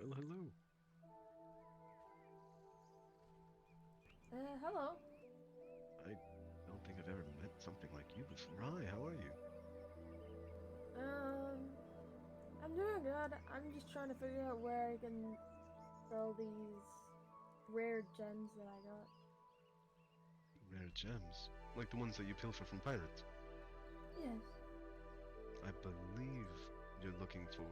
Well, hello. Hello. I don't think I've ever met something like you before. Hi, how are you? Um, I'm doing good. I'm just trying to figure out where I can sell these rare gems that I got. Rare gems. Like the ones that you pilfer from pirates. Yes. I believe you're looking for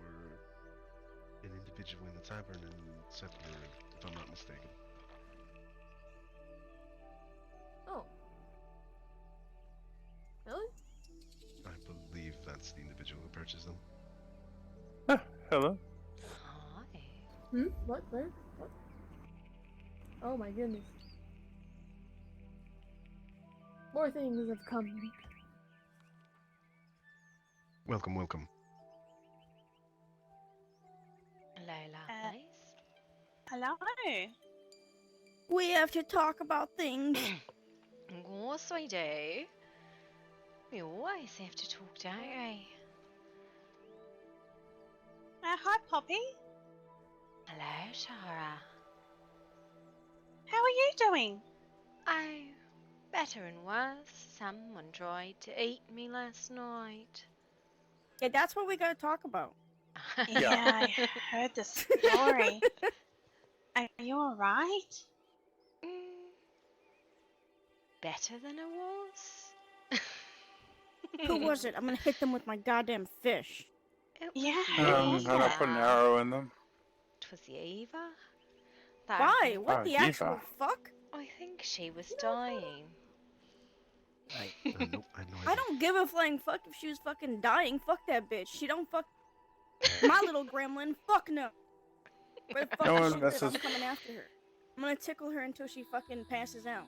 an individual in the tavern in September, if I'm not mistaken. Oh, really? I believe that's the individual who purchased them. Hello. Hi. What? Where? What? Oh my goodness. More things have come. Welcome, welcome. Lola. Uh, Nice. Hello. We have to talk about things. Of course we do. We always have to talk, don't we? Hi, Poppy. Hello, Shara. How are you doing? Oh, better and worse. Someone tried to eat me last night. Yeah, that's what we gotta talk about. Yeah, I heard the story. Are you alright? Mm, better than it was. Who was it? I'm gonna hit them with my goddamn fish. It Yeah, was who I'm was gonna that? put an arrow in them. It was Eva. That I Why? think, What the actual Eva. fuck? I think she was dying. Nope, I had no I idea. don't give a flying fuck if she was fucking dying. Fuck that bitch. She don't fuck my little gremlin. Fuck no. Where the fuck No does one she live? messes. I'm coming after her. I'm gonna tickle her until she fucking passes out.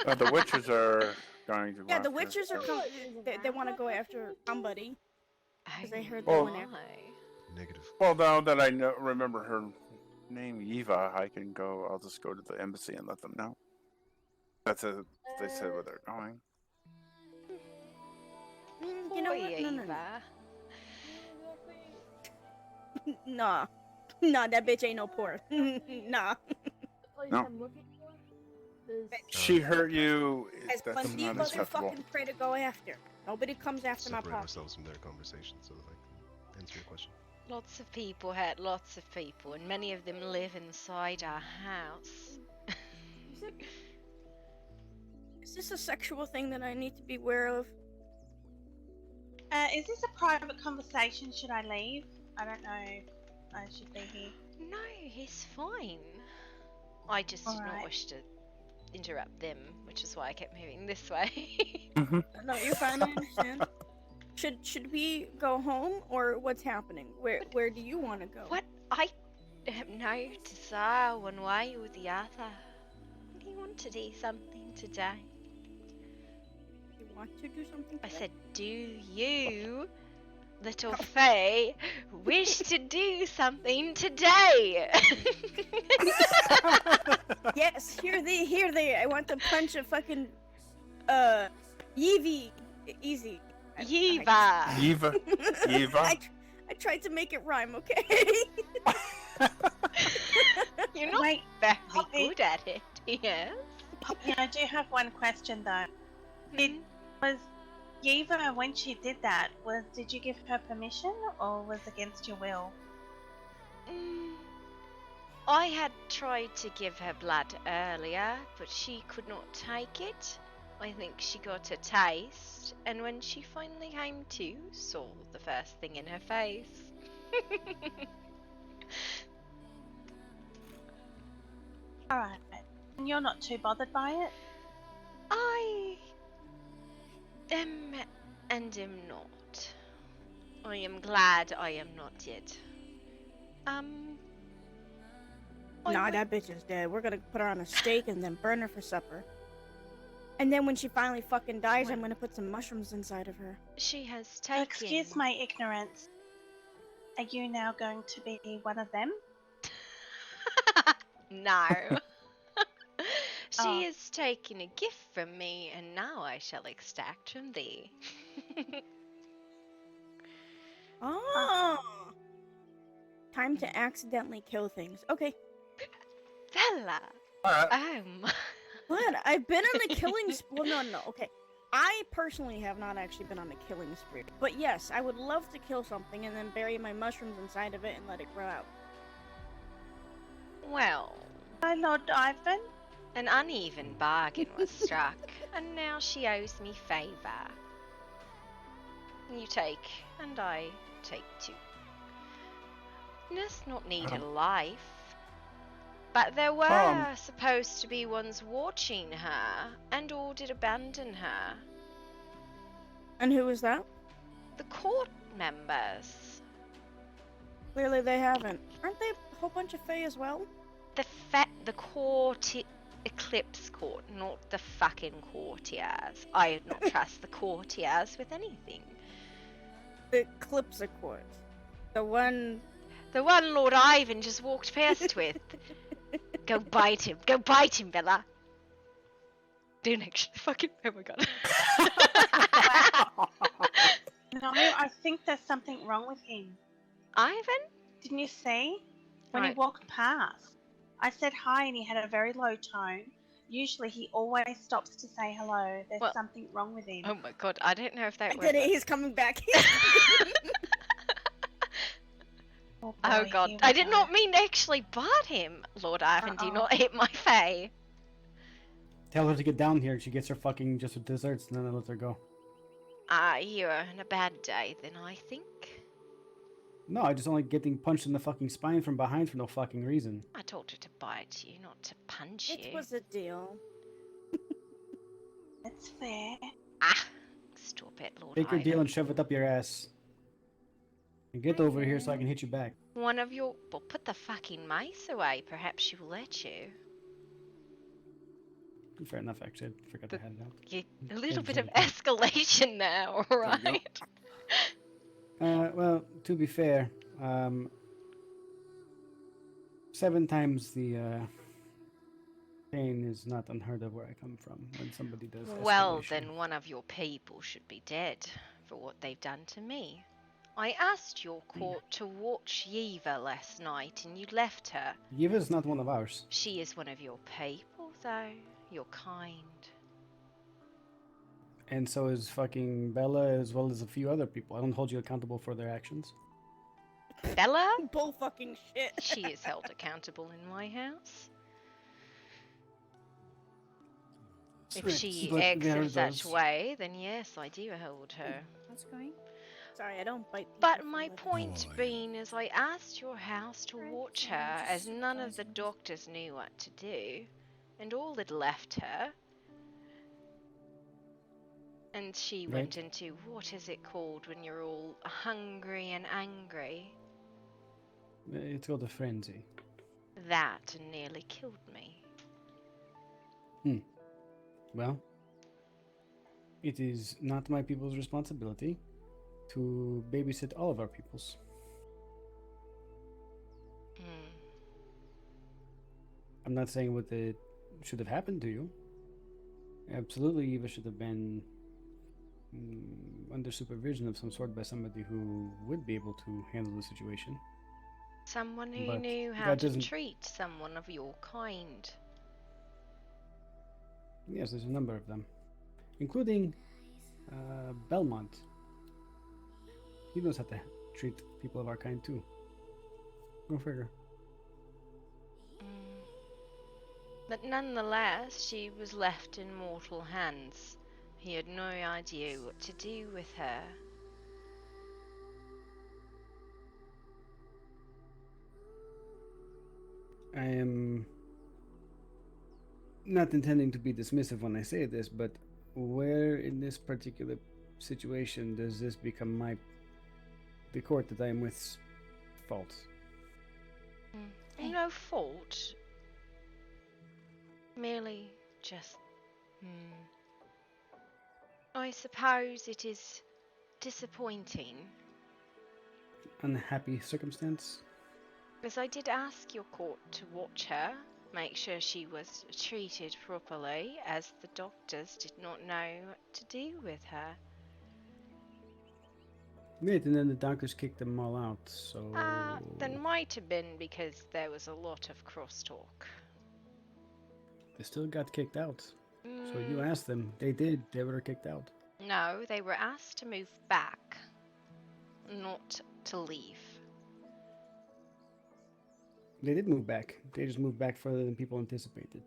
The witches are going to go Yeah, the after witches are her. coming. Is They want to Amanda go pushing after you? somebody Oh because they heard they Well- went after. my. Negative. Well, now that I remember her name, Eva, I can go. I'll just go to the embassy and let them know. That's a. They said where they're going. You know Boy, what? No. Eva. Exactly. Nah. Nah, that bitch ain't no poor. Nah. The place No. I'm looking for is. She hurt you. Has That's plenty of not other acceptable. fucking prey to go after. Nobody comes after my Separate pop. ourselves from their conversation so that I can answer your question. Lots of people hurt lots of people, and many of them live inside our house. You said Is this a sexual thing that I need to be aware of? Is this a private conversation? Should I leave? I don't know if I should be here. No, he's fine. I just did not Alright. wish to interrupt them, which is why I kept moving this way. No, you're fine. I understand. Should we go home or what's happening? Where do you want to go? What? I have no desire one way or the other. Do you want to do something today? You want to do something? I today? said, do you, little Faye, wish to do something today? Yes. Here they. I want to punch a fucking Yeevee. Easy. Eva. Eva. Eva. I tried to make it rhyme. Okay. You're not Wait, very Poppy. good at it, yes? Poppy, I do have one question though. Was Eva, when she did that, did you give her permission or was against your will? I had tried to give her blood earlier, but she could not take it. I think she got a taste, and when she finally came to, saw the first thing in her face. Alright. And you're not too bothered by it? I am and am not. I am glad I am not yet. I Nah, would- that bitch is dead. We're gonna put her on a stake and then burn her for supper. And then when she finally fucking dies, I'm gonna put some mushrooms inside of her. She has taken. Excuse my ignorance. Are you now going to be one of them? No. She Oh. has taken a gift from me, and now I shall extract from thee. Oh. Time to accidentally kill things. Okay. Bella! Alright. What? I've been on the killing spree. Well, no. Okay. I personally have not actually been on the killing spree. But yes, I would love to kill something and then bury my mushrooms inside of it and let it grow out. Well, Hi, Lord Ivan. an uneven bargain was struck, and now she owes me favour. You take, and I take too. Does not need a life. But there were supposed to be ones watching her, and all did abandon her. And who is that? The court members. Clearly they haven't. Aren't they a whole bunch of Fae as well? The Eclipse Court, not the fucking courtiers. I do not trust the courtiers with anything. The Eclipse Court. The one Lord Ivan just walked past with. Go bite him, Bella. Don't actually fucking. Oh my god. No, I think there's something wrong with him. Ivan? Didn't you see? When he Right. walked past. I said hi and he had a very low tone. Usually he always stops to say hello. There's Well- something wrong with him. Oh my god, I don't know if that I was. did it. He's coming back. Oh, Oh boy, god, here I we did go. not mean to actually bite him, Lord Ivan. Do Uh-oh. not hit my face. Tell her to get down here. She gets her fucking just with desserts, and then I let her go. You're in a bad day then, I think. No, I just don't like getting punched in the fucking spine from behind for no fucking reason. I told her to bite you, not to punch It you. was a deal. That's fair. Ah, stop it, Lord Take your Ivan. deal and shove it up your ass. And get over here so I can hit you back. One of your... Well, put the fucking mace away. Perhaps she will let you. Fair enough, actually. I forgot to hand it out. A little bit of Exactly. escalation now, alright? Well, to be fair, 7 times the pain is not unheard of where I come from when somebody does Well, escalation. then one of your people should be dead for what they've done to me. I asked your court to watch Yiva last night and you left her. Yiva's not one of ours. She is one of your people, though. You're kind. And so is fucking Bella, as well as a few other people. I don't hold you accountable for their actions. Bella? Bull fucking shit. She is held accountable in my house. If she But acts there in such those- way, then yes, I do hold her. What's going? Sorry, I don't bite people. But for my living. point Oh, being is I asked your house to Right, watch so her I'm as just none of the surprised. doctors knew what to do, and all had left her. And she went Right. into, what is it called when you're all hungry and angry? It's called a frenzy. That and nearly killed me. Well, it is not my people's responsibility to babysit all of our peoples. Hmm. I'm not saying what it should have happened to you. Absolutely, Eva should have been under supervision of some sort by somebody who would be able to handle the situation. Someone who But knew how that to doesn't- treat someone of your kind. Yes, there's a number of them, including Belmont. He knows how to treat people of our kind too. Go figure. But nonetheless, she was left in mortal hands. He had no idea what to do with her. I am not intending to be dismissive when I say this, but where in this particular situation does this become the court that I am with's fault? No fault. Merely just... I suppose it is disappointing, Unhappy circumstance? because I did ask your court to watch her, make sure she was treated properly, as the doctors did not know what to do with her. Wait, and then the doctors kicked them all out, so... That might have been because there was a lot of crosstalk. They still got kicked out. So you Mm, asked them. They did. They were kicked out. no, they were asked to move back, not to leave. They did move back. They just moved back further than people anticipated.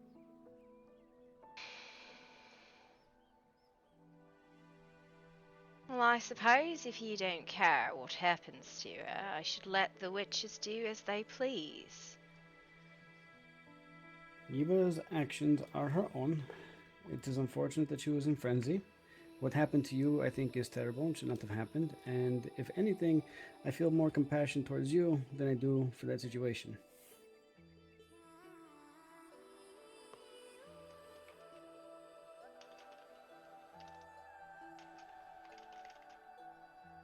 Well, I suppose if you don't care what happens to her, I should let the witches do as they please. Eva's actions are her own. It is unfortunate that she was in frenzy. What happened to you, I think, is terrible and should not have happened. And if anything, I feel more compassion towards you than I do for that situation.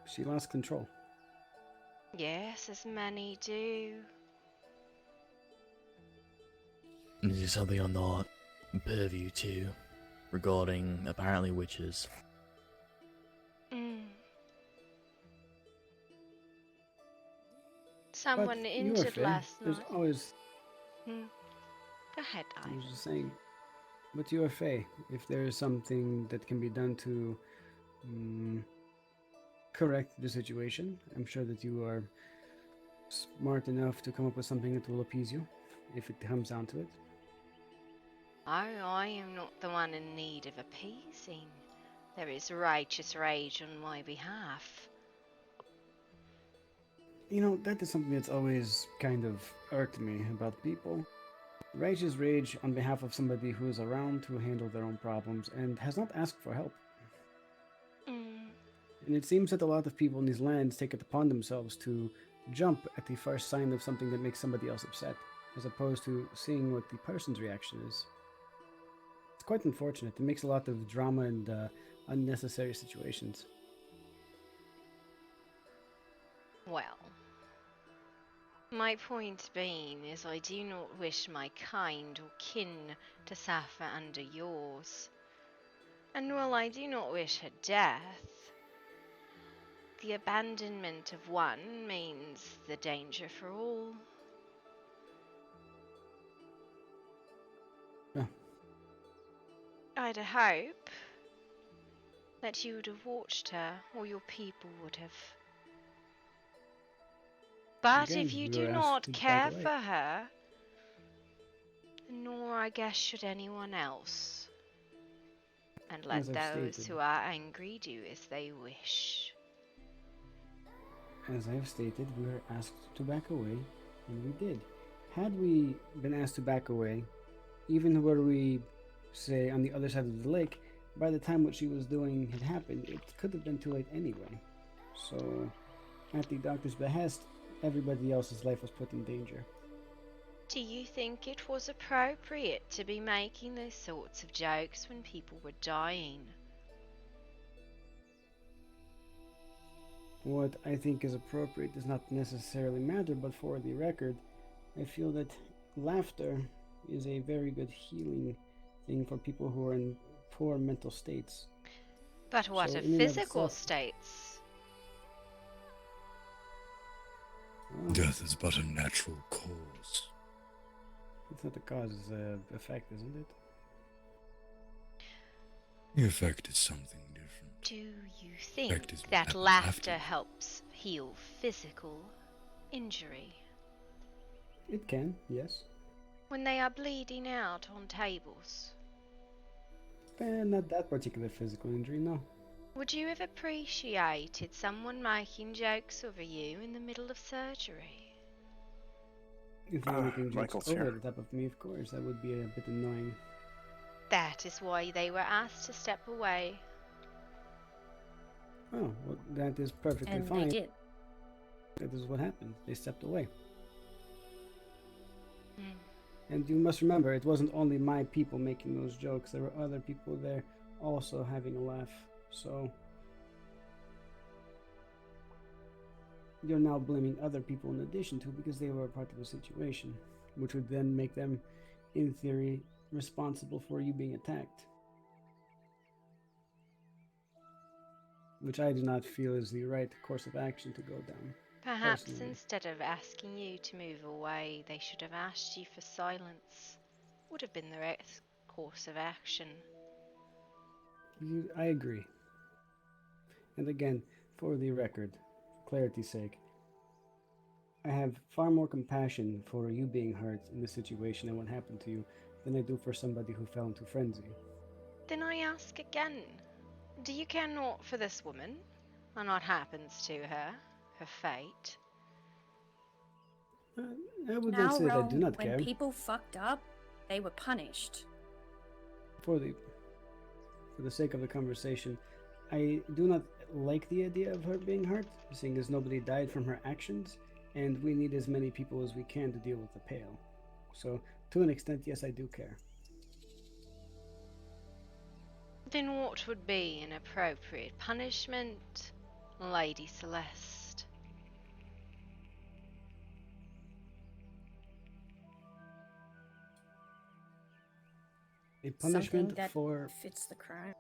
She lost control. Yes, as many do. Is there something I'm not purview to regarding apparently witches? Someone But you are injured fair. last There's night. always... Go ahead, I I. was just saying, but you are Faye. If there is something that can be done to correct the situation, I'm sure that you are smart enough to come up with something that will appease you, if it comes down to it. I am not the one in need of appeasing. There is righteous rage on my behalf. You know, that is something that's always kind of irked me about people. Righteous rage on behalf of somebody who is around to handle their own problems and has not asked for help. And it seems that a lot of people in these lands take it upon themselves to jump at the first sign of something that makes somebody else upset, as opposed to seeing what the person's reaction is. It's quite unfortunate. It makes a lot of drama and unnecessary situations. Well, my point being is I do not wish my kind or kin to suffer under yours. And while I do not wish her death, the abandonment of one means the danger for all. Yeah. I'd hope that you would have watched her, or your people would have. But Again, if you we do were asked not to back care away. for her, nor I guess should anyone else. And let As I've those stated. who are angry do as they wish. As I've stated, we were asked to back away, and we did. Had we been asked to back away, even were we, say, on the other side of the lake, by the time what she was doing had happened, it could have been too late anyway. So, at the doctor's behest, everybody else's life was put in danger. Do you think it was appropriate to be making those sorts of jokes when people were dying? What I think is appropriate does not necessarily matter, but for the record, I feel that laughter is a very good healing thing for people who are in poor mental states. But what So of in and of physical itself- states? Well, Death is but a natural cause. it's not the cause, it's the effect, isn't it? The effect is something different. Do you think Fact is what that happened laughter afterwards. helps heal physical injury? It can, yes. When they are bleeding out on tables? Not that particular physical injury, no. Would you have appreciated someone making jokes over you in the middle of surgery? If they're making jokes Michael's over here. the top of me, of course, that would be a bit annoying. That is why they were asked to step away. Oh, well, that is perfectly And fine. they did. That is what happened. They stepped away. Mm. And you must remember, it wasn't only my people making those jokes. There were other people there also having a laugh. So you're now blaming other people in addition to because they were a part of the situation, which would then make them, in theory, responsible for you being attacked. which I do not feel is the right course of action to go down. Perhaps Personally. instead of asking you to move away, they should have asked you for silence. Would have been the right course of action. I agree. And again, for the record, for clarity's sake, I have far more compassion for you being hurt in this situation and what happened to you than I do for somebody who fell into frenzy. Then I ask again, do you care naught for this woman, and what happens to her, her fate? I would In not our say that I do realm, not when care. people fucked up, they were punished. For the sake of the conversation, I do not like the idea of her being hurt, seeing as nobody died from her actions, and we need as many people as we can to deal with the Pale. So, to an extent, yes, I do care. Then what would be an appropriate punishment, Lady Celeste? A Something punishment that for fits the crime.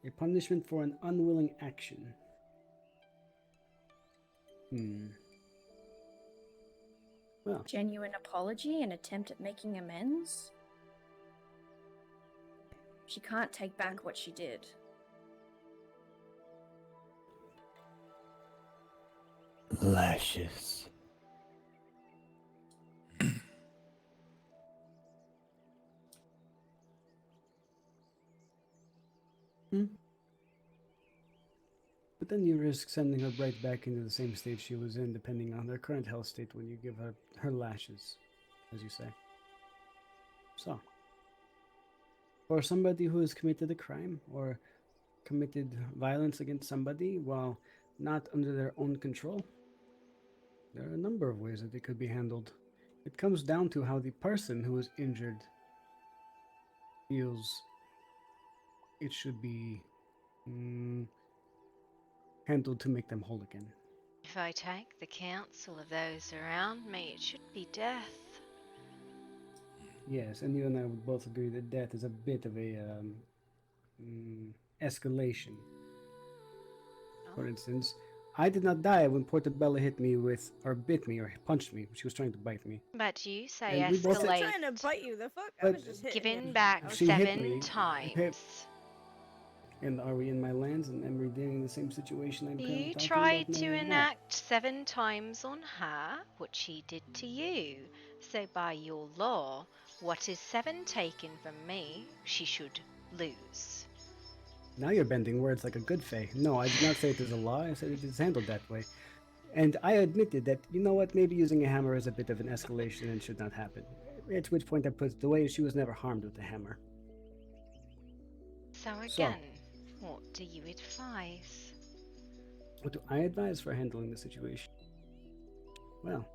a punishment for an unwilling action. Well, Genuine apology and attempt at making amends? She can't take back what she did. Lashes. but then you risk sending her right back into the same state she was in, depending on her current health state when you give her her lashes, as you say. So, for somebody who has committed a crime or committed violence against somebody while not under their own control, there are a number of ways that it could be handled. It comes down to how the person who is injured feels it should be handled to make them whole again. If I take the counsel of those around me, it should be death. Yes, and you and I would both agree that death is a bit of a escalation. For instance, I did not die when Portobello hit me with, or bit me, or punched me. She was trying to bite me. But you say And we both- I wasn't escalate. trying to bite you. The fuck? I But was just hitting Given him. back I was She hit 7 me. times. And are we in my lands and am we dealing in the same situation I'm currently You talking tried about? to No, we're not. enact 7 times on her what she did to you. So by your law, what is 7 taken from me, she should lose. Now you're bending words like a good fae. No, I did not say it is a law. I said it is handled that way. And I admitted that, you know what, maybe using a hammer is a bit of an escalation and should not happen. At which point I put it away. She was never harmed with the hammer. So again, what do you advise? What do I advise for handling the situation? Well,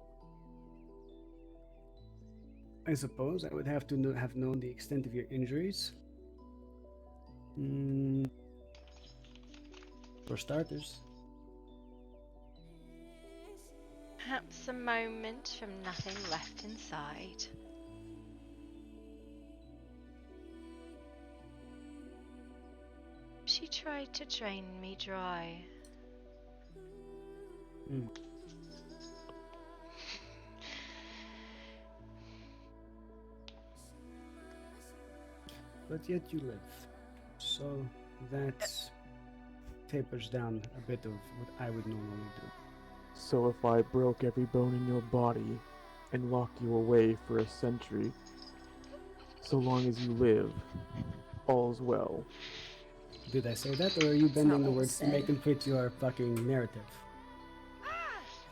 I suppose I would have to have known the extent of your injuries. For starters. Perhaps a moment from nothing left inside. She tried to drain me dry. But yet you live. So that tapers down a bit of what I would normally do. So if I broke every bone in your body and locked you away for a century, so long as you live, all's well. Did I say that, or are you bending not the what was words to make said. them fit your fucking narrative?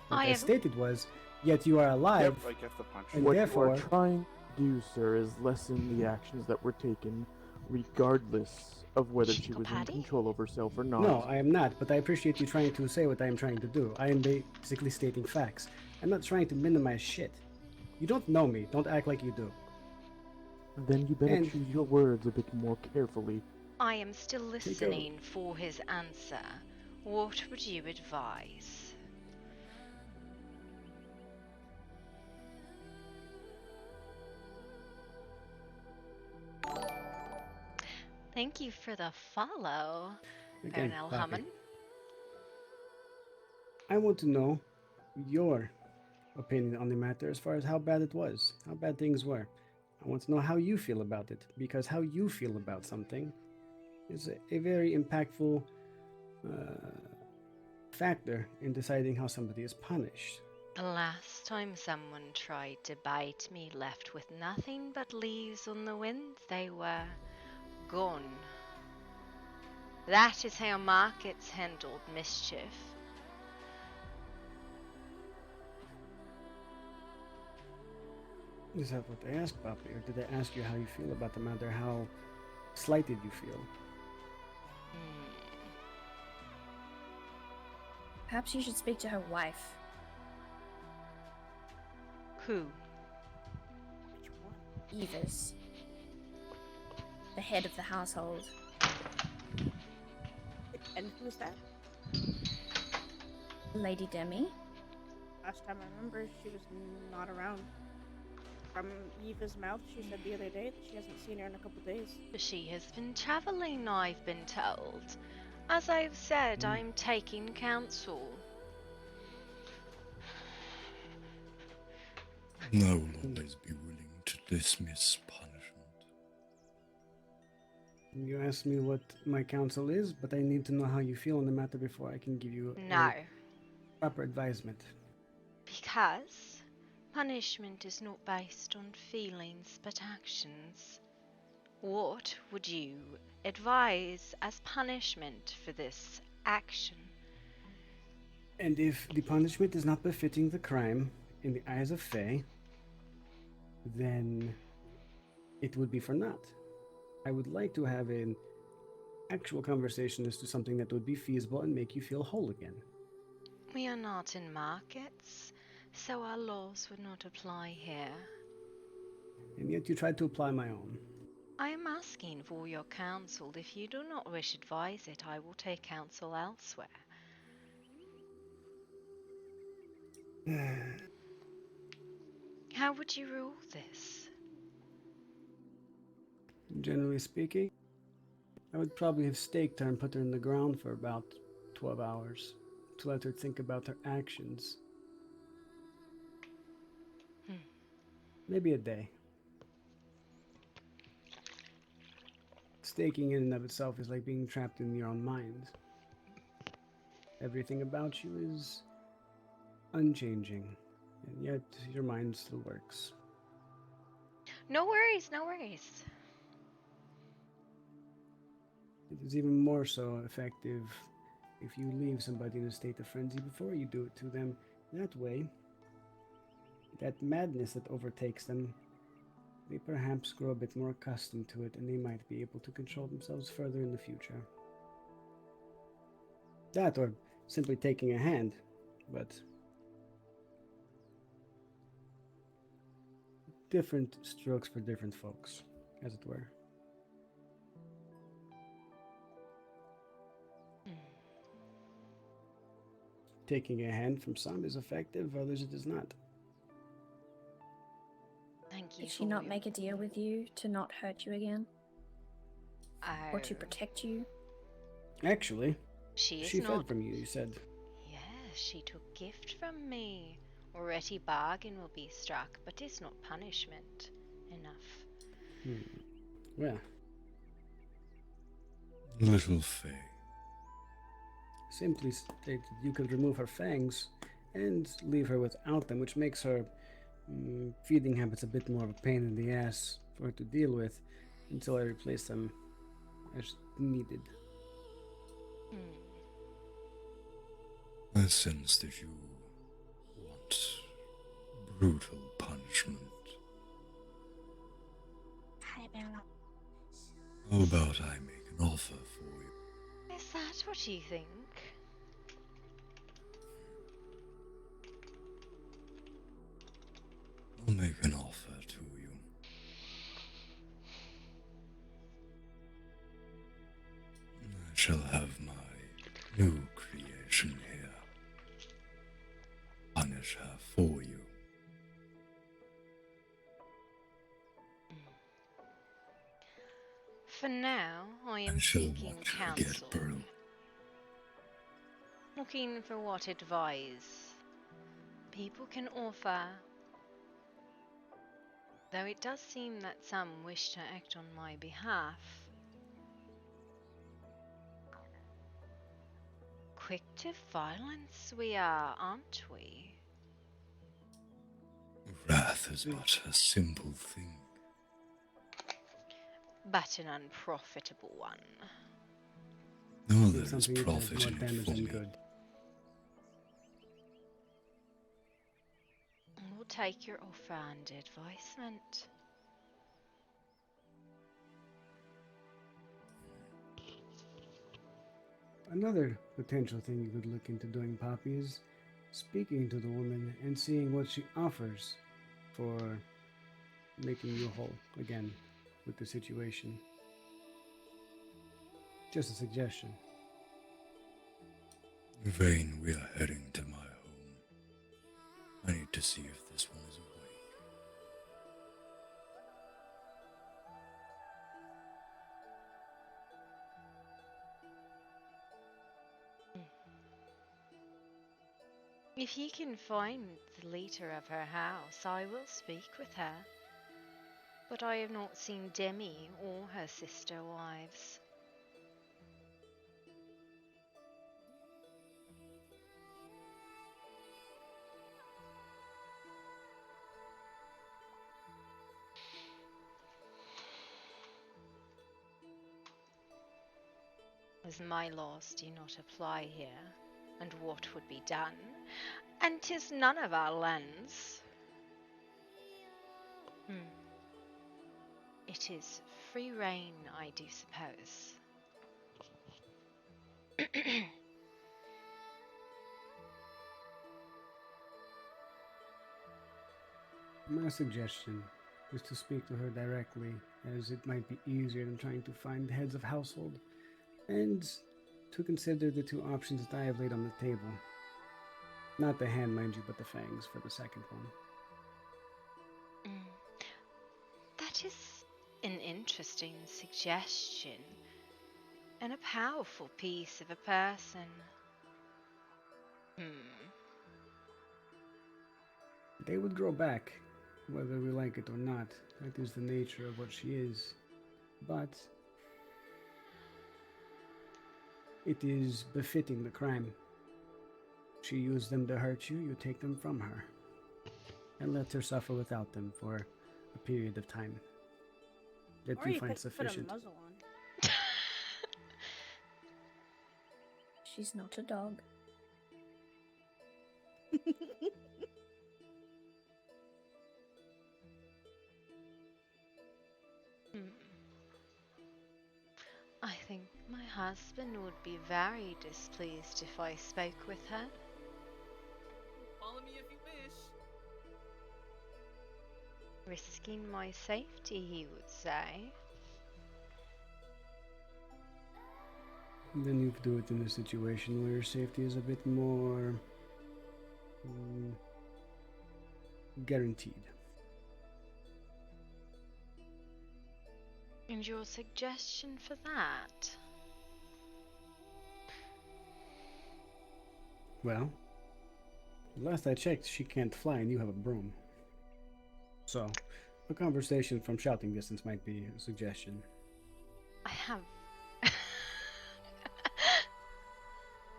What I I have- stated was, yet you are alive, Yep, I get the punch. and What therefore, you are trying to do, sir, is lessen the actions that were taken, regardless of whether she was in Patty? control of herself or not. no, I am not, but I appreciate you trying to say what I am trying to do. I am basically stating facts. I'm not trying to minimize shit. You don't know me, don't act like you do. Then you better And- choose your words a bit more carefully. I am still over. listening for his answer. What would you advise? Thank you for the follow, Again, Bernal Poppy. Hammond. I want to know your opinion on the matter as far as how bad it was, how bad things were. I want to know how you feel about it, because how you feel about something is a very impactful factor in deciding how somebody is punished. The last time someone tried to bite me left with nothing but leaves on the wind, they were gone. That is how markets handled mischief. Is that what they asked, Papi? Or did they ask you how you feel about the matter? How slighted you feel? Perhaps you should speak to her wife. Who? Eva's. The head of the household. And who's that? Lady Demi. Last time I remember, she was not around. From Eva's mouth, she said the other day that she hasn't seen her in a couple days. She has been travelling, I've been told. As I've said, I'm taking counsel. I will always be willing to dismiss punishment. You asked me what my counsel is, but I need to know how you feel on the matter before I can give you No, proper advisement. because punishment is not based on feelings but actions. What would you advise as punishment for this action? And if the punishment is not befitting the crime in the eyes of Faye, then it would be for naught. I would like to have an actual conversation as to something that would be feasible and make you feel whole again. We are not in markets, so our laws would not apply here. And yet you tried to apply my own. I am asking for your counsel. If you do not wish advise it, I will take counsel elsewhere. How would you rule this? Generally speaking, I would probably have staked her and put her in the ground for about 12 hours to let her think about her actions. Maybe a day. Staking in and of itself is like being trapped in your own mind. Everything about you is unchanging, and yet your mind still works. No worries, no worries. It is even more so effective if you leave somebody in a state of frenzy before you do it to them. That way, that madness that overtakes them, they perhaps grow a bit more accustomed to it and they might be able to control themselves further in the future. That or simply taking a hand, but different strokes for different folks, as it were. Taking a hand from some is effective, others it is not. Thank you. Did she not make a deal with you to not hurt you again? Or to Oh, protect you? Actually, she she is fed not. from you, you said. Yes, she took gift from me. Already bargain will be struck, but is not punishment enough. Well, Little Faye. simply stated you could remove her fangs and leave her without them, which makes her feeding habits a bit more of a pain in the ass for her to deal with until I replace them as needed. I sense that you want brutal punishment. Hi, Bella. How about I make an offer for you? Is that what you think? I'll make an offer to you. I shall have my new creation here. Punish her for you. For now, I am I shall seeking watch her get counsel. burned. looking for what advice people can offer, though it does seem that some wish to act on my behalf. Quick to violence we are, aren't we? Wrath is but a simple thing. But an unprofitable one. No, Think there is something that does profit more in it damage for than me. good. We'll take your offer and advisement. Another potential thing you could look into doing, Poppy, is speaking to the woman and seeing what she offers for making you whole again with the situation. Just a suggestion. Vane, we are heading to my home. I need to see if this one is awake. If you can find the leader of her house, I will speak with her. But I have not seen Demi or her sister wives. As my laws do not apply here, and what would be done, and 'tis none of our lands. It is free reign, I do suppose. My suggestion is to speak to her directly, as it might be easier than trying to find heads of household, and to consider the two options that I have laid on the table. Not the hand, mind you, but the fangs for the second one. That is an interesting suggestion, and a powerful piece of a person. They would grow back, whether we like it or not. That is the nature of what she is. But it is befitting the crime. She used them to hurt you, you take them from her. And let her suffer without them for a period of time. That Or you you find could sufficient. put a muzzle on. She's not a dog. I think my husband would be very displeased if I spoke with her. Follow me if you wish. Risking my safety, he would say. Then you do it in a situation where your safety is a bit more guaranteed. And your suggestion for that? Well, last I checked, she can't fly and you have a broom. So, a conversation from shouting distance might be a suggestion. I have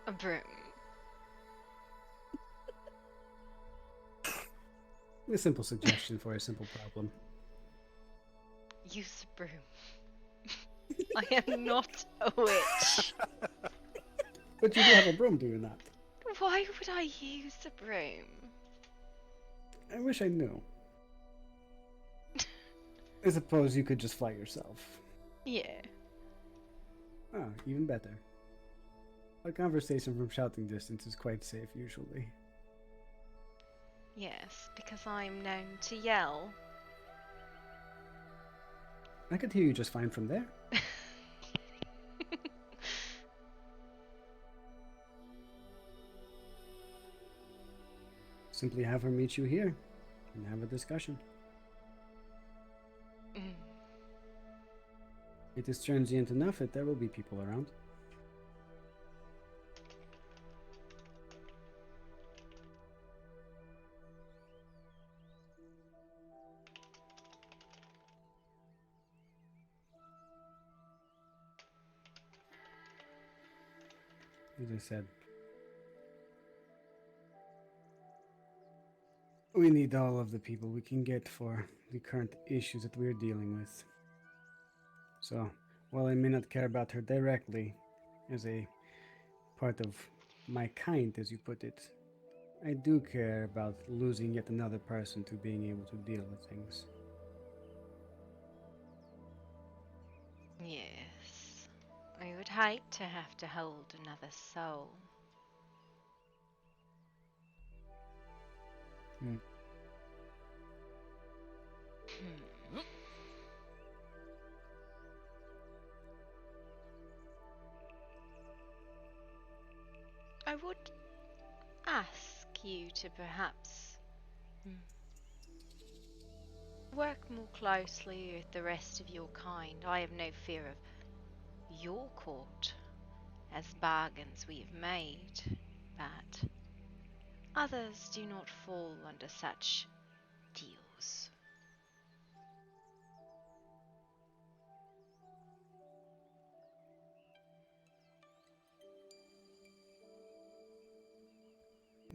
a broom. A simple suggestion for a simple problem. Use a broom. I am not a witch. But you do have a broom, do you not? Why would I use a broom? I wish I knew. I suppose you could just fly yourself. Yeah. Ah, even better. A conversation from shouting distance is quite safe, usually. Yes, because I'm known to yell. I could hear you just fine from there. Simply have her meet you here and have a discussion. It is transient enough that there will be people around. as I said. We need all of the people we can get for the current issues that we're dealing with. So, while I may not care about her directly, as a part of my kind, as you put it, I do care about losing yet another person to being able to deal with things. Yes. I would hate to have to hold another soul. Hmm. I would ask you to perhaps work more closely with the rest of your kind. I have no fear of your court, as bargains we have made, but others do not fall under such deals.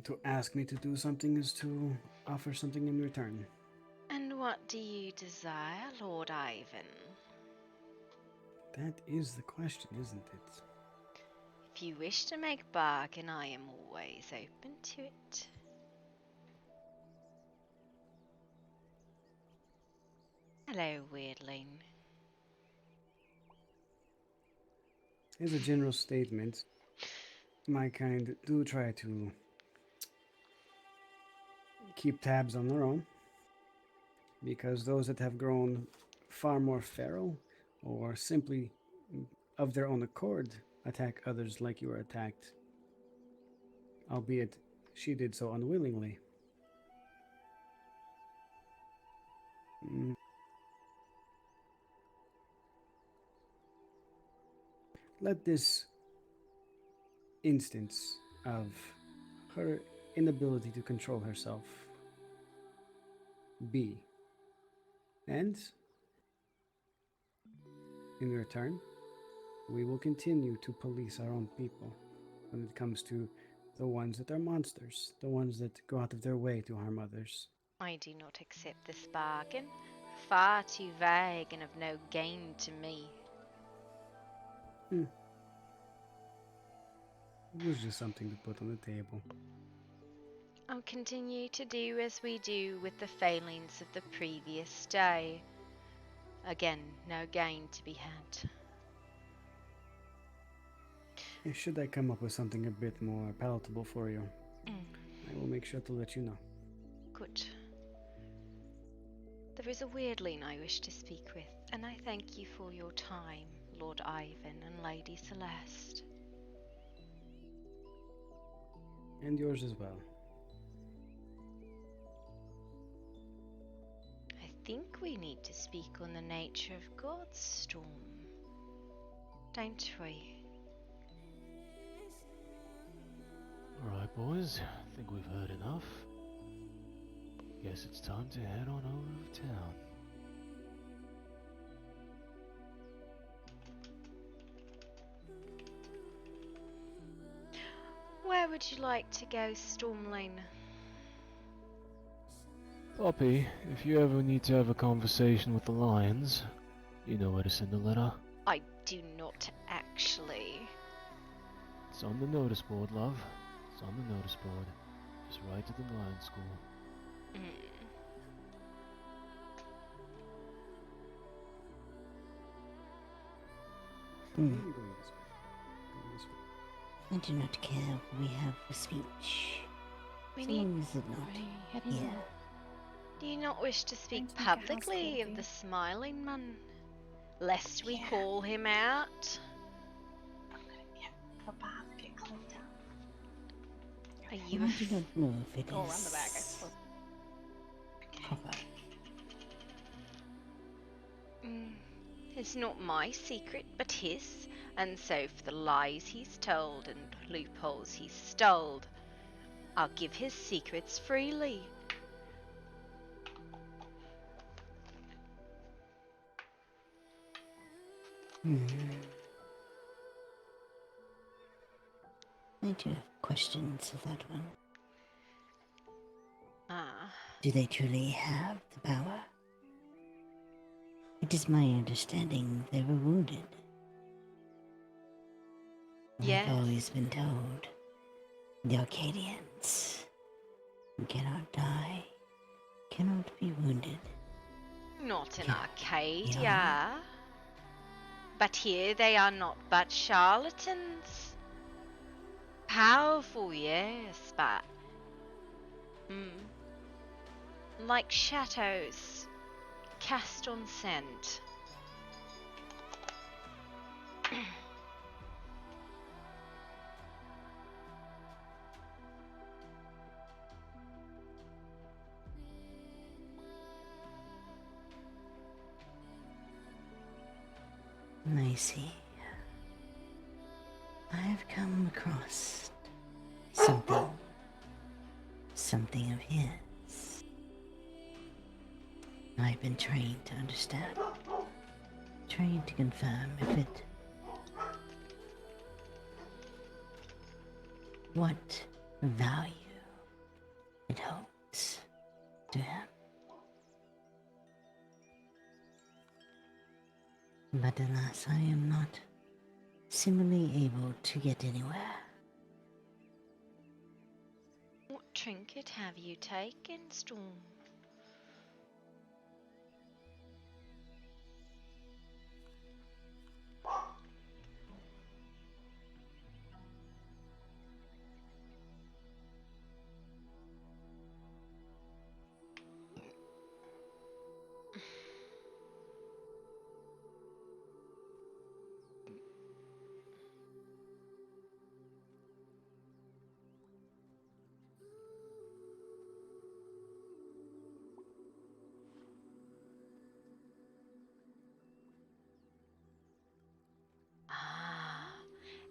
To ask me to do something is to offer something in return. And what do you desire, Lord Ivan? That is the question, isn't it? If you wish to make bargain, I am always open to it. Hello, weirdling. As a general statement, my kind do try to keep tabs on their own, because those that have grown far more feral or simply of their own accord attack others like you were attacked, albeit she did so unwillingly. Let this instance of her inability to control herself be, and in return, we will continue to police our own people when it comes to the ones that are monsters, the ones that go out of their way to harm others. I do not accept this bargain. Far too vague and of no gain to me. It was just something to put on the table. I'll continue to do as we do with the failings of the previous day. Again, no gain to be had. Should I come up with something a bit more palatable for you, I will make sure to let you know. Good. There is a weirdling I wish to speak with, and I thank you for your time, Lord Ivan and Lady Celeste. And yours as well. I think we need to speak on the nature of God's storm, don't we? Alright, boys. I think we've heard enough. Guess it's time to head on over to town. Where would you like to go, Stormling? Poppy, if you ever need to have a conversation with the lions, you know where to send a letter. I do not actually. It's on the notice board, love. It's on the notice board. Just write to the lion school. I do not care what we have for speech. We so need... long as it not here. Do you not wish to speak publicly of the smiling man? Lest we call him out? I'm gonna get the basket cleaned up. Are I you do not know if it Go is around the back, I suppose. proper. It's not my secret, but his, and so for the lies he's told and loopholes he's stole, I'll give his secrets freely. I do have questions of that one. Ah. Do they truly have the power? It is my understanding they were wounded. Yes. I've always been told the Arcadians cannot die, cannot be wounded. Not in Yeah. Arcadia. But here they are not but charlatans. Powerful, yes, but... like shadows cast on scent. I see. I have come across something of his. I've been trained to understand, trained to confirm what value it holds to him. But alas, I am not seemingly able to get anywhere. What trinket have you taken, Storm?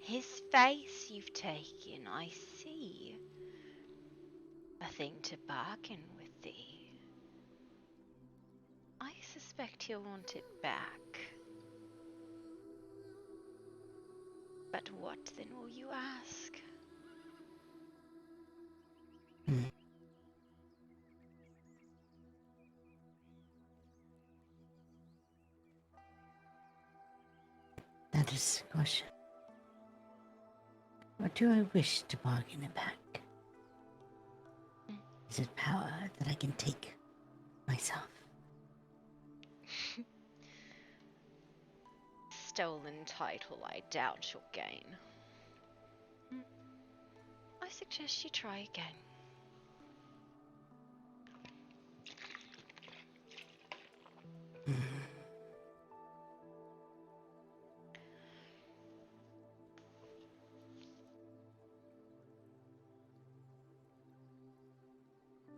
His face you've taken, I see. A thing to bargain with thee. I suspect he'll want it back. But what then will you ask? That is the question. Or do I wish to bargain it back? Is it power that I can take myself? Stolen title I doubt you'll gain. I suggest you try again.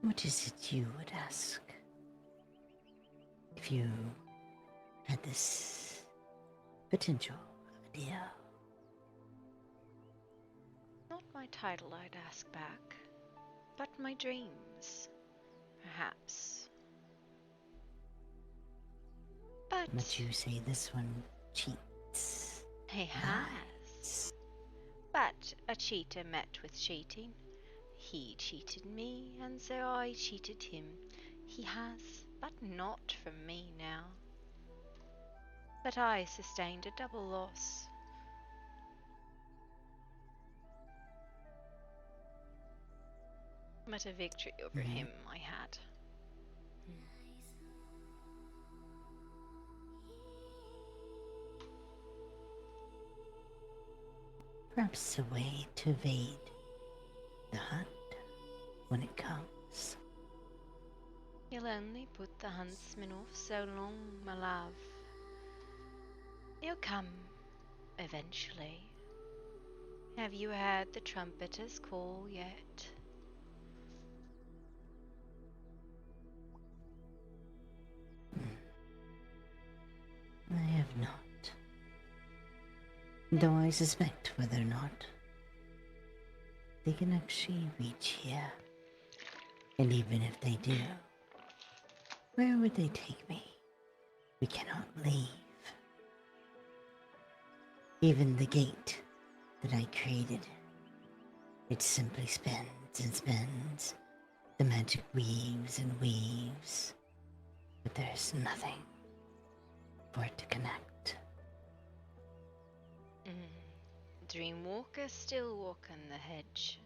What is it you would ask if you had this potential idea? Not my title I'd ask back, but my dreams, perhaps. But you say this one cheats. He has. But a cheater met with cheating. He cheated me, and so I cheated him. He has, but not from me now. But I sustained a double loss. But a victory over him I had. Perhaps a way to evade the hunt when it comes. You'll only put the huntsman off so long, my love. He'll come, eventually. Have you heard the trumpeter's call yet? I have not. Though I suspect whether or not they can actually reach here. And even if they do, where would they take me? We cannot leave. Even the gate that I created It simply spins and spins. The magic weaves and weaves, but there's nothing for it to connect. Dreamwalkers still walk on the hedge,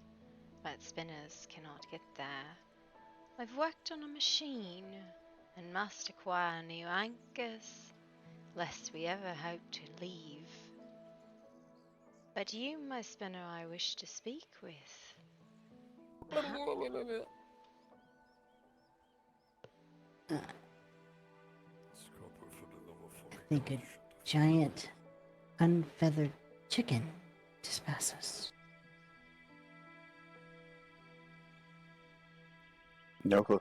but spinners cannot get there. I've worked on a machine and must acquire new anchors, lest we ever hope to leave. But you, my spinner, I wish to speak with. I think a giant, unfeathered chicken just passed us. No clue.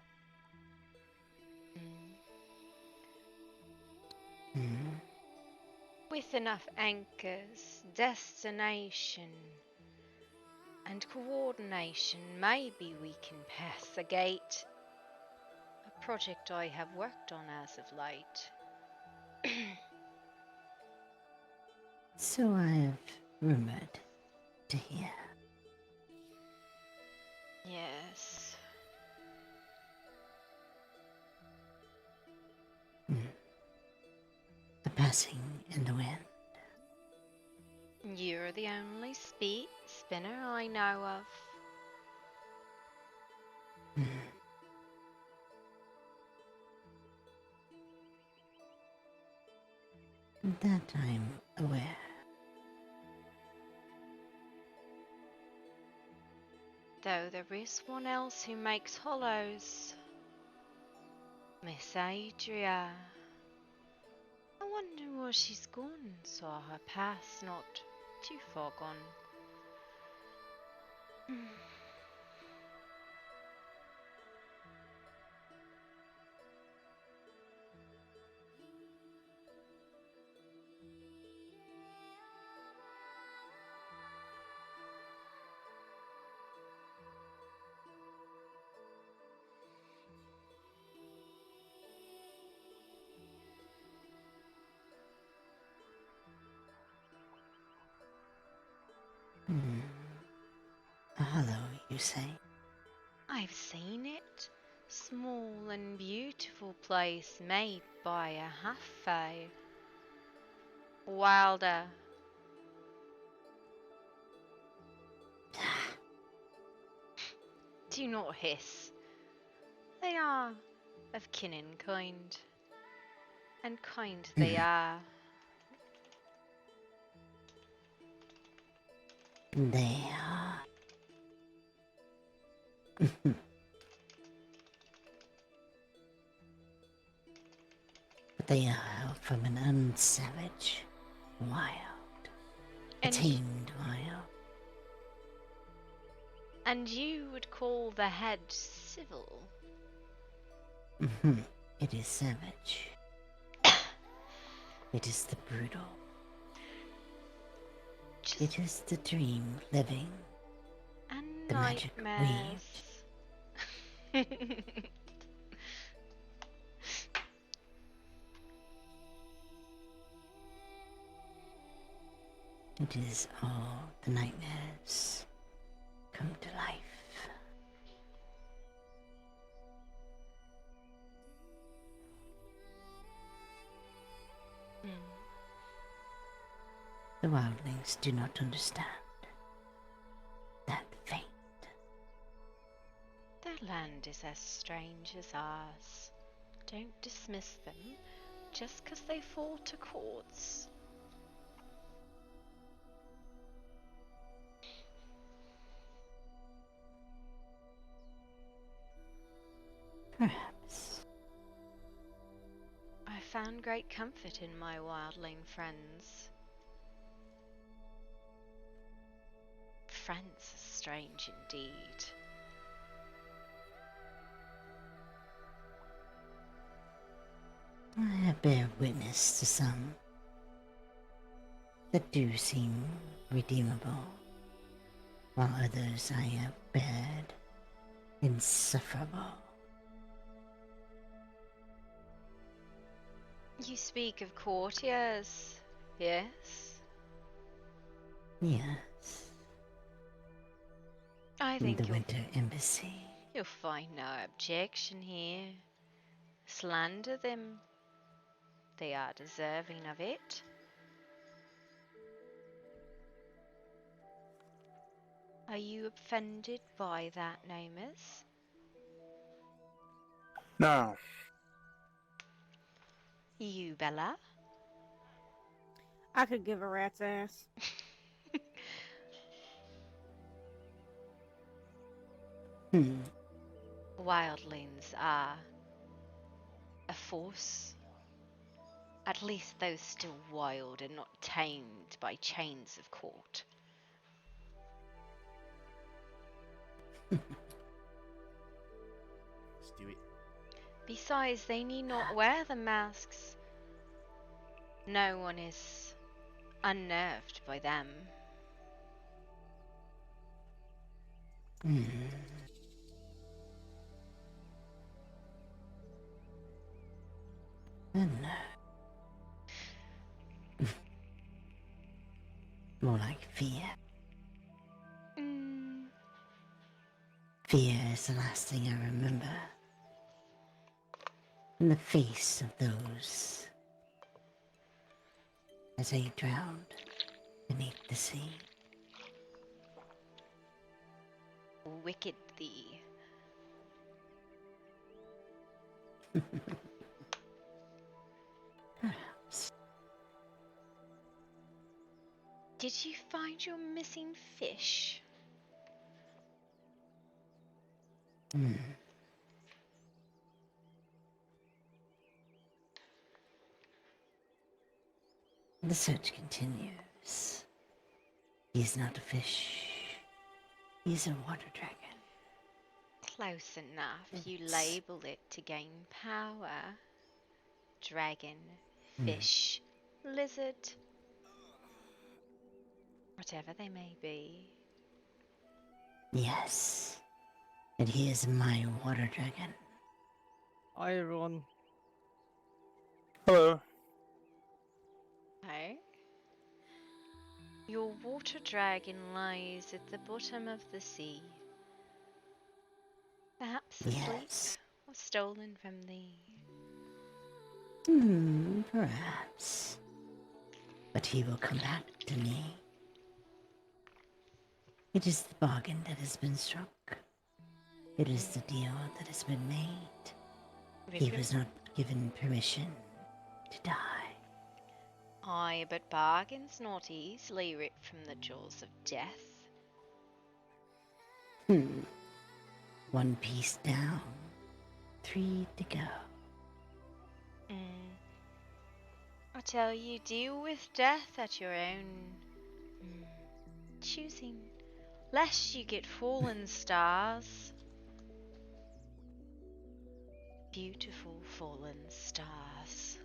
With enough anchors, destination, and coordination, maybe we can pass the gate. A project I have worked on as of late. So I have rumored to hear. Yes. The passing in the wind. You're the only spinner I know of. That I'm aware. Though there is one else who makes hollows. Miss Adria. I wonder where she's gone, saw her pass not too far gone. A hollow, you say? I've seen it. Small and beautiful place made by a half-fae. Wilder. Do not hiss. They are of kin and kind. And kind they are. They are. But they are from an unsavage, wild, a tamed wild. And you would call the head civil? It is savage. It is the brutal. It is the dream living. And the magic nightmares. It is all the nightmares come to life. The wildlings do not understand that fate. Their land is as strange as ours. Don't dismiss them just 'cause they fall to courts. Perhaps. I found great comfort in my wildling friends. Friends are strange indeed. I bear witness to some that do seem redeemable, while others I have bared insufferable. You speak of courtiers, yes? Yes. I in think the Winter Embassy. you'll find no objection here. Slander them. They are deserving of it. Are you offended by that, Nomus? No. You, Bella? I could give a rat's ass. Wildlings are a force. At least those still wild and not tamed by chains of court. Let's do it. Besides, they need not wear the masks. No one is unnerved by them. More like fear. Mm. Fear is the last thing I remember. In the face of those as they drowned beneath the sea. Wicked thee. Perhaps. Did you find your missing fish? The search continues. He's not a fish. He's a water dragon. Close enough. You label it to gain power. Dragon, fish, lizard. Whatever they may be. Yes. And he is my water dragon. Hi everyone. Hello. Hey? Your water dragon lies at the bottom of the sea. Perhaps asleep or stolen from thee. Perhaps. But he will come back to me. It is the bargain that has been struck. It is the deal that has been made. He was not given permission to die. Aye, but bargains not easily ripped from the jaws of death. One piece down, 3 to go. I tell you, deal with death at your own choosing, lest you get fallen stars. Beautiful fallen stars.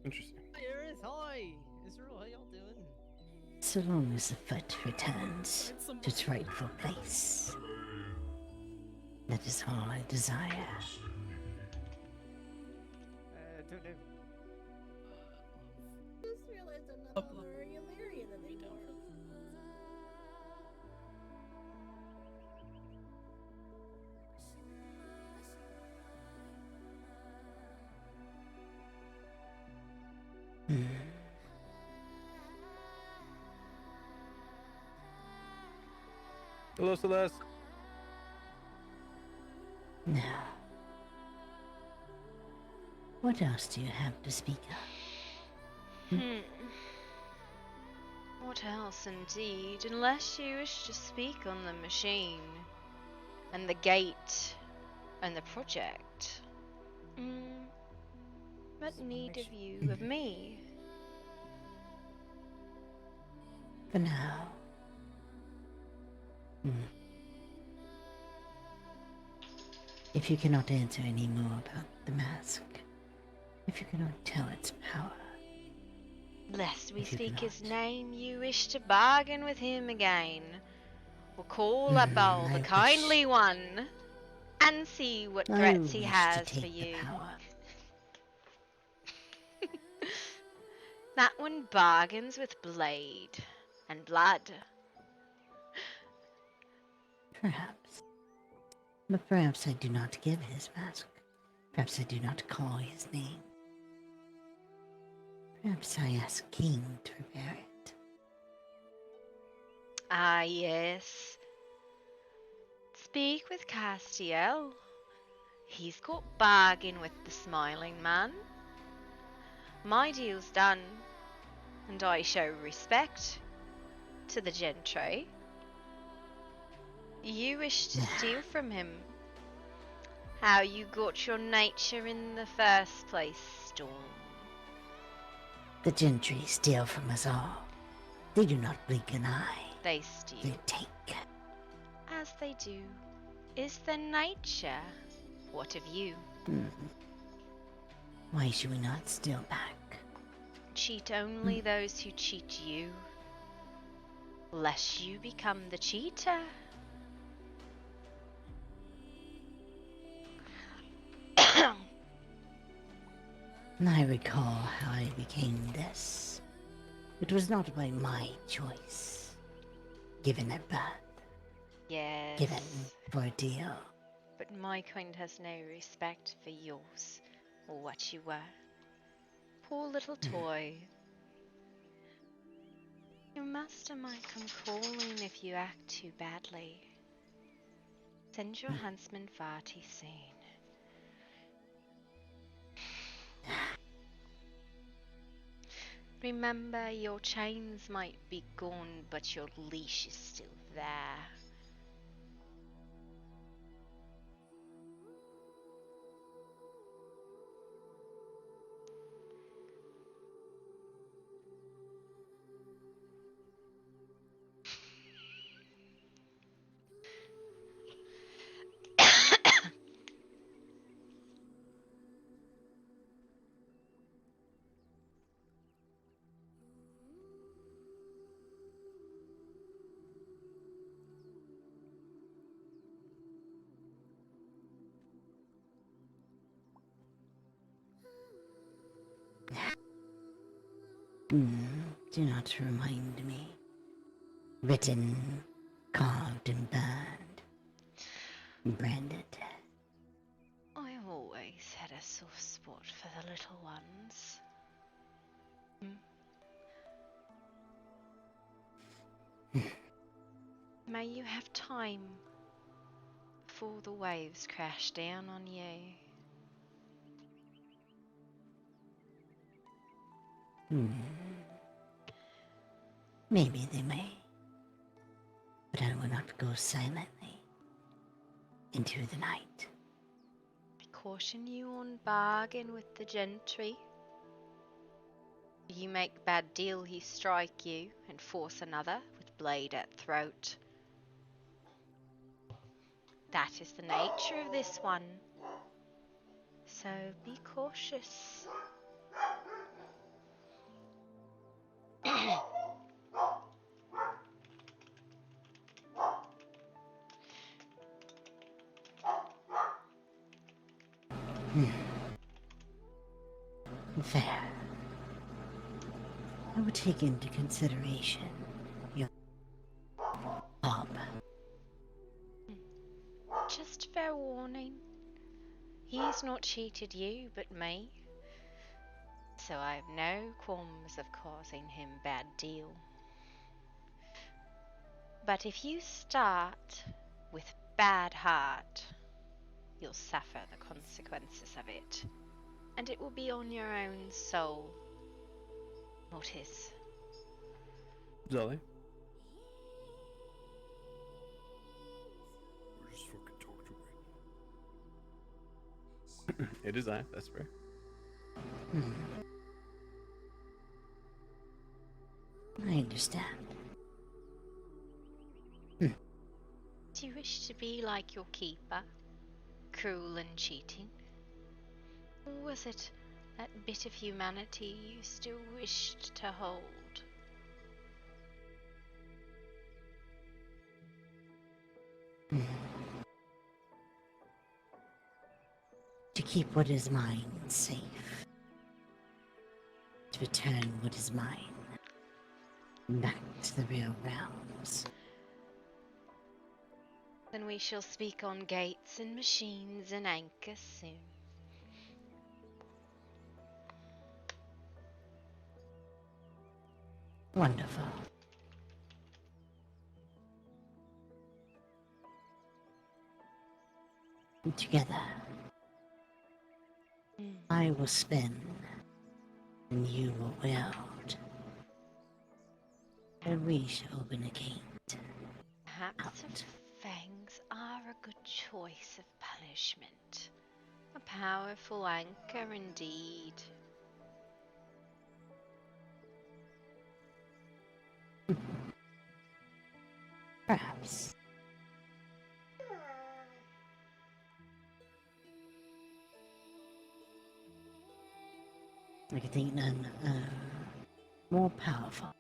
Interesting. Iris, hi! Israel, how y'all doing? So long as the foot returns to its rightful place. That is all I desire. Don't know. Just realized I'm not honoring Illyrian anymore. Hello, Celeste. Now, what else do you have to speak of? What else, indeed, unless you wish to speak on the machine, and the gate, and the project. What need of you of me? For now. If you cannot answer any more about the mask, if you cannot tell its power, Lest we if you speak cannot- his name, you wish to bargain with him again, or call Abel the kindly one. and see what I Gretzi wish to has take for the you. power. That one bargains with blade and blood. Perhaps. But perhaps I do not give his mask. Perhaps I do not call his name. Perhaps I ask King to prepare it. Ah, yes. Speak with Castiel. He's got bargain with the smiling man. My deal's done, and I show respect to the gentry. You wish to steal from him. How you got your nature in the first place, Storm. The gentry steal from us all. They do not blink an eye. They steal. They take. As they do. Is their nature. What of you? Why should we not steal back? Cheat only those who cheat you. Lest you become the cheater. I recall how I became this. It was not by my choice. Given at birth. Yes. Given for a deal. But my kind has no respect for yours, or what you were. Poor little toy. Your master might come calling if you act too badly. Send your huntsman far too soon. Remember, your chains might be gone, but your leash is still there. Do not remind me. Written, carved, and burned. Branded. I always had a soft spot for the little ones. May you have time before the waves crash down on you. Maybe they may. But I will not go silently into the night. I caution you on bargain with the gentry. You make bad deal, he strike you, and force another with blade at throat. That is the nature of this one. So be cautious. Fair. I would take into consideration your Bob. Just fair warning. He's not cheated you, but me. So I have no qualms of causing him bad deal. But if you start with bad heart, you'll suffer the consequences of it. And it will be on your own soul, not his. Zoe? We're just fucking talking right It is I, that's fair. I understand. Do you wish to be like your keeper, cruel and cheating? Or was it that bit of humanity you still wished to hold? keep what is mine safe. To return what is mine back to the real realms. Then we shall speak on gates and machines and anchors soon. Wonderful. Together, I will spin, and you will wield. And we shall open a gate. Perhaps the fangs are a good choice of punishment. A powerful anchor indeed. Perhaps. I can think none more powerful.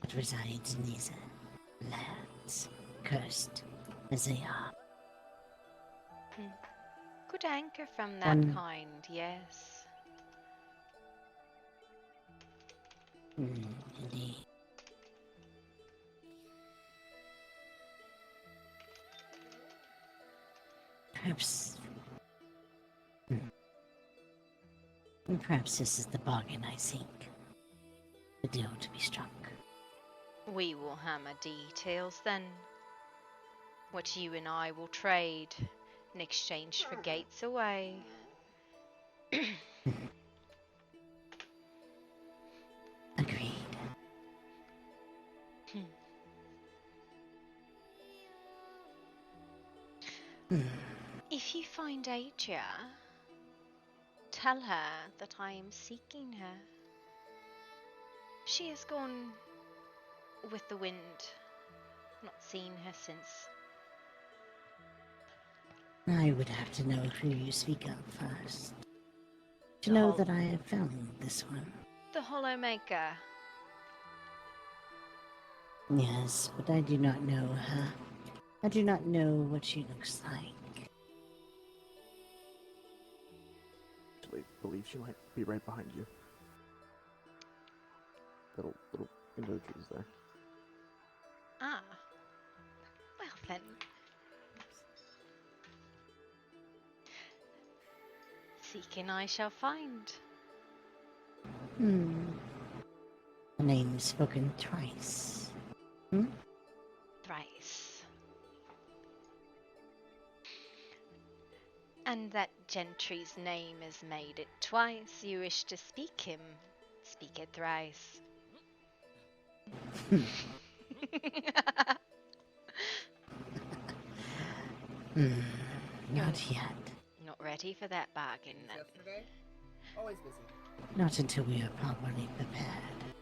What resides in these lands, cursed as they are. Good anchor from that One- kind, yes. Indeed. Perhaps. Perhaps this is the bargain I seek. The deal to be struck. We will hammer details then. What you and I will trade in exchange for gates away. Agreed. If you find Adria, tell her that I am seeking her. She has gone with the wind. Not seen her since. I would have to know who you speak of first. To know that I have found this one. The Hollow Maker. Yes, but I do not know her. I do not know what she looks like. Actually, believe she might be right behind you. Little emojis there. Ah. Well then. Seeking I shall find. The name is spoken twice. Thrice. And that gentry's name is made it twice. You wish to speak him, speak it thrice. Not yet. Not ready for that bargain then. Yesterday? Always busy. Not until we are properly prepared.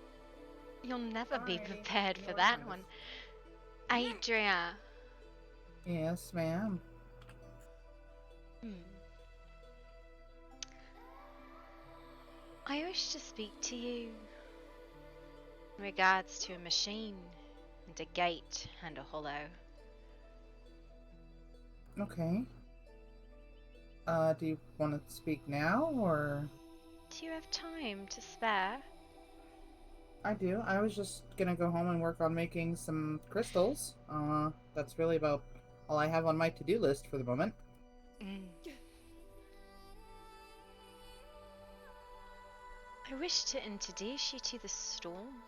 You'll never be prepared for that one. Adria. Yes, ma'am. I wish to speak to you in regards to a machine and a gate and a hollow. Okay. Do you want to speak now, or? Do you have time to spare? I do. I was just gonna go home and work on making some crystals. That's really about all I have on my to-do list for the moment. I wish to introduce you to the storm.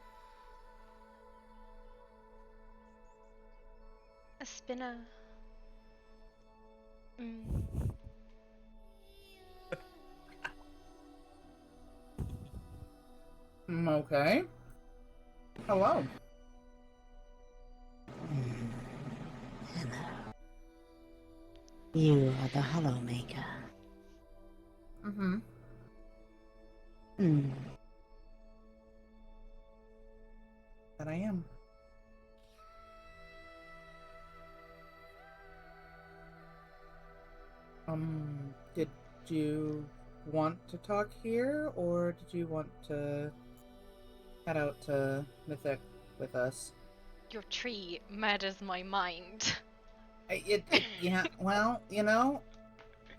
A spinner. Okay. Hello. Hello. You are the Hollow Maker. That I am. Did you want to talk here, or did you want to head out to Mythic with us? Your tree murders my mind. Yeah, well, you know,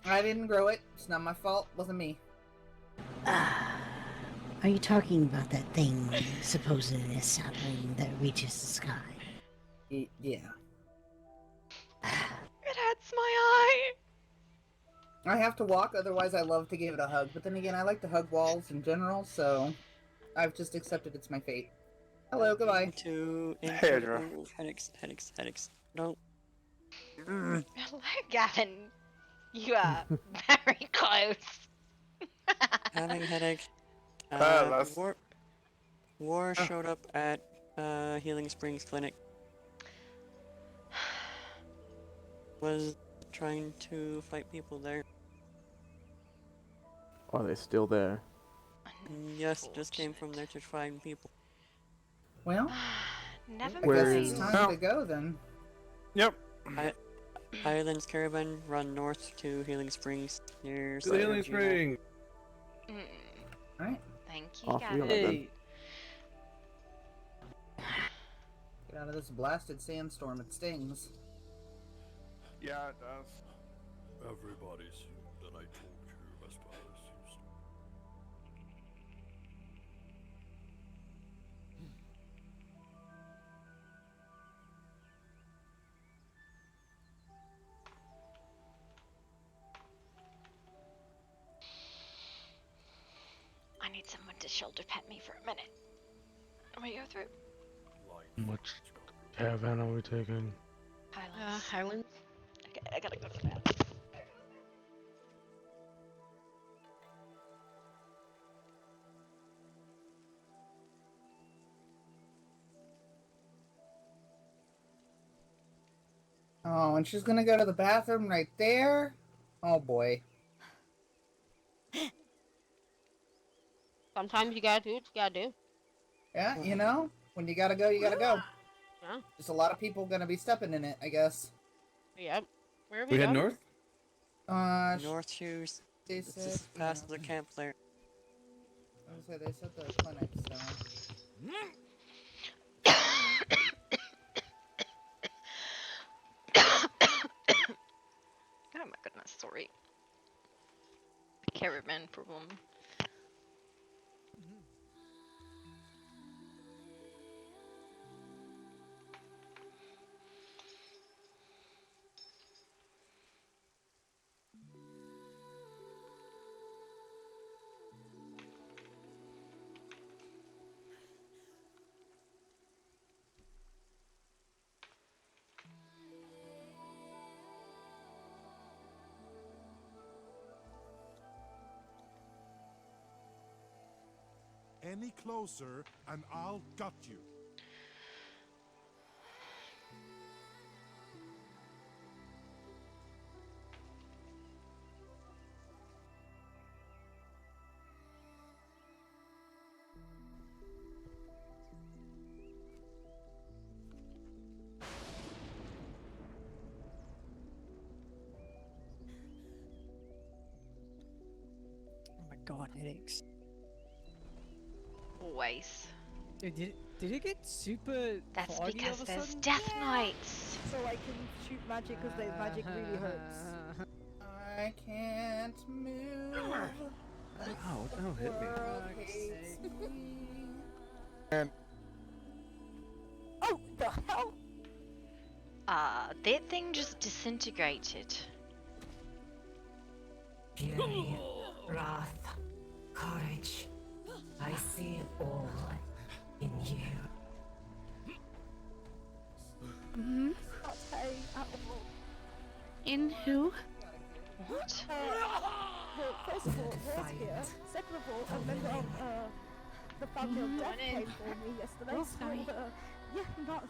I didn't grow it. It's not my fault. Wasn't me. Are you talking about that thing supposedly a sapling that reaches the sky? Yeah. It hurts my eye. I have to walk, otherwise I love to give it a hug. But then again, I like to hug walls in general, so I've just accepted it's my fate. Hello, goodbye. Hey, Drew. Headaches. No. Hello, Gavin. You are very close. Having headache. Les. War showed up at Healing Springs Clinic. Was trying to fight people there. Are they still there? Yes, just came from there to find people. Well, never I Where guess is- it's time to go then. Yep. Highlands Caravan run north to Healing Springs near To the Healing Spring. Alright. Thank you, Off we Gavin. are then. Get out of this blasted sandstorm. It stings. Yeah, it does. Everybody seemed that I told you as well as you. I need someone to shoulder pet me for a minute. Let me go through. Which caravan are we taking? Highlands. Highlands. Okay, I gotta go for that. Oh, and she's gonna go to the bathroom right there? Oh boy. Sometimes you gotta do what you gotta do. Yeah, you know, when you gotta go, you gotta go. Yeah. Just a lot of people gonna be stepping in it, I guess. Yep. Where are We head going? north? North to They this said, is past the camp there. I was gonna say, they said the clinic, so. Oh my goodness, sorry. Caravan problem. Any closer, and I'll gut you. Oh my god, headaches. Always. Did it get super That's foggy because all of a there's sudden? death knights. So I can shoot magic because the magic really hurts. I can't move. Oh, what the hell hit me? World hates me. And Oh, the hell? That thing just disintegrated. Fury, wrath, courage. I see it all in you. Mm-hmm. Not Harry at all. In who? What? Well, first of all, War's here. Second of all, a member of the family of death came for me yesterday. Oh, So, sorry. yeah, not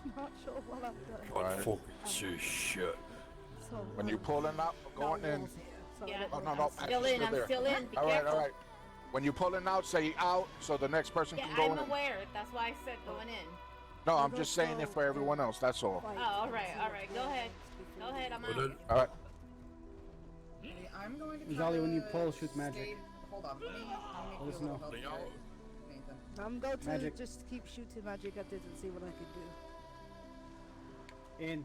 sure what I'm doing. Can't fucking see shit. So, When you pulling out, going in. Yeah. Oh, no, Still in, I'm there. still in, be all right, careful. all right. When you pulling out, say out so the next person Yeah, can go I'm in. aware. That's why I said going in. No, I'm just saying it for everyone else. That's all. Oh, alright. Go ahead. Go ahead, I'm out. All right. I'm going to Jolly, when you to pull, shoot magic. Hold on, let me Let make us you a know. little help here, Nathan. I'm going to Magic. just keep shooting magic at this and see what I can do. In.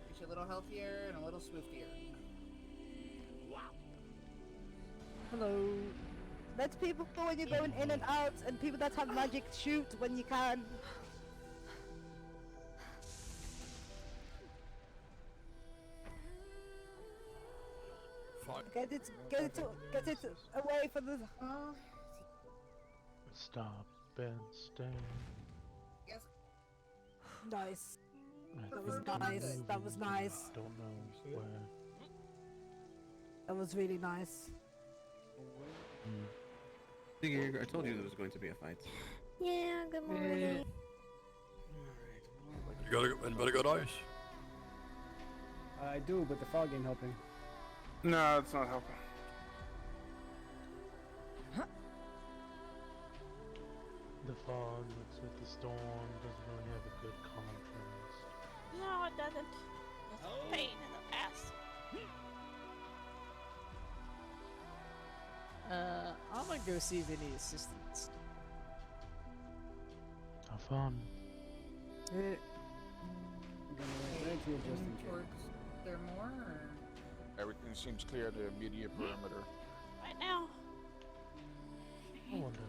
You should little healthier and a little swiftier. Hello. Let people go when you're going in and out, and people that have magic shoot when you can. Get it away from the. Stop and stay. Yes. Nice. I That was think nice. maybe That was nice. Don't know where. That was really nice. I told you there was going to be a fight. Yeah, good morning. Anybody got ice? I do, but the fog ain't helping. No, it's not helping. The fog mixed with the storm doesn't really have a good contrast. No, it doesn't. It's a pain in the ass. I'm gonna go see if any assistance. Have fun. Towards there more, or? Everything seems clear the immediate perimeter. Right now. I wonder.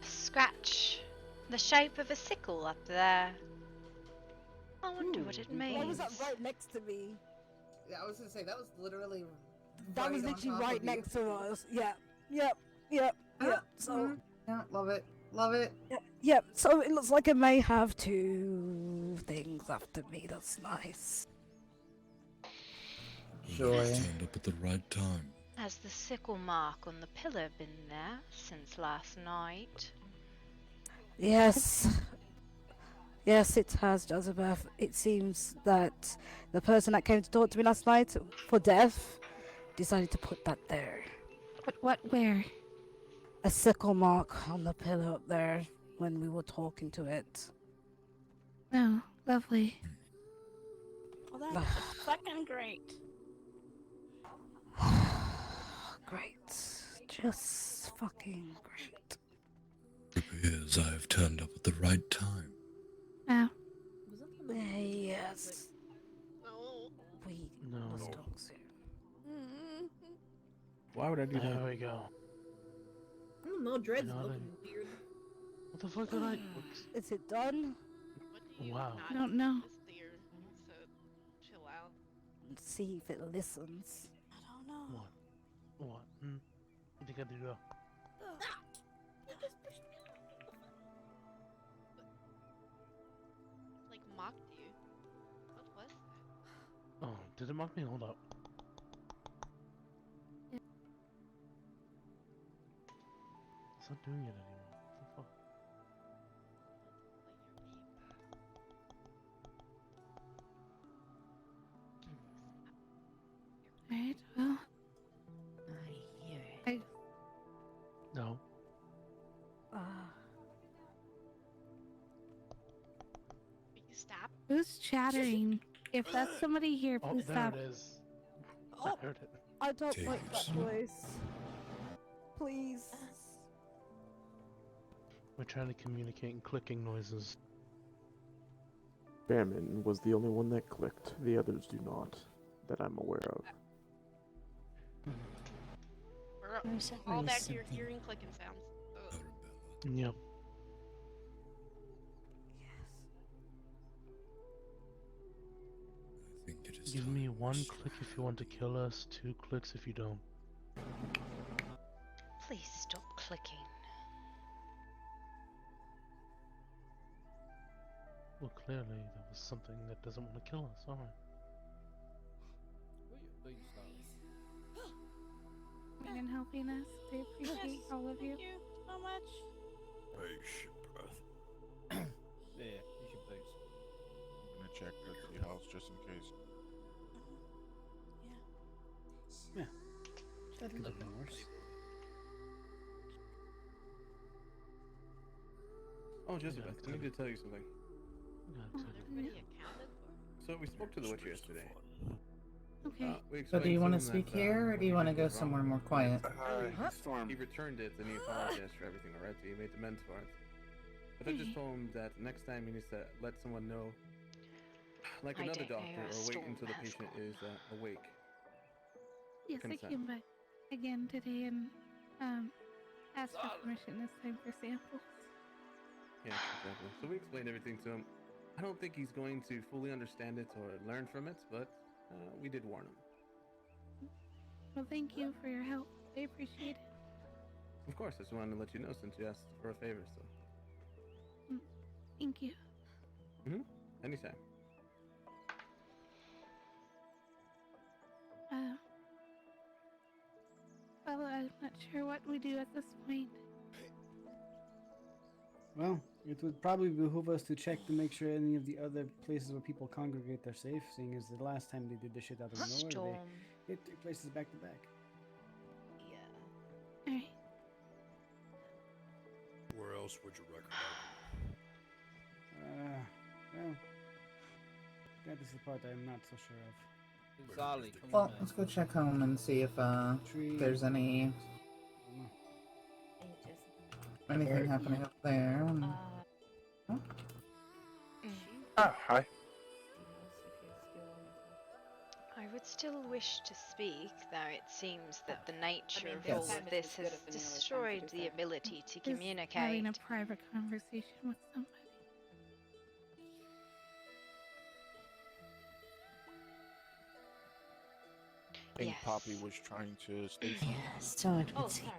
Scratch. The shape of a sickle up there. I wonder what it means. Why was that right next to me? Yeah, I was gonna say that was literally. That was right on literally top right of you. next to us. Yeah. Yep. So. Yeah, love it. Love it. Yep. So it looks like it may have two things after me. That's nice. Joy. Turned up at the right time. Has the sickle mark on the pillar been there since last night? Yes. Yes, it has, Joseph. It seems that the person that came to talk to me last night for death decided to put that there. Where? A sickle mark on the pillar up there when we were talking to it. Oh, lovely. Well, that's fucking great. Great. Just fucking great. It appears I have turned up at the right time. Oh. Yes. We No. must talk soon. Why would I do that? There we go. I don't know, Dread's You know, looking weird. What the fuck did I? Is it done? Wow. I don't know. Chill out. Let's see if it listens. I don't know. What? You think I do that? Like mocked you. What was that? Oh, did it mock me? Hold up. It's not doing it anymore. What the fuck? Right. Well. I hear it. No. Will you stop? Who's chattering? If that's somebody here, Oh, please there stop. it is. Oh, I heard it. I don't like that voice. Please. We're trying to communicate in clicking noises. Bearman was the only one that clicked. The others do not, that I'm aware of. We're all back here hearing clicking sounds. Ugh. Yep. Give me one click if you want to kill us, 2 clicks if you don't. Please stop clicking. Well, clearly there was something that doesn't want to kill us, alright. And helping us. I appreciate all of you. Thank you so much. Face breath. Yeah, you should please. I'm gonna check the house just in case. Yeah. That could have been worse. Oh, Jessica, I need to tell you something. Everybody accounted for? So we spoke to the witch yesterday. Okay. We So do you explained want to him speak that, here, or what do you he want to did go was wrong. somewhere more quiet? He returned it and he apologized for everything already. He made amends for it. But I just told him that next time he needs to let someone know, like I another don't know doctor, where or wait Storm until the has patient is awake. Yes, I Consent. came back again today and asked for permission this time for samples. Yes, exactly. So we explained everything to him. I don't think he's going to fully understand it or learn from it, but we did warn him. Well, thank you for your help. I appreciate it. Of course, I just wanted to let you know since you asked for a favor, so. Thank you. Anytime. Well, I'm not sure what we do at this point. Well, it would probably behoove us to check to make sure any of the other places where people congregate are safe, seeing as the last time they did the shit out of nowhere, Storm. they hit 3 places back to back. Yeah. Alright. Where else would you recommend? Well, that is the part I'm not so sure of. Zali, come Well, on, man. let's go check home and see if there's anything happening up there. Huh? Hi. I would still wish to speak, though it seems that the nature of yes. all of this has destroyed the ability to Just having communicate. a private conversation with somebody. I think Yes. Poppy was trying to state something. Yes, so it would seem.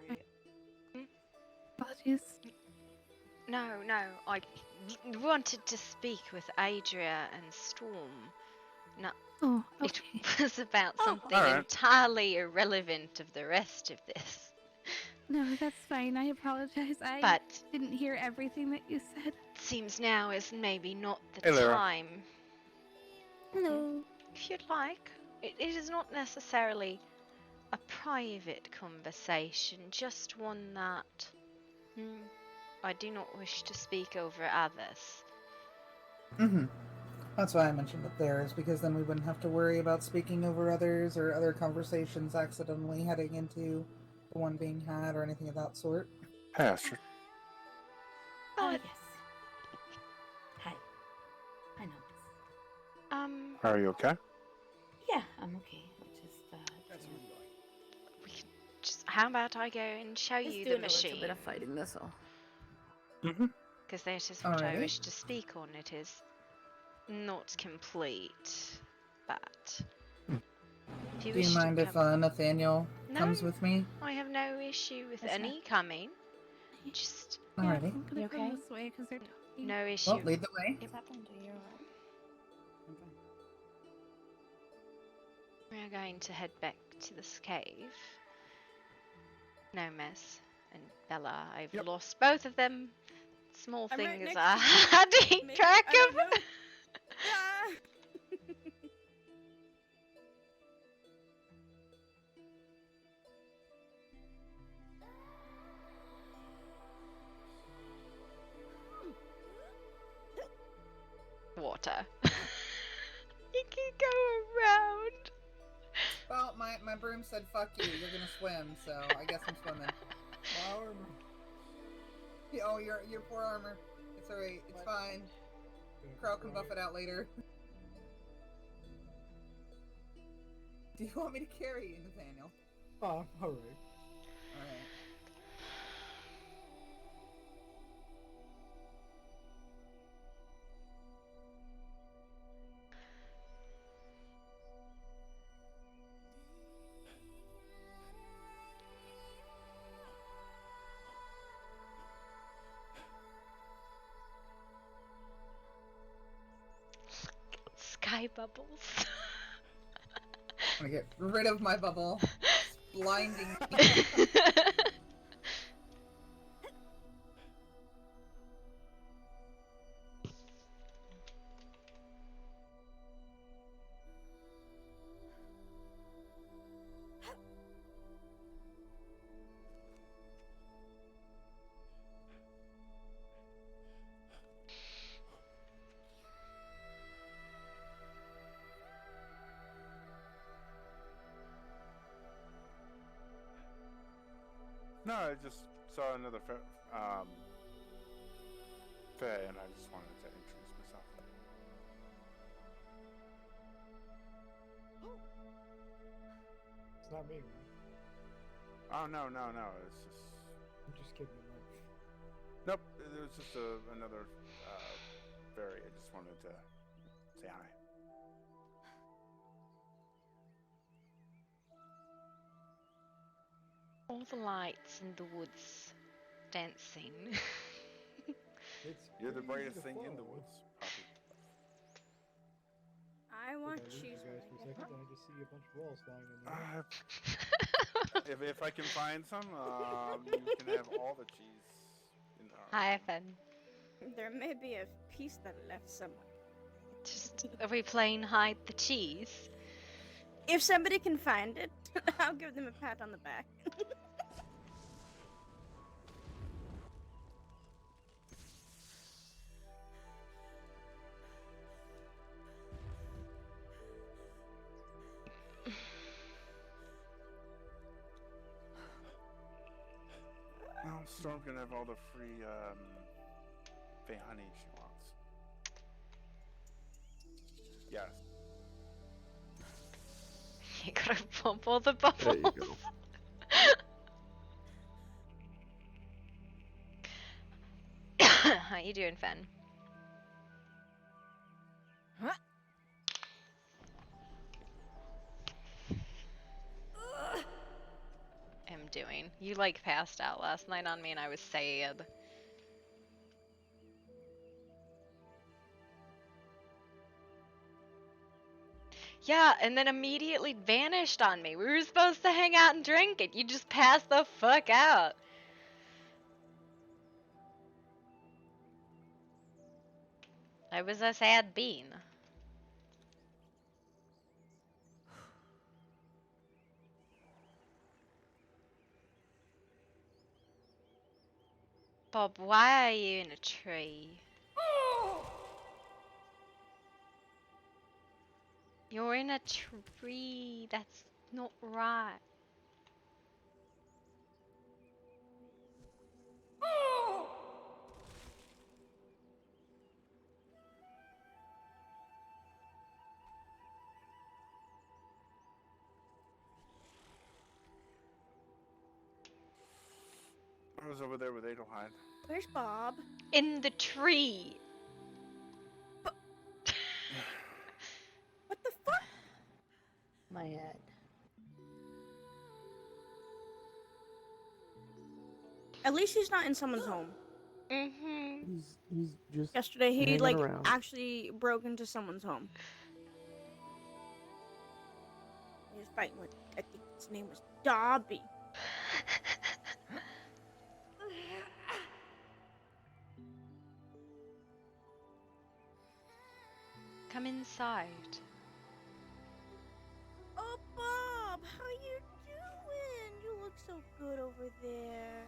Apologies. No, I wanted to speak with Adria and Storm. No, Oh, okay. it was about something alright. entirely irrelevant of the rest of this. No, that's fine. I apologize. I But didn't hear everything that you said. seems now is maybe not the Hey, Lyra. time. Hello. If you'd like, it is not necessarily a private conversation, just one that I do not wish to speak over others. That's why I mentioned it there, is because then we wouldn't have to worry about speaking over others or other conversations accidentally heading into the one being had or anything of that sort. Hey, Astrid. Yes. Hi. I know. Are you okay? Yeah, I'm okay. How about I go and show you the machine? A bit of fighting this all. Because that is what I Alrighty. wish to speak on. It is not complete, but if you Do wish you mind to if come... Nathaniel comes with me? I have no issue with any coming. Just Alrighty. I'm gonna come this way because they're talking. no issue. Well, lead the way. We are going to head back to this cave. No mess. And Bella, I've lost both of them. Small I'm right things next are to you. hard to keep Maybe- track I don't of. know. Ah! Water. You can go around. Well, my broom said fuck you, you're gonna swim, so I guess I'm swimming. Oh, your poor armor. It's alright, it's fine. Crow can buff it out later. Do you want me to carry you, Nathaniel? Oh, alright. Alright. Sky bubbles. I'm gonna get rid of my bubble. It's blinding me. No, I just saw another fair, and I just wanted to introduce myself. It's not me. Oh no! It's just. I'm just kidding. Nope. It was just another fairy. I just wanted to say hi. All the lights in the woods dancing. You're the brightest thing in the woods, Poppy. I want If I leave cheese. you guys for a second, then I just see a bunch of rolls flying in there. If I can find some, you can have all the cheese. In our Hi, Evan. There may be a piece that left somewhere. Just are we playing hide the cheese? If somebody can find it, I'll give them a pat on the back. Well, Storm's gonna have all the free Fey honey she wants. Yes. You gotta pump all the bubbles. There you go. How you doing, Fen? Huh? I'm doing. You like passed out last night on me and I was sad. Yeah, and then immediately vanished on me. We were supposed to hang out and drink it. You just passed the fuck out. I was a sad bean. Bob, why are you in a tree? You're in a tree. That's not right. I was over there with Adelheid. Where's Bob? In the tree. What the fuck? My head. At least he's not in someone's home. Mm-hmm. He's just Yesterday he hanging like around. actually broke into someone's home. He was fighting with, I think his name was Dobby. Come inside. Oh, Bob, how you doing? You look so good over there.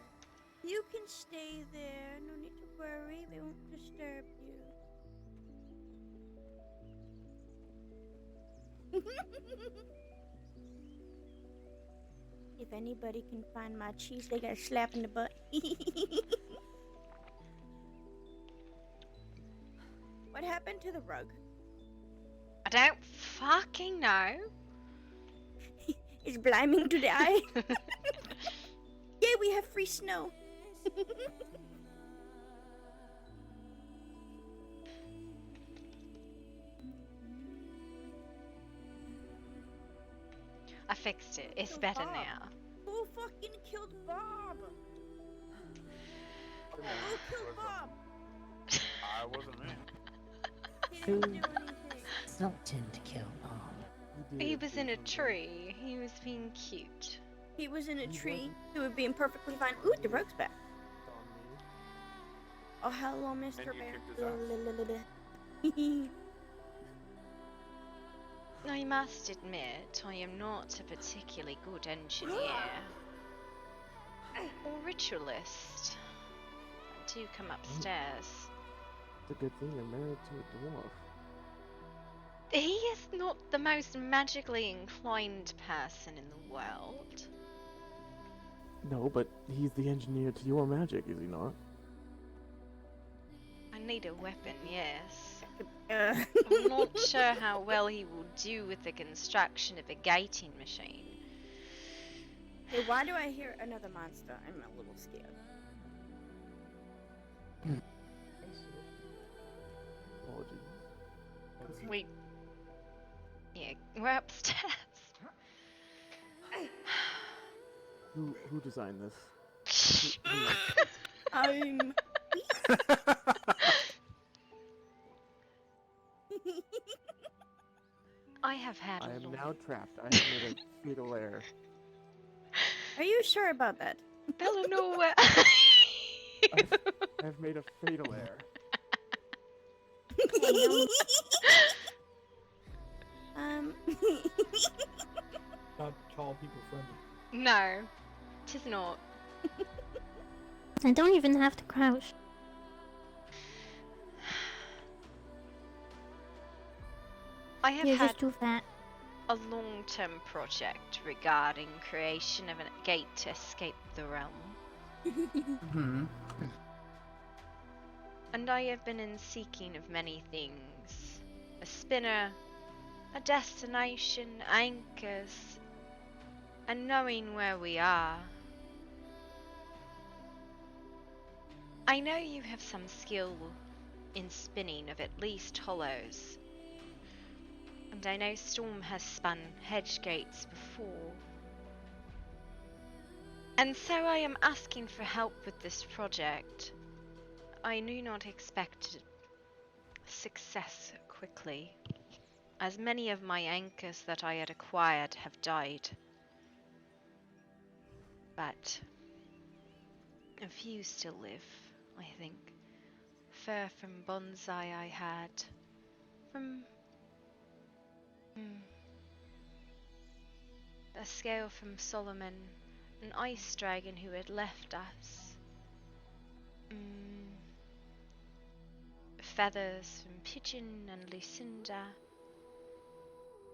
You can stay there. No need to worry. They won't disturb you. If anybody can find my cheese, they got a slap in the butt. What happened to the rug? I don't fucking know. It's bliming to the eye. Yay, we have free snow. I fixed it. It's Killed better Bob. now. Who fucking killed Bob? Who killed Bob? I wasn't me. He didn't do anything. Something to kill Bob. He was in a tree. He was being cute. He was in a tree. He would be being perfectly fine. Ooh, the rug's back. Oh, hello, Mr. And you Bear. kicked his I must admit, I am not a particularly good engineer or ritualist. Do come upstairs. It's a good thing you're married to a dwarf. He is not the most magically inclined person in the world. No, but he's the engineer to your magic, is he not? I need a weapon, yes. Uh, I'm not sure how well he will do with the construction of a gating machine. Hey, why do I hear another monster? I'm a little scared. Apologies. Wait. Yeah, we're upstairs. Who designed this? I'm. I have had I a am long... now trapped. I have made a fatal error. Are you sure about that? Eleanor, I've made a fatal error. Not tall people friendly. No, tis not. I don't even have to crouch. I have You're had just too fat. a long-term project regarding creation of a gate to escape the realm. And I have been in seeking of many things. A spinner, a destination, anchors, and knowing where we are. I know you have some skill in spinning of at least hollows. And I know Storm has spun hedge gates before. And so I am asking for help with this project. I knew not expect success quickly, as many of my anchors that I had acquired have died. But a few still live, I think. Fur from bonsai I had. From... a scale from Solomon, an ice dragon who had left us. Feathers from Pigeon and Lucinda.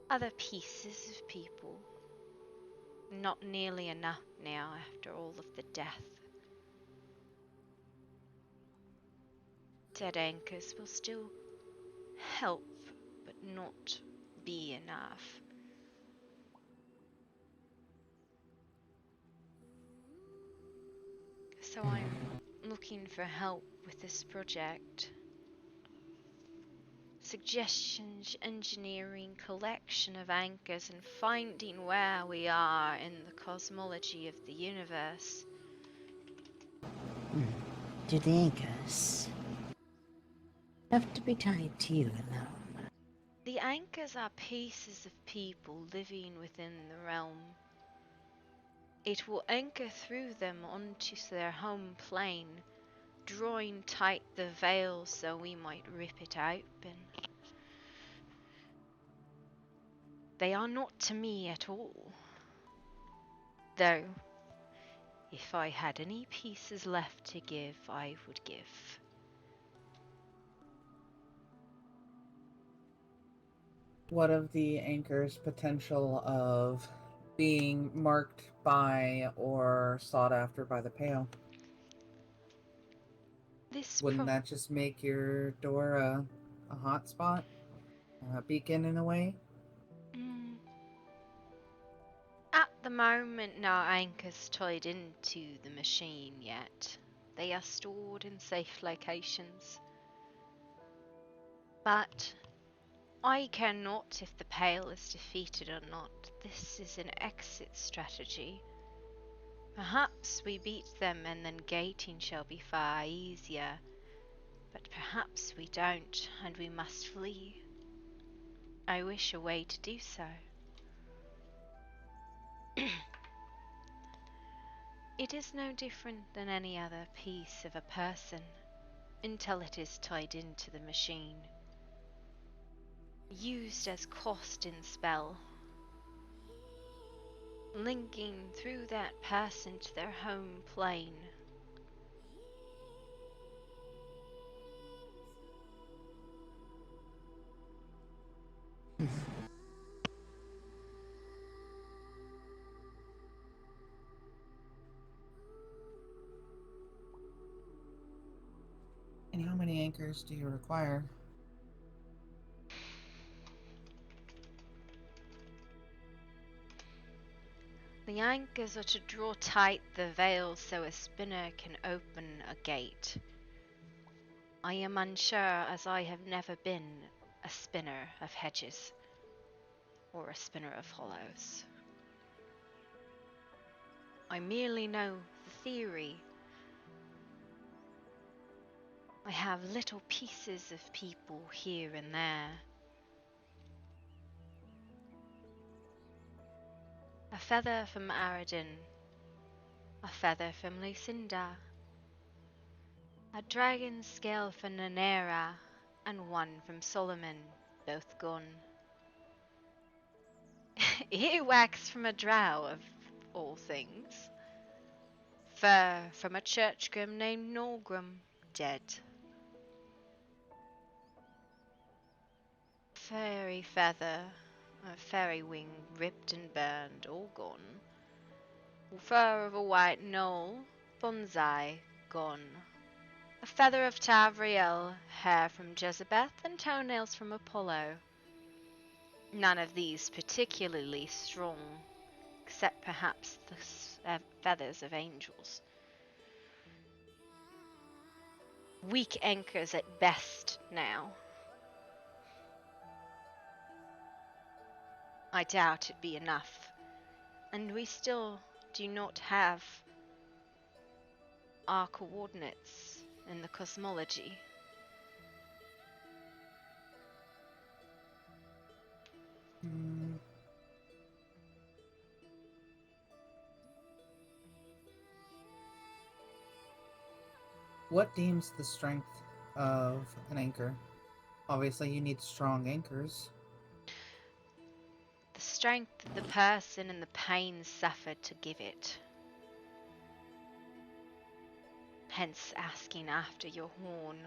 Other pieces of people. Not nearly enough now after all of the death. Dead anchors will still help, but not be enough. So I'm looking for help with this project. Suggestions, engineering, collection of anchors, and finding where we are in the cosmology of the universe. Do the anchors have to be tied to you alone? The anchors are pieces of people living within the realm. It will anchor through them onto their home plane, drawing tight the veil so we might rip it open. They are not to me at all. Though, if I had any pieces left to give, I would give. What of the anchor's potential of being marked by or sought after by the Pale? Wouldn't that just make your door a hot spot? A beacon in a way? At the moment, no anchors tied into the machine yet. They are stored in safe locations. But I care not if the Pale is defeated or not. This is an exit strategy. Perhaps we beat them and then gating shall be far easier. But perhaps we don't, and we must flee. I wish a way to do so. It is no different than any other piece of a person, until it is tied into the machine. Used as cost in spell. Linking through that person to their home plane. anchors do you require? The anchors are to draw tight the veil so a spinner can open a gate. I am unsure, as I have never been a spinner of hedges or a spinner of hollows. I merely know the theory. I have little pieces of people here and there. A feather from Aradin, a feather from Lucinda, a dragon scale for Nanera, and one from Solomon, both gone. Earwax from a drow, of all things. Fur from a churchgrim named Norgrim, dead. Fairy feather, a fairy wing ripped and burned, all gone. Fur of a white knoll, bonsai, gone. A feather of Tavriel, hair from Jezebeth, and toenails from Apollo. None of these particularly strong, except perhaps the feathers of angels. Weak anchors at best now. I doubt it be enough, and we still do not have our coordinates in the cosmology. What deems the strength of an anchor? Obviously, you need strong anchors. The strength of the person and the pain suffered to give it. Hence asking after your horn.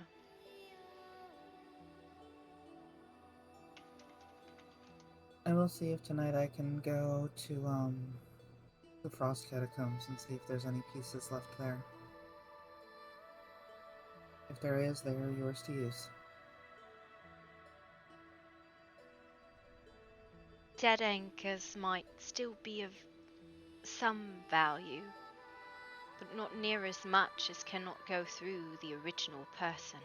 I will see if tonight I can go to the Frost Catacombs and see if there's any pieces left there. If there is, they are yours to use. Dead anchors might still be of some value, but not near as much as cannot go through the original person.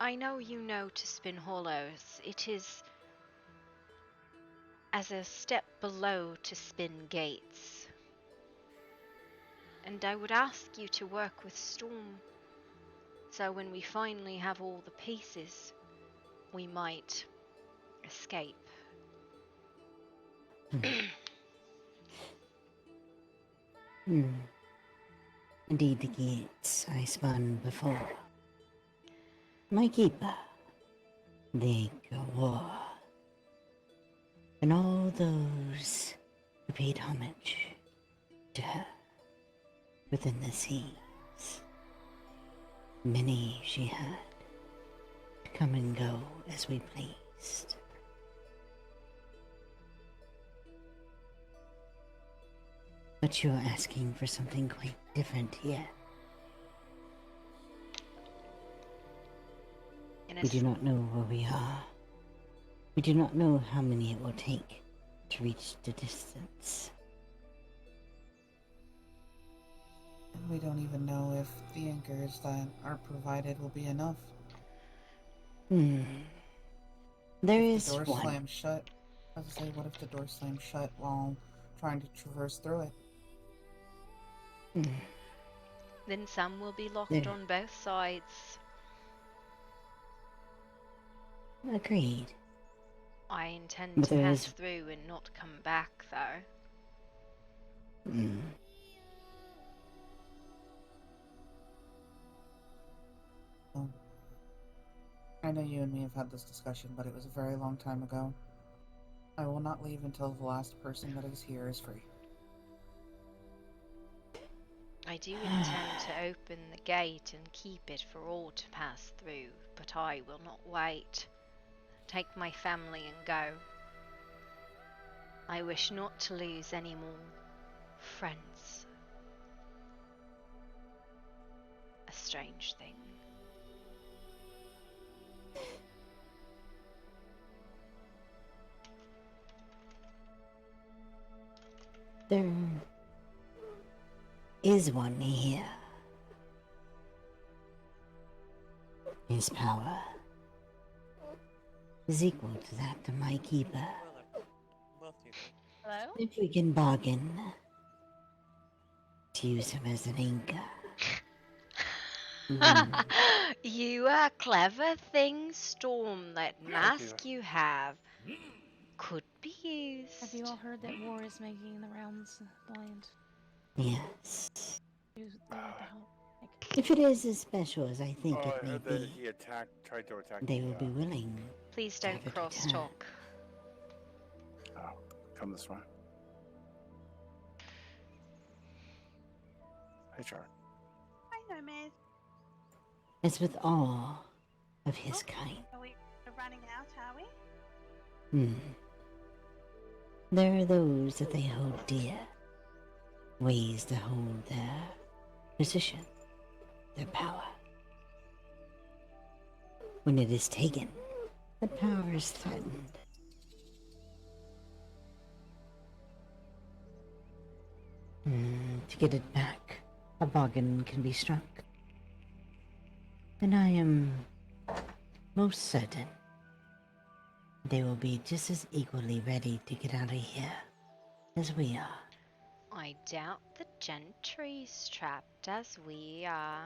I know you know to spin hollows. It is as a step below to spin gates. And I would ask you to work with Storm, so when we finally have all the pieces, we might escape. Indeed, the gates I spun before. My keeper, the war, and all those who paid homage to her within the seas. Many she had to come and go as we pleased. But you're asking for something quite different here. We do not know where we are. We do not know how many it will take to reach the distance. And we don't even know if the anchors that are provided will be enough. There if is the door one. slams shut. I was to say, what if the door slams shut while trying to traverse through it? Then some will be locked There. on both sides. Agreed. I intend But to there pass is- through and not come back, though. I know you and me have had this discussion, but it was a very long time ago. I will not leave until the last person that is here is free. I do intend to open the gate and keep it for all to pass through, but I will not wait. Take my family and go. I wish not to lose any more friends. A strange thing. There is one here. His power is equal to that of my keeper. Hello? If we can bargain to use him as an anchor. You are clever thing, Storm. That mask you have could be used. Have you all heard that war is making the rounds, Blind? Yes. Who's there to help? If it is as special as I think Oh, it I may heard that be, he tried to attack they the, will be willing. Please to don't have it cross returned. talk. Oh, come this way. Hey, Char. I know, man. As with all of his kind. Are we running out, are we? There are those that they hold dear. Ways to hold their position, their power. When it is taken, the power is threatened. To get it back, a bargain can be struck. And I am most certain they will be just as equally ready to get out of here as we are. I doubt the gentry's trapped as we are.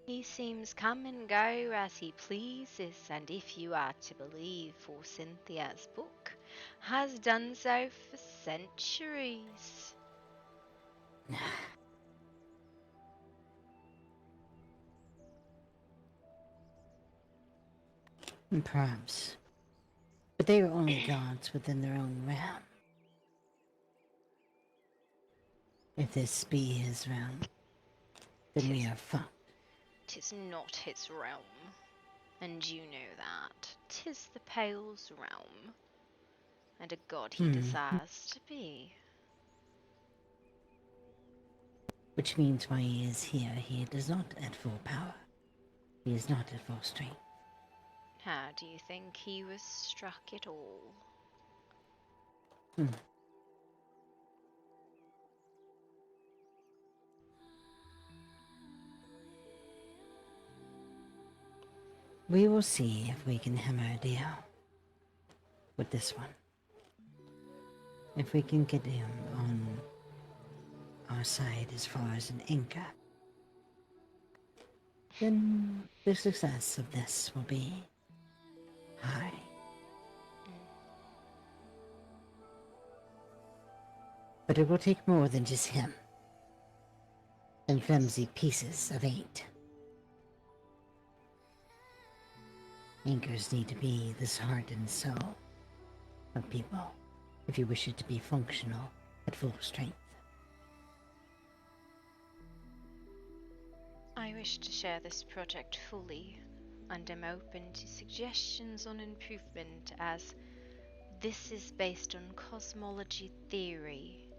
He seems come and go as he pleases, and if you are to believe for Cynthia's book, has done so for centuries. Perhaps. But they are only gods within their own realm. If this be his realm, then we are fucked. 'Tis not his realm, and you know that. 'Tis the Pale's realm, and a god he desires to be. Which means while he is here, he does not at full power. He is not at full strength. How do you think he was struck at all? We will see if we can hammer a deal with this one. If we can get him on our side as far as an anchor, then the success of this will be high. But it will take more than just him and flimsy pieces of 8. Anchors need to be this heart and soul of people if you wish it to be functional at full strength. I wish to share this project fully, and am open to suggestions on improvement, as this is based on cosmology theory,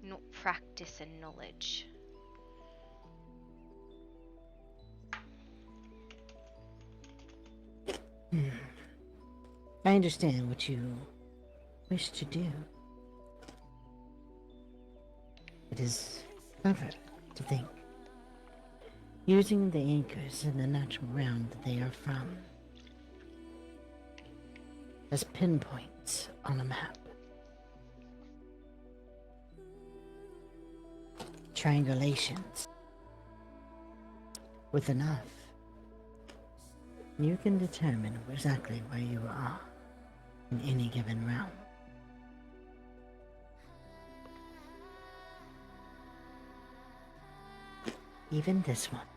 not practice and knowledge. I understand what you wish to do. It is clever to think. Using the anchors in the natural realm that they are from as pinpoints on a map. Triangulations. With enough, you can determine exactly where you are in any given realm. Even this one.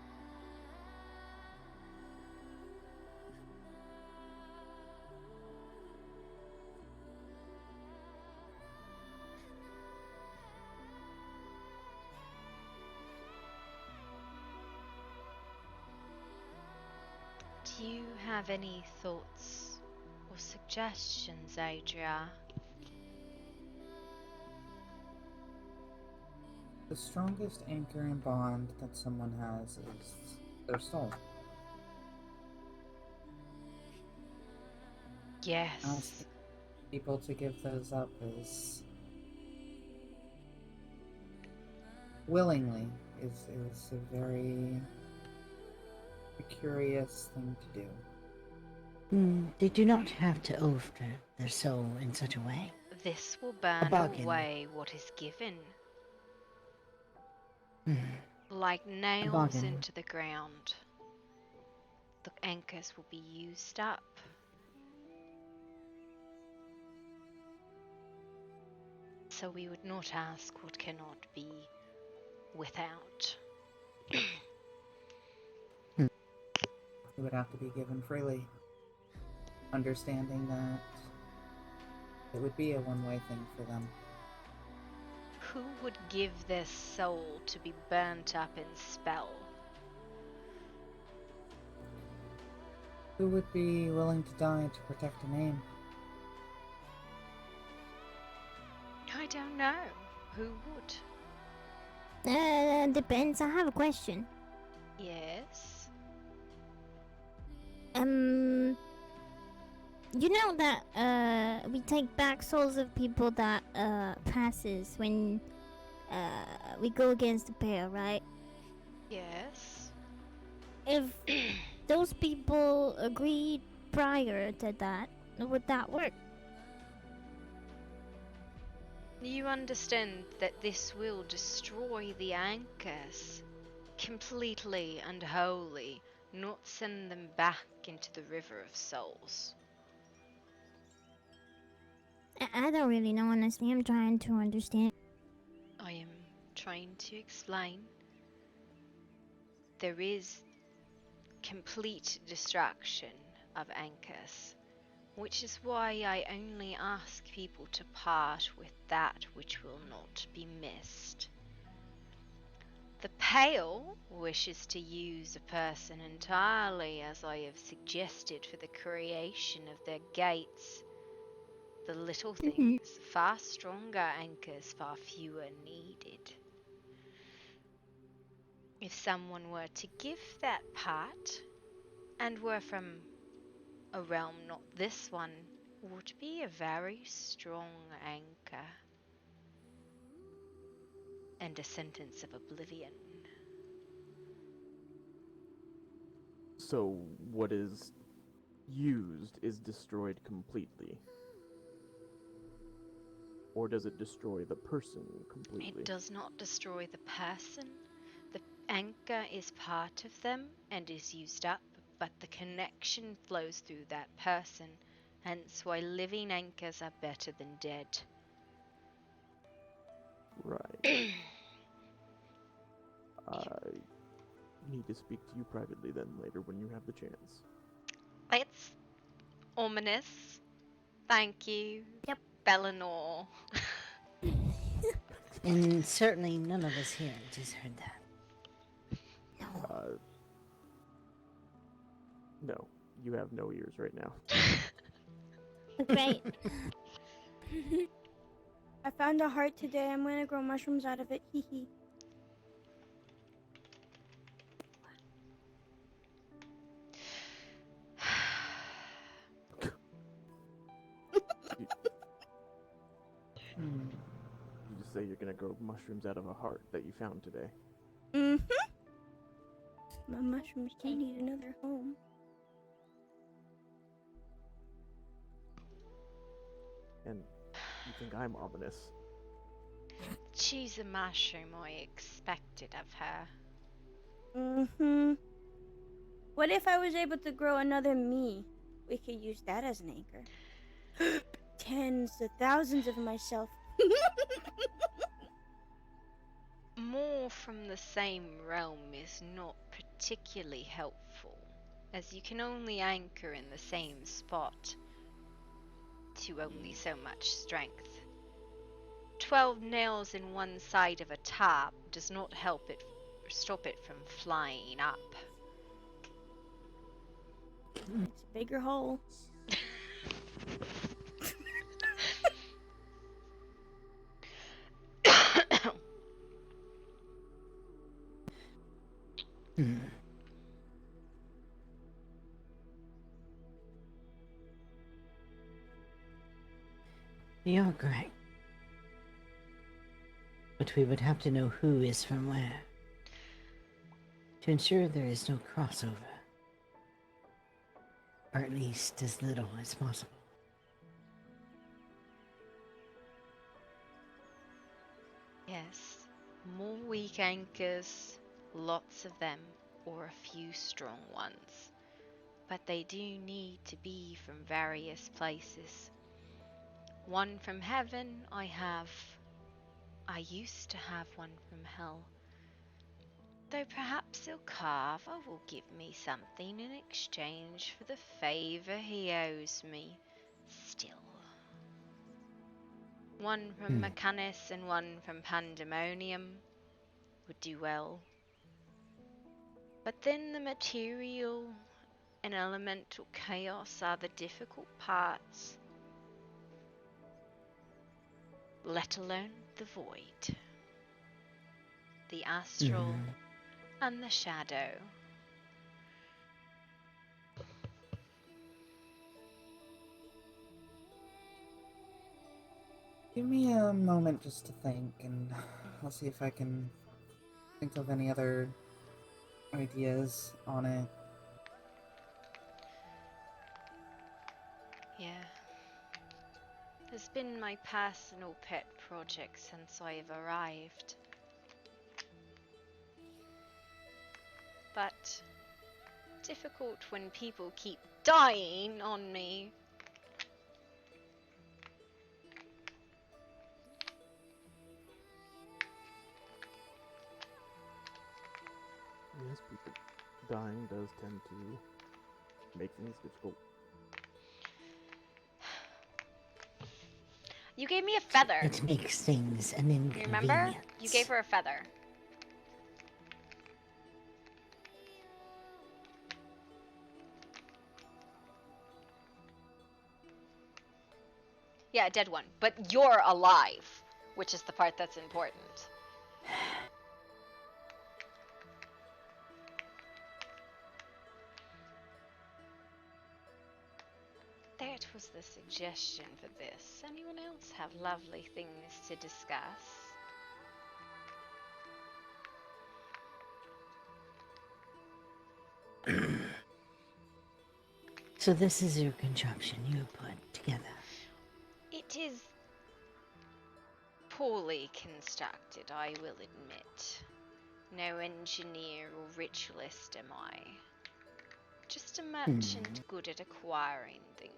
Do you have any thoughts or suggestions, Adria. The strongest anchor and bond that someone has is their soul. Yes. Asking people to give those up is willingly is a very curious thing to do. They do not have to offer their soul in such a way. This will burn bargain. away what is given. Hmm. Like nails bargain. into the ground. The anchors will be used up. So we would not ask what cannot be without. It would have to be given freely, understanding that it would be a one-way thing for them. Who would give their soul to be burnt up in spell? Who would be willing to die to protect a name? I don't know. Who would? Depends. I have a question. Yes. You know that we take back souls of people that passes when we go against the bear, right? Yes. If those people agreed prior to that, would that work? You understand that this will destroy the anchors completely and wholly, not send them back into the river of souls. I don't really know, honestly. I'm trying to understand. I am trying to explain. There is complete destruction of anchors, which is why I only ask people to part with that which will not be missed. The Pale wishes to use a person entirely, as I have suggested, for the creation of their gates. The little things, far stronger anchors, far fewer needed. If someone were to give that part, and were from a realm not this one, would be a very strong anchor. And a sentence of oblivion. So what is used is destroyed completely? Or does it destroy the person completely? It does not destroy the person. The anchor is part of them and is used up, but the connection flows through that person, hence why living anchors are better than dead. Right. I need to speak to you privately then later when you have the chance. It's ominous. Thank you. Yep. Bellinor. And certainly none of us here just heard that. No, you have no ears right now. Great. I found a heart today. I'm gonna grow mushrooms out of it. Hee hee. You just say you're gonna grow mushrooms out of a heart that you found today. My mushrooms do need another home. And you think I'm ominous? She's a mushroom I expected of her. What if I was able to grow another me? We could use that as an anchor. Tens of thousands of myself. More from the same realm is not particularly helpful, as you can only anchor in the same spot to only so much strength. 12 nails in one side of a tarp does not help it stop it from flying up. It's a bigger hole. Hmm. You're correct. But we would have to know who is from where, to ensure there is no crossover. Or at least as little as possible. Yes, more weak anchors, lots of them, or a few strong ones. But they do need to be from various places. One from heaven I have. I used to have one from hell. Though perhaps Ilkava will give me something in exchange for the favor he owes me. Still. One from Mechanus and one from Pandemonium would do well. But then the material and elemental chaos are the difficult parts. Let alone the void. The astral and the shadow. Give me a moment just to think, and I'll see if I can think of any other ideas on it. Yeah. Has been my personal pet project since I've arrived. But difficult when people keep dying on me. Yes, people dying does tend to make things difficult. You gave me a feather. It makes things an You inconvenience. remember? You gave her a feather. Yeah, a dead one. But you're alive, which is the part that's important. That was the suggestion for this. Anyone else have lovely things to discuss? So this is your contraption you put together. It is poorly constructed, I will admit. No engineer or ritualist am I. Just a merchant good at acquiring things.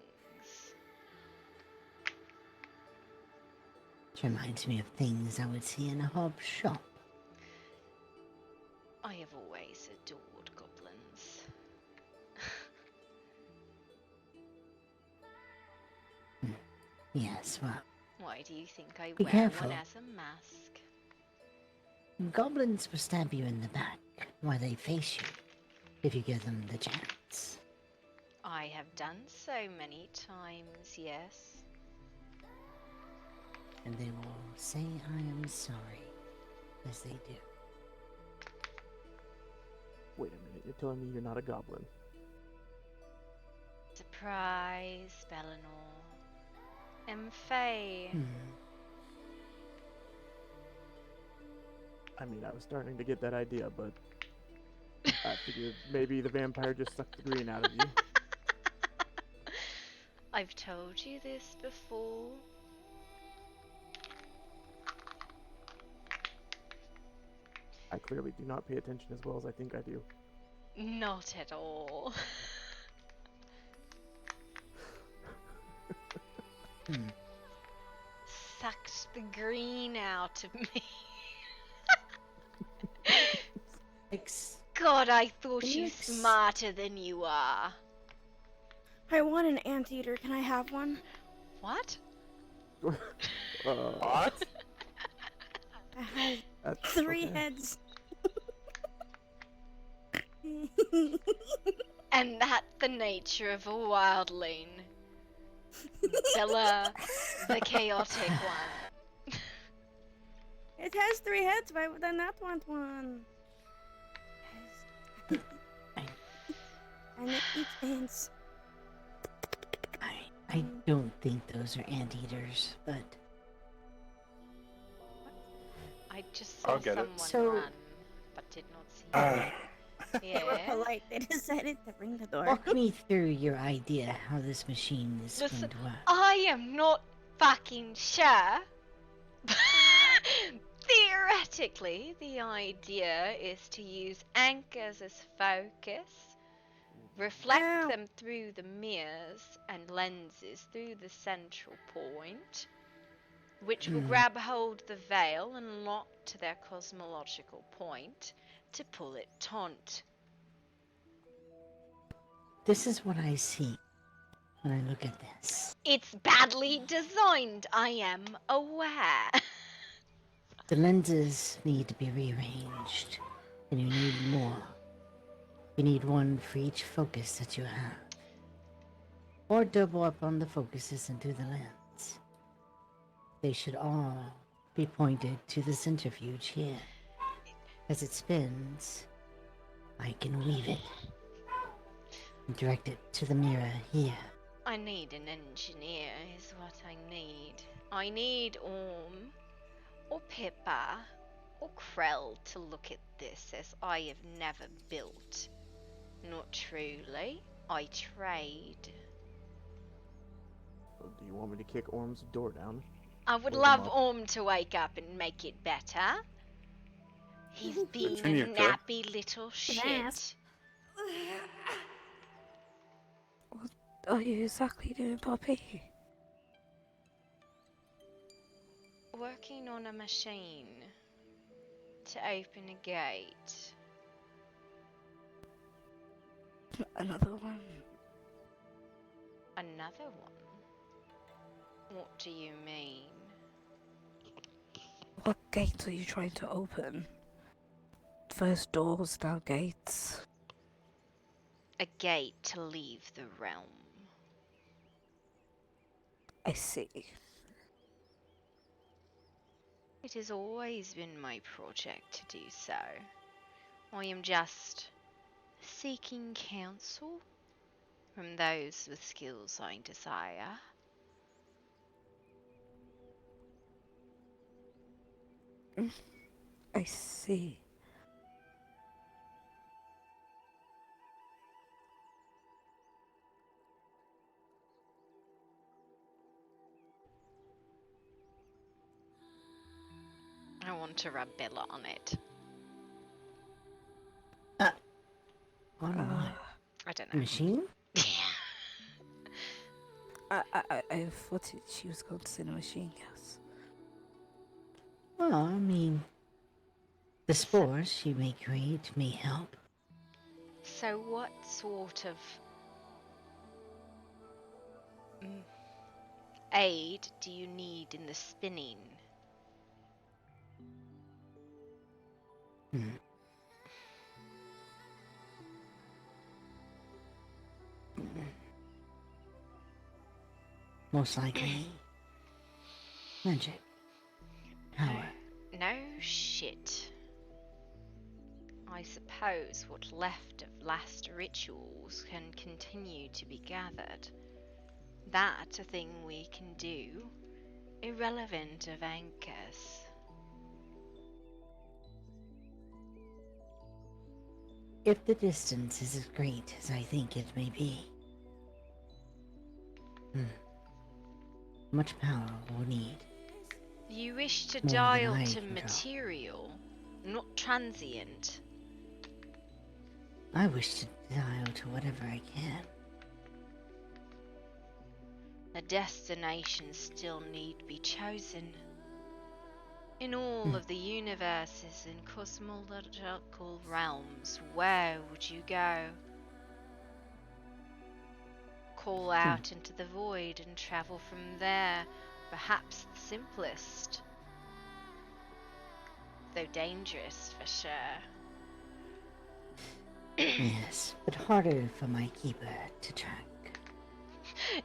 Which reminds me of things I would see in a hob shop. I have always adored goblins. Yes, well, Why do you think I Be wear careful. one as a mask? goblins will stab you in the back while they face you, if you give them the chance. I have done so many times, yes. And they will say I am sorry, as they do. Wait a minute, you're telling me you're not a goblin? Surprise, Bellinor. And Faye. I mean, I was starting to get that idea, but I figured maybe the vampire just sucked the green out of you. I've told you this before. I clearly do not pay attention as well as I think I do. Not at all. Sucked the green out of me. God, I thought you smarter than you are. I want an anteater. Can I have one? What? What? I have That's 3 okay. heads. And that's the nature of a wildling. Bella, the chaotic one. It has 3 heads. Why would I not want one? And it eats ants. I don't think those are anteaters, but I just I'll saw get it. someone run, but did not see Ah. They were Yeah. polite. They decided to ring the door. walk me through your idea how this machine is Listen, going to work. I am not fucking sure. Theoretically, the idea is to use anchors as focus, reflect them through the mirrors and lenses through the central point, which will grab hold of the veil and lock to their cosmological point to pull it taut. This is what I see when I look at this. It's badly designed, I am aware. The lenses need to be rearranged, and you need more. You need one for each focus that you have. Or double up on the focuses into the lens. They should all be pointed to the centrifuge here. As it spins, I can weave it and direct it to the mirror here. I need an engineer is what I need. I need Orm, or Pippa, or Krell to look at this, as I have never built. Not truly. I trade. So do you want me to kick Orm's door down? I would Wake him love up? Orm to wake up and make it better. He's being a Continue, Kurt. nappy little shit. ass. What are you exactly doing, Poppy? Working on a machine to open a gate. Another one. Another one? What do you mean? What gates are you trying to open? First doors, now gates. A gate to leave the realm. I see. It has always been my project to do so. I am just seeking counsel from those with skills I desire. I see. I want to rub Bella on it. On what? I don't know. Machine? I thought she was going to say the machine, yes. Well, I mean, the spores she may create may help. So what sort of aid do you need in the spinning? Most likely, magic. Power. No shit. I suppose what left of last rituals can continue to be gathered. That's a thing we can do, irrelevant of anchors. If the distance is as great as I think it may be, much power we'll need. You wish to More than dial I to can go. material, not transient. I wish to dial to whatever I can. A destination still need be chosen. In all of the universes and cosmological realms, where would you go? Call out into the void and travel from there, perhaps the simplest. Though dangerous for sure. Yes, but harder for my keeper to track.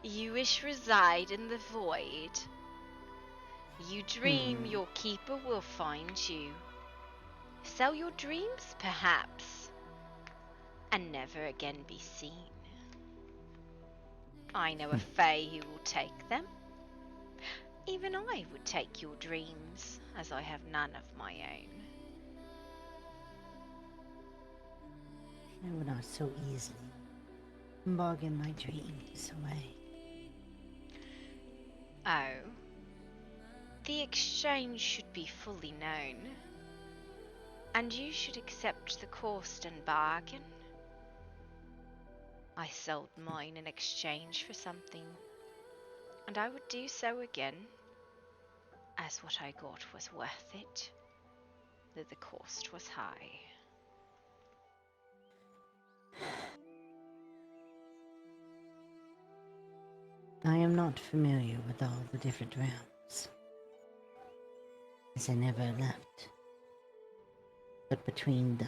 You wish reside in the void. You dream your keeper will find you. Sell your dreams, perhaps. and never again be seen. I know a fae who will take them. Even I would take your dreams, as I have none of my own. I would not so easily bargain my dreams away. Oh, the exchange should be fully known, and you should accept the cost and bargain. I sold mine in exchange for something, and I would do so again, as what I got was worth it, though the cost was high. I am not familiar with all the different realms, as I never left. But between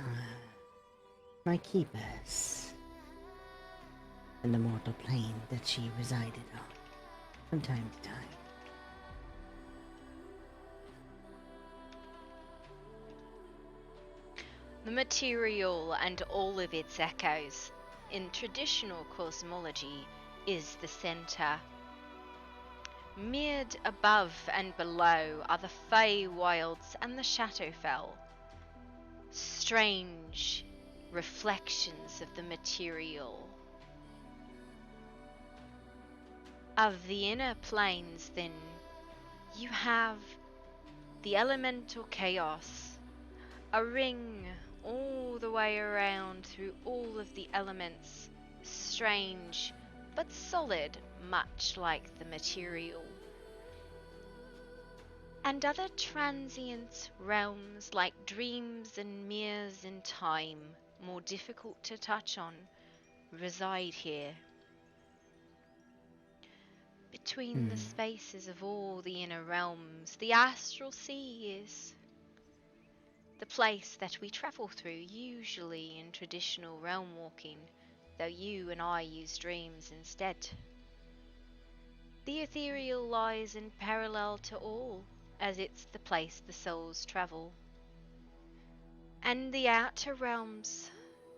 my keepers and the mortal plane that she resided on from time to time. The material and all of its echoes in traditional cosmology is the center. Mirrored above and below are the Feywilds and the Shadowfell, strange reflections of the material. Of the inner planes, then, you have the elemental chaos, a ring all the way around through all of the elements, strange but solid, much like the material. And other transient realms like dreams and mirrors in time, more difficult to touch on, reside here. Between the spaces of all the inner realms, the astral sea is the place that we travel through, usually in traditional realm walking, though you and I use dreams instead. The ethereal lies in parallel to all, as it's the place the souls travel. And the outer realms,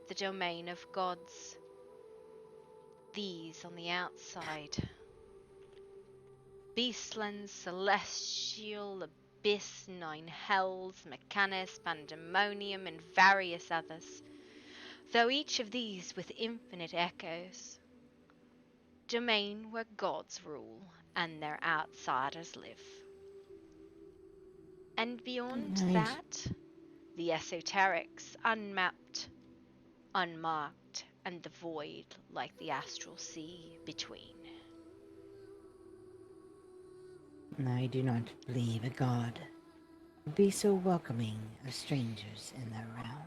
the domain of gods, these on the outside. Beastlands, Celestial, Abyss, Nine Hells, Mechanus, Pandemonium, and various others, though each of these with infinite echoes. Domain where gods rule and their outsiders live. And beyond that, the esoterics, unmapped, unmarked, and the void like the astral sea between. I do not believe a god would be so welcoming of strangers in their realm.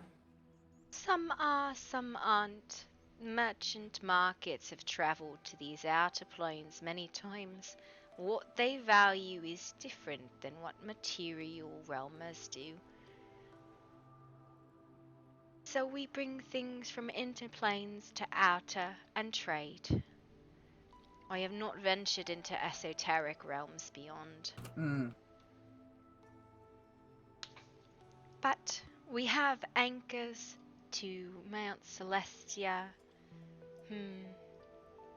Some are, some aren't. Merchant markets have travelled to these outer planes many times. What they value is different than what material realmers do. So we bring things from interplanes to outer and trade. I have not ventured into esoteric realms beyond. But we have anchors to Mount Celestia.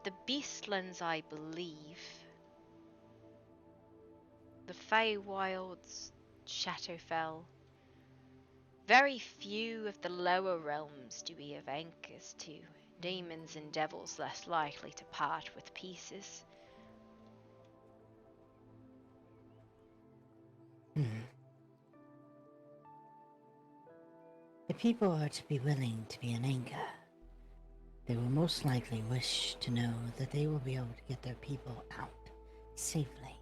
The Beastlands, I believe. The Feywilds, Shadowfell. Very few of the lower realms do we have anchors to. Demons and devils less likely to part with pieces. If people are to be willing to be an anchor, they will most likely wish to know that they will be able to get their people out safely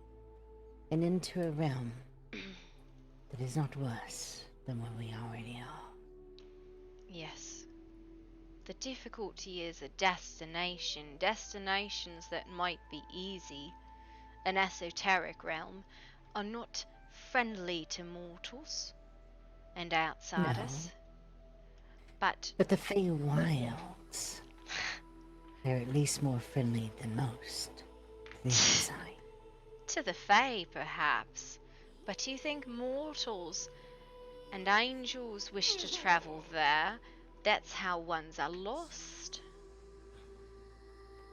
and into a realm that is not worse than where we already are. Yes. The difficulty is a destination. Destinations that might be easy, an esoteric realm, are not friendly to mortals and outsiders. No. But the Feywilds, they're at least more friendly than most to the outside. To the Fae, perhaps. But do you think mortals and angels wish to travel there? That's how ones are lost.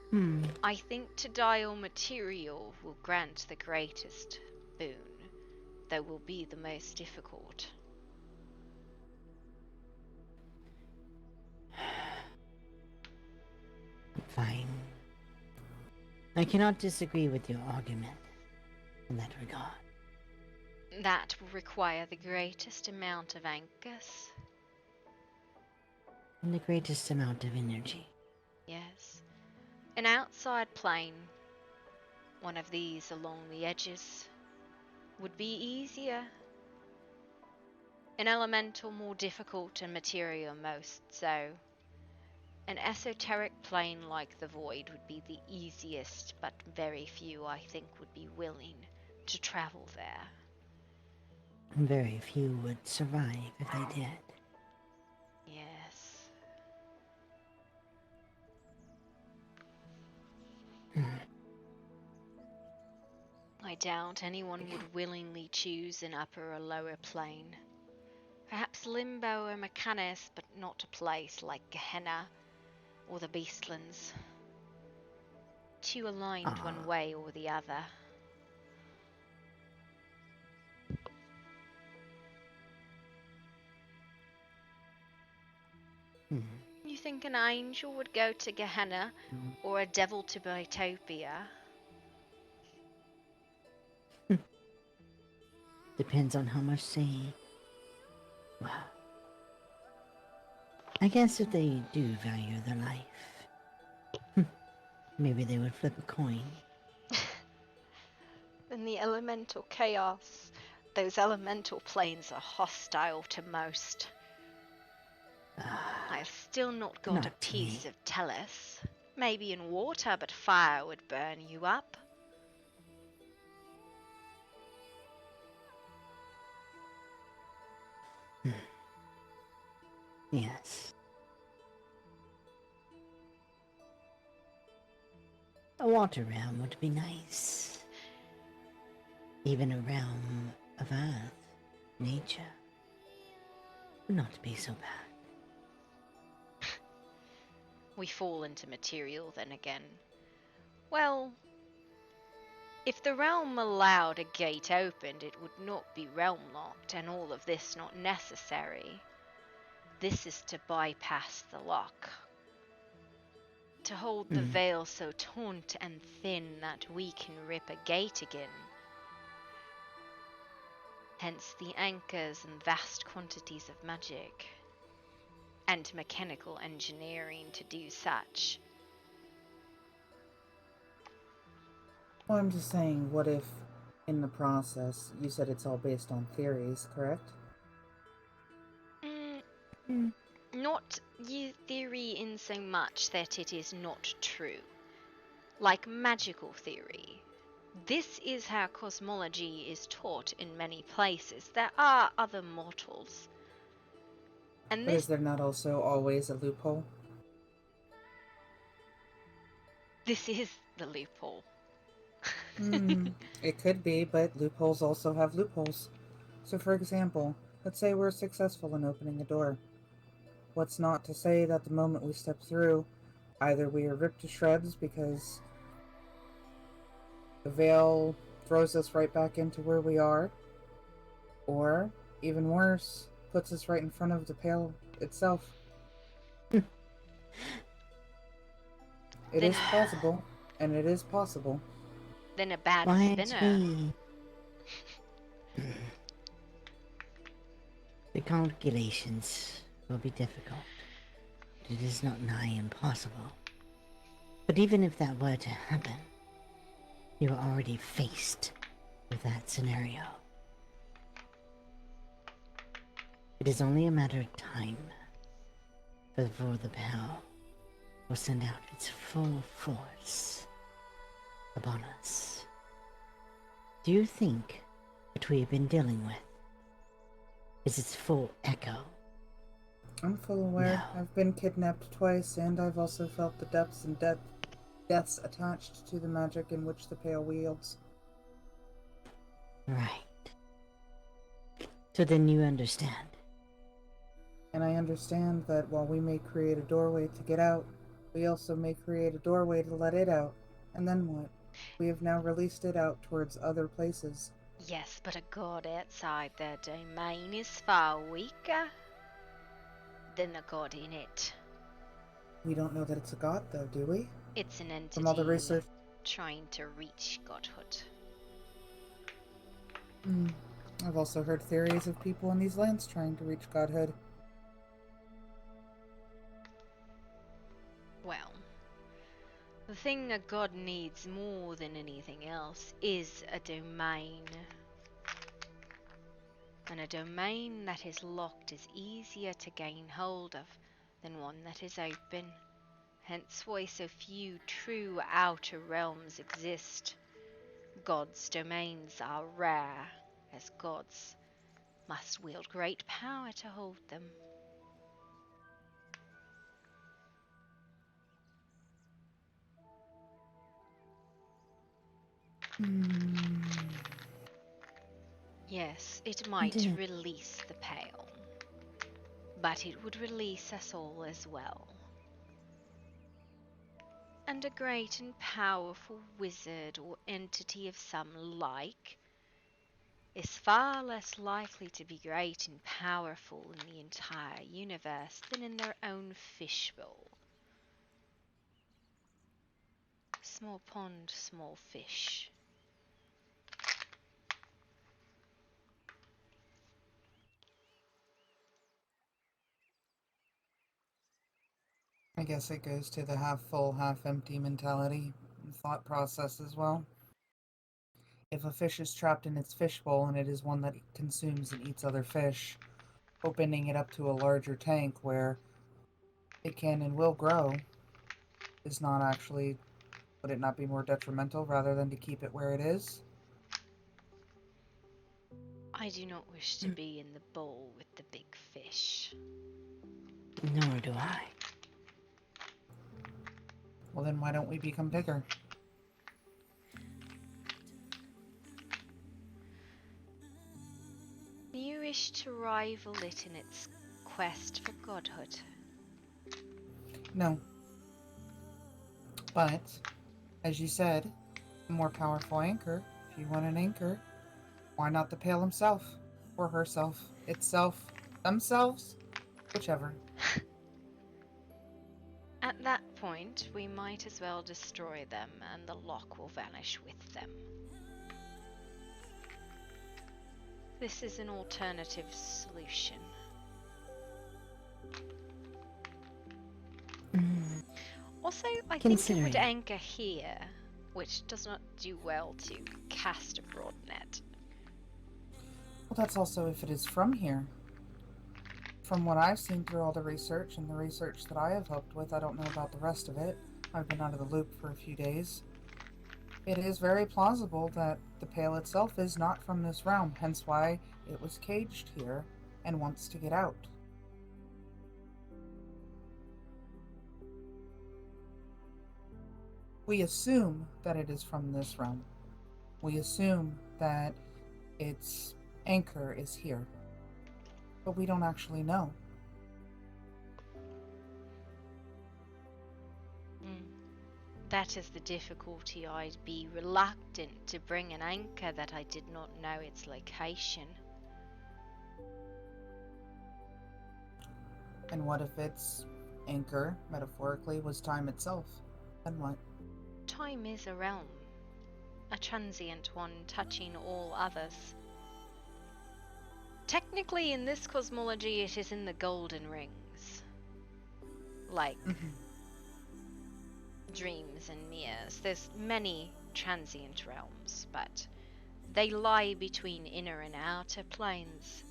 Hmm. I think to dial material will grant the greatest boon, though will be the most difficult. Fine. I cannot disagree with your argument in that regard. That will require the greatest amount of anchors. And the greatest amount of energy. Yes. An outside plane, one of these along the edges, would be easier. An elemental more difficult and material most so. An esoteric plane like the void would be the easiest, but very few I think would be willing to travel there. Very few would survive if they did. Yes. I doubt anyone would willingly choose an upper or lower plane. Perhaps Limbo or Mechanus, but not a place like Gehenna or the Beastlands. Too aligned one way or the other. You think an angel would go to Gehenna or a devil to Bytopia? Depends on how much they... Well... I guess if they do value their life, maybe they would flip a coin. In the elemental chaos, those elemental planes are hostile to most. I have still not got a piece of Tellus. Maybe in water, but fire would burn you up. Yes. A water realm would be nice. Even a realm of earth, nature, would not be so bad. We fall into material then again. Well, if the realm allowed a gate opened, it would not be realm locked, and all of this not necessary. This is to bypass the lock. To hold the veil so taut and thin that we can rip a gate again. Hence the anchors and vast quantities of magic. And mechanical engineering to do such. Well, I'm just saying, what if, in the process, you said it's all based on theories, correct? Not theory in so much that it is not true. Like magical theory. This is how cosmology is taught in many places. There are other mortals. And But is there not also always a loophole? This is the loophole. It could be, but loopholes also have loopholes. So for example, let's say we're successful in opening a door. What's not to say that the moment we step through, either we are ripped to shreds because the veil throws us right back into where we are, or, even worse, puts us right in front of the pale itself. It is plausible, and it is possible. Then a bad spinner. The calculations will be difficult. It is not nigh impossible. But even if that were to happen, you are already faced with that scenario. It is only a matter of time before the Bell will send out its full force upon us. Do you think what we have been dealing with is its full echo? I'm full aware. No. I've been kidnapped twice, and I've also felt the depths and deaths attached to the magic in which the Pale wields. Right. So then you understand. And I understand that while we may create a doorway to get out, we also may create a doorway to let it out. And then what? We have now released it out towards other places. Yes, but a god outside their domain is far weaker than the god in it. We don't know that it's a god, though, do we? It's an From all the entity research. trying to reach godhood. I've also heard theories of people in these lands trying to reach godhood. Well, the thing a god needs more than anything else is a domain. And a domain that is locked is easier to gain hold of than one that is open. Hence why so few true outer realms exist. Gods' domains are rare, as gods must wield great power to hold them. Yes, it might Indeed. release the Pale, but it would release us all as well. And a great and powerful wizard or entity of some like is far less likely to be great and powerful in the entire universe than in their own fishbowl. Small pond, small fish. I guess it goes to the half full, half empty mentality and thought process as well. If a fish is trapped in its fishbowl and it is one that consumes and eats other fish, opening it up to a larger tank where it can and will grow is not actually, would it not be more detrimental rather than to keep it where it is? I do not wish to be in the bowl with the big fish. Nor do I. Well, then why don't we become bigger? Do you wish to rival it in its quest for godhood? No. But, as you said, a more powerful anchor. If you want an anchor, why not the Pale himself? Or herself? Itself? Themselves? Whichever. At that point, we might as well destroy them and the lock will vanish with them. This is an alternative solution. Also, I think it would anchor here, which does not do well to cast a broad net. Well, that's also if it is from here. From what I've seen through all the research and the research that I have helped with, I don't know about the rest of it. I've been out of the loop for a few days. It is very plausible that the Pale itself is not from this realm, hence why it was caged here and wants to get out. We assume that it is from this realm. We assume that its anchor is here. But we don't actually know. That is the difficulty. I'd be reluctant to bring an anchor that I did not know its location. And what if its anchor, metaphorically, was time itself? Then what? Time is a realm, a transient one touching all others. Technically, in this cosmology, it is in the golden rings. Like dreams and mirrors. There's many transient realms, but they lie between inner and outer planes.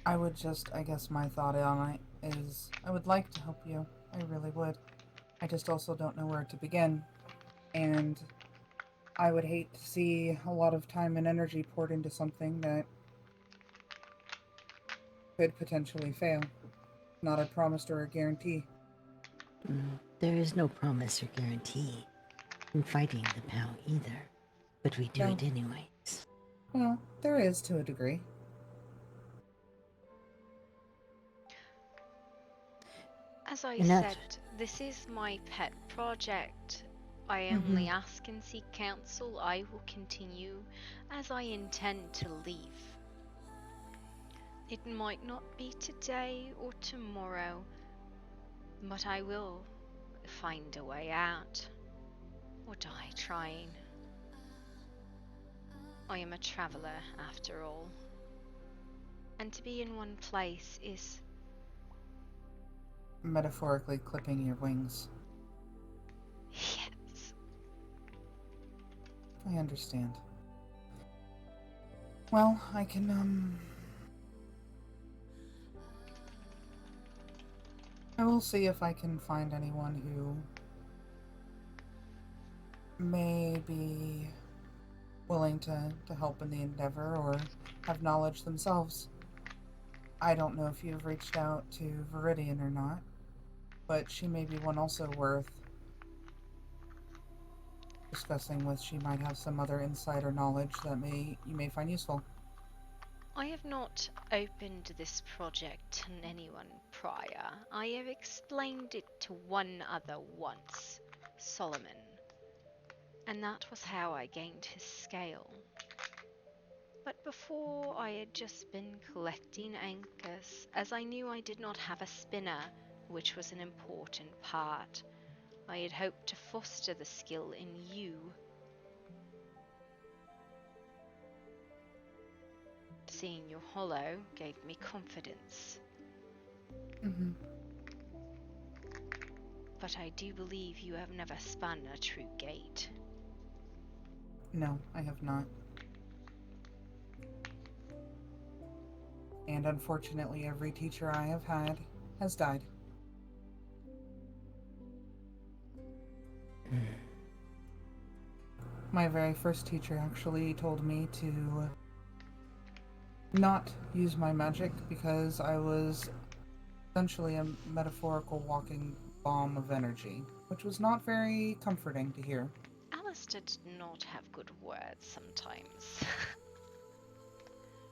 I would just, I guess my thought on it is, I would like to help you. I really would. I just also don't know where to begin. And I would hate to see a lot of time and energy poured into something that could potentially fail. not a promise or a guarantee. There is no promise or guarantee in fighting the POW either, but we do No. it anyways. Well, there is to a degree. As I And that's- said, this is my pet project. I Mhm. only ask and seek counsel. I will continue as I intend to leave. It might not be today or tomorrow, but I will find a way out, or die trying. I am a traveller, after all, and to be in one place is... Metaphorically clipping your wings. Yes. I understand. Well, I can, I will see if I can find anyone who may be willing to help in the endeavor or have knowledge themselves. I don't know if you've reached out to Viridian or not, but she may be one also worth discussing with. She might have some other insider knowledge that you may find useful. I have not opened this project to anyone prior. I have explained it to one other once, Solomon, and that was how I gained his scale. But before I had just been collecting anchors, as I knew I did not have a spinner, which was an important part. I had hoped to foster the skill in you. Seeing your hollow gave me confidence. Mm-hmm. But I do believe you have never spun a true gate. No, I have not. And unfortunately, every teacher I have had has died. My very first teacher actually told me to not use my magic because I was essentially a metaphorical walking bomb of energy, which was not very comforting to hear. Alistair did not have good words sometimes.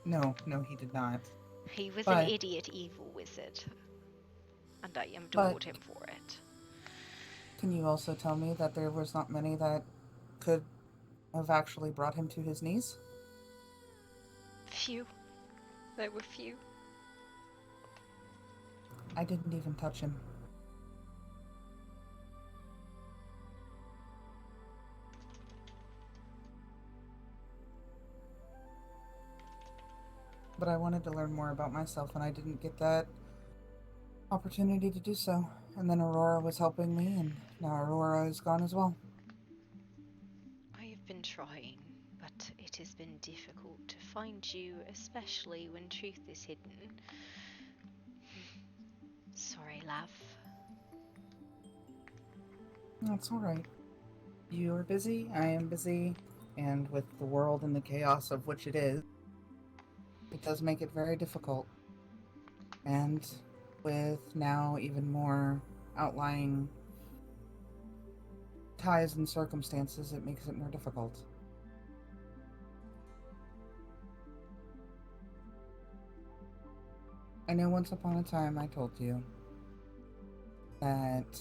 No, he did not. He was But- an idiot evil wizard, and I But- adored him for it. Can you also tell me that there was not many that could have actually brought him to his knees? Few. There were few. I didn't even touch him. But I wanted to learn more about myself, and I didn't get that opportunity to do so. And then Aurora was helping me, and now Aurora is gone as well. I have been trying, but it has been difficult to find you, especially when truth is hidden. Sorry, love. That's alright. You are busy, I am busy, and with the world and the chaos of which it is, it does make it very difficult. And with now even more outlying ties and circumstances, it makes it more difficult. I know once upon a time I told you that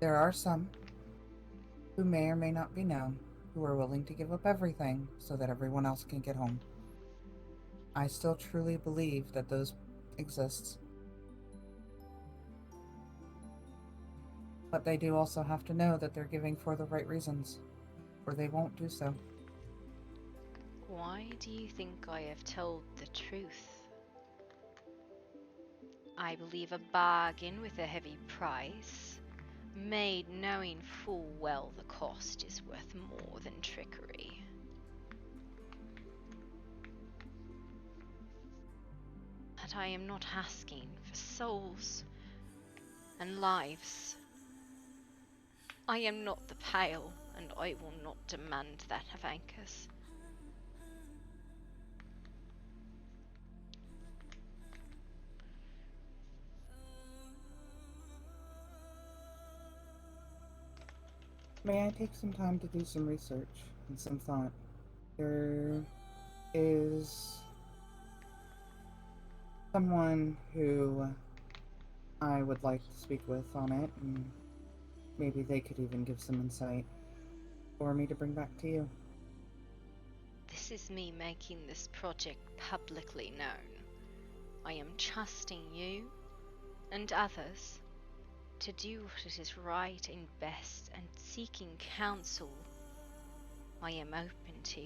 there are some who may or may not be known who are willing to give up everything so that everyone else can get home. I still truly believe that those exist. But they do also have to know that they're giving for the right reasons, or they won't do so. Why do you think I have told the truth? I believe a bargain with a heavy price, made knowing full well the cost is worth more than trickery. That I am not asking for souls and lives. I am not the Pale, and I will not demand that of anchors. May I take some time to do some research and some thought? There is someone who I would like to speak with on it, and maybe they could even give some insight for me to bring back to you. This is me making this project publicly known. I am trusting you and others to do what is right and best, and seeking counsel I am open to.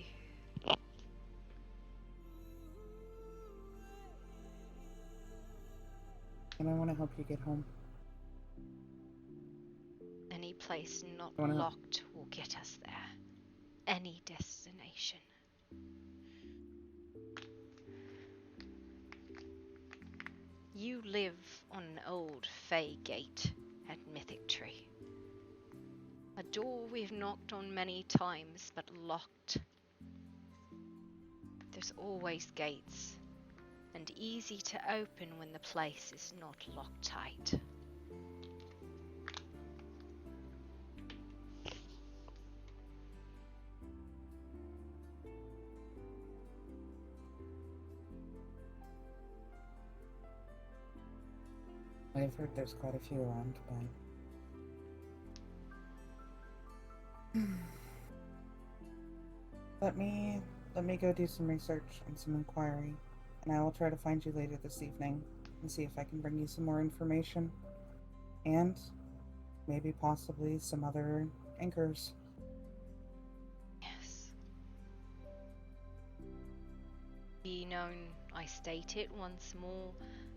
And I want to help you get home. Any place not I wanna help- locked will get us there. Any destination. You live on an old Fey gate at Mythic Tree. A door we've knocked on many times but locked. There's always gates, and easy to open when the place is not locked tight. I've heard there's quite a few around, but let me go do some research and some inquiry, and I will try to find you later this evening and see if I can bring you some more information, and maybe possibly some other anchors. Yes. Be known, I state it once more,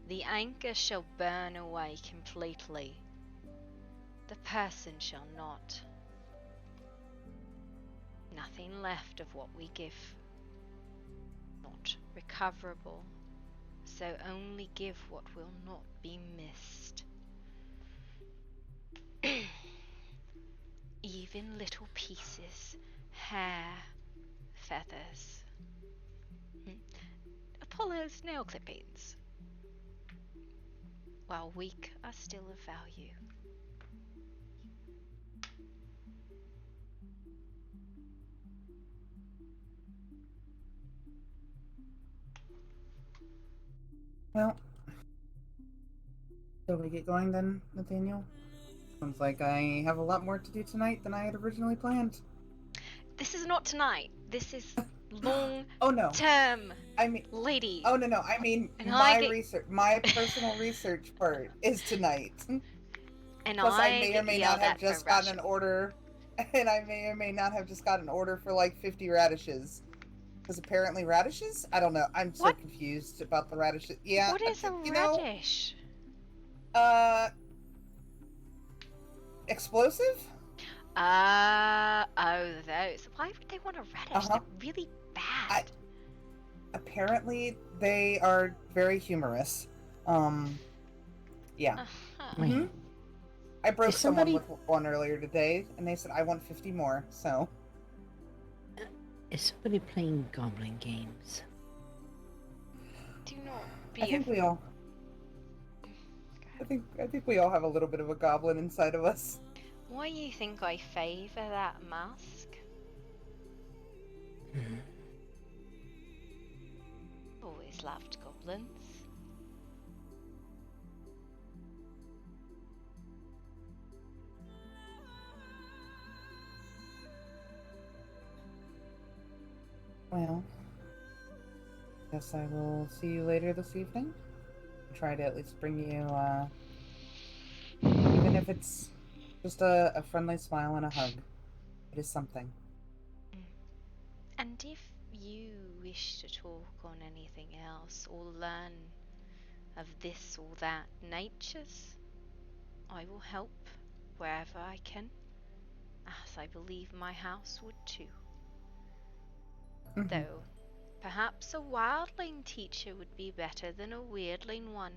the anchor shall burn away completely. The person shall not. Nothing left of what we give. Not recoverable. So only give what will not be missed. Even little pieces, hair, feathers. Apollo's nail clippings. While weak, are still of value. Well, shall we get going then, Nathaniel? Sounds like I have a lot more to do tonight than I had originally planned. This is not tonight. This is long Oh no. term. I mean, lady. Oh no, I mean And my personal research part is tonight. And Plus, I I may or get may yelled not have at for just gotten an rushing. order, and I may or may not have just got an order for like 50 radishes. Because apparently radishes? I don't know. I'm so confused about the radishes. Yeah. What is a you radish? Know, explosive? Oh, those. Why would they want a radish? They're really bad. Apparently, they are very humorous. Yeah. Wait. I broke Is someone somebody- with one earlier today, and they said I want 50 more. So. Is somebody playing goblin games? Do not be. I think we all. I think we all have a little bit of a goblin inside of us. Why you think I favour that mask? Always loved goblins. Well, guess I will see you later this evening. Try to at least bring you, even if it's just a friendly smile and a hug. It is something. And if you wish to talk on anything else or learn of this or that natures, I will help wherever I can, as I believe my house would too. Though, perhaps a wildling teacher would be better than a weirdling one.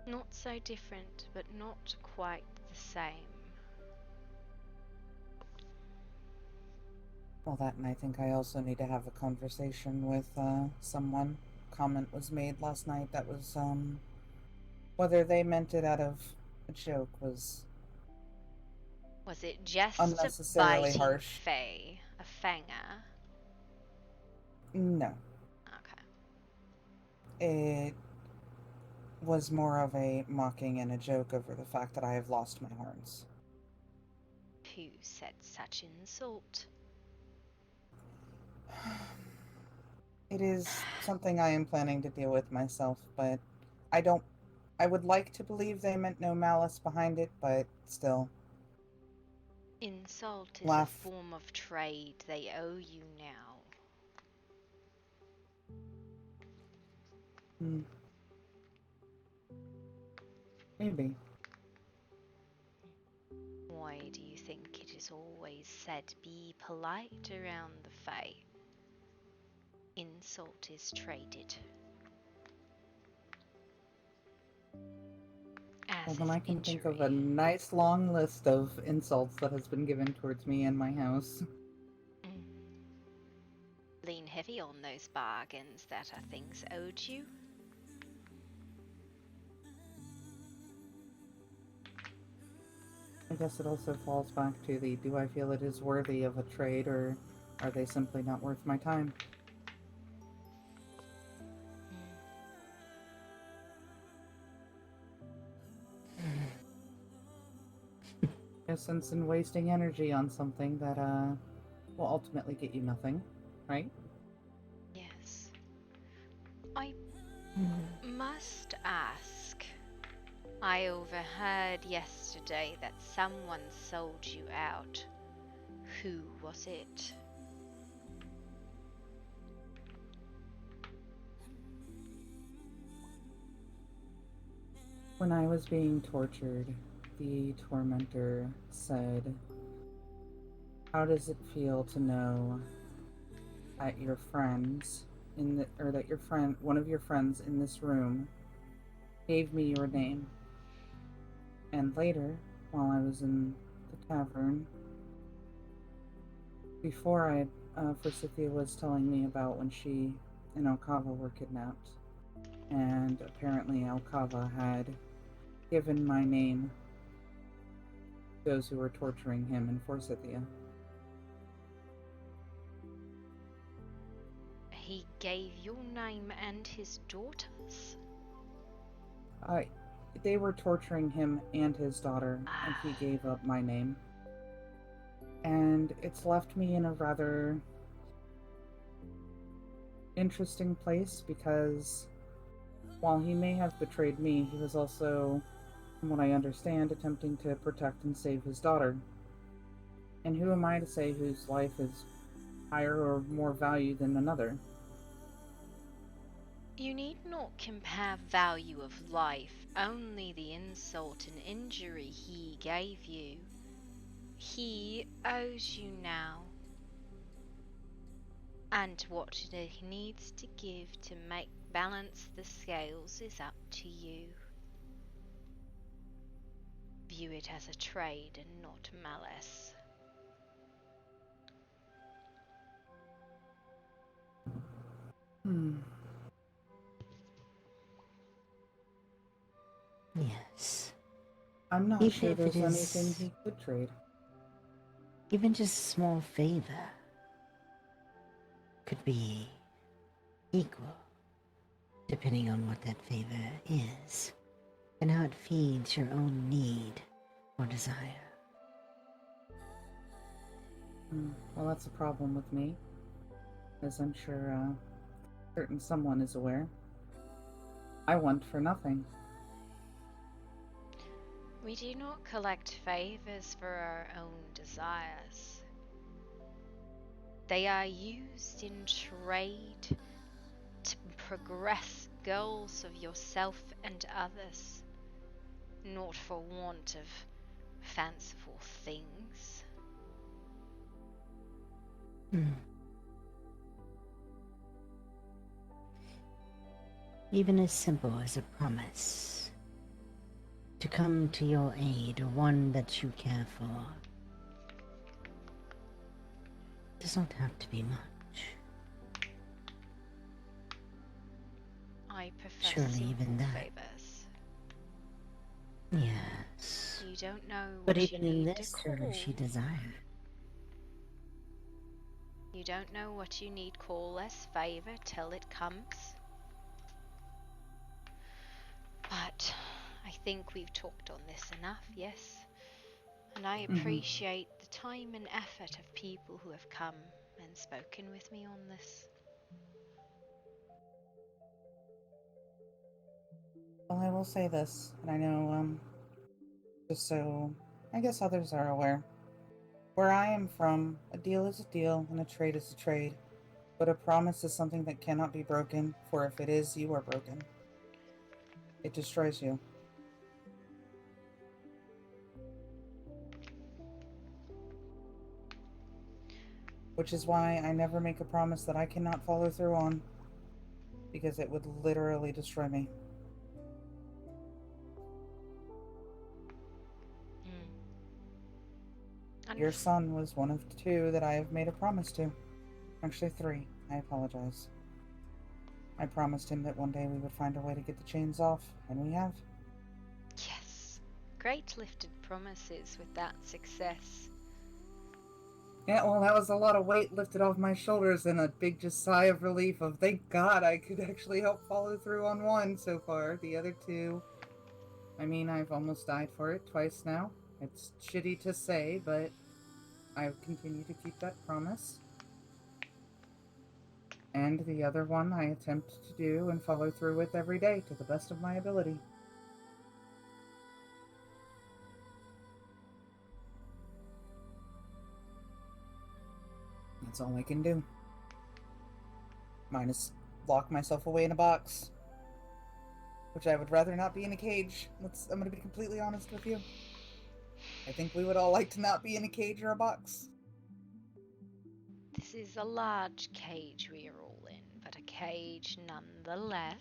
Not so different, but not quite the same. Well, that, and I think I also need to have a conversation with someone. Comment was made last night that was, whether they meant it out of a joke was Was it just a unnecessarily biting harsh. fey? A fanger? No. Okay. It was more of a mocking and a joke over the fact that I have lost my horns. Who said such insult? It is something I am planning to deal with myself, but I would like to believe they meant no malice behind it, but still. Insult is Laugh. a form of trade. They owe you now. Maybe. Why do you think it is always said be polite around the Fae? Insult is traded. Well, then I can think of a nice long list of insults that has been given towards me and my house. Lean heavy on those bargains that are things owed you. I guess it also falls back to the, do I feel it is worthy of a trade, or are they simply not worth my time? No sense in wasting energy on something that, will ultimately get you nothing, right? Yes. I must ask. I overheard yesterday that someone sold you out. Who was it? When I was being tortured, the tormentor said, "How does it feel to know that your friends that your friend, one of your friends in this room, gave me your name?" And later, while I was in the tavern, before Forsythia was telling me about when she and Alcava were kidnapped, and apparently Alcava had given my name to those who were torturing him in Forsythia. He gave your name and his daughter's? They were torturing him and his daughter, and he gave up my name. And it's left me in a rather interesting place, because while he may have betrayed me, he was also, from what I understand, attempting to protect and save his daughter. And who am I to say whose life is higher or more value than another? You need not compare value of life, only the insult and injury he gave you. He owes you now. And what he needs to give to make balance the scales is up to you. View it as a trade and not malice. Yes. I'm not Even sure if it there's anything is he could trade. even just a small favor could be equal, depending on what that favor is and how it feeds your own need or desire. Well, that's a problem with me, as I'm sure certain someone is aware. I want for nothing. We do not collect favors for our own desires. They are used in trade to progress goals of yourself and others, not for want of fanciful things. Even as simple as a promise to come to your aid, or one that you care for. Does not have to be much. I prefer Surely simple even that. favors. Yes. You don't know But what you even in need this, to there call. does she desire. You don't know what you need call as favor till it comes. But I think we've talked on this enough, yes. And I appreciate the time and effort of people who have come and spoken with me on this. Well, I will say this, and I know, just so I guess others are aware. Where I am from, a deal is a deal and a trade is a trade. But a promise is something that cannot be broken, for if it is, you are broken. It destroys you. Which is why I never make a promise that I cannot follow through on, because it would literally destroy me. Your son was one of the two that I have made a promise to. Actually, 3. I apologize. I promised him that one day we would find a way to get the chains off, and we have. Yes. Great lifted promises with that success. Yeah, well, that was a lot of weight lifted off my shoulders and a big just sigh of relief of thank God I could actually help follow through on one so far. The other 2, I mean, I've almost died for it twice now. It's shitty to say, but I've continued to keep that promise. And the other one I attempt to do and follow through with every day to the best of my ability. That's all I can do. Minus lock myself away in a box. Which I would rather not be in a cage. I'm gonna be completely honest with you. I think we would all like to not be in a cage or a box. This is a large cage we are all in, but a cage nonetheless.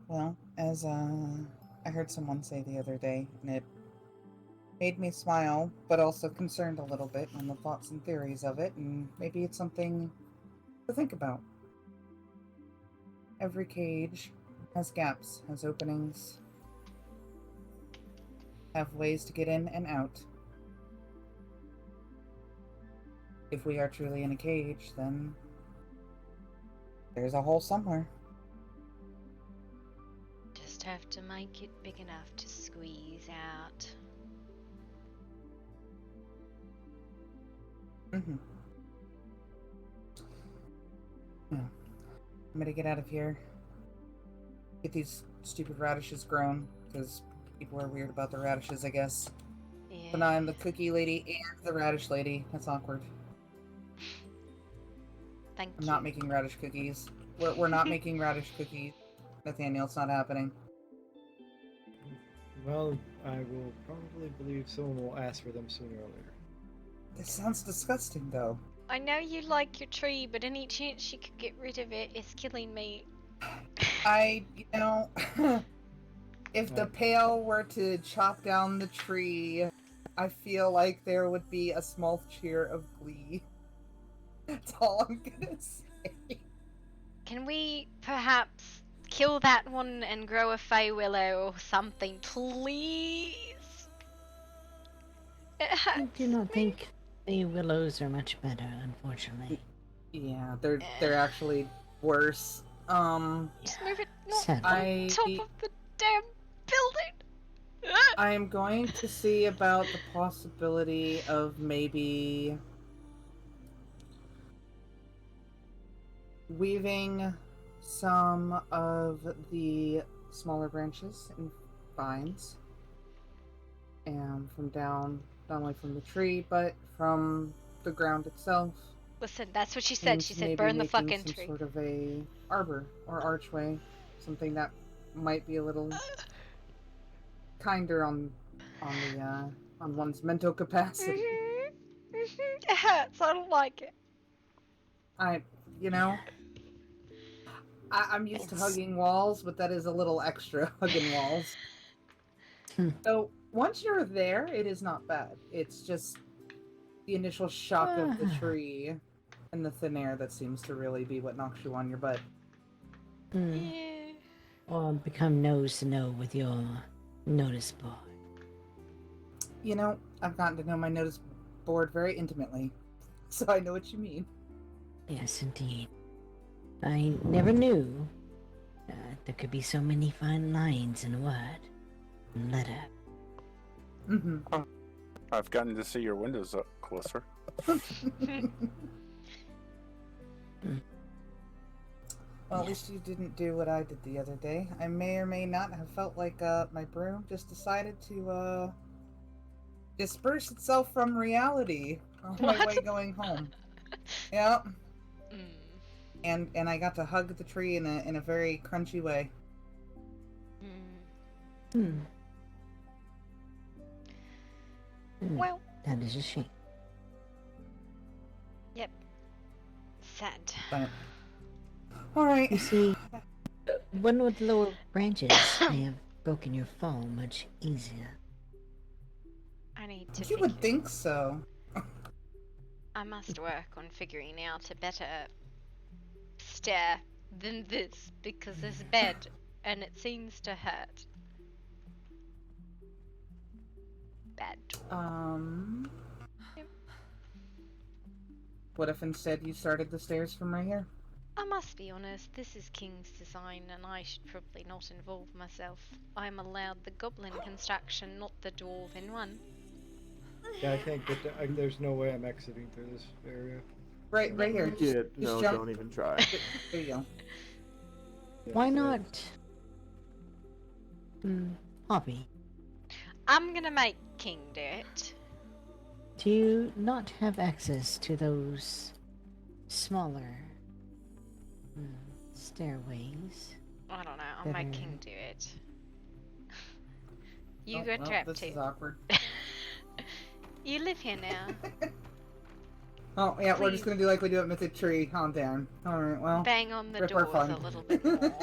Well, as I heard someone say the other day, and it made me smile, but also concerned a little bit on the thoughts and theories of it, and maybe it's something to think about. Every cage has gaps, has openings, have ways to get in and out. If we are truly in a cage, then there's a hole somewhere. Just have to make it big enough to squeeze out. Yeah. I'm gonna get out of here. Get these stupid radishes grown, because people are weird about the radishes, I guess. Yeah. But now I'm the cookie lady and the radish lady. That's awkward. Thank you. I'm not making radish cookies. We're not making radish cookies. Nathaniel, it's not happening. Well, I will probably believe someone will ask for them sooner or later. This sounds disgusting, though. I know you like your tree, but any chance you could get rid of it is killing me. If the Pale were to chop down the tree, I feel like there would be a small cheer of glee. That's all I'm gonna say. Can we perhaps kill that one and grow a fey willow or something, please? I do not think the willows are much better, unfortunately. Yeah, they're actually worse. Just move it not Sadly. on top of the damn building. I am going to see about the possibility of maybe weaving some of the smaller branches and vines, and from not only from the tree, but from the ground itself. Listen, that's what she said. And She maybe said burn the making fucking some tree. sort of a arbor or archway, something that might be a little kinder on one's mental capacity. It hurts. I don't like it. I'm used to hugging walls, but that is a little extra hugging walls. So Once you're there, it is not bad. It's just the initial shock of the tree and the thin air that seems to really be what knocks you on your butt. Or become nose to nose with your notice board. You know, I've gotten to know my notice board very intimately, so I know what you mean. Yes, indeed. I never knew there could be so many fine lines in a word and letter. Mm-hmm. Oh, I've gotten to see your windows up closer. Well, at least you didn't do what I did the other day. I may or may not have felt like my broom just decided to disperse itself from reality on my way going home. Yep. And I got to hug the tree in a very crunchy way. Well, that is a shame. Yep. Sad. All right. You see, one with lower branches may have broken your fall much easier. I need to You would think so. I must work on figuring out a better stair than this, because this bed, and it seems to hurt. Bad door. Yep. What if instead you started the stairs from right here? I must be honest, this is King's design, and I should probably not involve myself. I'm allowed the goblin construction, not the dwarven one. Yeah, I can't get to, there's no way I'm exiting through this area. Right here. Yeah, Just no, jump. don't even try. There you go. Why not? Hobby, I'm gonna make King do it. do you not have access to those smaller stairways? I don't know, I'll that make are- King do it. You Oh, got well, trapped this too. is awkward. You live here now. Oh, yeah, we're just gonna do like we do at Mythic Tree. Calm down. Alright, well. Bang on the rip our doors fun. a little bit more.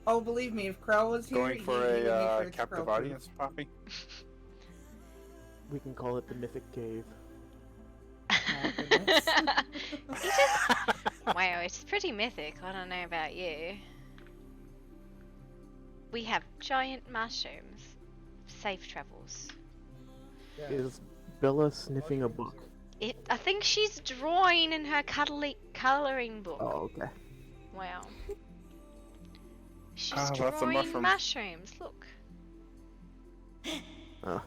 Oh, believe me, if Crow was here, Going he for would make sure a it's captive Crow-proof. audience, Poppy? We can call it the Mythic Cave. Wow, it's pretty mythic. I don't know about you. We have giant mushrooms. Safe travels. Is Bella sniffing a book? I think she's drawing in her colouring book. Oh, okay. Wow. She's lots of drawing mushrooms. Look. Oh.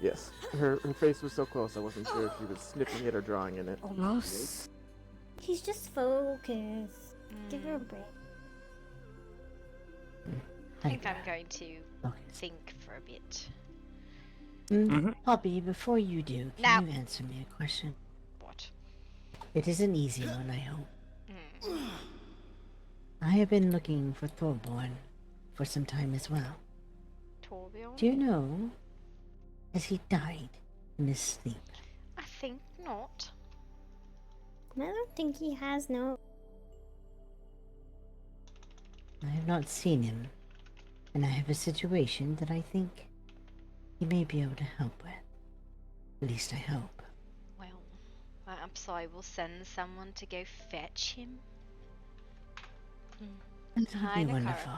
Yes. Her face was so close I wasn't sure if she was sniffing it or drawing in it. Almost. He's just focused. Give her a break. I think I'm going to think for a bit. Hobby, before you do, can you answer me a question? What? It is an easy one, I hope. I have been looking for Thorborn for some time as well. Torbjorn? Do you know, has he died in his sleep? I think not. I don't think he has no. I have not seen him, and I have a situation that I think he may be able to help with. At least I hope. Well, perhaps I will send someone to go fetch him. That would Hi, be Nicole. wonderful.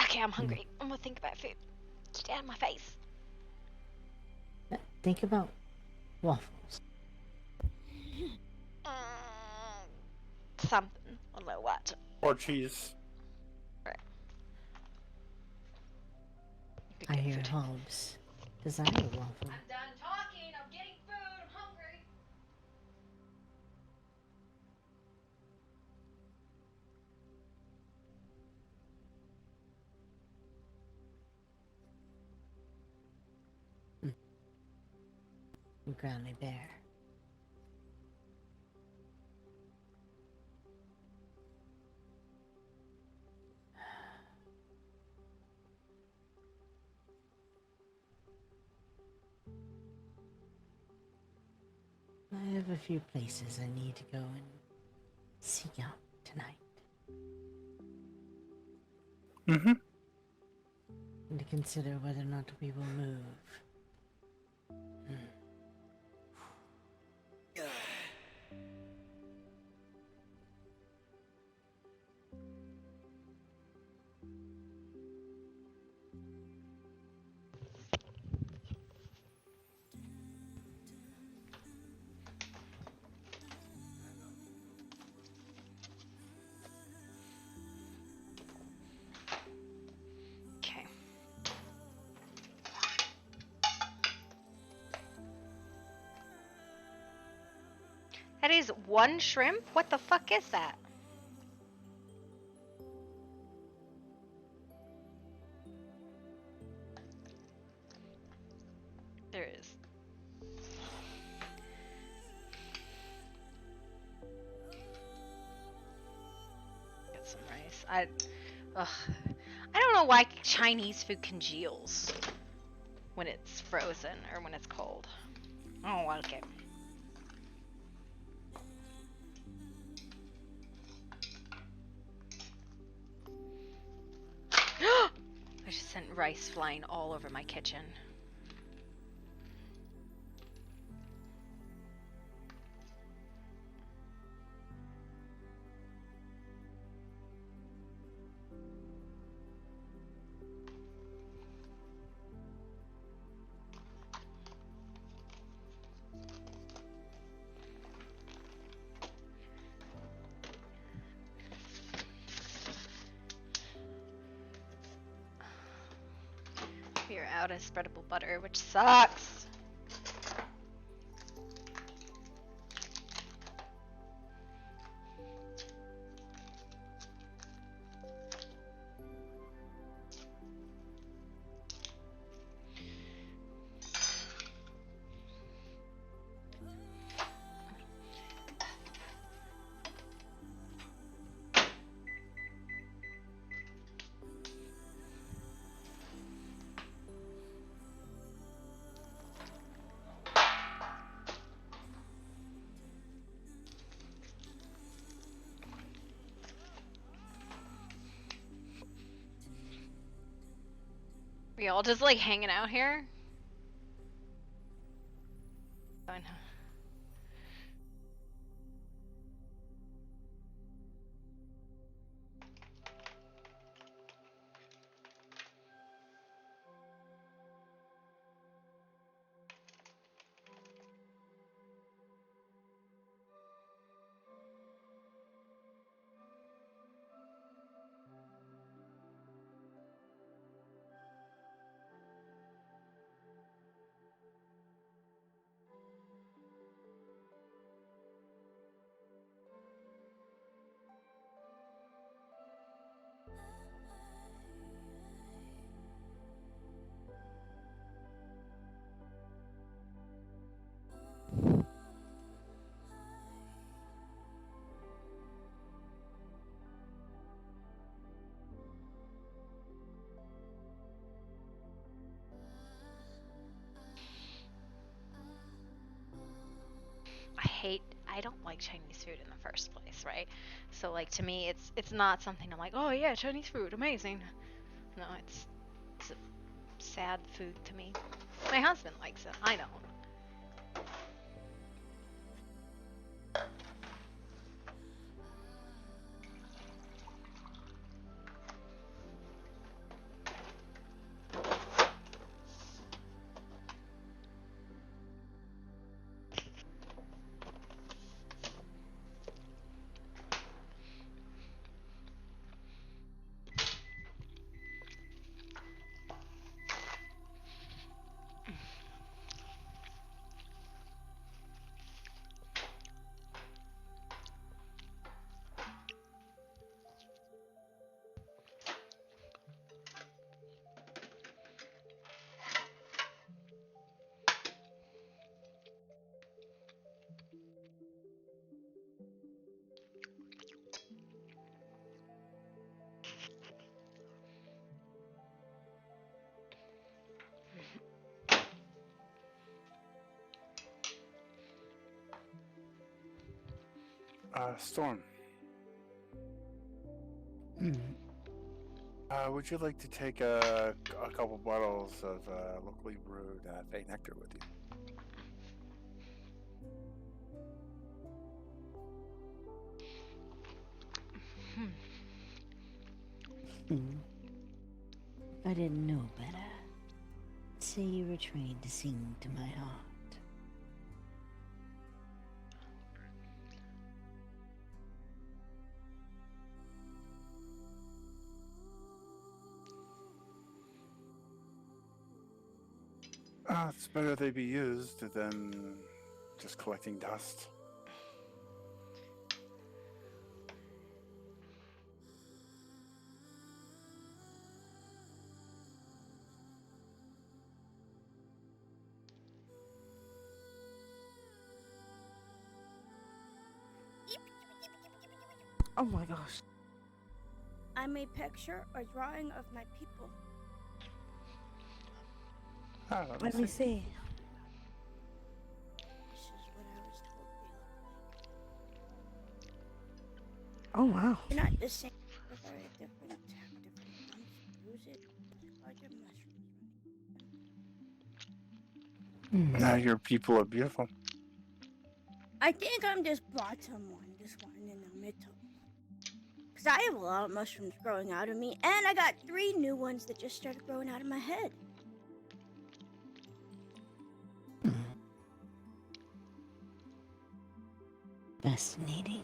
Okay, I'm hungry. I'm gonna think about food. Get out of my face. Think about waffles. Something. I don't know what. Or cheese. I hear Hobbs desire a waffle. I'm done talking. I'm getting food. I'm hungry. Growly Bear. I have a few places I need to go and seek out tonight. and to consider whether or not we will move. Okay. That is one shrimp? What the fuck is that? There is. Get some rice. Ugh. I don't know why Chinese food congeals when it's frozen or when it's cold. I don't like it. I just sent rice flying all over my kitchen. We're out of spreadable butter, which sucks. We all just like hanging out here? Fine. I don't like Chinese food in the first place, right? So like to me it's not something I'm like, oh yeah, Chinese food, amazing. No, it's a sad food to me. My husband likes it, I don't. Storm. Would you like to take a couple bottles of locally brewed Fey nectar with you? If I didn't know better, say you were trained to sing to my heart. It's better they be used than just collecting dust. Oh my gosh. I'm a picture or drawing of my people. Let me see. This is what I was told they look like. Oh wow. You're not the same. They're very different. Different ones use it. Larger mushrooms. Now your people are beautiful. I think I'm just bottom one, this one in the middle. Because I have a lot of mushrooms growing out of me, and I got 3 new ones that just started growing out of my head. Fascinating.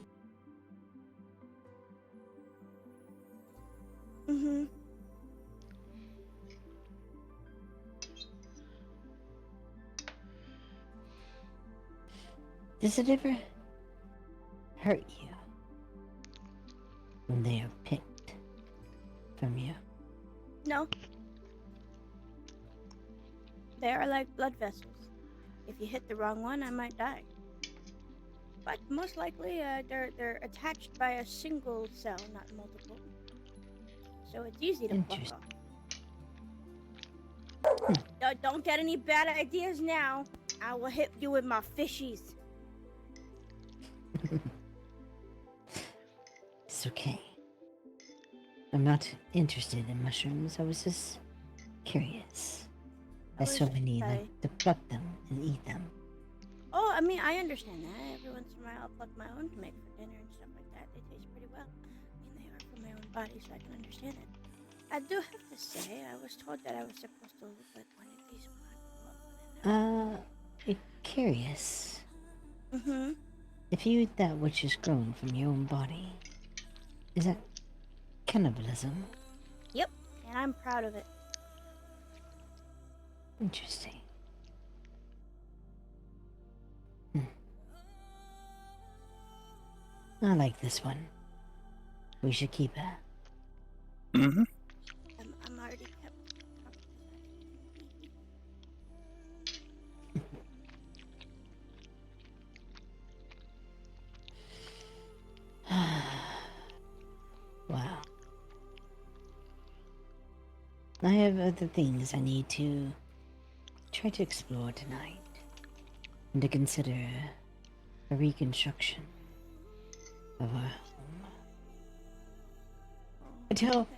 Mm-hmm. Does it ever hurt you when they are picked from you? No. They are like blood vessels. If you hit the wrong one, I might die. But most likely, they're attached by a single cell, not multiple. So it's easy to pluck off. Don't get any bad ideas now. I will hit you with my fishies. It's okay. I'm not interested in mushrooms. I was just curious. As so many like to pluck them and eat them. Oh, I mean, I understand that. Every once in a while, I'll pluck my own to make for dinner and stuff like that. They taste pretty well. I mean, they are from my own body, so I can understand it. I do have to say, I was told that I was supposed to look like one of these when Curious. Mm-hmm. If you eat that which is grown from your own body, is that cannibalism? Yep, and I'm proud of it. Interesting. I like this one. We should keep her. Mm-hmm. I'm already kept. Wow. I have other things I need to try to explore tonight. And to consider a reconstruction of our home. I tell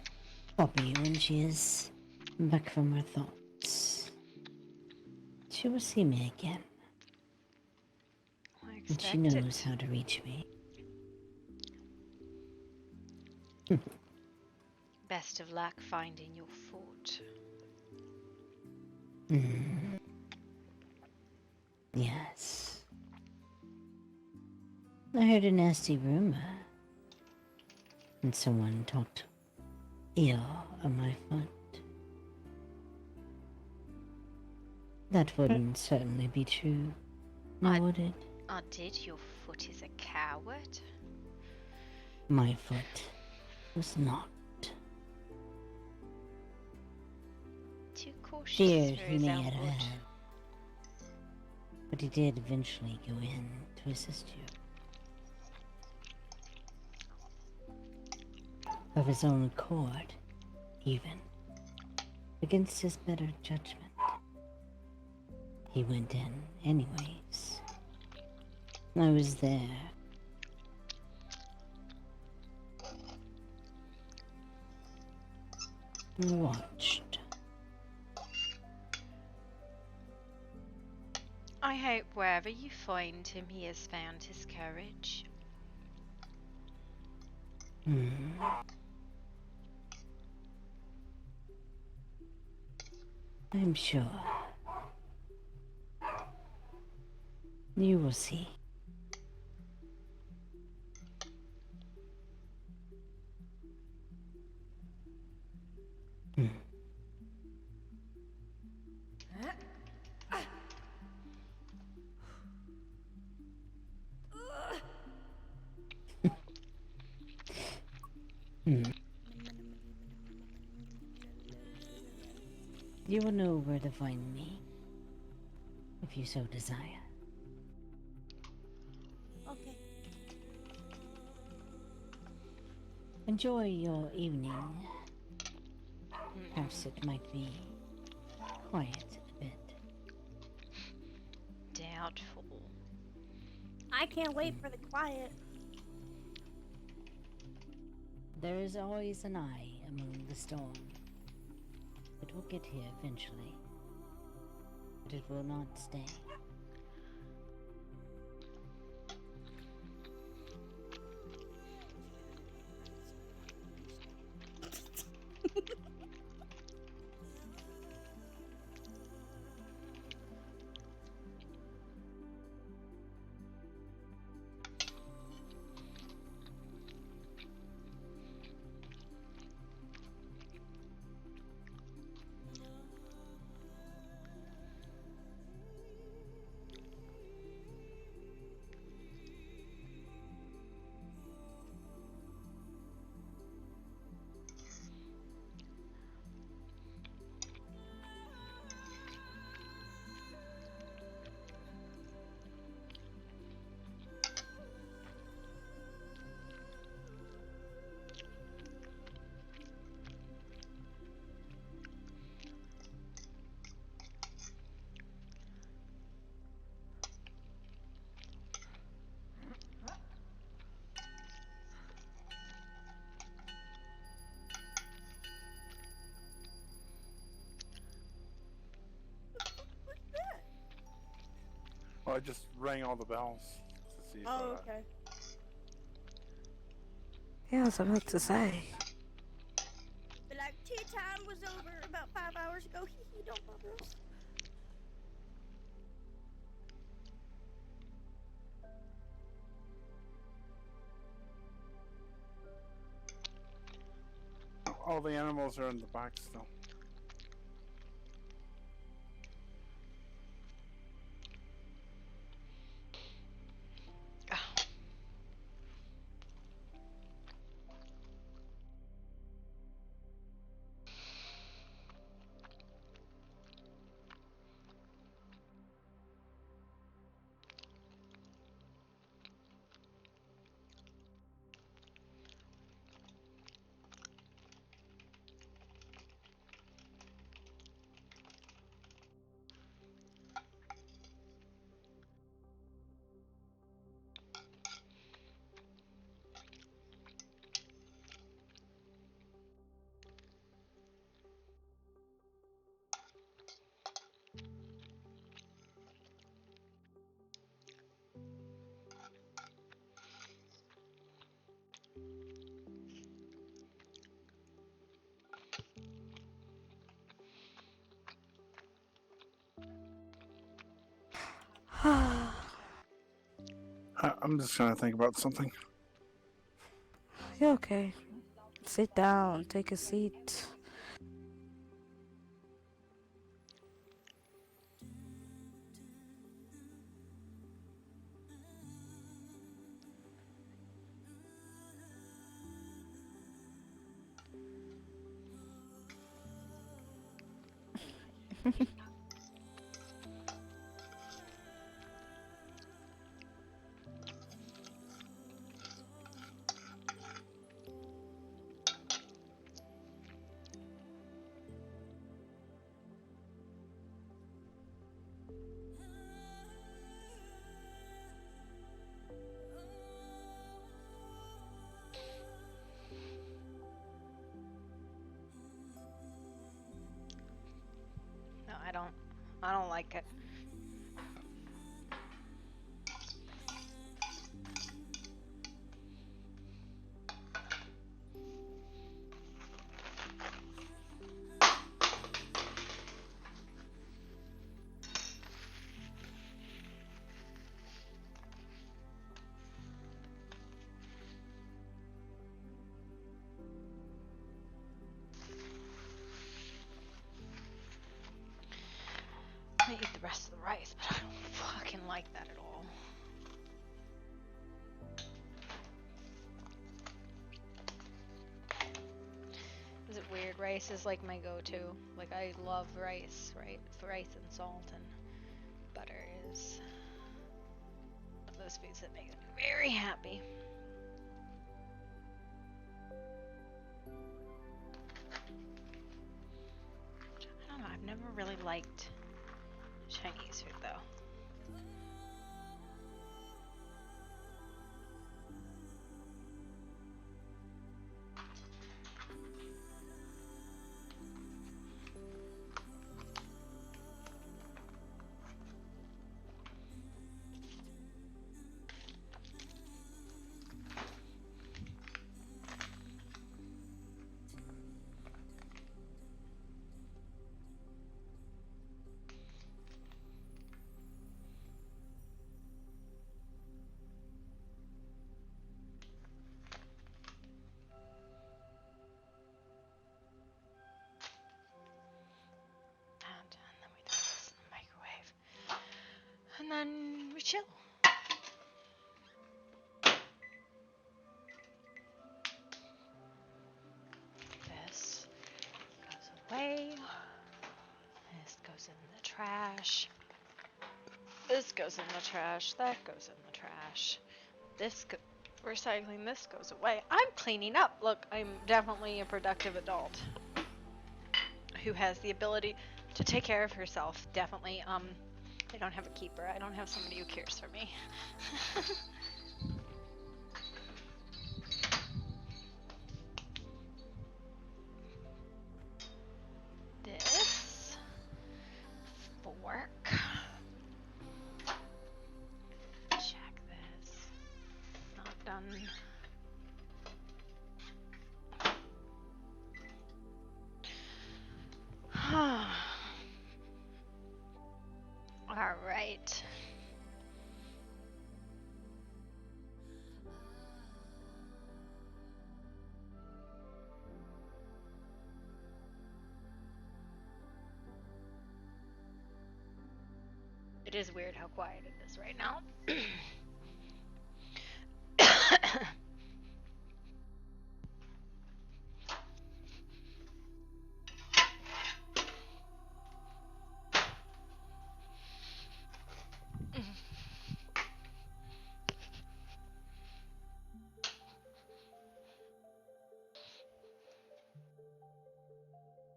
Poppy when she is back from her thoughts, she will see me again. And she knows how to reach me. Best of luck finding your fort. Yes. I heard a nasty rumor. And someone talked ill of my foot. That wouldn't certainly be true, now would it? Oh, did your foot is a coward? My foot was not. Too cautious Feared for he his may own have good. had. But he did eventually go in to assist you. Of his own accord, even. Against his better judgment. He went in anyways. I was there. watched. I hope wherever you find him, he has found his courage. I'm sure. You will see. You will know where to find me, if you so desire. Okay. Enjoy your evening. Perhaps it might be quiet a bit. Doubtful. I can't wait for the quiet. There is always an eye among the storm. It will get here eventually, but it will not stay. Well, I just rang all the bells to see if. Oh, okay. Yeah, I was about to say. But like, tea time was over about 5 hours ago. Hee hee, don't bother us. All the animals are in the back still. I'm just gonna think about something. Yeah, okay. Sit down, take a seat. I don't like it. I eat the rest of the rice, but I don't fucking like that at all. Is it weird? Rice is like my go-to. Like I love rice, right? Rice and salt and butter is one of those foods that makes me very happy. I don't know, I've never really liked Chinese food though. And then we throw this in the microwave. And then we chill. This goes away. This goes in the trash. This goes in the trash. That goes in the trash. Recycling this goes away. I'm cleaning up. Look, I'm definitely a productive adult who has the ability to take care of herself. Definitely. I don't have a keeper. I don't have somebody who cares for me. This fork. Check this. Not done. All right. It is weird how quiet it is right now.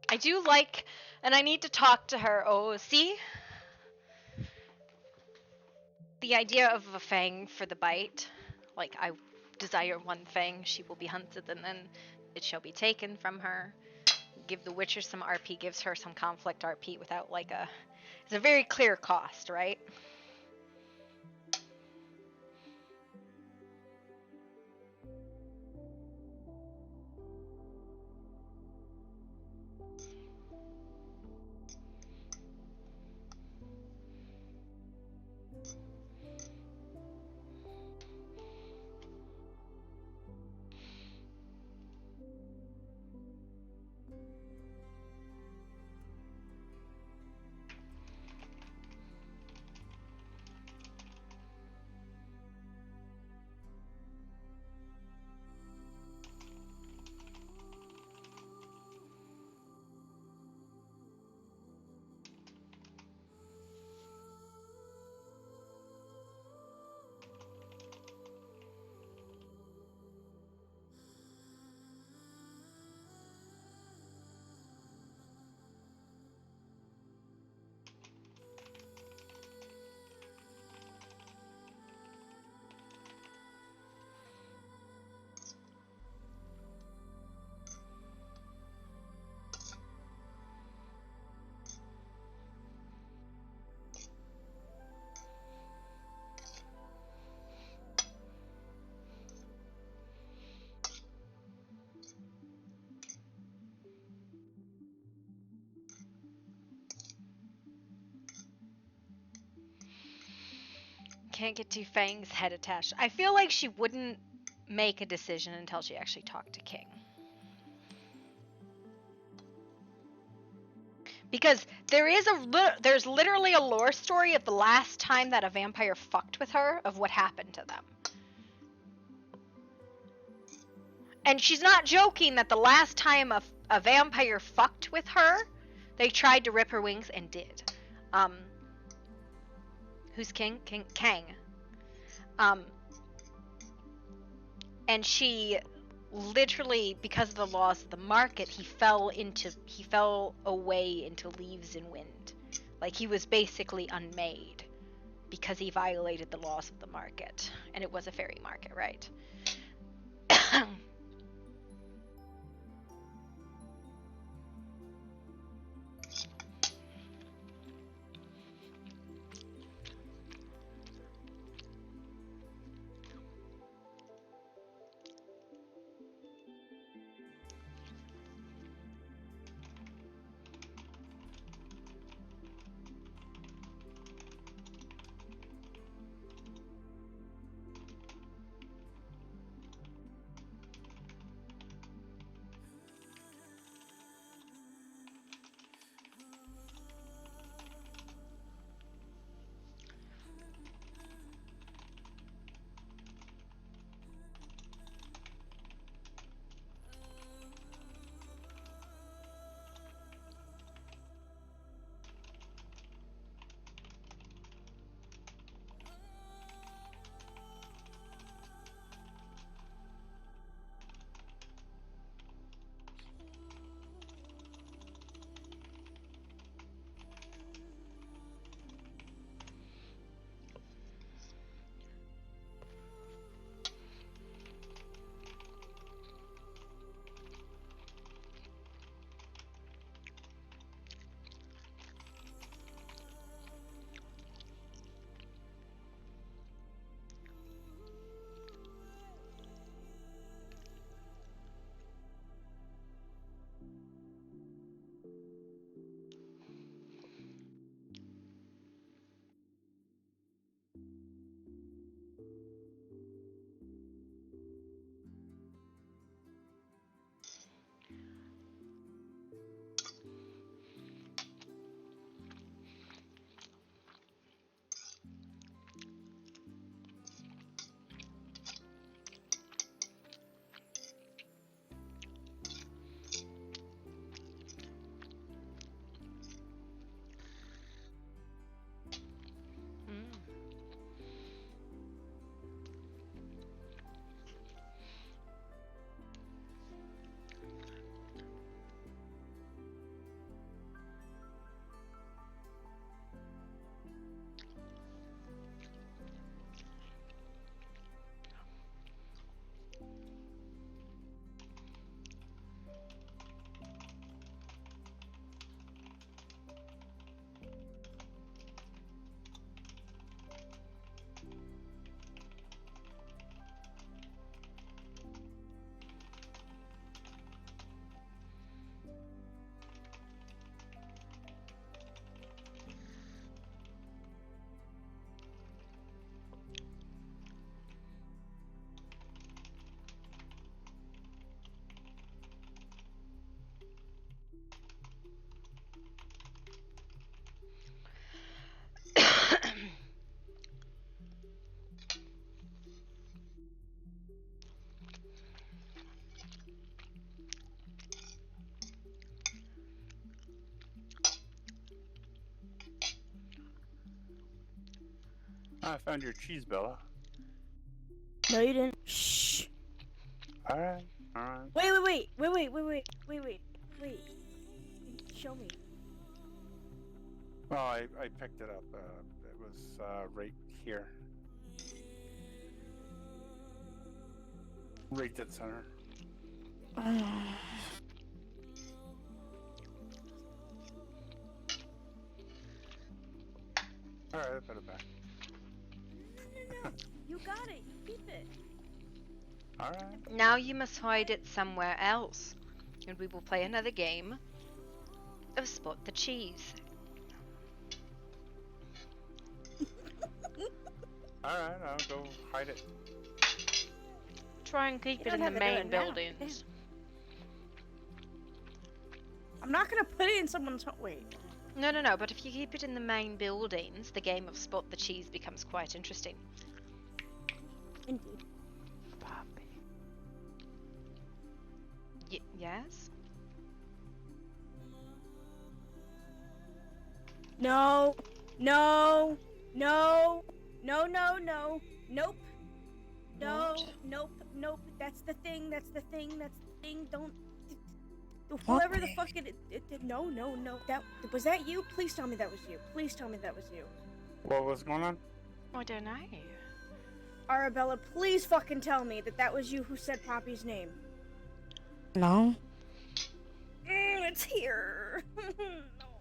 I do like, and I need to talk to her. Oh, see? The idea of a fang for the bite. Like, I desire one fang, she will be hunted, and then it shall be taken from her. Give the Witcher some RP, gives her some conflict RP without, like, it's a very clear cost, right? can't get to Fang's head attached. I feel like she wouldn't make a decision until she actually talked to King. Because there's literally a lore story of the last time that a vampire fucked with her, of what happened to them. And she's not joking that the last time a vampire fucked with her, they tried to rip her wings and did. Who's King? Kang. And she literally, because of the laws of the market, he fell away into leaves and wind. Like, he was basically unmade because he violated the laws of the market. And it was a fairy market, right? I found your cheese, Bella. No, you didn't. Shh. Alright. Wait. Show me. Well, I picked it up. It was right here. Right dead center. Alright, I put it back. No. You got it. You keep it. Alright. Now you must hide it somewhere else, and we will play another game of Spot the Cheese. Alright, I'll go hide it. Try and keep You it don't in the have to do main it now. buildings. I'm not gonna put it in someone's home. Wait. No, but if you keep it in the main buildings, the game of Spot the Cheese becomes quite interesting. Indeed. Yes? No. No. No. No. No. No. Nope. No. What? Nope. Nope. That's the thing. That's the thing. That's the thing. Don't. What Whoever the thing? fuck it. No. No. No. That was that you? Please tell me that was you. Please tell me that was you. What was going on? I don't know. Arabella, please fucking tell me that that was you who said Poppy's name. No. It's here.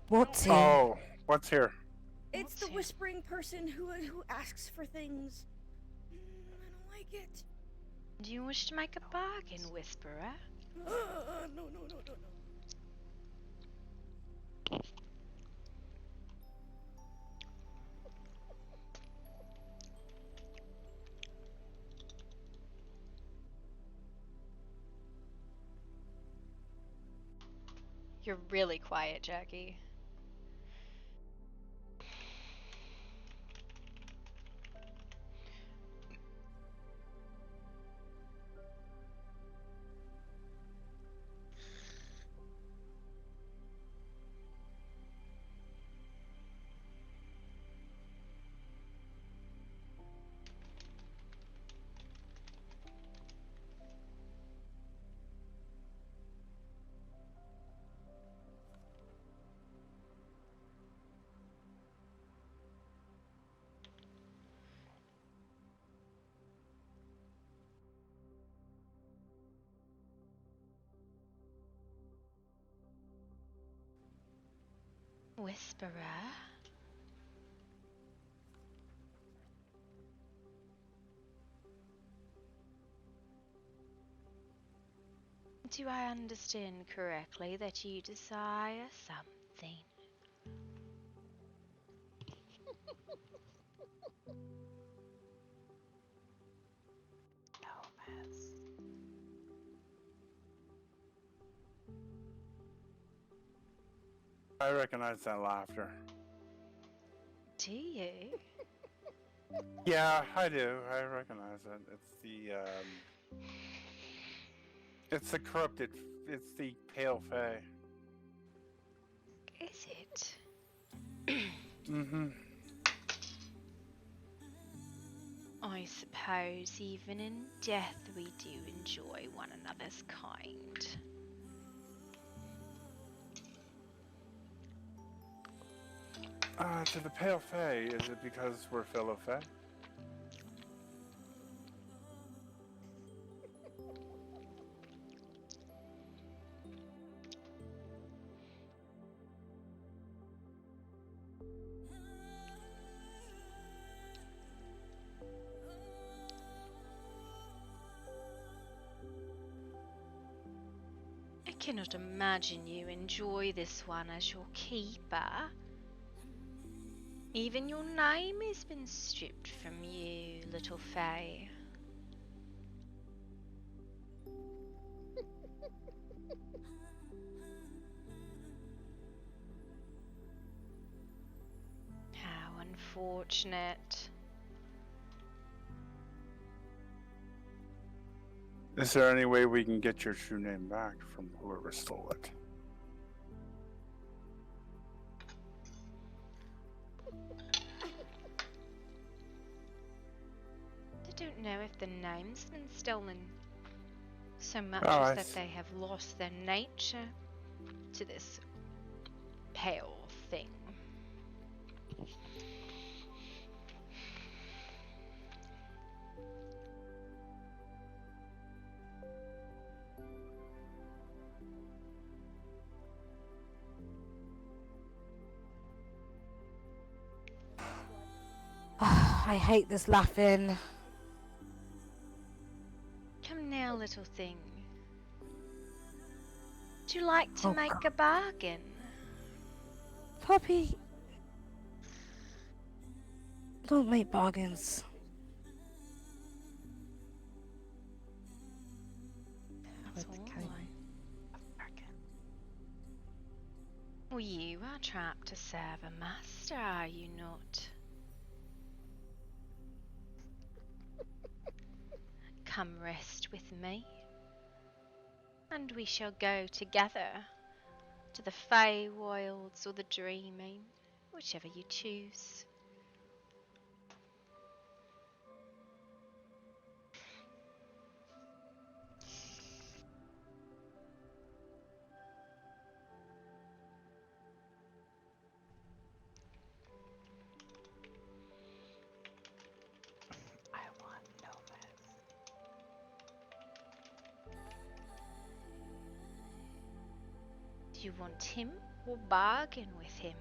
What's here? Oh, what's here? It's the whispering person who asks for things. I don't like it. Do you wish to make a bargain, Whisperer? No, no, no, no, no. You're really quiet, Jackie. Whisperer? Do I understand correctly that you desire something? I recognize that laughter. Do you? Yeah, I do. I recognize it. It's the corrupted. It's the pale fae. Is it? Mm-hmm. I suppose even in death we do enjoy one another's kind. To the pale fae, is it because we're fellow fae? I cannot imagine you enjoy this one as your keeper. Even your name has been stripped from you, little fae. How unfortunate. Is there any way we can get your true name back from whoever stole it? I don't know if the name's been stolen so much Oh, as I that see. they have lost their nature to this pale thing. I hate this laughing. Come now, little thing. Would you like to Oh, make God. a bargain? Poppy, don't make bargains. Well, you are trapped to serve a master, are you not? Come rest with me, and we shall go together to the Fey Wilds or the Dreaming, whichever you choose. I want nomads. Do you want him or bargain with him?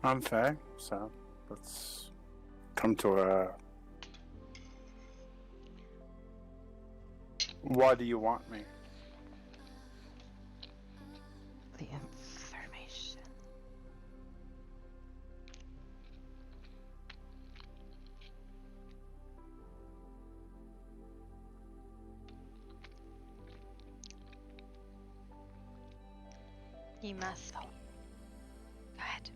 I'm Faye, so let's come to a. Why do you want me? The information. You must. Go ahead.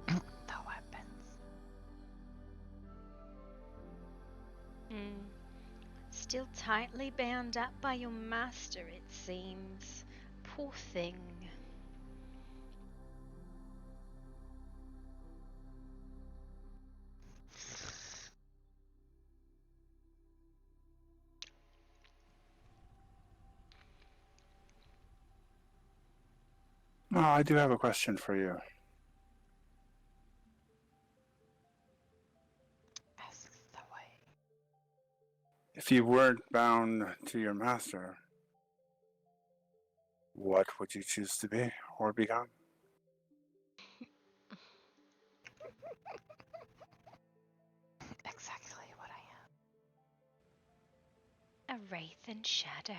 The weapons. Still tightly bound up by your master, it seems. Poor thing. Oh, I do have a question for you. Asks the way. If you weren't bound to your master, what would you choose to be or become? Exactly what I A wraith and shadow.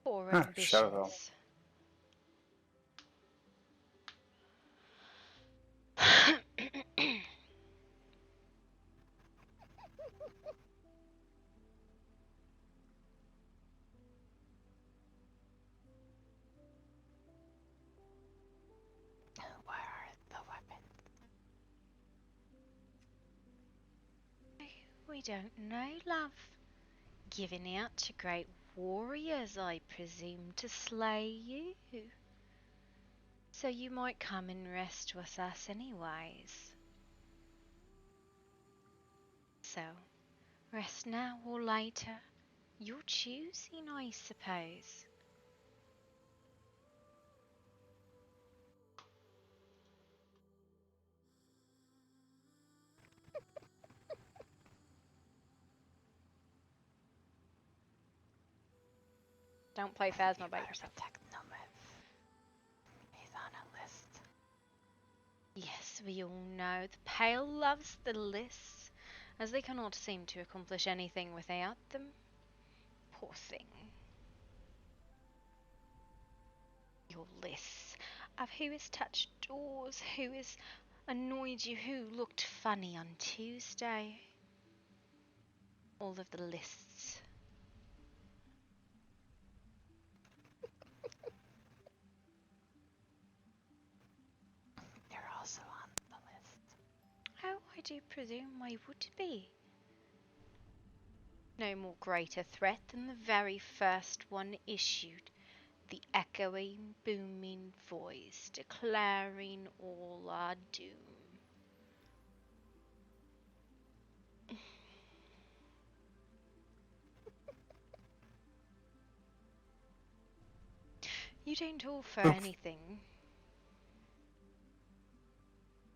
Poor Shadow. ambitions. am. Where are the weapons? We don't know, love. Giving out to great warriors, I presume, to slay you. So you might come and rest with us anyways. So, rest now or later. You're choosing, I suppose. Don't play Phasma by yourself. Protect nomads. He's on a list. Yes, we all know the Pale loves the lists, as they cannot seem to accomplish anything without them. Poor thing. Your lists of who has touched doors, who has annoyed you, who looked funny on Tuesday. All of the lists. You're also on the list. Oh, I do presume I would be. No more greater threat than the very first one issued. The echoing, booming voice declaring all our doom. You don't offer anything.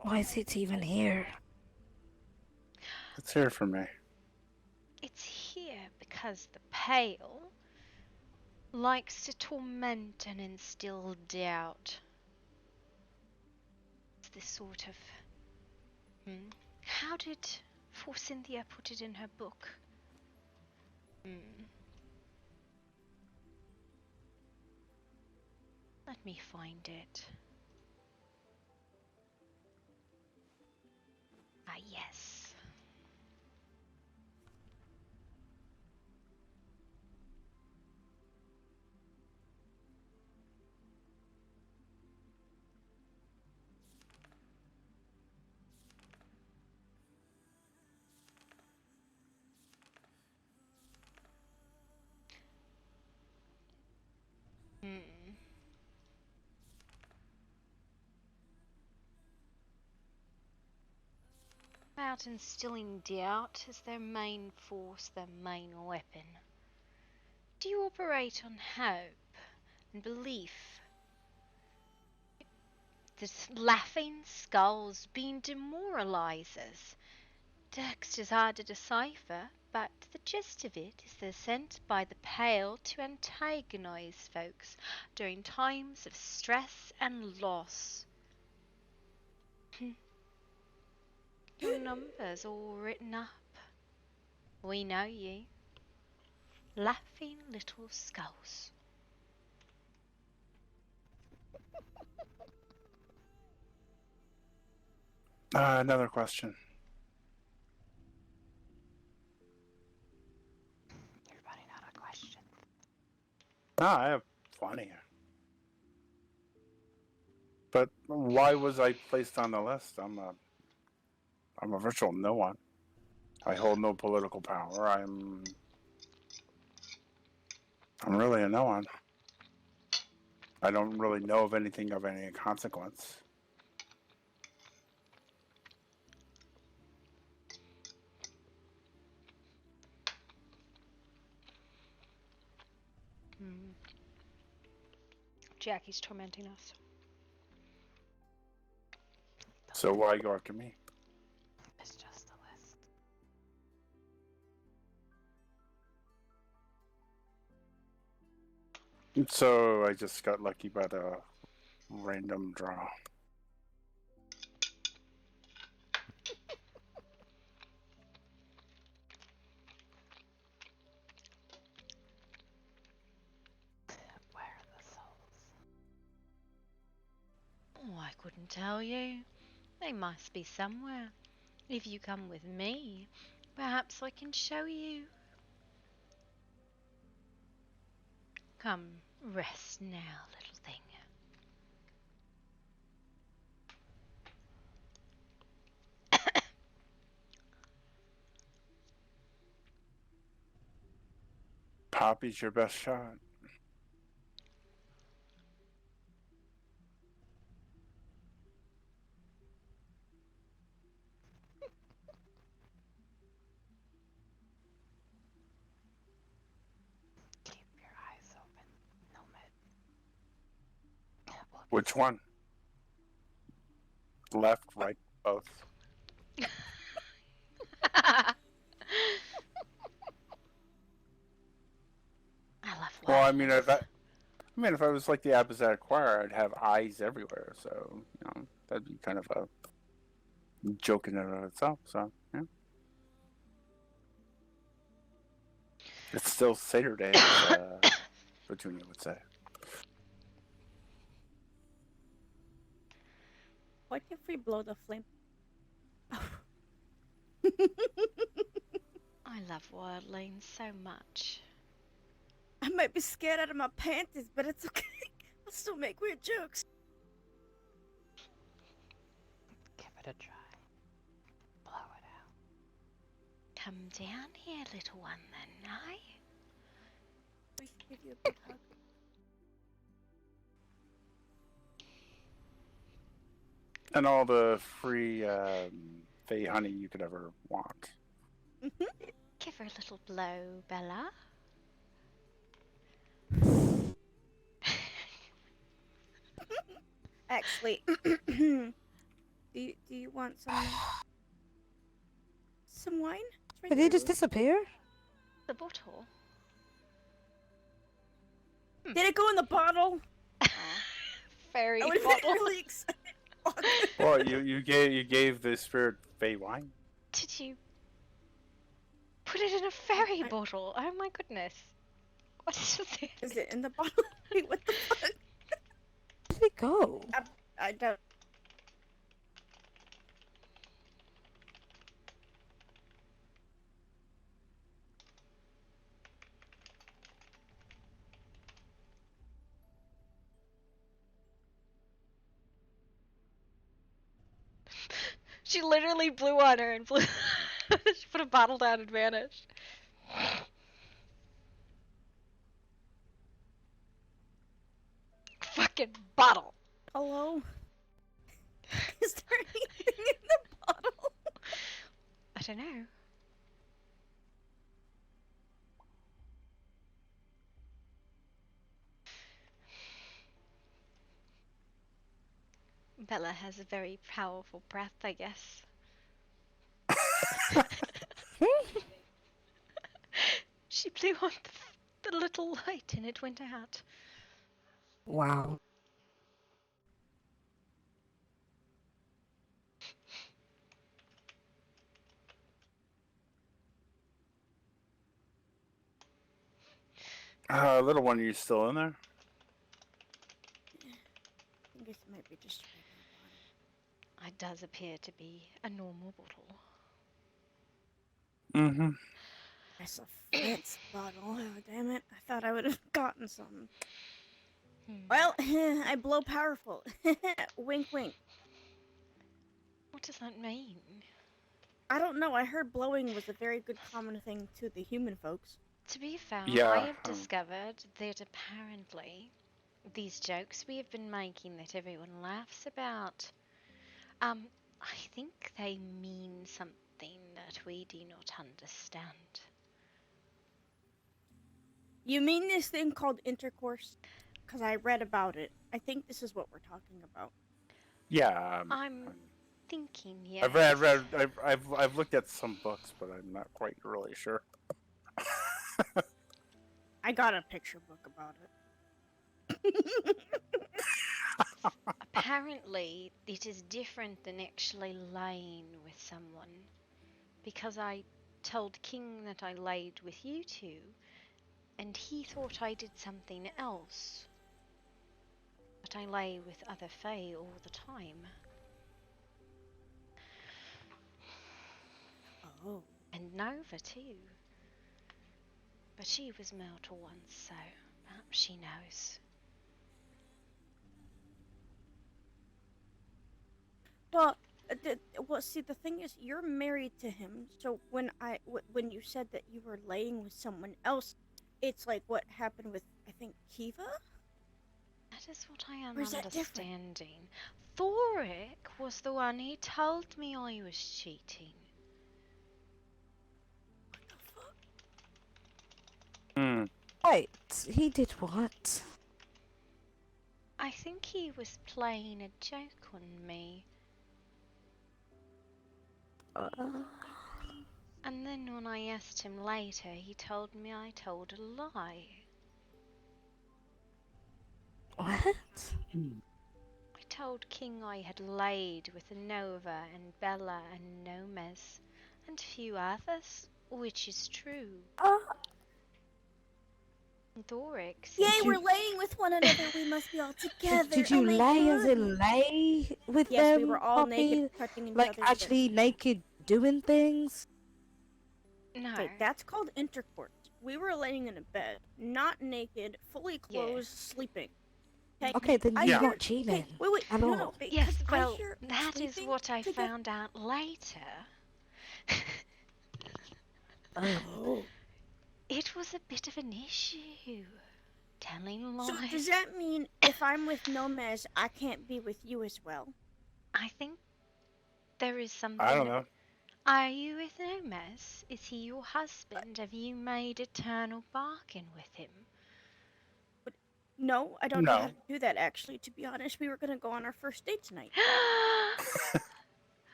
Why is it even here? It's here for me. It's here because the Pale likes to torment and instill doubt. It's this sort of... How did Cynthia put it in her book? Let me find it. Ah, yes. about instilling doubt as their main force, their main weapon? Do you operate on hope and belief? This laughing skulls being demoralizers. Text is hard to decipher, but the gist of it is they're sent by the Pale to antagonize folks during times of stress and loss. Your number's all written up. We know you. Laughing little skulls. Another question. You're running out of questions. No, I have plenty. But why was I placed on the list? I'm a virtual no one. I hold no political power. I'm really a no one. I don't really know of anything of any consequence. Jackie's tormenting us. So why go after me? It's just a list. So I just got lucky by the random draw. Where are the souls? Oh, I couldn't tell you. They must be somewhere. If you come with me, perhaps I can show you. Come, rest now, little thing. Poppy's your best shot. Keep your eyes open. No med. Which one? Left, right, both. I love Well, I mean, if I was like the Apathetic Choir, I'd have eyes everywhere. So, that'd be kind of a joke in and of itself. So, yeah. It's still Saturday, as Petunia would say. What if we blow the flame? I love wordling so much. I might be scared out of my panties, but it's okay. I'll still make weird jokes. Give it a try. Blow it out. Come down here, little one, then, eh? I can give you a big hug. And all the free Fey honey you could ever want. Give her a little blow, Bella. Actually, do you want some wine? It's right Did he there. just disappear? The bottle. Did it go in the bottle? Fairy I would bottle. be really excited. Well, you gave the spirit Fey wine. Did you put it in a fairy bottle? Oh my goodness. What is this? Is it in the bottle? Wait, what the fuck? Where did it go? I don't. She literally blew on her and blew. She put a bottle down and vanished. Fucking bottle. Hello? Is there anything in the bottle? don't know. Bella has a very powerful breath, I guess. She blew on the little light and it went out. Wow. Little one, are you still in there? I guess it might be just a regular bottle. It does appear to be a normal bottle. Mm-hmm. That's a fancy bottle. Oh, damn it. I thought I would have gotten some. Well, I blow powerful. Wink, wink. What does that mean? I don't know. I heard blowing was a very good common thing to the human folks. To be fair, Yeah, I have discovered that apparently these jokes we have been making that everyone laughs about, I think they mean something that we do not understand. You mean this thing called intercourse? Because I read about it. I think this is what we're talking about. Yeah. I'm thinking, yes. I've looked at some books, but I'm not quite really sure. I got a picture book about it. Apparently, it is different than actually laying with someone. Because I told King that I laid with you two, and he thought I did something else. But I lay with other Fae all the time. Oh. And Nova too. But she was mortal once, so perhaps she knows. Well, see, the thing is, you're married to him. So when you said that you were laying with someone else, it's like what happened with, I think, Kiva? That is what I am Or is that understanding. Thoric was the one who told me I was cheating. Wait, he did what? I think he was playing a joke on me. And then when I asked him later, he told me I told a lie. What? I told King I had laid with Nova and Bella and Nomes and a few others, which is true. Doric said... Yay, we're laying with one another. We must be all together. Did you lay as in lay with them? Yes, we were all Poppy? naked, touching each like other's actually naked doing things? No. Okay, that's called intercourse. We were laying in a bed, not naked, fully clothed, sleeping. Okay, then you're not cheating. Wait, at no, all. no, Yes, because well, I hear that is sleeping what I together. found out later. Oh. It was a bit of an issue. Telling lies. So does that mean if I'm with Nomes, I can't be with you as well? I think there is something... I don't know. Are you with Nomes? Is he your husband? Have you made eternal bargain with him? No, I don't know how to do that, actually. To be honest, we were going to go on our first date tonight.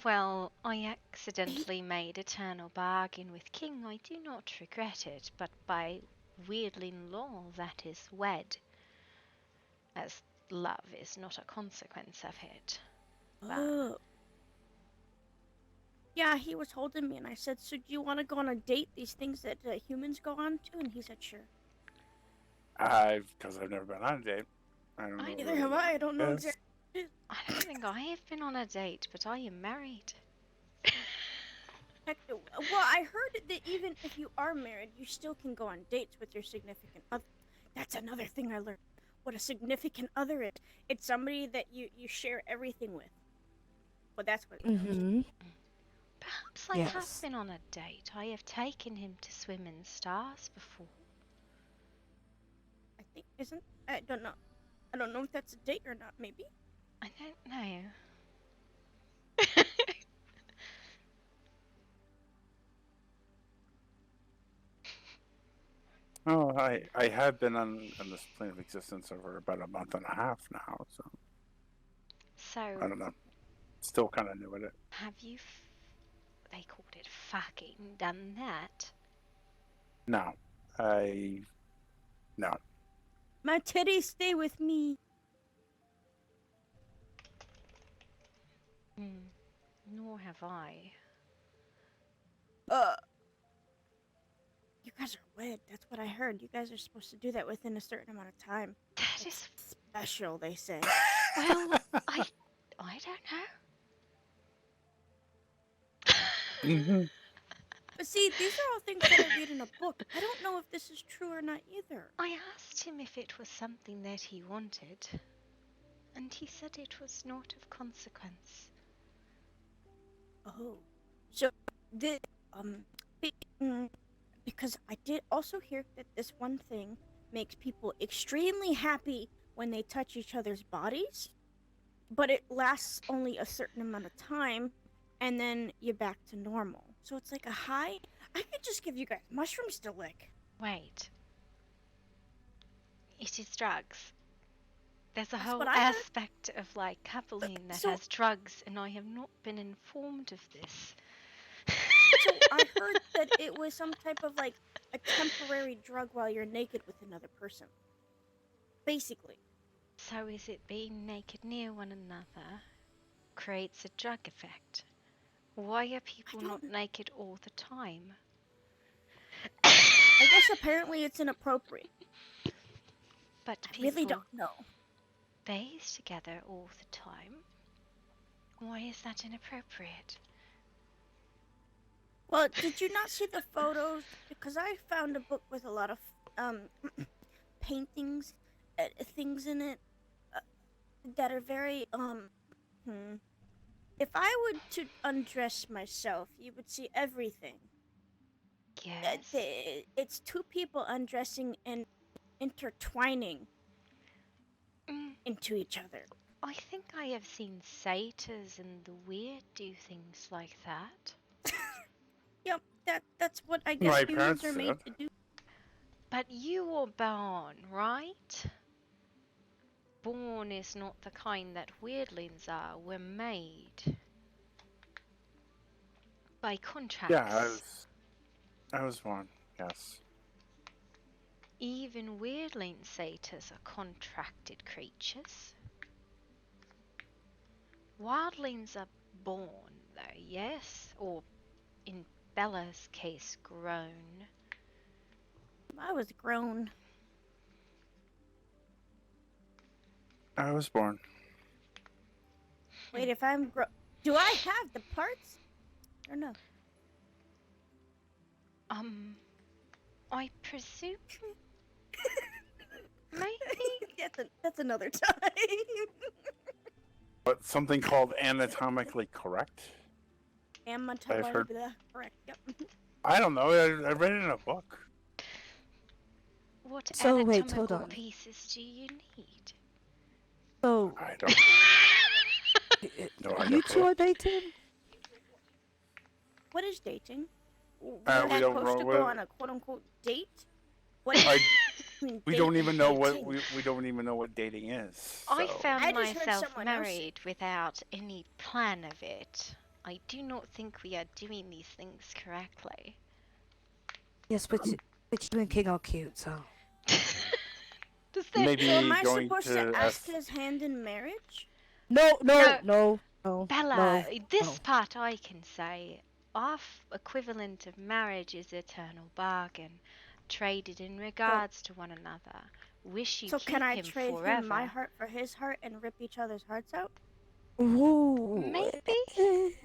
Well, I accidentally made eternal bargain with King. I do not regret it, but by weirdling law, that is wed. As love is not a consequence of it. Oh. Yeah, he was holding me, and I said, so do you want to go on a date, these things that humans go on to? And he said, sure. Because I've never been on a date. I don't know. Neither have I. I don't know exactly. I don't think I have been on a date, but I am married. Well, I heard that even if you are married, you still can go on dates with your significant other. That's another thing I learned. What a significant other is. It's somebody that you share everything with. Well, that's what it is. Perhaps I have been on a date. I have taken him to swim in stars before. I think I don't know. I don't know if that's a date or not, maybe. I don't know. Oh, I have been on this plane of existence over about a month and a half now, so So, I don't know. Still kind of new at it. have you, they called it fucking, done that? No, no. My titties stay with me. Nor have I. You guys are wed. That's what I heard. You guys are supposed to do that within a certain amount of time. That It's is special, they say. Well, I don't know. But see, these are all things that I read in a book. I don't know if this is true or not either. I asked him if it was something that he wanted, and he said it was not of consequence. Oh, so the because I did also hear that this one thing makes people extremely happy when they touch each other's bodies, but it lasts only a certain amount of time, and then you're back to normal. So it's like a high. I could just give you guys mushrooms to lick. Wait. It is drugs. There's a That's whole what I heard. aspect of like coupling that So- has drugs, and I have not been informed of this. So I heard that it was some type of like a temporary drug while you're naked with another person. Basically. So is it being naked near one another creates a drug effect? Why are people not naked all the time? I guess apparently it's inappropriate. But I really don't know. bathe together all the time. Why is that inappropriate? Well, did you not see the photos? Because I found a book with a lot of paintings, things in it that are very If I were to undress myself, you would see everything. Yes. It's two people undressing and intertwining into each other. I think I have seen satyrs and the weird do things like that. Yep, that's what I guess My humans parents are made did. to do. But you were born, right? Born is not the kind that weirdlings are. We're made. By contracts. Yeah, I was born. Yes. Even weirdling satyrs are contracted creatures. Wildlings are born, though, yes? Or, in Bella's case, grown. I was grown. I was born. Wait, if I'm do I have the parts? Or no? I presume. Maybe. That's another time. But something called anatomically correct? Amateur, I've heard- correct. Yep. I don't know. I read it in a book. What So, wait, anatomical hold on. pieces do you need? So, I don't. No, I you don't two know. are dating? What is dating? we We're don't supposed to know go what- on a quote unquote date? What We don't even know what we don't even know what dating is. I so- found I just heard myself someone else say- married without any plan of it. I do not think we are doing these things correctly. Yes, but you and King are cute, so. Maybe So am I going supposed to ask his hand in marriage? No. Bella, this no. part I can say. Our equivalent of marriage is eternal bargain, traded in regards to one another. Wish you So keep can I him trade forever. him my heart for his heart and rip each other's hearts out? Ooh. Maybe.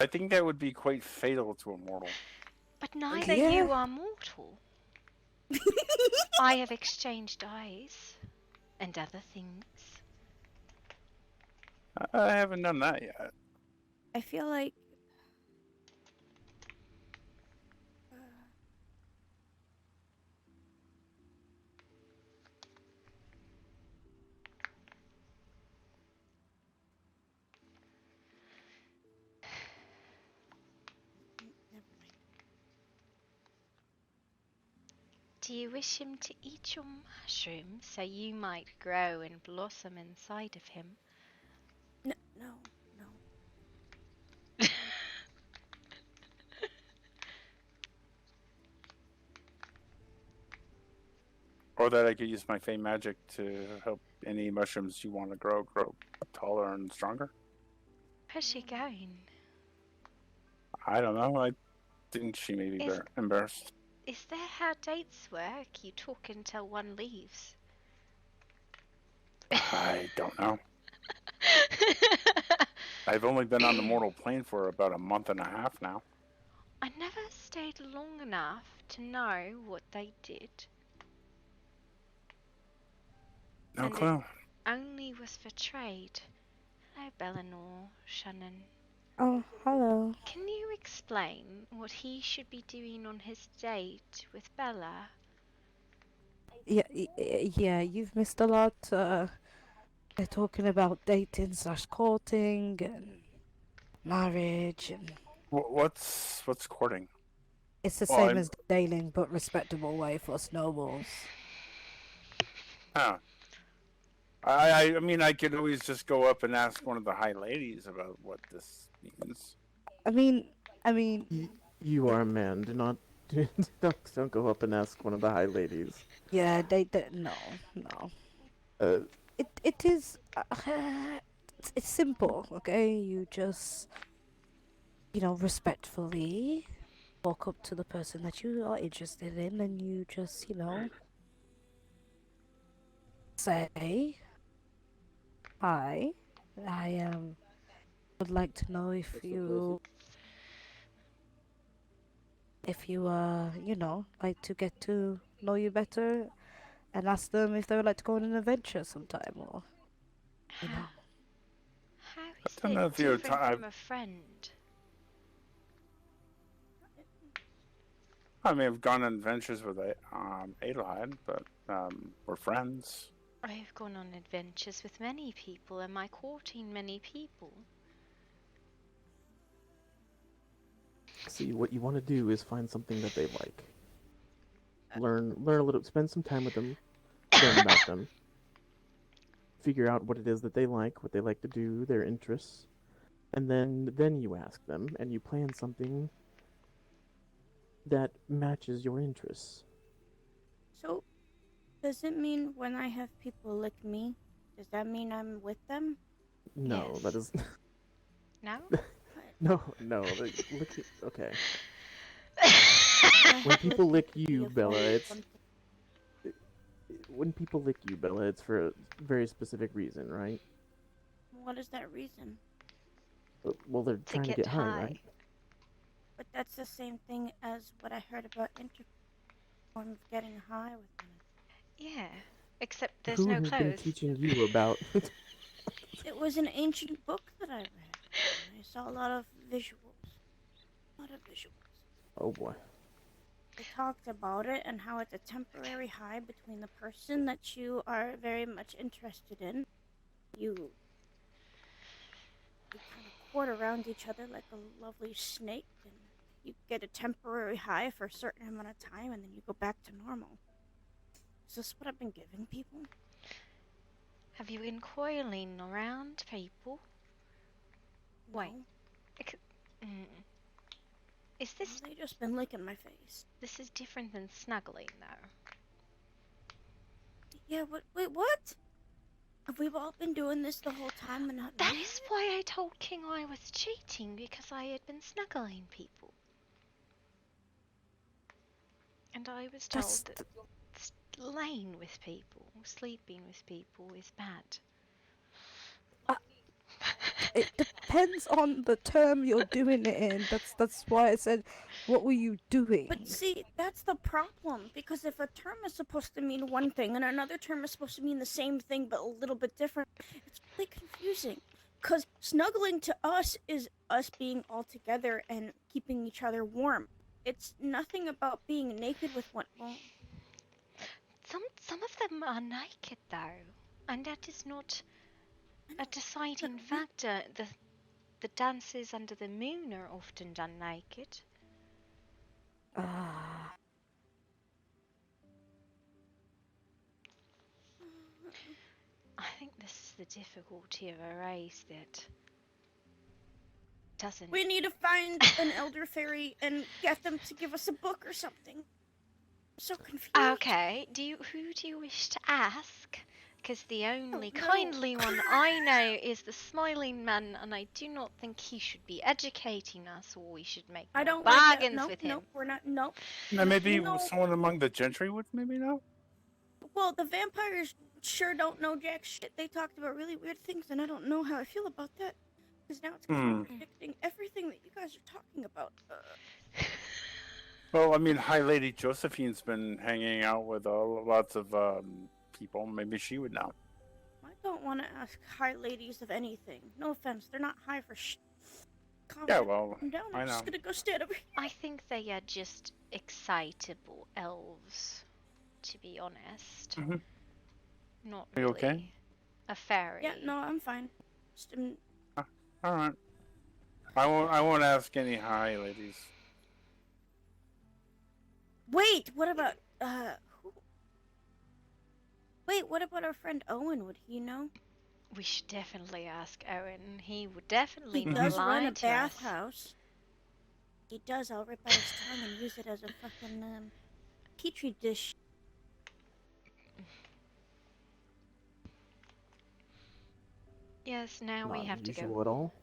I think that would be quite fatal to a mortal. But neither Yeah. you are mortal. I have exchanged eyes and other things. I haven't done that yet. I feel like Do you wish him to eat your mushroom so you might grow and blossom inside of him? No. Or that I could use my Fey magic to help any mushrooms you want to grow taller and stronger. Where's she going? I don't know. I think she may be embarrassed. Is there how dates work? You talk until one leaves. I don't know. I've only been on the mortal plane for about a month and a half now. I never stayed long enough to know what they did. No and clue. It only was for trade. Hello, Bellinor, Shannon. Oh, hello. Can you explain what he should be doing on his date with Bella? Yeah, you've missed a lot. They're talking about dating / courting and marriage and... What's courting? It's the same as dating, but respectable way for us nobles. Huh. I mean, I could always just go up and ask one of the high ladies about what this means. I mean... You are a man. Do not don't go up and ask one of the high ladies. Yeah, no. It is... it's simple, okay? You just... respectfully walk up to the person that you are interested in and you just, say, hi, I would like to know if you like to get to know you better, and ask them if they would like to go on an adventure sometime, or, How is I don't know it if you're different from a friend? I mean, I've gone on adventures with Adelheid, but we're friends. I've gone on adventures with many people. Am I courting many people? See, what you want to do is find something that they like. Learn a little, spend some time with them, learn about them. Figure out what it is that they like, what they like to do, their interests. And then you ask them, and you plan something that matches your interests. So, does it mean when I have people lick me, does that mean I'm with them? No, yes. That is... No? No, okay. When people lick you, Bella, it's for a very specific reason, right? What is that reason? Well, they're trying to get high, right? But that's the same thing as what I heard about form of getting high with them. Yeah, except there's no clothes. Who has been teaching you about... It was an ancient book that I read. I saw a lot of visuals. Oh boy. They talked about it and how it's a temporary high between the person that you are very much interested in. You kind of court around each other like a lovely snake, and you get a temporary high for a certain amount of time, and then you go back to normal. Is this what I've been giving people? Have you been coiling around people? No. Wait. Is this... They just been licking my face. This is different than snuggling, though. Yeah, wait, what? Have we all been doing this the whole time and not... That is why I told King I was cheating, because I had been snuggling people. And I was told that laying with people, sleeping with people is bad. It depends on the term you're doing it in. That's why I said, what were you doing? But see, that's the problem. Because if a term is supposed to mean one thing and another term is supposed to mean the same thing but a little bit different, it's really confusing. Because snuggling to us is us being all together and keeping each other warm. It's nothing about being naked with one. Well, some of them are naked though, and that is not a deciding factor. The dances under the moon are often done naked. the difficulty of a race that doesn't. We need to find an elder fairy and get them to give us a book or something. I'm so confused. Okay, who do you wish to ask? Because the only no. kindly one I know is the Smiling Man, and I do not think he should be educating us, or we should make I don't bargains like that. with him. Nope, we're not. Nope. Now, maybe No. someone among the gentry would maybe know? Well, the vampires sure don't know jack shit. They talked about really weird things, and I don't know how I feel about that. Because now it's contradicting everything that you guys are talking about. Well, I mean, High Lady Josephine's been hanging out with lots of people. Maybe she would know. I don't want to ask high ladies of anything. No offense, they're not high for shit. Yeah, well, I'm down. I I'm know. just gonna go stand over here. I think they are just excitable elves, to be honest. Mhm. Not Are you really okay? a fairy. Yeah, no, I'm fine. Just, All right. I won't ask any high ladies. Wait, what about who? Wait, what about our friend Owen? Would he know? We should definitely ask Owen. He would definitely He does lie run a to us. bathhouse. He does. I'll rip out his tongue and use it as a fucking petri dish. Yes, now Not we have to unusual go. at all.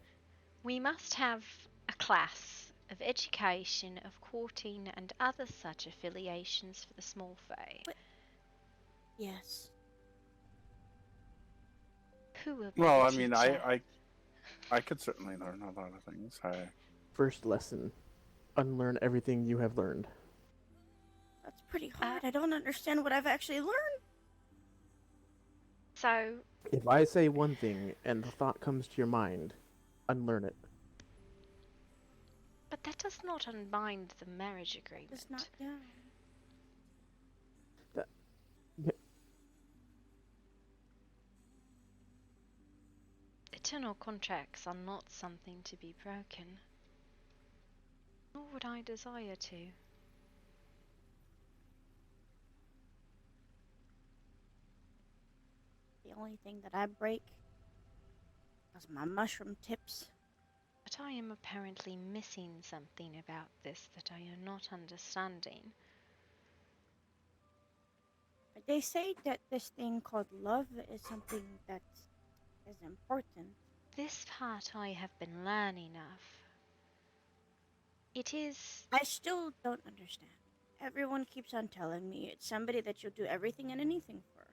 We must have a class of education of courting and other such affiliations for the small fae. Yes. Who will be Well, the I mean, teacher? I could certainly learn a lot of things. First lesson: unlearn everything you have learned. That's pretty hard. I don't understand what I've actually learned. So, If I say one thing and the thought comes to your mind, unlearn it. but that does not unbind the marriage agreement. It's not. Yeah. Eternal contracts are not something to be broken. Nor would I desire to. The only thing that I break is my mushroom tips. But I am apparently missing something about this that I am not understanding. They say that this thing called love is something that is important. This part I have been learning of. It is... I still don't understand. Everyone keeps on telling me it's somebody that you'll do everything and anything for.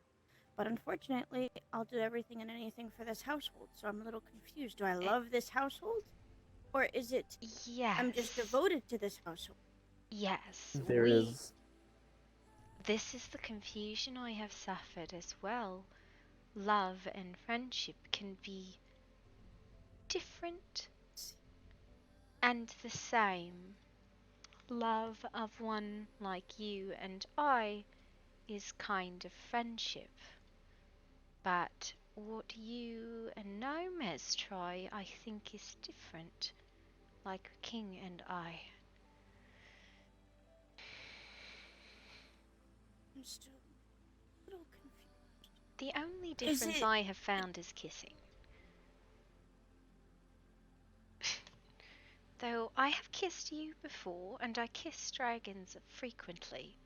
But unfortunately, I'll do everything and anything for this household, so I'm a little confused. Do I love this household? Or is it I'm just devoted to this household? Yes, There is. This is the confusion I have suffered as well. Love and friendship can be different and the same. Love of one like you and I is kind of friendship. But what you and Gomez try, I think, is different. Like King and I. I'm still a little confused. The only difference I have found is kissing. Though I have kissed you before, and I kiss dragons frequently,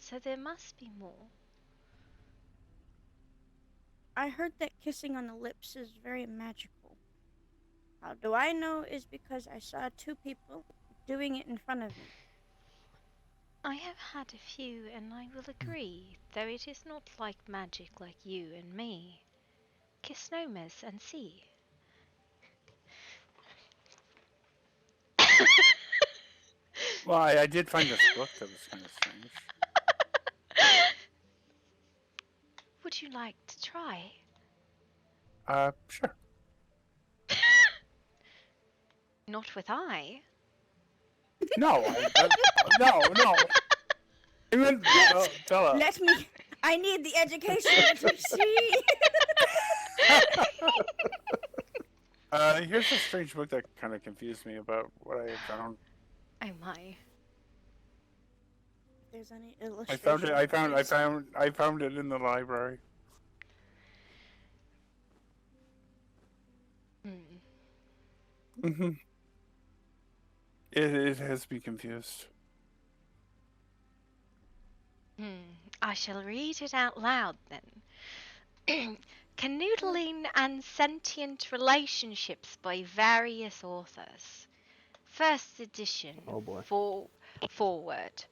so there must be more. I heard that kissing on the lips is very magical. How do I know is because I saw two people doing it in front of me. I have had a few, and I will agree, though it is not like magic like you and me. Kiss Nomes and see. Well, I did find this book that was kind of strange. Would you like to try? Sure. Not with I. No, no. Even Bella. Let me. I need the education. Let me see. Here's a strange book that kind of confused me about what I had found. Oh my. If there's any illustration. I found it in the library. Mm-hmm. It has me confused. I shall read it out loud then. Canoodling and Sentient Relationships by various authors. First edition. Oh boy. Forward.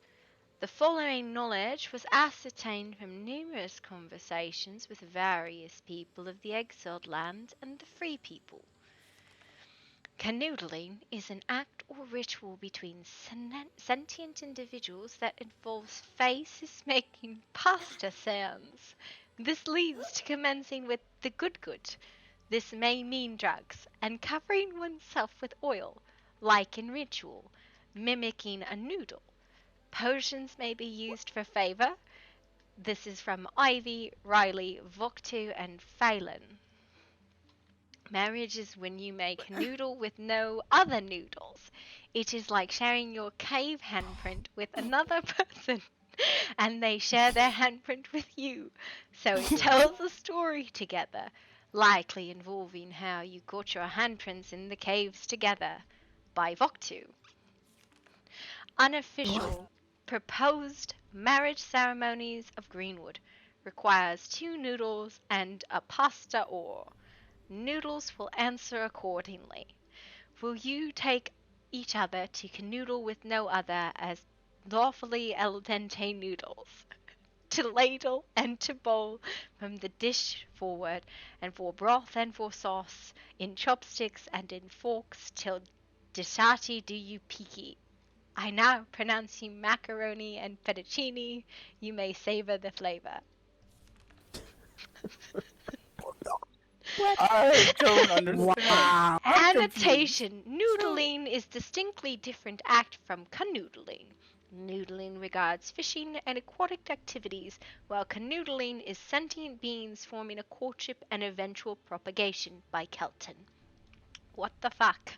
The following knowledge was ascertained from numerous conversations with various people of the exiled land and the free people. Canoodling is an act or ritual between sentient individuals that involves faces making pasta sounds. This leads to commencing with the good. This may mean drugs and covering oneself with oil, like in ritual, mimicking a noodle. Potions may be used for favor. This is from Ivy, Riley, Voktu, and Phelan. Marriage is when you make a noodle with no other noodles. It is like sharing your cave handprint with another person, and they share their handprint with you. So it tells a story together, likely involving how you got your handprints in the caves together. By Voktu. Unofficial proposed marriage ceremonies of Greenwood requires 2 noodles and a pasta or. Noodles will answer accordingly. Will you take each other to canoodle with no other as lawfully al dente noodles? To ladle and to bowl from the dish forward, and for broth and for sauce, in chopsticks and in forks, till disati do you peaky. I now pronounce you macaroni and fettuccine. You may savor the flavor. I don't understand. Wow. Annotation. Noodling is distinctly different act from canoodling. Noodling regards fishing and aquatic activities, while canoodling is sentient beings forming a courtship and eventual propagation. By Kelton. What the fuck?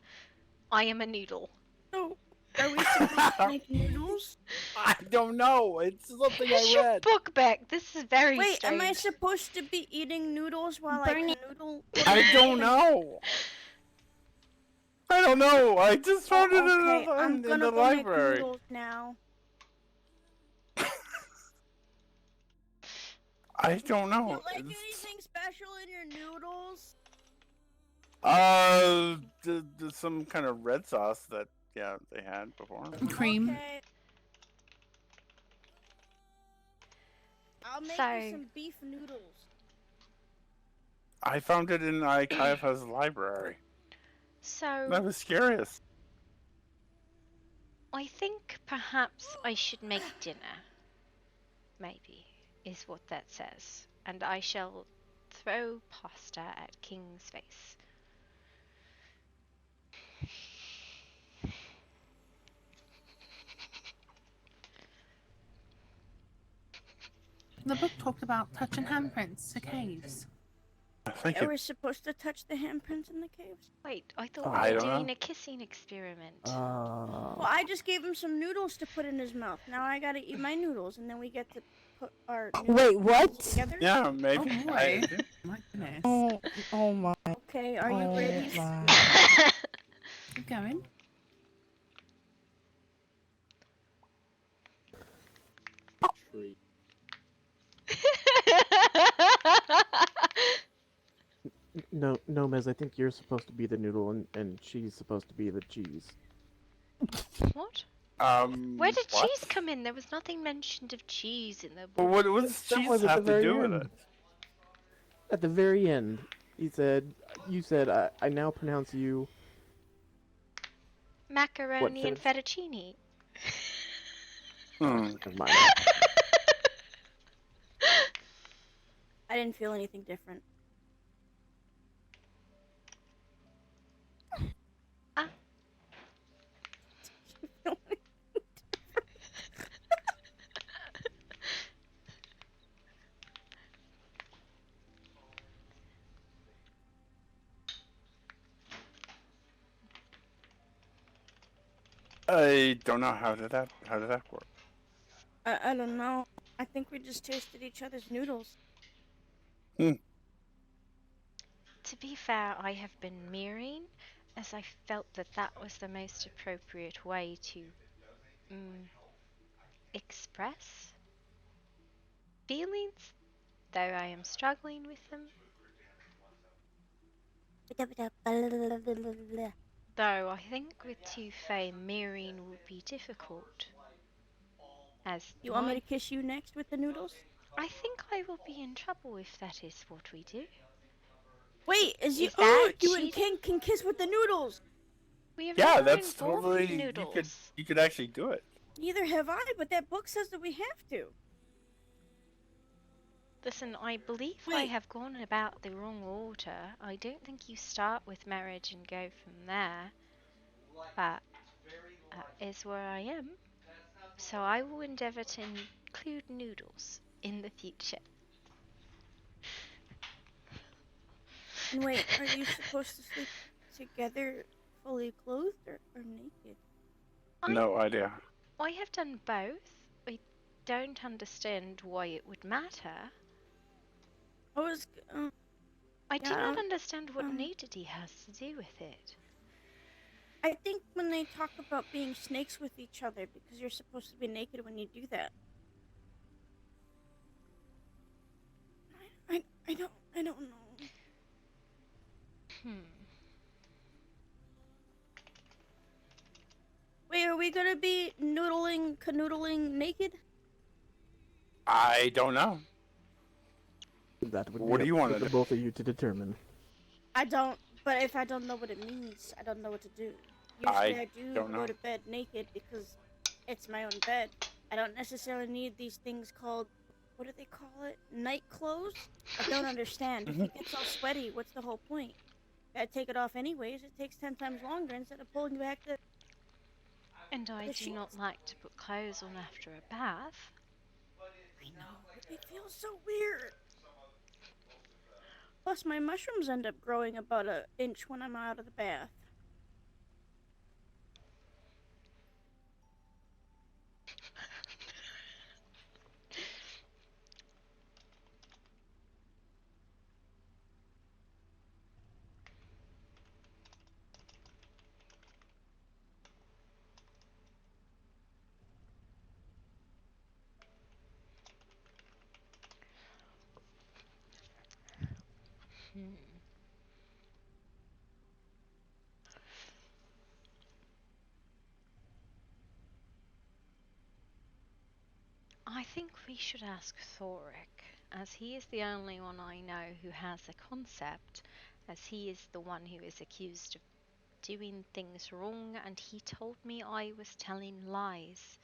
I am a noodle. So, are we supposed to make noodles? I don't know. It's something Where's I your read. book back? This is very Wait, strange. am I supposed to be eating noodles while I canoodle? I don't know. I don't know. I just found it Okay, I'm in gonna the go make library. noodles now. I don't know. You like anything special in your noodles? Some kind of red sauce that they had before. Cream. Okay. I'll make you some beef noodles. I found it in Kaifa's library. So I was curious. I think perhaps I should make dinner. Maybe, is what that says. And I shall throw pasta at King's face. The book talked about touching handprints to caves. Yeah, we're supposed to touch the handprints in the caves? Wait, I thought I we were don't doing know. a kissing experiment. Well, I just gave him some noodles to put in his mouth. Now I gotta eat my noodles, and then we get to put our noodles Wait, what? together? Yeah, maybe. Oh boy. My goodness. Oh my. Okay, are you ready? Keep going. No, Mez, I think you're supposed to be the noodle and she's supposed to be the cheese. What? Where did cheese come in? There was nothing mentioned of cheese in the Well, book. what does That cheese was at have the to very do with end. it? At the very end, you said, I now pronounce you... Macaroni and fettuccine. Never mind. I didn't feel anything different. I don't know. How did that work? I don't know. I think we just tasted each other's noodles. To be fair, I have been mirroring, as I felt that that was the most appropriate way to express feelings, though I am struggling with them. Though I think with Toufei, mirroring would be difficult. As You want me to kiss you next with the noodles? I think I will be in trouble if that is what we do. Wait, is that you and cheating? King can kiss with the noodles? We have Yeah, never that's involved totally. noodles. You could actually do it. Neither have I, but that book says that we have to. Listen, I believe I have gone about the wrong order. I don't think you start with marriage and go from there. But that is where I am. So I will endeavour to include noodles in the future. And wait, are you supposed to sleep together fully clothed or naked? No idea. I have done both. I don't understand why it would matter. I do not understand what nudity has to do with it. I think when they talk about being snakes with each other, because you're supposed to be naked when you do that. I don't know. Wait, are we gonna be canoodling naked? I don't know. That would What be do you up want to to the do? both of you to determine. I don't, but if I don't know what it means, I don't know what to do. I Usually I do don't go know. to bed naked because it's my own bed. I don't necessarily need these things called, what do they call it? Night clothes? I don't understand. If it gets all sweaty, what's the whole point? Gotta take it off anyways. It takes 10 times longer instead of pulling back the... And I the do not sheets. like to put clothes on after a bath. I know, but it feels so weird. Plus, my mushrooms end up growing about an inch when I'm out of the bath. I think we should ask Thoric, as he is the only one I know who has a concept, as he is the one who is accused of doing things wrong, and he told me I was telling lies.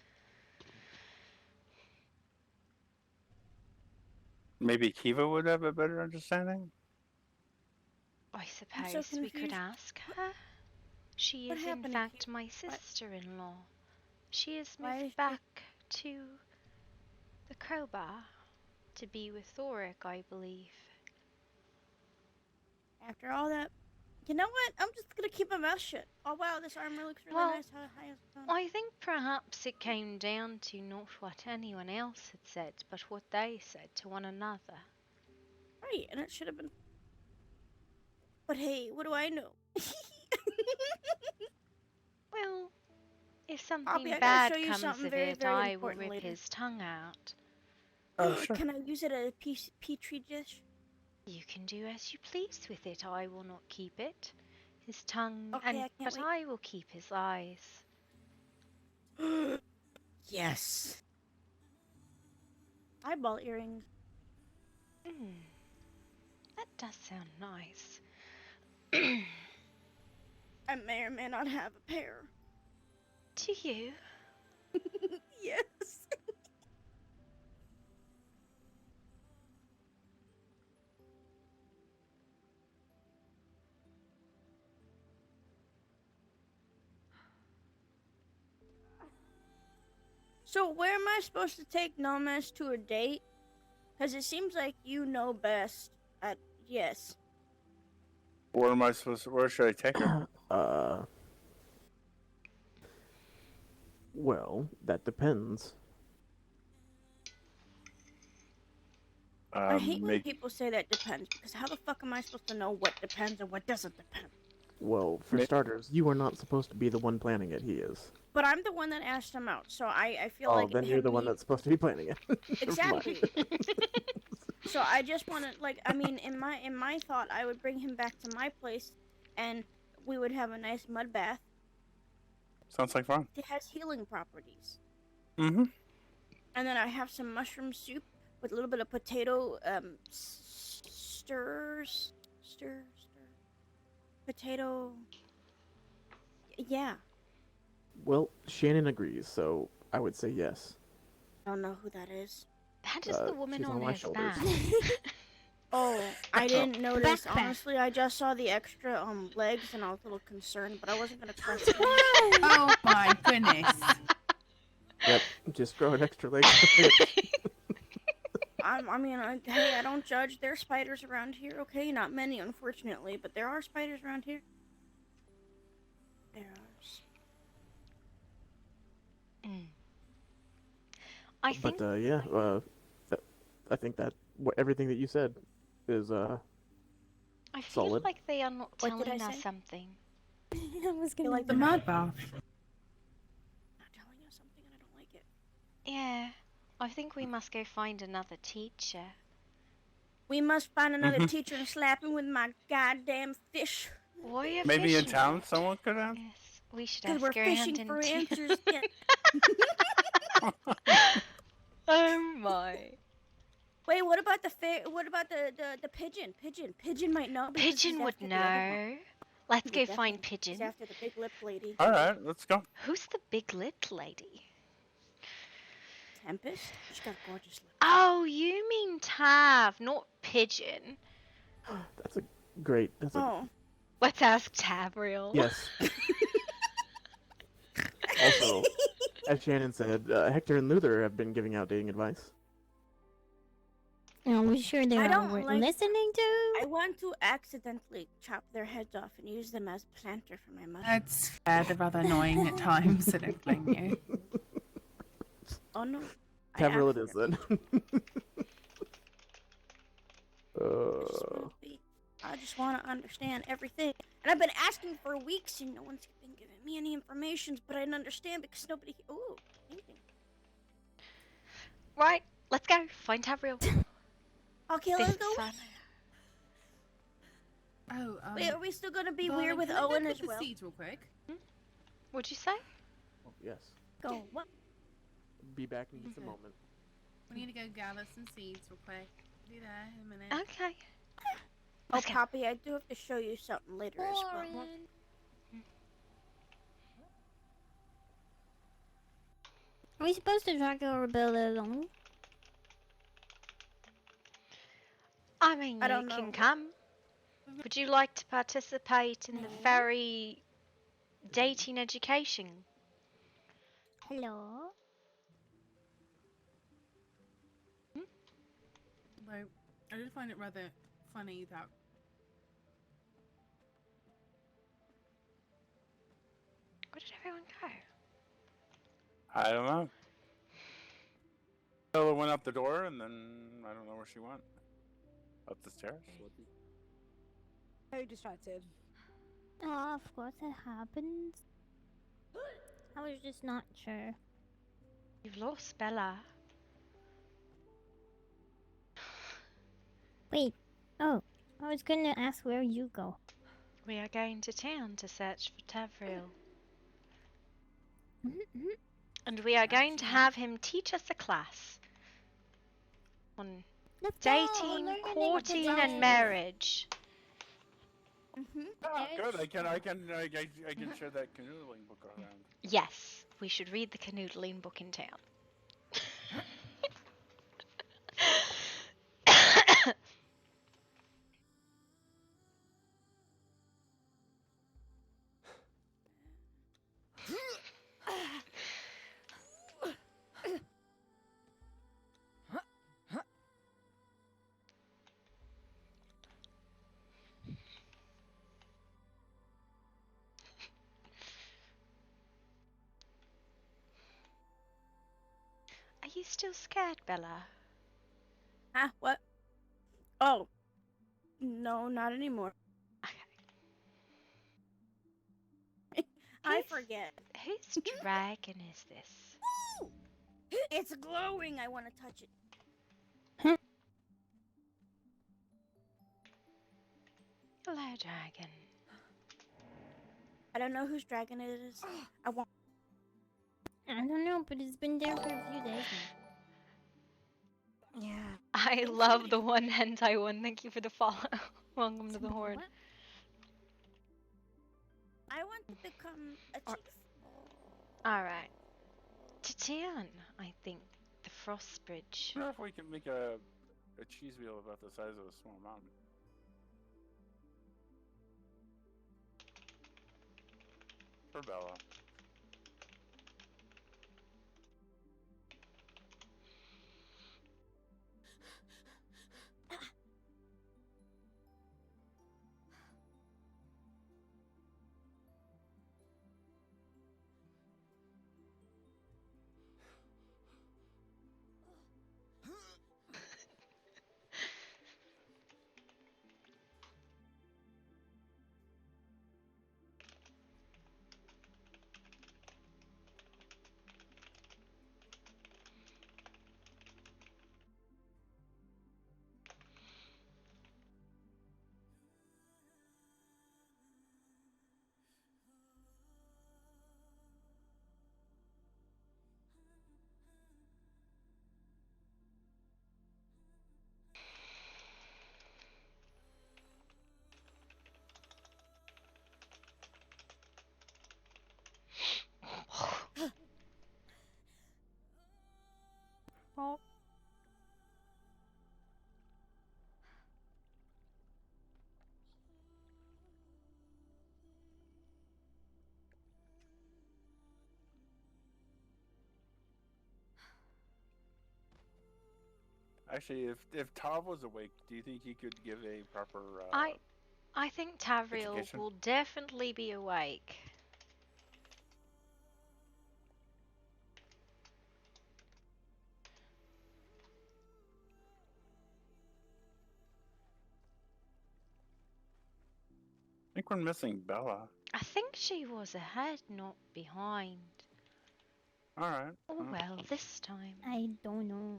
Maybe Kiva would have a better understanding. I suppose we could ask her. She what is in happened, fact my sister-in-law. She has Why moved is back to the crowbar to be with Thoric, I believe. After all that, you know what? I'm just gonna keep my mouth shut. Oh wow, this armor looks really nice. How is it done? I think perhaps it came down to not what anyone else had said, but what they said to one another. Right, and it should have been. But hey, what do I know? Well, if something Poppy, I gotta bad show you comes something of very, it, very I will important rip later. his tongue out. Sure. Can I use it as a petri dish? You can do as you please with it. I will not keep it. His tongue, Okay, but I will keep his eyes. Yes. Eyeball earrings. That does sound nice. I may or may not have a pair. Do you? Yes. So where am I supposed to take Nomash to a date? Because it seems like you know best. Yes. Where am I supposed to? Where should I take her? Well, that depends. I hate when people say that depends, because how the fuck am I supposed to know what depends and what doesn't depend? Well, for starters, you are not supposed to be the one planning it. He is. But I'm the one that asked him out, so I feel Oh, like then you're the one that's supposed to be planning it. Never mind. exactly. So I just want to, like, I mean, in my thought, I would bring him back to my place, and we would have a nice mud bath. Sounds like fun. It has healing properties. Mm-hmm. And then I have some mushroom soup with a little bit of potato stir potato. Yeah. Well, Shannon agrees, so I would say yes. I don't know who that is. That is the woman she's on on my his shoulders. back. Oh, I didn't notice. Backpack. Honestly, I just saw the extra legs and I was a little concerned, but I wasn't gonna question. Oh my goodness. Yep, just throw an extra leg. I mean, hey, I don't judge. There's spiders around here, okay? Not many, unfortunately, but there are spiders around here. I think. But yeah, I think that everything that you said is I feel solid. like they are not What did telling I us say? something. I was gonna Like the mud bath. Not telling us something and I don't like it. Yeah, I think we must go find another teacher. We must find another teacher and slap him with my goddamn fish. Why Maybe in town someone could have. Yes, we should Because ask we're around fishing in for town. answers. Oh my. Wait, what about what about the pigeon? Pigeon might know. because he's Pigeon would after the other one. know. Let's He go would find definitely- Pigeon. He's after the big lip lady. All right, let's go. Who's the big lip lady? Tempest? She's got gorgeous lips. Oh, you mean Tav, not Pigeon. That's a great. That's a Oh. Let's ask Tabriel. yes. Also, as Shannon said, Hector and Luther have been giving out dating advice. Are we sure they I are don't worth like- listening to? I want to accidentally chop their heads off and use them as planter for my mushroom. That's fair. They're rather annoying at times. I don't blame you. Oh no. Tavril it is then. I just want to understand everything. And I've been asking for weeks and no one's been giving me any information, but I didn't understand because nobody... Ooh, painting. Right, let's go. Find Tabriel. Okay, let's go. Oh, Wait, are we still going to be Darling, weird with can I go Owen pick as the well? seeds real quick? What'd you say? Yes. Go. What? Be back in just a Okay. moment. We need to go gather some seeds real quick. Do that in a minute. Okay. Oh, Poppy, I do have to show you something later as well. Are we supposed to drag our rebel along? I mean, I you don't can know. come. Would you like to participate in the fairy dating education? Hello? Like, I just find it rather funny that Where did everyone go? I don't know. Ella went out the door, and then I don't know where she went. Up the stairs. Very distracted. Oh, of course it happens. I was just not sure. You've lost Bella. Wait. Oh, I was gonna ask where you go. We are going to town to search for Tavril. And we are going to have him teach us a class on dating, courting, and marriage. Ah, good. I can share that canoodling book around. Yes, we should read the canoodling book in town. Are you still scared, Bella? Huh? What? Oh. No, not anymore. I forget. Whose dragon is this? It's glowing. I want to touch it. Hello, dragon. I don't know whose dragon it is. I want. I don't know, but it's been there for a few days now. Yeah. I love the one hentai one. Thank you for the follow. Welcome to the horde. I want to become a chief. Alright. Titian, I think. The frost bridge. I wonder if we can make a cheese wheel about the size of a small mountain. For Bella. Oh. Actually, if Tav was awake, do you think he could give a proper I think Tavriel education? will definitely be awake. I think we're missing Bella. I think she was ahead, not behind. Alright. Oh well, this time. I don't know.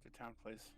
To town, please.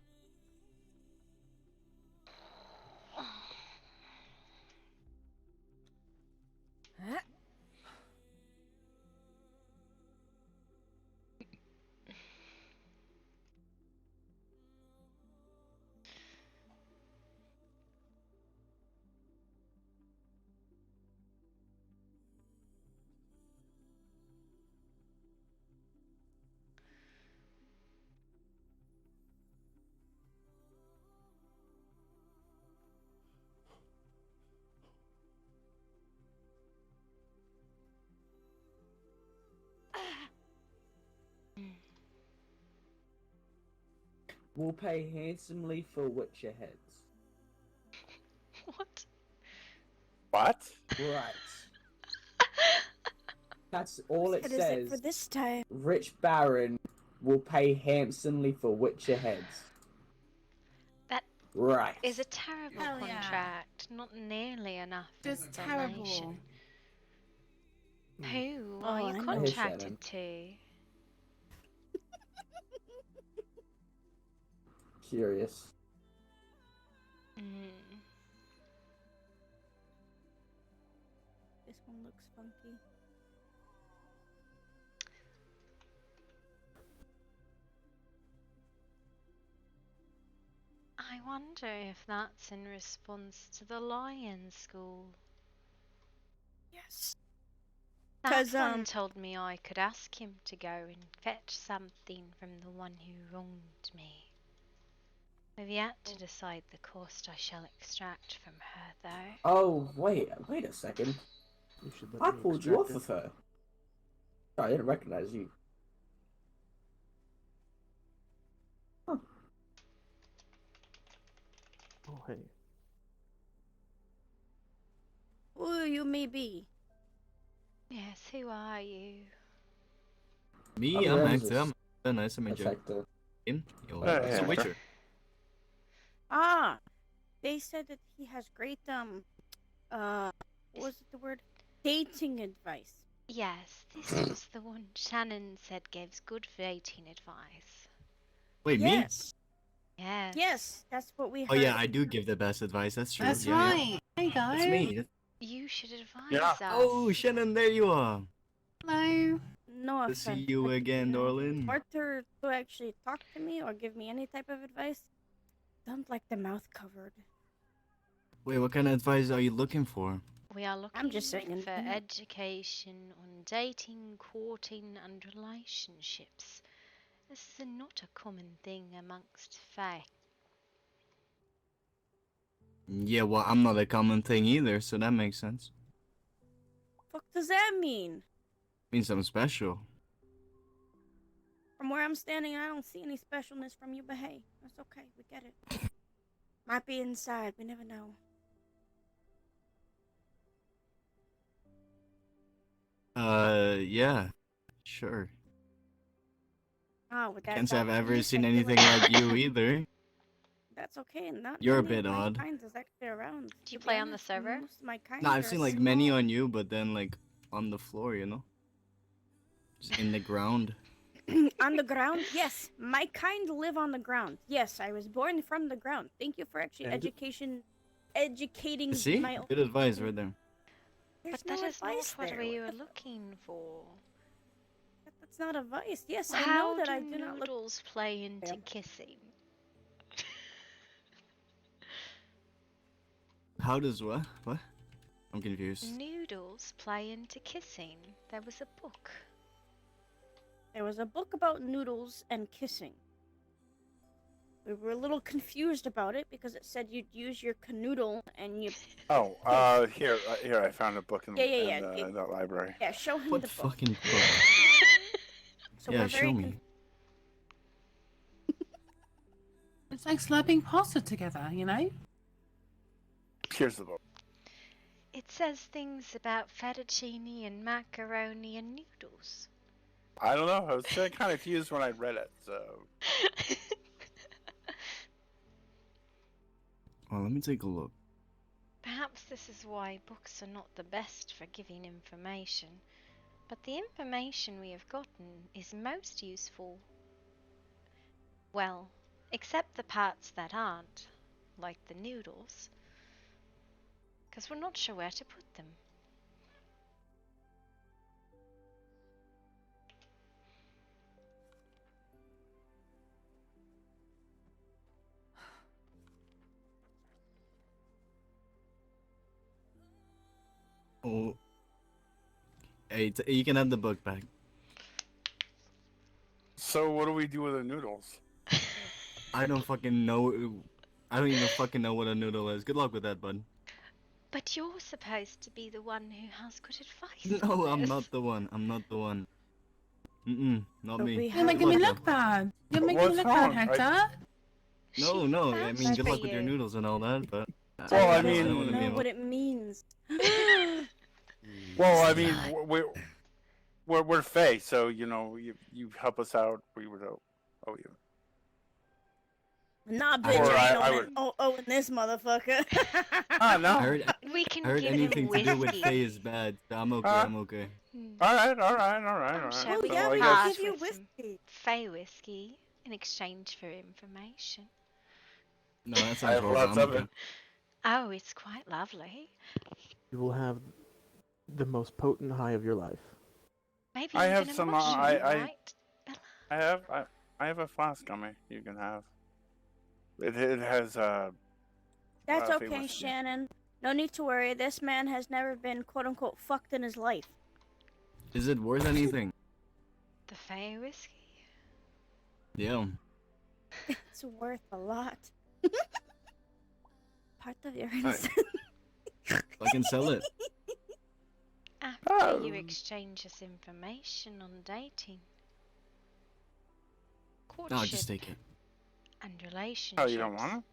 will pay handsomely for Witcher heads. What? What? Right. That's all it What is it for says. this time? Rich Baron will pay handsomely for Witcher heads. That Right. is a terrible Hell yeah. contract. Not nearly enough Just information. terrible. Who are you I know. contracted to? Curious. This one looks funky. I wonder if that's in response to the Lion School. Yes. That 'Cause, one told me I could ask him to go and fetch something from the one who wronged me. We've yet to decide the cost I shall extract from her, though. Oh, wait a second. You should let I me pulled you off extract of her. I didn't recognize you. it. Oh, hey. Who you may be? Yes, who are you? Me, I'm I'm Ramses. Hector. Nice to meet That's you. Hector. Yo, Hey, it's a Hector. Witcher. Ah, they said that he has great what was it the word? Dating advice. Yes, this was the one Shannon said gives good dating advice. Wait, Yes. Yes. Yes, that's what we me? heard. Oh yeah, I do give the best advice. That's true. That's yeah, right. Yeah. Hey guys. That's me. You should advise Yeah. us. Oh, Shannon, there you are. Hello. No Good offense. to see you but, again, know, darling. Arthur to actually talk to me or give me any type of advice. Don't like the mouth covered. Wait, what kind of advice are you looking for? We are looking just saying, for education on dating, courting, and relationships. This is not a common thing amongst fae. Yeah, well, I'm not a common thing either, so that makes sense. Fuck does that mean? Means I'm special. From where I'm standing, I don't see any specialness from you, but hey, that's okay. We get it. Might be inside. We never know. Yeah, sure. Ah, with that Can't say I've document ever you seen sent me anything like you either. That's okay. Not You're a many of bit my odd. kind is actually around. Do you To be play on the honest, server? Most of my kind Nah, I've are seen like small. many on you, but then like on the floor, you know? Just in the ground. On the ground? Yes. My kind live on the ground. Yes, I was born from the ground. Thank you for actually And- educating See? my own. Good advice right there. There's But that no is not advice what there. we What were the looking for. That's not advice. Yes, I How know that do I do not look. noodles play into kissing? How does what? What? I'm confused. Noodles play into kissing. There was a book. There was a book about noodles and kissing. We were a little confused about it because it said you'd use your canoodle and you. Oh, here I found a book in, Yeah. the library. Yeah, show him What the book. fucking book? So Yeah, we're very show me. It's like slapping pasta together, you know? Here's the book. It says things about fettuccine and macaroni and noodles. I don't know. I was kind of confused when I read it, so. Oh, let me take a look. Perhaps this is why books are not the best for giving information, but the information we have gotten is most useful. Well, except the parts that aren't, like the noodles, because we're not sure where to put them. Oh. Hey, you can have the book back. So what do we do with the noodles? I don't fucking know. I don't even fucking know what a noodle is. Good luck with that, bud. But you're supposed to be the one who has good advice. No, on I'm this. not the one. I'm not the one. Not me. You're making me look bad. You're making me look bad, Hector. No, no. I mean, vouched good for luck with your you. noodles and all that, but. Well, I I mean- don't know what it means. Well, I mean, we're Fae, so you know, you help us out, we would owe you. Nah, Or bitch, I I would- ain't owing this motherfucker. no. We can I heard give anything him to do with whiskey. Faye is bad. So I'm okay. Huh? I'm okay. All right. I'm sure Oh, we yeah, can we part give you with some whiskey. Fey whiskey in exchange for information. No, that I sounds have horrible. lots I'm of okay. it. Oh, it's quite lovely. You will have the most potent high of your life. Maybe I even have a some. mushroom, right? I have a flask on me. You can have. It has That's Fey okay, whiskey. Shannon. No need to worry. This man has never been quote unquote fucked in his life. Is it worth anything? The Fey whiskey? Yeah. It's worth a lot. Part of your Alright. innocence. I can sell it. After you exchange this information on dating, No, courtship, just take it. and relationships. Oh, you don't want it?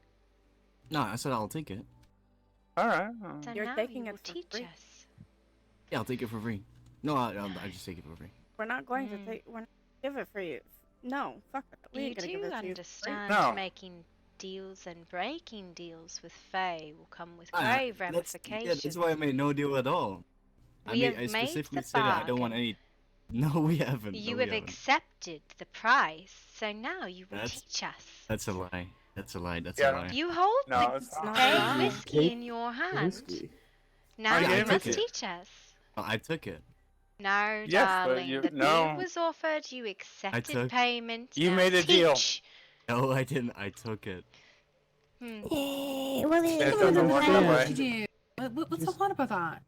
No, I said I'll take it. All right. So You're now taking you it will for teach free. us. Yeah, I'll take it for free. No, I just take it for free. We're not going to take. We're not give it for you. No, fuck it. We You ain't gonna do give it to you. understand No. making deals and breaking deals with Fae will come with Ah, grave that's- ramifications. Yeah, that's why I made no deal at all. We have I made specifically the said I don't want bargain. any. No, we haven't. You no, we have haven't. accepted the price, so now you will That's- teach us. That's a lie. That's a lie. That's Yeah. a lie. You hold No, the it's not. Fey not. whiskey in your hand. Whiskey. Now I you gave must it. teach us. Oh, I took it. No, Yes, but darling. you- The no. deal was offered. You accepted took- payment. You now made a deal. teach. No, I didn't. I took it. Well, It it doesn't work that way. What you do? What's the fun about that?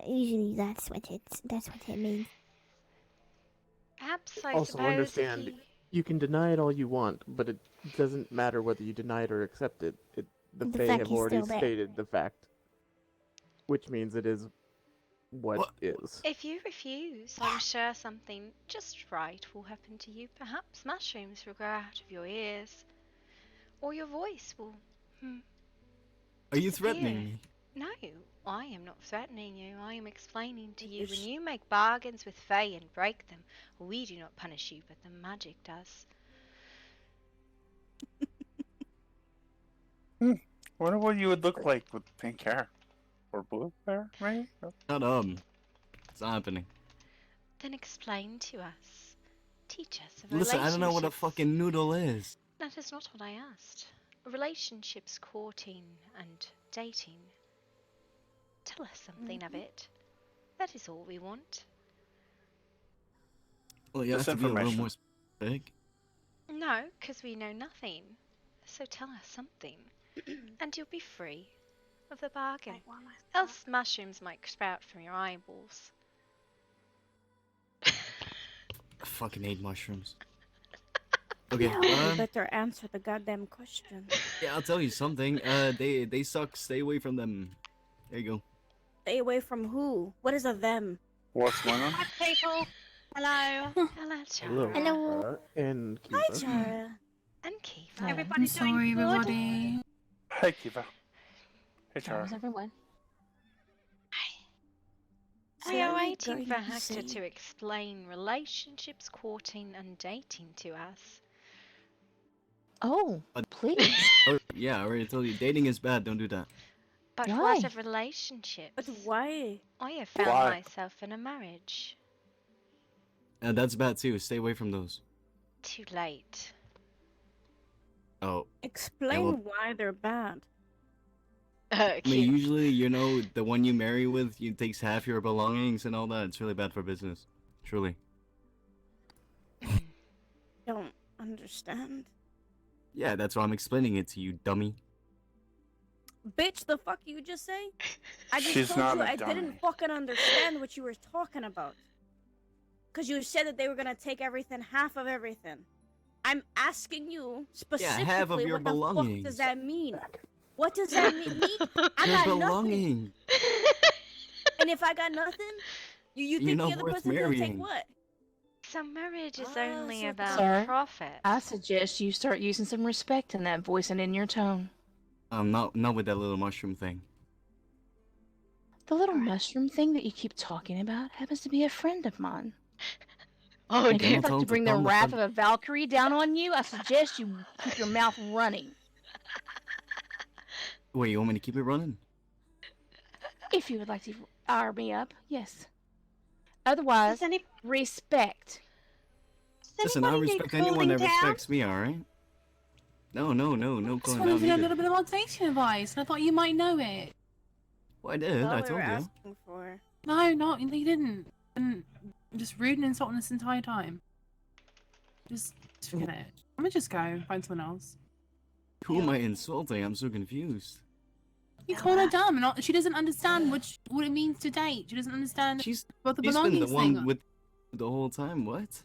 usually that's what it means. Perhaps I Also, suppose understand, if you can deny it all you want, but it doesn't matter whether you deny it or accept it. The The Fae fact have is already still there. stated the fact, which means it is what is. If you refuse, I'm sure something just right will happen to you. Perhaps mushrooms will grow out of your ears. Or your voice will. Are you disappear. threatening me? No, I am not threatening you. I am explaining to you when you make bargains with Fae and break them, we do not punish you, but the magic does. Wonder what you would look like with pink hair or blue hair, maybe. Shut up. It's not happening. Then explain to us. Teach us. Listen, I don't know what a relationships. fucking noodle is. That is not what I asked. Relationships, courting, and dating. Tell us something of it. That is all we want. Well, you have This to be a little information. more specific. No, because we know nothing. So tell us something, and you'll be free of the bargain. Else mushrooms might sprout from your eyeballs. I fucking hate mushrooms. Okay, You better answer the goddamn question. yeah, I'll tell you something. They suck. Stay away from them. There you go. Stay away from who? What is a them? What's going on? Hi, people. Hello. Hello, Chara. Hello. Hello. And Hi, Kiva. Chara. And Kiva. Everybody's Sorry, doing good. everybody. Hey, Kiva. Hey, Tara. How's everyone? We are Sorry, waiting going for to Hector say- to explain relationships, courting, and dating to us. Oh, please. Oh, yeah, I already told you. Dating is bad. Don't do that. But Why? what of relationships? But why? I have found Why? myself in a marriage. That's bad too. Stay away from those. Too late. Oh, Explain well- why they're bad. I mean, usually, you know, the one you marry with, you takes half your belongings and all that. It's really bad for business. Truly. Don't understand. Yeah, that's why I'm explaining it to you, dummy. Bitch, the fuck you just say? I just She's told not you a I didn't dummy. fucking understand what you were talking about. Cause you said that they were gonna take everything, half of everything. I'm asking you specifically half of your what the fuck belongings. does that mean? What does that mean? Me? I Your got nothing. belongings. And if I got nothing, you You're think not the other worth person gonna take marrying. what? So marriage is only about Sir, profit. I suggest you start using some respect in that voice and in your tone. Not with that little mushroom thing. The little mushroom thing that you keep talking about happens to be a friend of mine. Oh, and if you'd like told to to bring the tell him to wrath fuck- of a Valkyrie down on you, I suggest you keep your mouth running. Wait, you want me to keep it running? If you would like to fire me up, yes. Otherwise, respect. Listen, I respect anyone that respects me, alright? No Just calling wanted down to know a either. little bit about dating advice, and I thought you might know it. Well, I did, I we were told you. asking for. No, you didn't. And just rude and insulting this entire time. Just forget it. I'm gonna just go find someone else. Who am I insulting? I'm so confused. You called her dumb, and she doesn't understand what it means to date. She doesn't understand what the He's been the belongings one thing. with the whole time, what?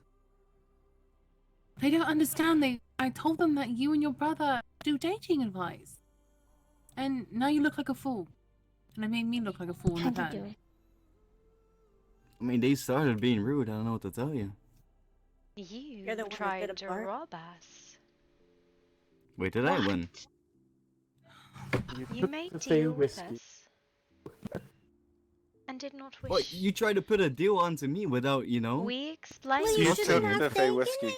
They don't understand. I told them that you and your brother do dating advice, and now you look like a fool, and it made me look like a fool in return. I mean, they started being rude, I don't know what to tell you. You the one that tried did to a part. rob us. Wait, did I win? You made to say deal with whiskey. us. And did not wish. What, you tried to put a deal onto me without, you know? We explained You what took we the fey whiskey.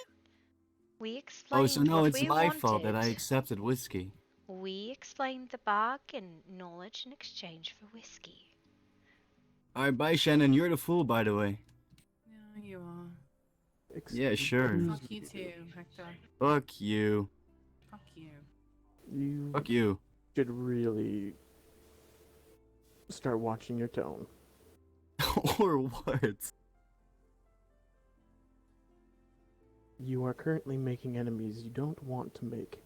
We explained Oh, so now what it's we my wanted. fault that I accepted whiskey. We explained the bargain, knowledge in exchange for whiskey. Alright, bye, Shannon. You're the fool, by the way. Yeah, you are. Yeah, sure. Fuck you too, Hector. Fuck you. Fuck you. You Fuck you. should really start watching your tone. Or what? You are currently making enemies you don't want to make.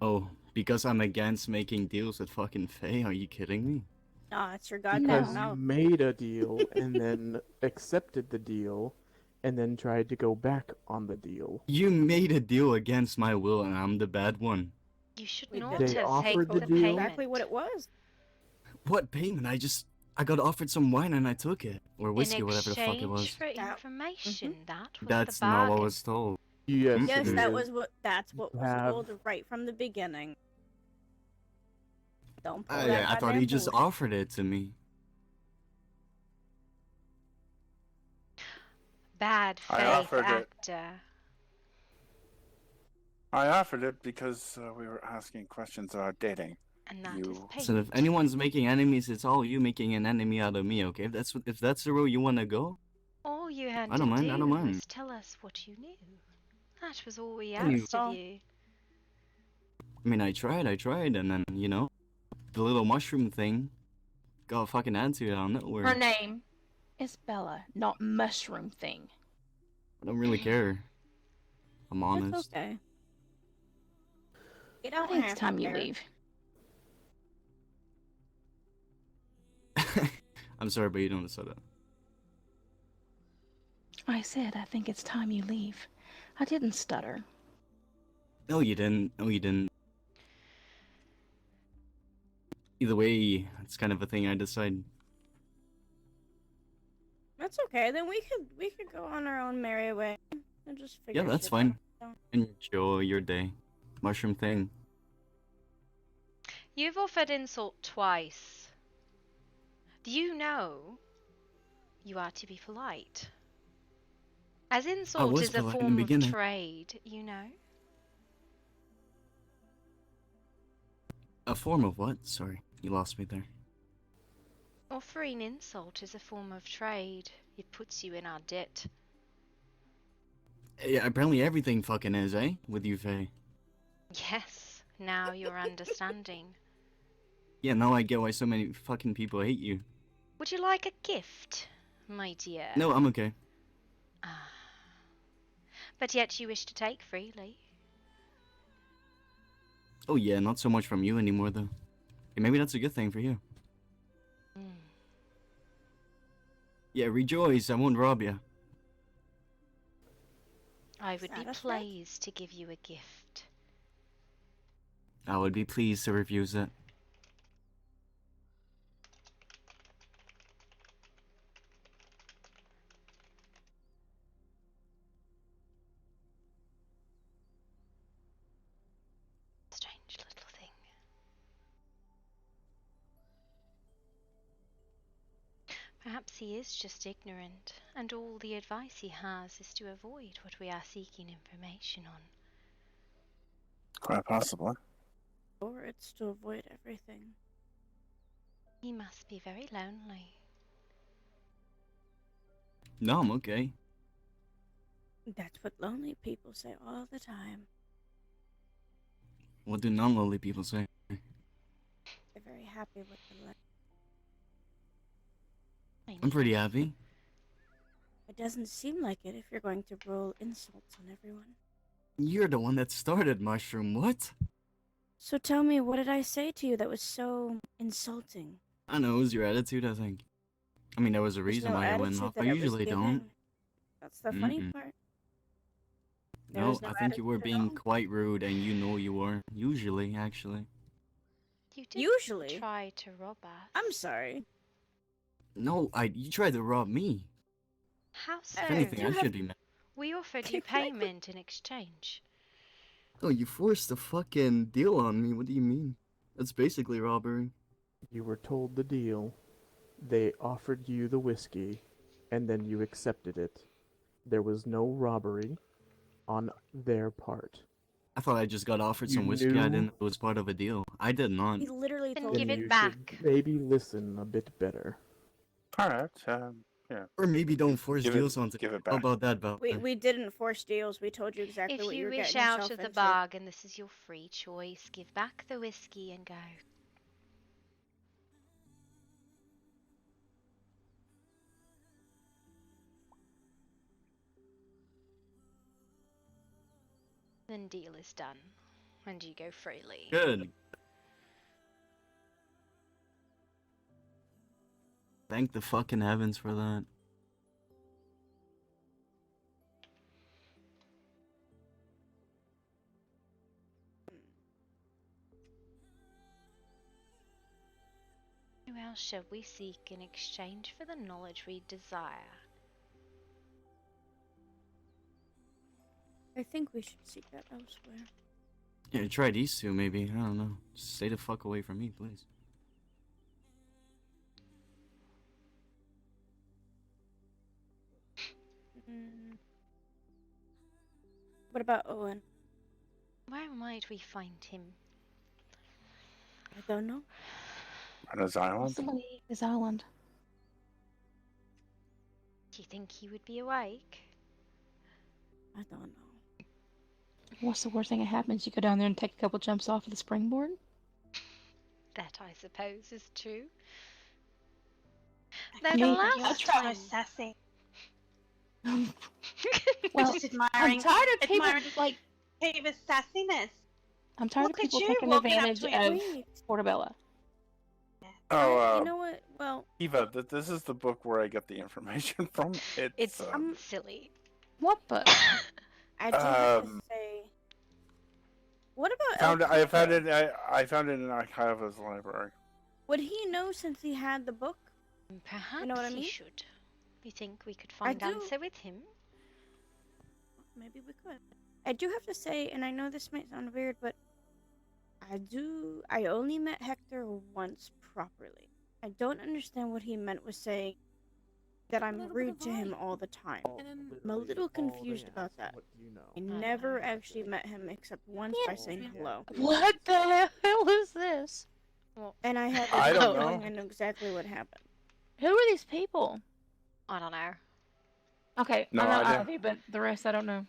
Oh, because I'm against making deals with fucking Faye? Are you kidding me? No, it's your goddamn Because you mouth. made a deal and then accepted the deal and then tried to go back on the deal. You made a deal against my will and I'm the bad one. You should We not They have offered taken the the deal? payment. Exactly what it was. What payment? I got offered some wine and I took it. Or whiskey, In whatever the fuck it was. exchange for information, that was That's the not bargain. what I was told. Yes, Hmm? Yes, it that is. was what was Have- told right from the beginning. Don't pull I that thought goddamn he just bullshit. offered it to me. Bad I faith offered it. actor. I offered it because we were asking questions about dating. And that You- is paid. So if anyone's making enemies, it's all you making an enemy out of me, okay? If that's the route you want to go, All you had I don't to mind, I don't do mind. was tell us what you knew. That was all we And you- asked of you. I mean, I tried, and then, you know, the little mushroom thing got a fucking attitude out of nowhere. Her name is Bella, not Mushroom Thing. I don't really care. I'm It's honest. okay. You I don't think have it's time to you care. leave. I'm sorry, but you don't say that. I said I think it's time you leave. I didn't stutter. No, you didn't. No, you didn't. Either way, it's kind of a thing I decide. That's okay. Then we could go on our own merry way and just figure. Yeah, that's shit fine. out. Enjoy your day. Mushroom thing. You've offered insult twice. Do you know you are to be polite? As insult was is a polite in the form of beginning. trade, you know? A form of what? Sorry, you lost me there. Offering insult is a form of trade. It puts you in our debt. Yeah, apparently everything fucking is, eh? With you, Faye. Yes, now you're understanding. Yeah, now I get why so many fucking people hate you. Would you like a gift, my dear? No, I'm okay. But yet you wish to take freely. Oh yeah, not so much from you anymore, though. Yeah, maybe that's a good thing for you. Yeah, rejoice, I won't rob you. I would be Satisfied? pleased to give you a gift. I would be pleased to refuse it. Perhaps he is just ignorant, and all the advice he has is to avoid what we are seeking information on. Quite possibly. Or it's to avoid everything. He must be very lonely. No, I'm okay. That's what lonely people say all the time. What do non-lonely people say? They're very happy with the life. I'm pretty happy. It doesn't seem like it if you're going to roll insults on everyone. You're the one that started, Mushroom. What? So tell me, what did I say to you that was so insulting? I know, it was your attitude, I think. I mean, there was a There's reason no why I went attitude off. I that I was usually don't. giving. That's the funny Mm-mm. part. There No, was no I think you were attitude at being all. quite rude, and you know you were. Usually, actually. You did Usually? try to rob us. I'm sorry. No, you tried to rob me. How so? If anything, I should be mad. We offered you payment in exchange. Oh, you forced a fucking deal on me. What do you mean? That's basically robbery. You were told the deal. They offered you the whiskey, and then you accepted it. There was no robbery on their part. I thought I just got offered some You whiskey. I knew- didn't know it was part of a deal. I did not. He literally Then told give me. it You back. should maybe listen a bit better. Alright, yeah. Or maybe don't force Give it- deals onto give it How back. about that, Val? We didn't force deals. We told you exactly If what you you were wish getting out yourself of the into. bargain, this is your free choice. Give back the whiskey and go. Then deal is done, and you go freely. Good. Thank the fucking heavens for that. Who else shall we seek in exchange for the knowledge we desire? I think we should seek that elsewhere. Yeah, try these two, maybe. I don't know. Just stay the fuck away from me, please. Mm. What about Owen? Where might we find him? I don't know. On his island? Somebody his island. Do you think he would be awake? I don't know. What's the worst thing that happens? You go down there and take a couple jumps off of the springboard? That, I suppose, is true. I Though the mean, last Try time... sassy. Well, Just admiring. I'm tired of people admiring like. Peter's sassiness. I'm tired Look of at people you taking walking up advantage to him. of Portobello. Oh, You know what? Well, Eva, this is the book where I get the information from. It's um, silly. What book? I do have to Um, say. What about I found it in Archiva's library. Would he know since he had the book? Perhaps You know what I he mean? should. You think we could find do. answer with him? Maybe we could. I do have to say, and I know this might sound weird, but I only met Hector once properly. I don't understand what he meant with saying that I'm rude to him all the time. I'm a little confused about that. I never actually met him except once by saying hello. What the hell is this? And I had I to don't go know. and I know exactly what happened. Who are these people? I don't know. Okay, No I know idea. Ivy, but the rest I don't know.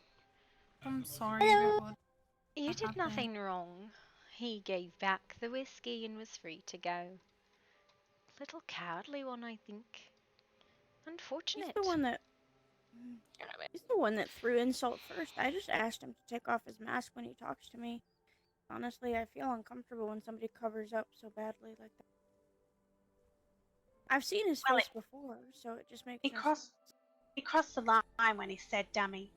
I'm sorry, everyone. You did nothing wrong. He gave back the whiskey and was free to go. Little cowardly one, I think. Unfortunate. He's the one that threw insult first. I just asked him to take off his mask when he talks to me. Honestly, I feel uncomfortable when somebody covers up so badly like that. I've seen his face before, so it just makes sense. He crossed the line when he said dummy.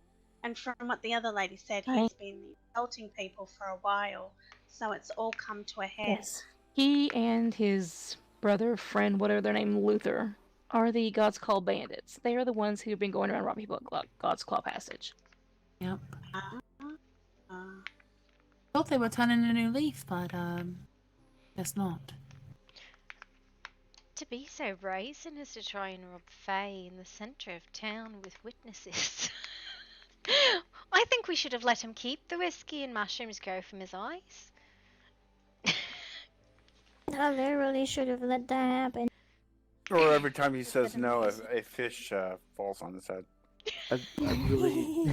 And from what the other lady said, Right. he's been insulting people for a while. So it's all come to a head. Yes. He and his brother, friend, whatever their name, Luther, are the God's Claw bandits. They are the ones who've been going around robbing people at God's Claw Passage. Yep. Uh, Thought they were turning a new leaf, but guess not. to be so brazen as to try and rob Faye in the centre of town with witnesses. I think we should have let him keep the whiskey and mushrooms go from his eyes. I literally should have let that happen. Or every time he says no, a fish falls on his head. I really.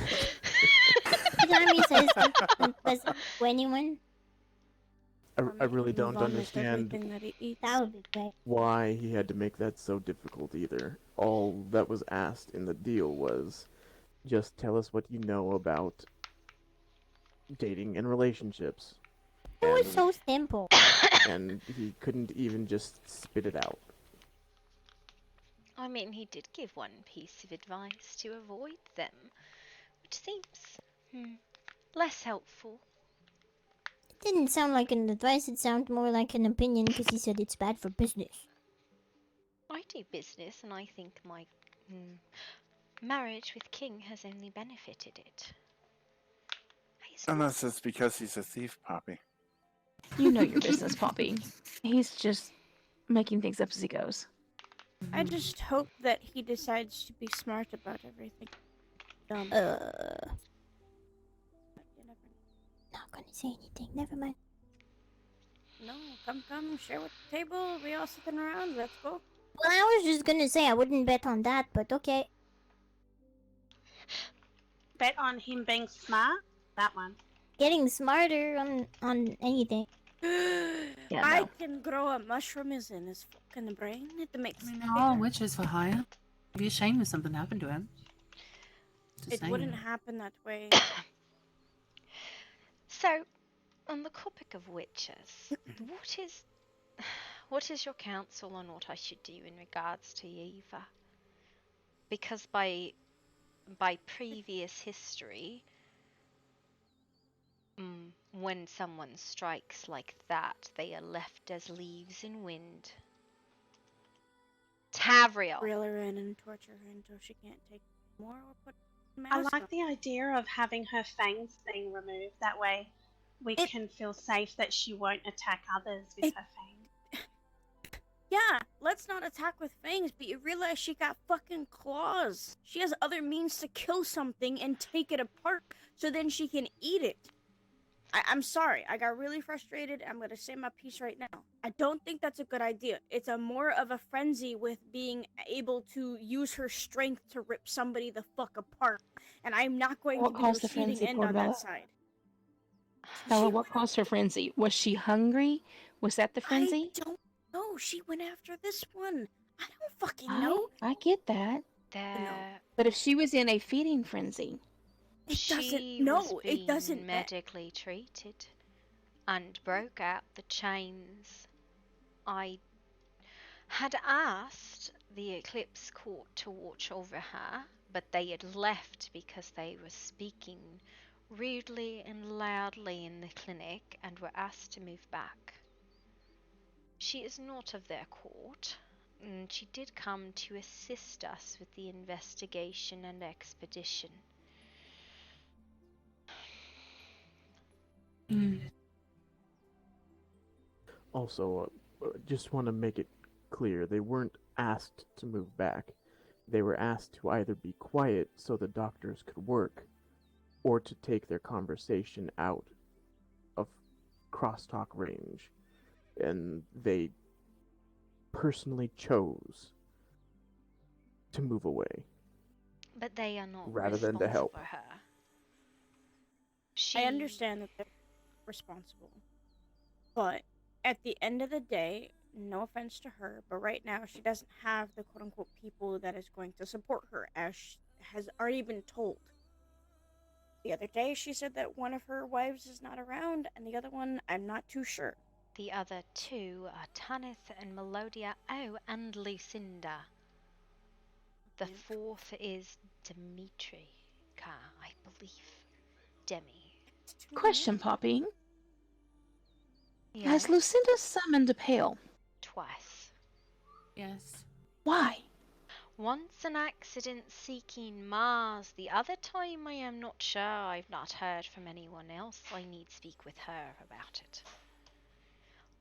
Every time he says something pleasant to anyone, I really don't Vomit understand everything that he eats. that would be great. why he had to make that so difficult either. All that was asked in the deal was just tell us what you know about dating and relationships. It was so simple. And he couldn't even just spit it out. I mean, he did give one piece of advice to avoid them, which seems less helpful. It didn't sound like an advice, it sounded more like an opinion because he said it's bad for business. I do business, and I think my marriage with King has only benefited it. Unless it's because he's a thief, Poppy. You know your business, Poppy. He's just making things up as he goes. I just hope that he decides to be smart about everything. Not gonna say anything, never mind. No, come, share with the table. We all sitting around. Let's go. Well, I was just gonna say I wouldn't bet on that, but okay. Bet on him being smart? That one. Getting smarter on anything. I can grow a mushroom is in his fucking brain. It makes I mean, they're all witches for hire. It'd be a shame if something happened to him. Just It saying. wouldn't happen that way. So, on the topic of witches, what is your counsel on what I should do in regards to Eva? Because by previous history, when someone strikes like that, they are left as leaves in wind. Tavriel. Reel her in and torture her until she can't take more, or put I mask like on. the idea of having her fangs being removed. That way we can feel safe that she won't attack others with her fangs. Yeah, let's not attack with fangs, but you realize she got fucking claws. She has other means to kill something and take it apart so then she can eat it. I'm sorry, I got really frustrated. I'm gonna say my piece right now. I don't think that's a good idea. It's a more of a frenzy with being able to use her strength to rip somebody the fuck apart. And I'm not going What to be caused the the receiving frenzy, end on Portobello? that side. Bella, what caused her frenzy? Was she hungry? Was that the frenzy? I don't know. She went after this one. I don't fucking know. I get that. But if she was in a feeding frenzy, She no, was it doesn't- being medically treated and broke out the chains. I had asked the Eclipse Court to watch over her, but they had left because they were speaking rudely and loudly in the clinic and were asked to move back. She is not of their court, and she did come to assist us with the investigation and expedition. Also, just want to make it clear, they weren't asked to move back. They were asked to either be quiet so the doctors could work, or to take their conversation out of crosstalk range. And they personally chose to move away. But they are not rather than to responsible help. for her. I understand that they're responsible. But at the end of the day, no offense to her, but right now she doesn't have the quote-unquote people that is going to support her, as has already been told. The other day she said that one of her wives is not around, and the other one, I'm not too sure. The other two are Tanith and Melodia. Oh, and Lucinda. The fourth is Dimitri, I believe. Demi. question, Poppy. Yeah. Has Lucinda summoned a pail? Twice. Yes. Why? Once an accident seeking Mars. The other time I am not sure. I've not heard from anyone else. I need speak with her about it.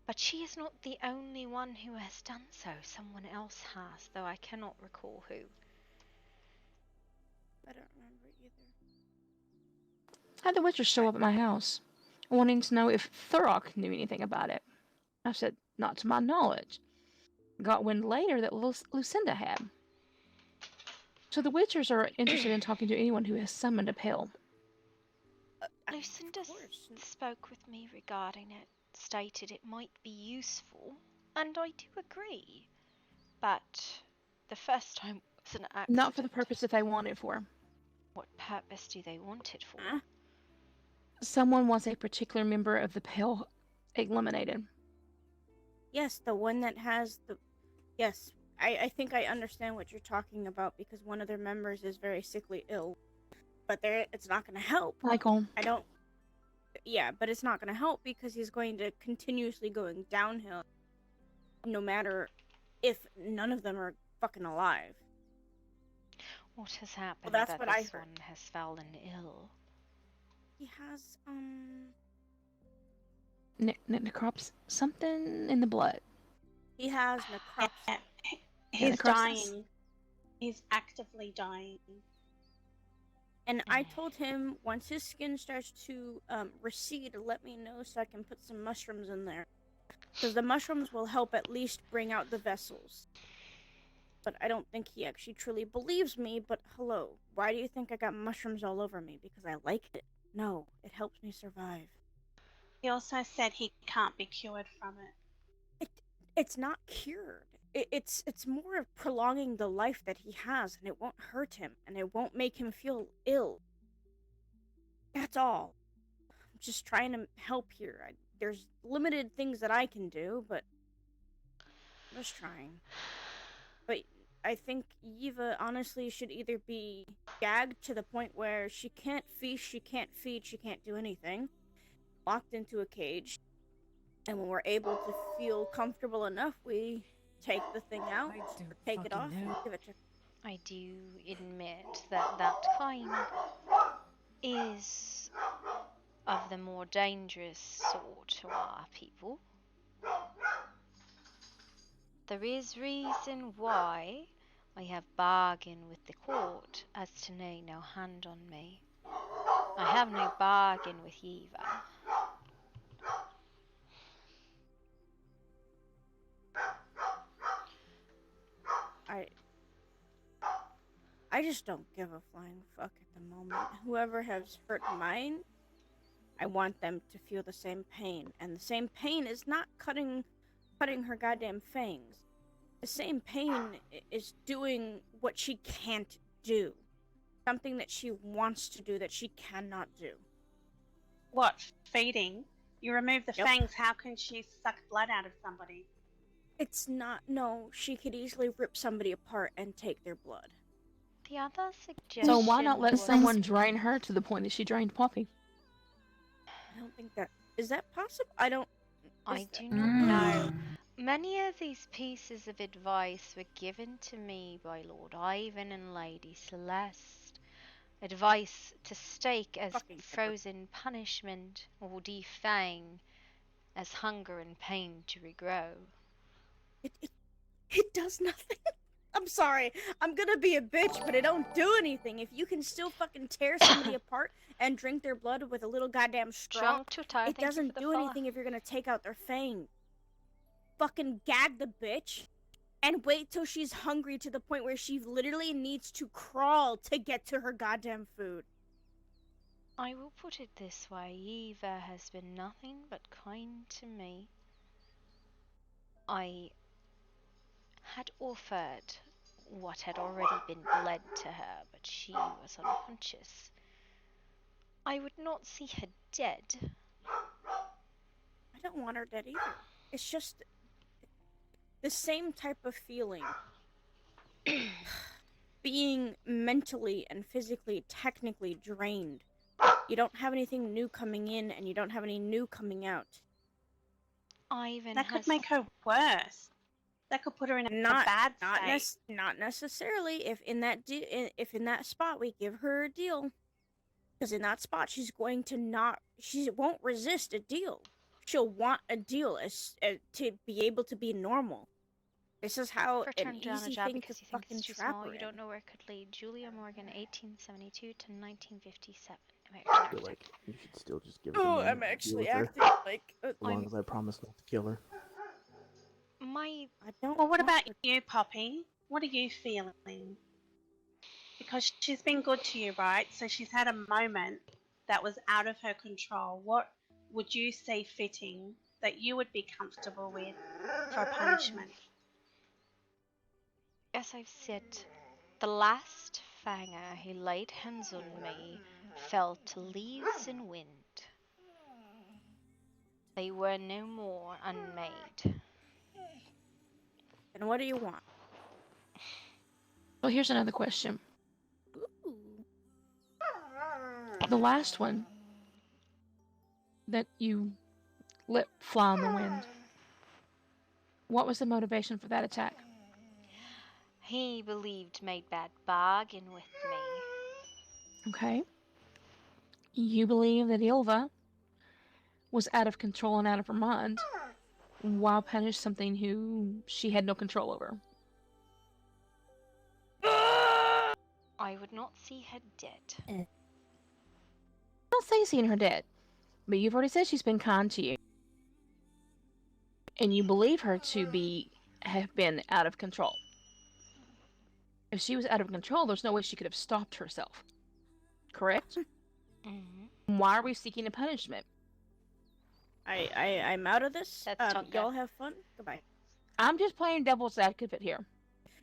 But she is not the only one who has done so. Someone else has, though I cannot recall who. I don't remember either. Had the witcher show up at my house, wanting to know if Thurrock knew anything about it. I said, not to my knowledge. Got wind later that Lucinda had. So the witchers are interested in talking to anyone who has summoned a pill. Lucinda spoke with me regarding it, stated it might be useful, and I do agree. But the first time was an accident. Not for the purpose that they want it for. What purpose do they want it for? Someone wants a particular member of the pill eliminated. Yes, the one that has the... Yes, I think I understand what you're talking about because one of their members is very sickly ill. But it's not going to help. Michael. I don't... Yeah, but it's not going to help because he's going to continuously going downhill no matter if none of them are fucking alive. What has happened Well, that's that what I this heard. one has fallen ill? He has, Necrops, something in the blood. He has necropsy. He's necropsis. dying. He's actively dying. And I told him once his skin starts to recede, let me know so I can put some mushrooms in there. Because the mushrooms will help at least bring out the vessels. But I don't think he actually truly believes me, but hello, why do you think I got mushrooms all over me? Because I like it? No, it helps me survive. He also said he can't be cured from it. It's not cured. It's more of prolonging the life that he has, and it won't hurt him, and it won't make him feel ill. That's all. I'm just trying to help here. There's limited things that I can do, but I'm just trying. But I think Eva honestly should either be gagged to the point where she can't feast, she can't feed, she can't do anything, locked into a cage, and when we're able to feel comfortable enough, we take the thing out, or take it off, and give it to... I do admit that that kind is of the more dangerous sort to our people. There is reason why I have bargained with the court as to lay no hand on me. I have no bargain with Eva. I just don't give a flying fuck at the moment. Whoever has hurt mine, I want them to feel the same pain. And the same pain is not cutting her goddamn fangs. The same pain is doing what she can't do. Something that she wants to do that she cannot do. What? Feeding? You remove the fangs, how can she suck blood out of somebody? It's not... No, she could easily rip somebody apart and take their blood. The other suggestion So why not let was... someone drain her to the point that she drained Poppy? I don't think that... Is that possible? I do not know. Many of these pieces of advice were given to me by Lord Ivan and Lady Celeste. Advice to stake as frozen punishment or defang as hunger and pain to regrow. It does nothing. I'm sorry. I'm gonna be a bitch, but it don't do anything. If you can still fucking tear somebody apart and drink their blood with a little goddamn straw, it doesn't do anything if you're gonna take out their fang. Fucking gag the bitch and wait till she's hungry to the point where she literally needs to crawl to get to her goddamn food. I will put it this way, Eva has been nothing but kind to me. I had offered what had already been bled to her, but she was unconscious. I would not see her dead. I don't want her dead either. It's just the same type of feeling. Being mentally and physically, technically drained. You don't have anything new coming in, and you don't have any new coming out. That could make her worse. That could put her in a bad state. Not necessarily. If in that spot we give her a deal, because in that spot she won't resist a deal. she'll want a deal to be able to be normal. This is how For an turned down a easy job thing because to he thinks fucking it's too trap small. her You in. don't know where it could lead. Julia Morgan, 1872 to 1957. I feel like you should still just give it a Oh, moment I'm to deal actually with her. acting like As long as I promise not to kill her. My. I don't. Well, what about you, Poppy? What are you feeling? Because she's been good to you, right? So she's had a moment that was out of her control. What would you see fitting that you would be comfortable with for a punishment? As I've said, the last fanger who laid hands on me fell to leaves and wind. They were no more unmade. And what do you want? Well, here's another question. Ooh. The last one that you let fly on the wind. What was the motivation for that attack? He believed made bad bargain with me. Okay. You believe that Ilva was out of control and out of her mind while punished something who she had no control over. I would not see her dead. I don't say seeing her dead, but you've already said she's been kind to you. And you believe her to have been out of control. If she was out of control, there's no way she could have stopped herself. Correct? Mm-hmm. Why are we seeking a punishment? I'm out of this. Y'all have fun. Goodbye. I'm just playing devil's advocate here.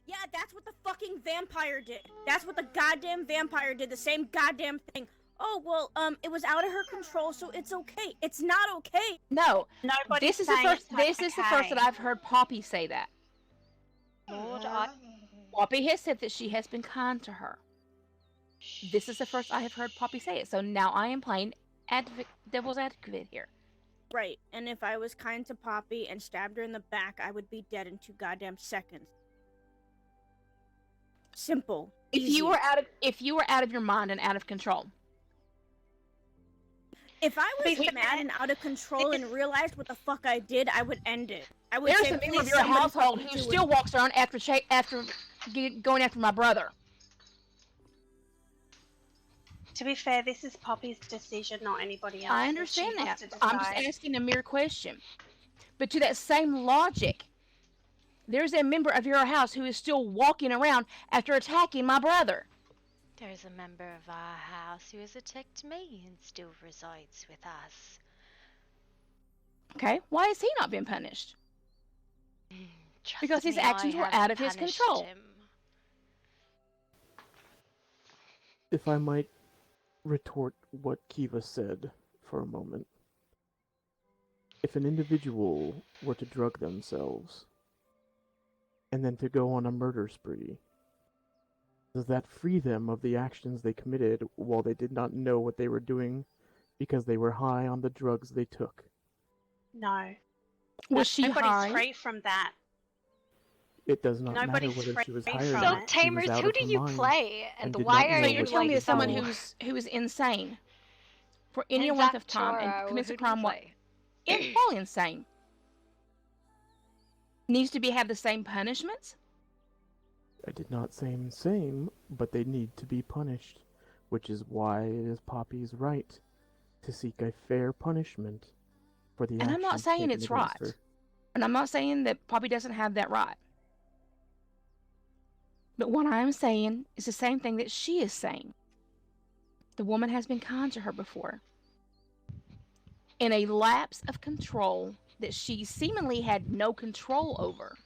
Yeah, that's what the fucking vampire did. That's what the goddamn vampire did. The same goddamn thing. Oh, well, it was out of her control, so it's okay. It's not okay. No. Nobody's This is the first that I've heard Poppy say that. Lord, Poppy has said that she has been kind to her. This is the first I have heard Poppy say it. So now I am playing devil's advocate here. Right, and if I was kind to Poppy and stabbed her in the back, I would be dead in 2 goddamn seconds. Simple. If Easy. you were out of your mind and out of control. If I was mad and out of control and realized what the fuck I did, I would end it. I would There's say, a member of "Please, your somebody household fucking who do still it." walks around after going after my brother. To be fair, this is Poppy's decision, not anybody else's. I understand She that. has to I'm just decide. asking a mere question. But to that same logic, there's a member of your house who is still walking around after attacking my brother. There's a member of our house who has attacked me and still resides with us. Okay, why has he not been punished? Trust Because his me, actions I were have out of his punished control. him. If I might retort what Kiva said for a moment. If an individual were to drug themselves and then to go on a murder spree, does that free them of the actions they committed while they did not know what they were doing because they were high on the drugs they took? No. Was she Nobody's high? free from that. It does not Nobody's matter whether she was free high or from not. it. She was Tamers, out who of do her you mind play, and and did why not are know So you you're what telling she me was that someone doing. who is insane for any And length of time and Zaptoro, commits a who do you crime play? fully insane needs to have the same punishments? I did not say insane, but they need to be punished, which is why it is Poppy's right to seek a fair punishment for the And actions I'm not saying taken it's against right. her. And I'm not saying that Poppy doesn't have that right. But what I'm saying is the same thing that she is saying. The woman has been kind to her before. In a lapse of control that she seemingly had no control over.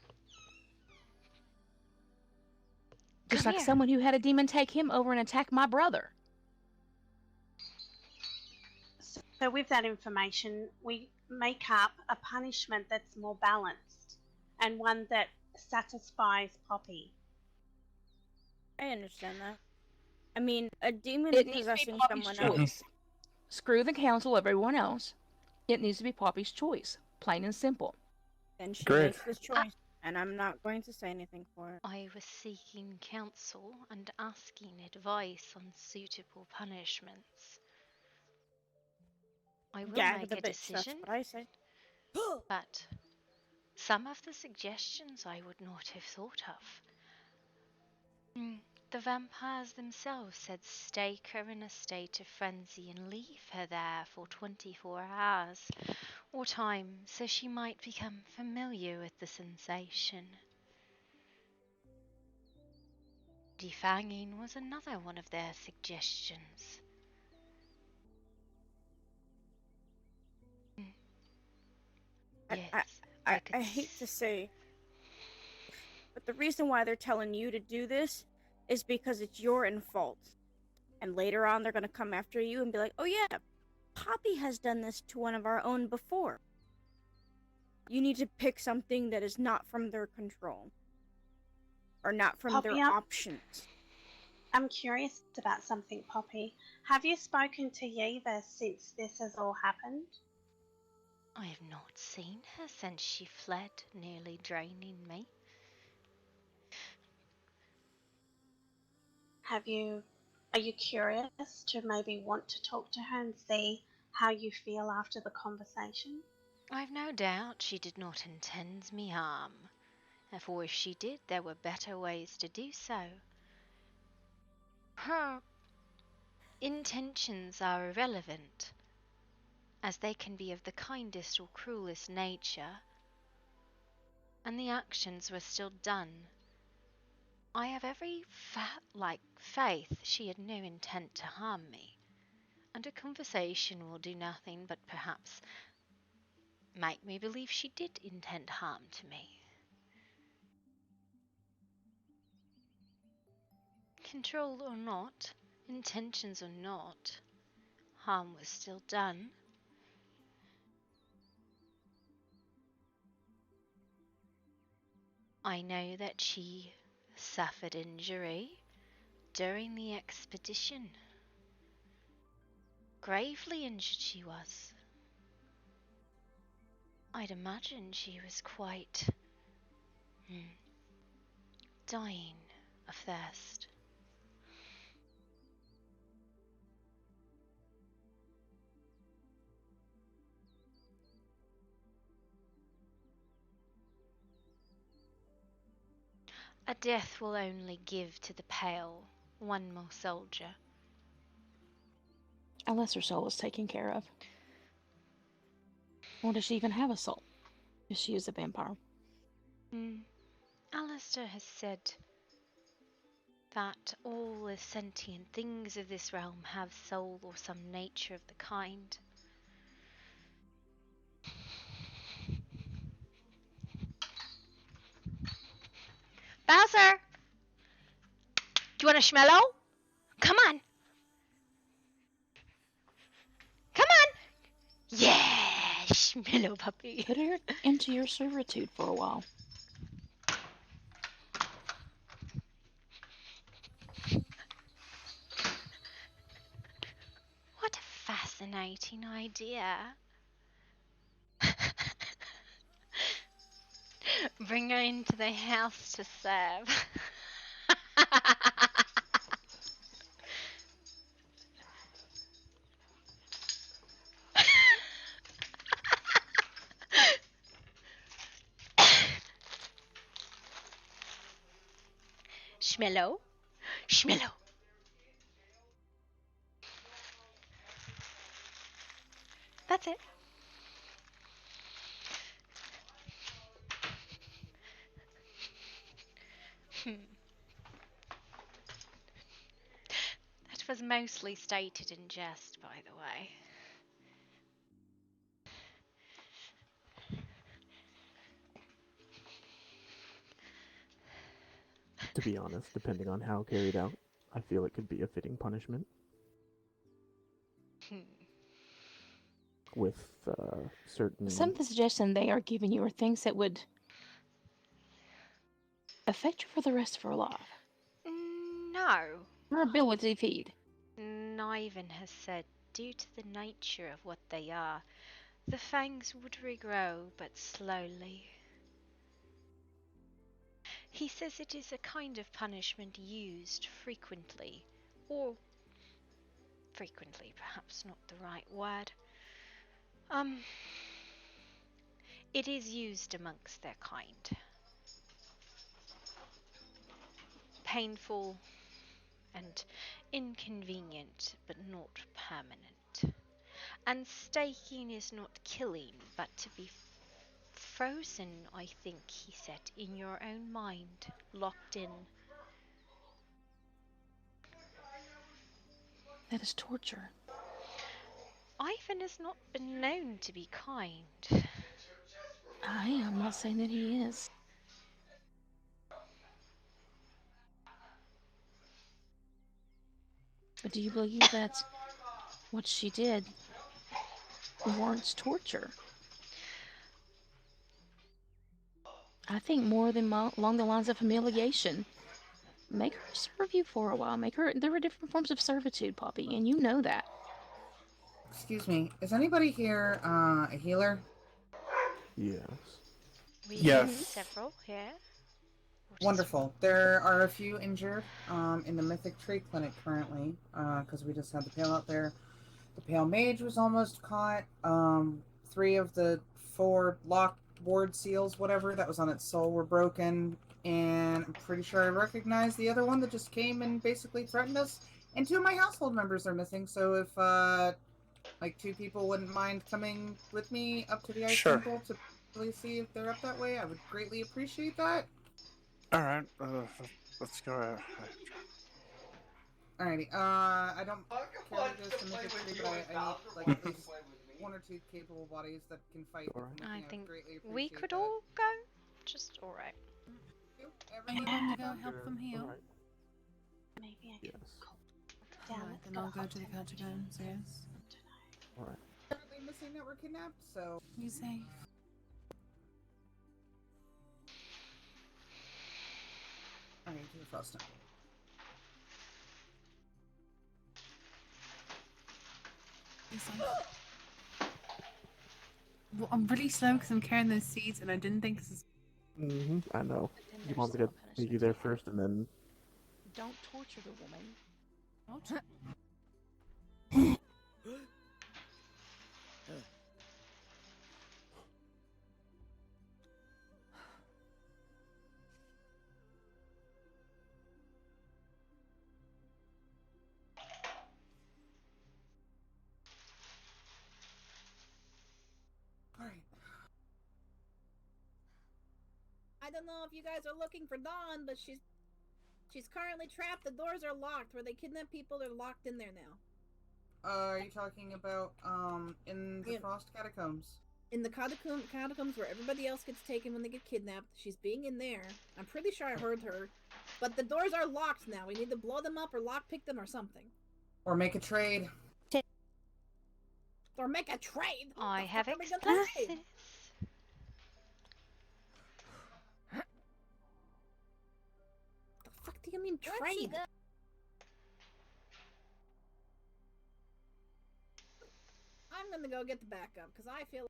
Just Come like here. someone who had a demon take him over and attack my brother. So with that information, we make up a punishment that's more balanced and one that satisfies Poppy. I understand that. I mean, a demon It needs to be possessing Poppy's someone else. choice. Screw the council, everyone else. It needs to be Poppy's choice. Plain and simple. Then she Great. makes this choice, and I'm not going to say anything for her. I was seeking counsel and asking advice on suitable punishments. I will Gag make the a bitch, that's decision, what I say. But some of the suggestions I would not have thought of. The vampires themselves said stake her in a state of frenzy and leave her there for 24 hours or time so she might become familiar with the sensation. Defanging was another one of their suggestions. Yes, I hate to say, but the reason why they're telling you to do this is because it's your fault. And later on, they're going to come after you and be like, oh yeah, Poppy has done this to one of our own before. You need to pick something that is not from their control. Or not from Poppy, their options. I'm curious about something, Poppy. Have you spoken to Yeva since this has all happened? I have not seen her since she fled, nearly draining me. Are you curious to maybe want to talk to her and see how you feel after the conversation? I've no doubt she did not intend me harm, for if she did, there were better ways to do so. Her intentions are irrelevant, as they can be of the kindest or cruelest nature, and the actions were still done. I have every faith she had no intent to harm me, and a conversation will do nothing but perhaps make me believe she did intend harm to me. Control or not, intentions or not, harm was still done. I know that she suffered injury during the expedition. Gravely injured she was. I'd imagine she was quite dying of thirst. A death will only give to the pale one more soldier. Unless her soul is taken care of. Or does she even have a soul? If she is a vampire. Alistair has said that all the sentient things of this realm have soul or some nature of the kind. Bowser! Do you want a schmello? Come on! Come on! Yeah! Schmello puppy. Put her into your servitude for a while. What a fascinating idea. Bring her into the house to serve. Schmello? Schmello. That's it. That was mostly stated in jest, by the way. To be honest, depending on how carried out, I feel it could be a fitting punishment. With certain... Some of the suggestions they are giving you are things that would affect her for the rest of her life. No. Her ability to feed. Niven has said, due to the nature of what they are, the fangs would regrow, but slowly. He says it is a kind of punishment used frequently, or frequently, perhaps not the right word. It is used amongst their kind. Painful and inconvenient, but not permanent. And staking is not killing, but to be frozen, I think he said, in your own mind, locked in. That is torture. Ivan has not been known to be kind. I'm not saying that he is. But do you believe that what she did warrants torture? I think more than along the lines of humiliation. Make her serve you for a while. Make her. There are different forms of servitude, Poppy, and you know that. Excuse me, is anybody here a healer? Yes. We Yes. have several here. Wonderful. There are a few injured in the Mythic Tree Clinic currently, because we just had the Pale out there. The Pale Mage was almost caught. 3 of the 4 locked ward seals, whatever, that was on its soul were broken. And I'm pretty sure I recognize the other one that just came and basically threatened us. And 2 of my household members are missing, so if, like 2 people wouldn't mind coming with me up to the Ice Sure. Temple to really see if they're up that way, I would greatly appreciate that. Alright, let's go ahead. Alrighty, I don't care who goes to Mythic Tree, but I need, like, at least 1 or 2 capable bodies that can fight. I think greatly we appreciate could that. all go. Just alright. Anyone to go help them heal? Maybe I can Yes. down. Alright, then I'll go to the catacombs, yes. Alright. Currently missing that were kidnapped, so... You safe? Alright, to the Frost Temple. You safe? Well, I'm really slow because I'm carrying those seeds and I didn't think this is... I know. He wants to get you there first and then... Don't torture the woman. What? Alright. I don't know if you guys are looking for Dawn, but she's currently trapped. The doors are locked. Where they kidnap people, they're locked in there now. Are you talking about, in the Frost Catacombs? In the catacombs where everybody else gets taken when they get kidnapped. She's being in there. I'm pretty sure I heard her. But the doors are locked now. We need to blow them up or lockpick them or something. Or make a trade. Or make a trade? I have explosives. explosives. The fuck do you mean trade? I'm gonna go get the backup because I feel.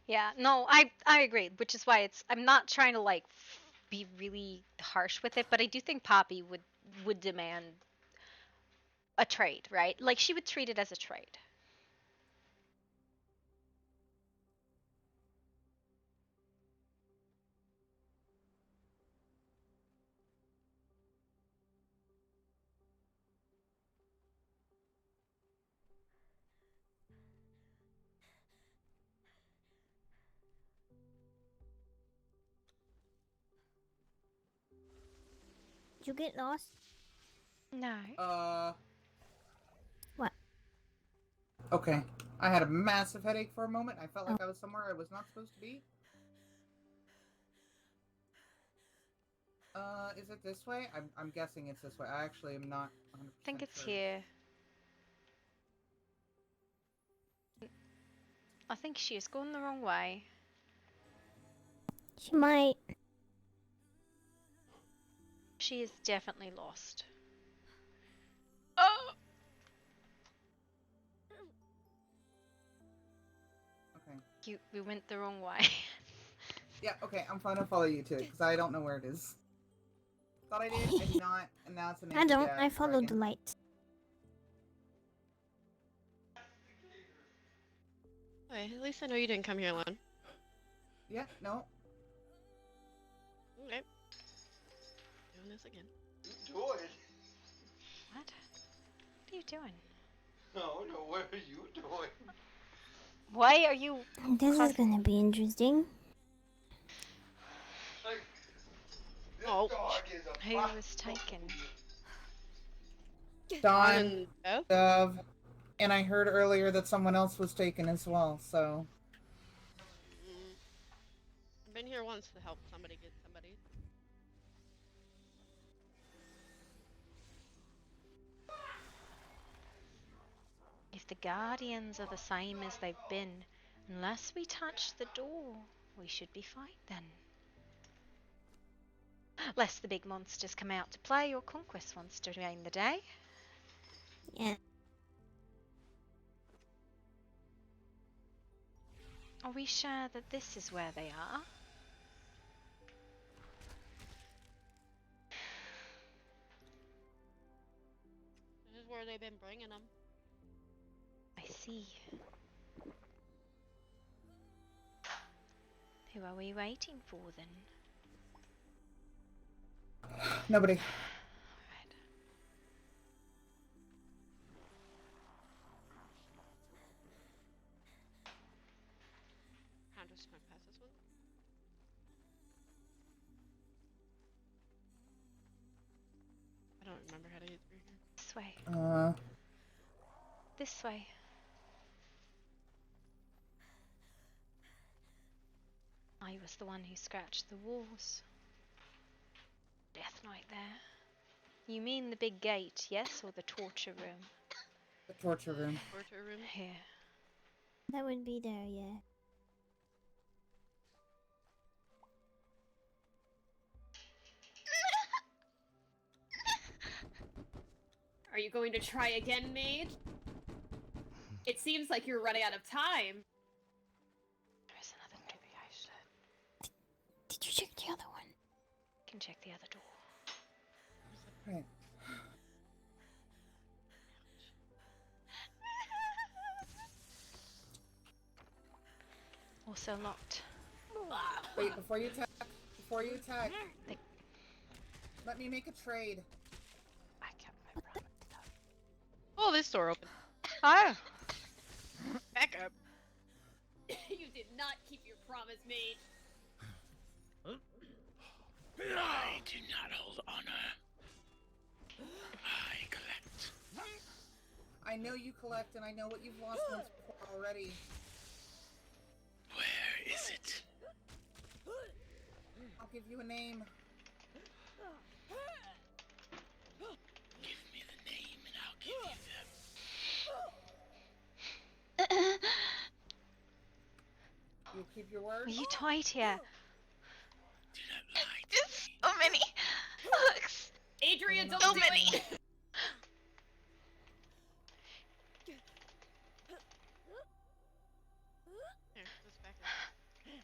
Yeah, no, I agree, which is why I'm not trying to like be really harsh with it, but I do think Poppy would demand a trade, right? Like she would treat it as a trade. Did you get lost? No. What? Okay. I had a massive headache for a moment. I felt like I was somewhere I was not supposed to be. Is it this way? I'm guessing it's this way. I actually am not 100% I think it's sure. here. I think she is going the wrong way. She might. She is definitely lost. Oh! Okay. We went the wrong way. Yeah, okay, I'm fine to follow you to it, because I don't know where it is. Thought I did, I did not, and now it's an I don't. I follow the light. Wait, at least I know you didn't come here alone. Yeah, no. Okay. Doing this again. Do it. What? What are you doing? No, what are you doing? Why are you... This is gonna be interesting. Oh, who was taken? Dawn, and Dove, and I heard earlier that someone else was taken as well, so... I've been here once to help somebody get somebody. If the Guardians are the same as they've been, unless we touch the door, we should be fine then. Lest the big monsters come out to play or Conquest wants to remain the day. Yeah. Are we sure that this is where they are? This is where they've been bringing them. I see. Who are we waiting for then? Nobody. Can't just smoke past this one. I don't remember how to get through here. This way. This way. I was the one who scratched the walls. Death Knight there. You mean the big gate, yes, or the torture room? The torture room. Torture room? Here. That would be there, yeah. Are you going to try again, Mage? It seems like you're running out of time. There's another maybe I should. Did you check the other one? Can check the other door. Right. Also locked. Wait, before you attack, let me make a trade. I kept my promise. Oh, this door open. Oh! Back up. You did not keep your promise, Mage. I do not hold honor. I collect. I know you collect, and I know what you've lost once before already. Where is it? I'll give you a name. Give me the name and I'll give you them. You keep your word? Are you tight here? Do not lie to There's so many hooks. Adrian, don't So do many. it. Here, let's back the name.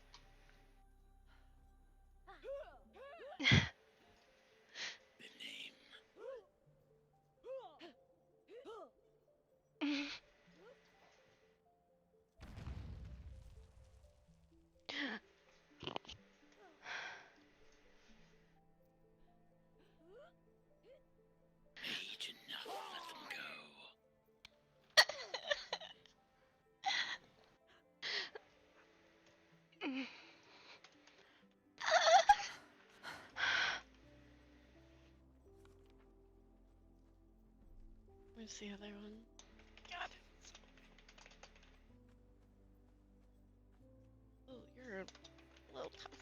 Mage enough, let them go. Where's the other one? God. Oh, you're a little tough.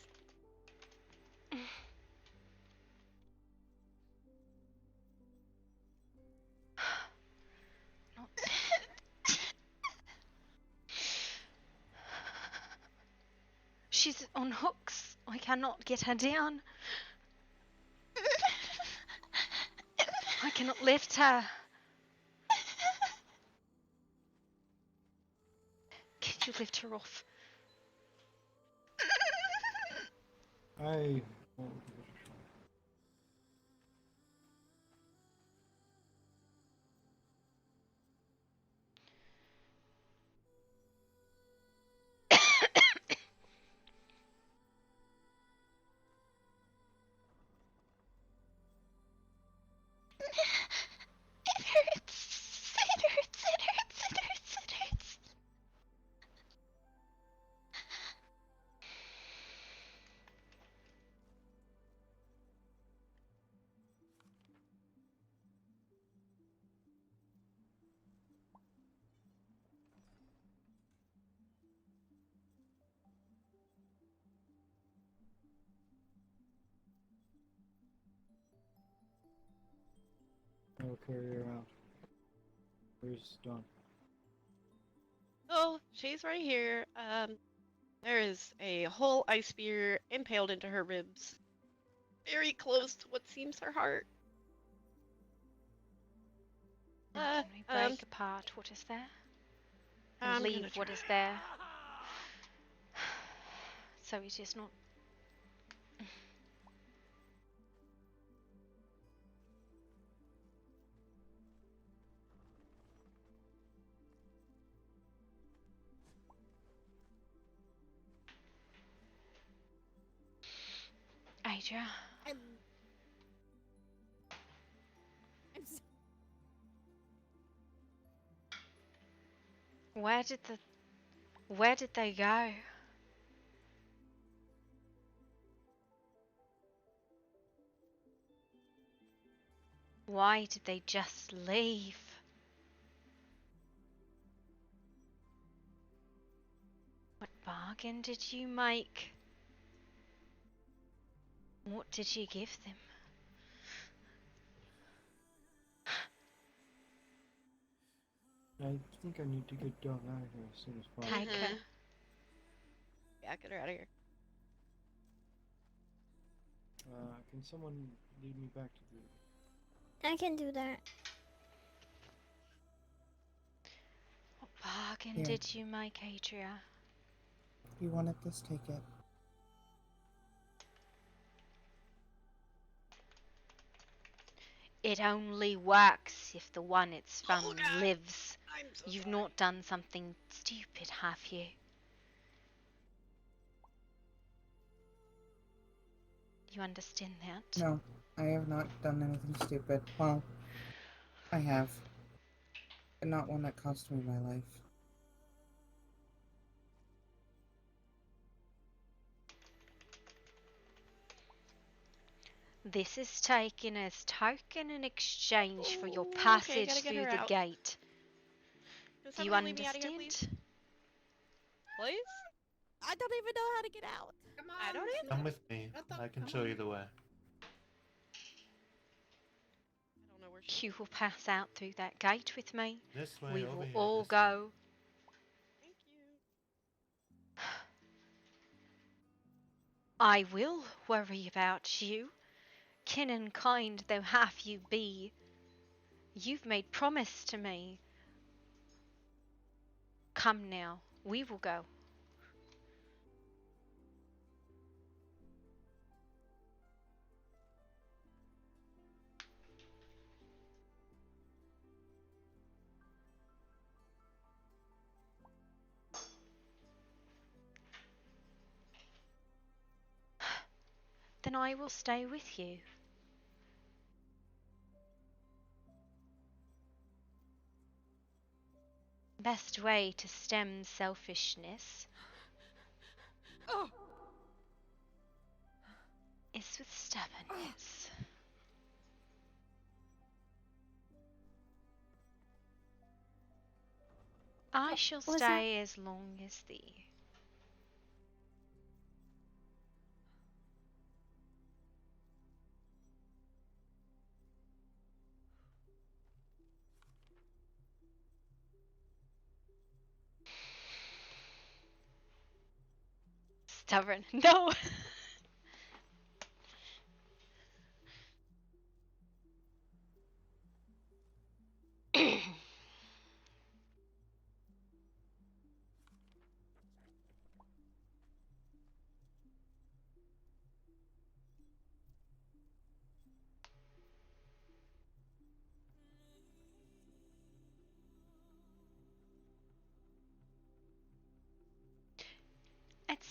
She's on hooks. I cannot get her down. I cannot lift her. Can you lift her off? I. It hurts. It hurts. It hurts. It hurts. It hurts. I'll carry her out. Where's Dawn? Oh, she's right here. There is a whole ice spear impaled into her ribs, very close to what seems her heart. Can we break apart what is there? And I'm leave gonna what try. is there? So it is not. Adria. Where did they go? Why did they just leave? What bargain did you make? What did you give them? I think I need to get Dawn out of here as soon as possible. Take her. Yeah, get her out of here. Can someone lead me back to the... I can do that. What bargain Here. did you make, Adria? You wanted this, take it. It only works if the one it's from lives. You've not done something stupid, have you? You understand that? No, I have not done anything stupid. Well, I have. But not one that cost me my life. This is taken as token in exchange for your Okay, passage gotta get through her the out. gate. Can Do you somebody leave me out of here, understand? Please? I don't even know how to get out. Come on. I don't either. Come with me. I can show you the way. I don't know where she You will pass out through that gate with me. This way, We over will here, all this go. Thank you. I will worry about you. Kin and kind though half you be, you've made promise to me. Come now, we will go. Then I will stay with you. Best way to stem selfishness is with stubbornness. I shall was stay as long as thee. Stubborn. No!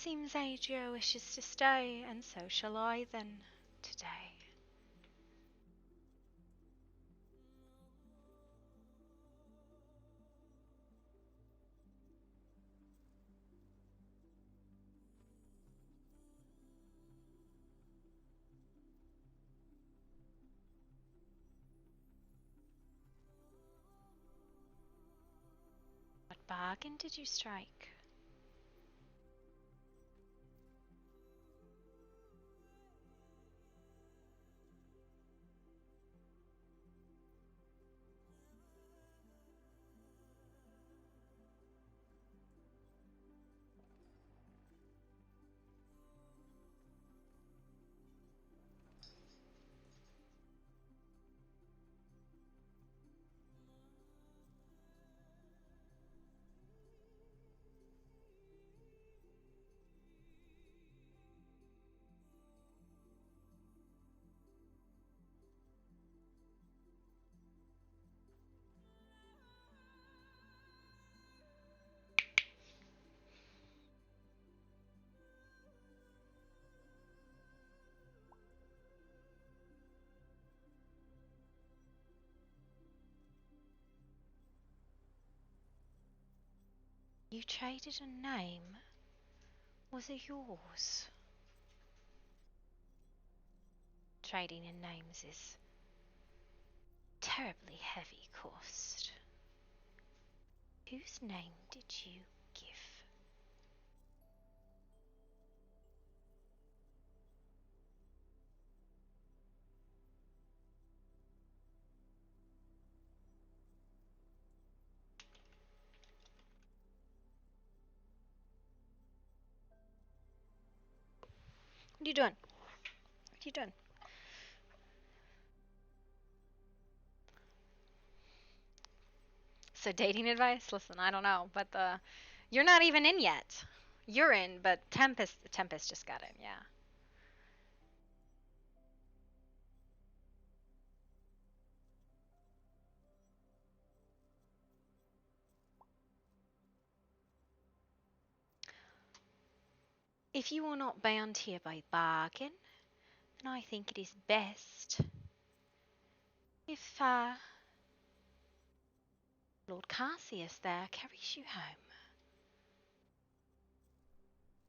seems Adria wishes to stay, and so shall I then, today. What bargain did you strike? You traded a name? Was it yours? Trading in names is terribly heavy cost. Whose name did you give? What are you doing? What are you doing? So dating advice? Listen, I don't know, but you're not even in yet. You're in, but Tempest just got in, yeah. If you are not bound here by bargain, then I think it is best if Lord Cassius there carries you home.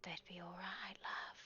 That'd be all right, love.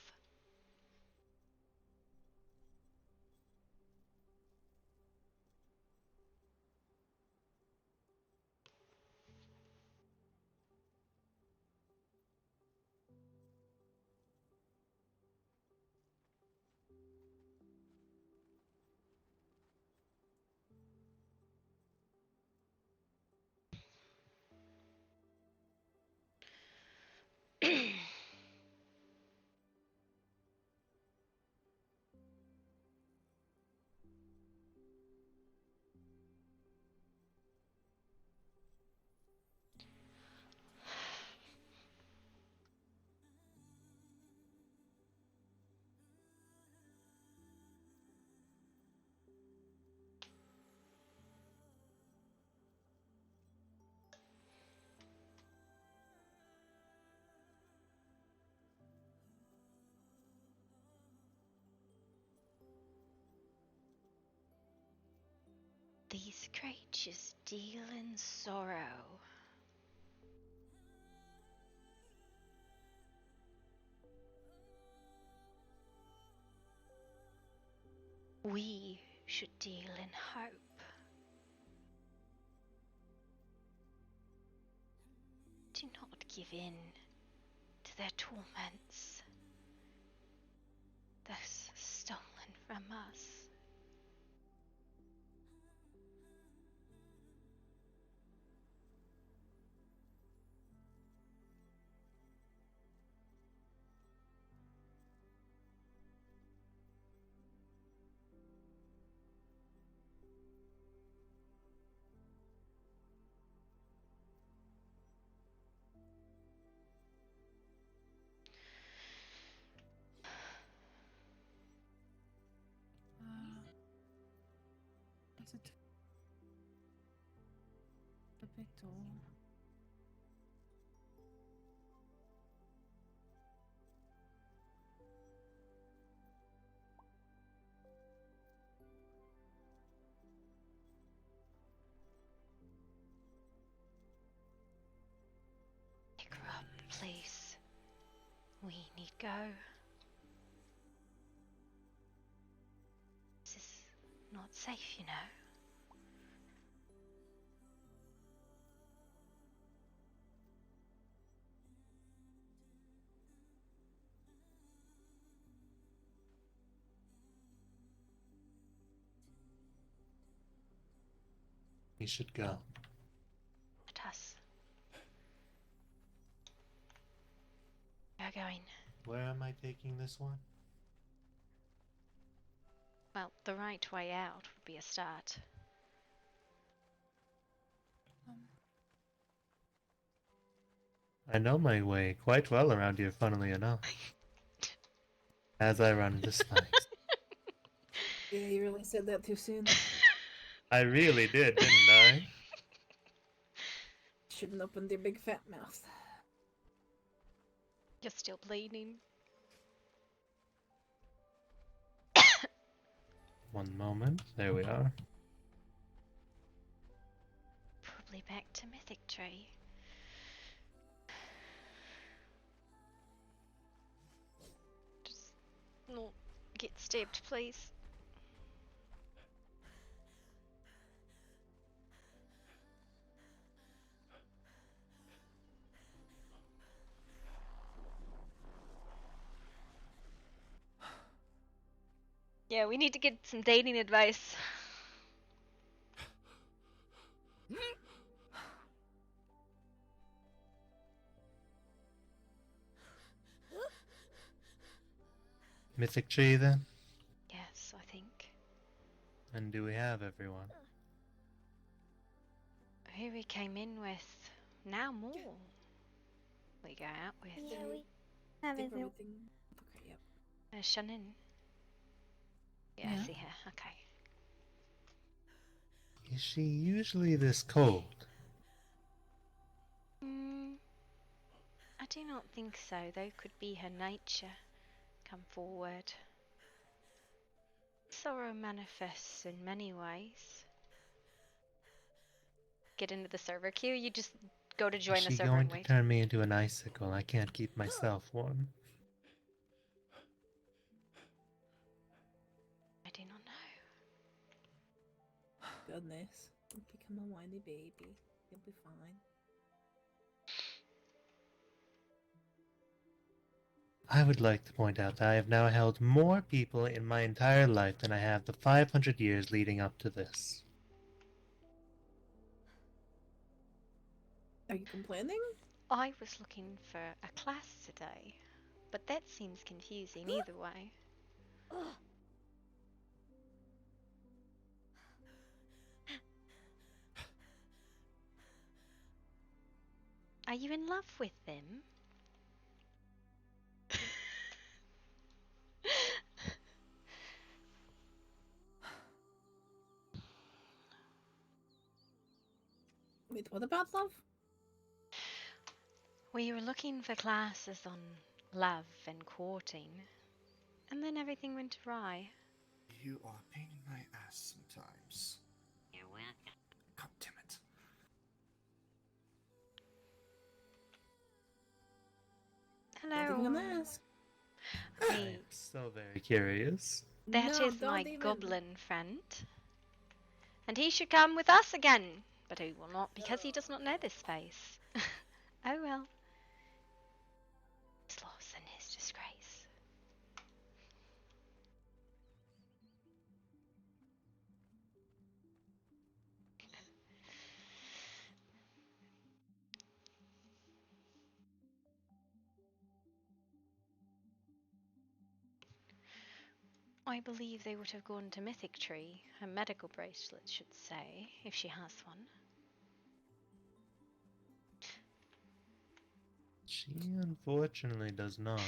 These creatures deal in sorrow. We should deal in hope. Do not give in to their torments. Thus stolen from us. Is it the big door? Please. We need go. This is not safe, you know. You should go. Let us. We're going. Where am I taking this one? Well, the right way out would be a start. I know my way quite well around here, funnily enough. As I run this place. Yeah, you really said that too soon. I really did, didn't I? Shouldn't open your big fat mouth. You're still bleeding. One moment. There we are. Probably back to Mythic Tree. Just not get stabbed, please. Yeah, we need to get some dating advice. Mythic tree then? Yes, I think. And do we have everyone? Who we came in with, now more. We go out with. Yeah, we have it. Okay, yep. Shannon. Yeah, Yeah. I see her. Okay. Is she usually this cold? I do not think so, though could be her nature. Come forward. Sorrow manifests in many ways. Get into the server queue, you just go to join Is the she server going and to wait. turn me into an icicle? I can't keep myself warm. I do not know. Goodness. Don't become a whiny baby. You'll be fine. I would like to point out that I have now held more people in my entire life than I have the 500 years leading up to this. Are you complaining? I was looking for a class today, but that seems confusing either way. Are you in love with them? Wait, what about love? We were looking for classes on love and courting, and then everything went awry. You are a pain in my ass sometimes. You're welcome. God damn it. Hello. Don't even ask. Hey, So very curious. that No, is my don't even. goblin friend. And he should come with us again, but he will not because he does not know this space. Oh well. His loss and his disgrace. I believe they would have gone to Mythic Tree, a medical bracelet should say, if she has one. She unfortunately does not.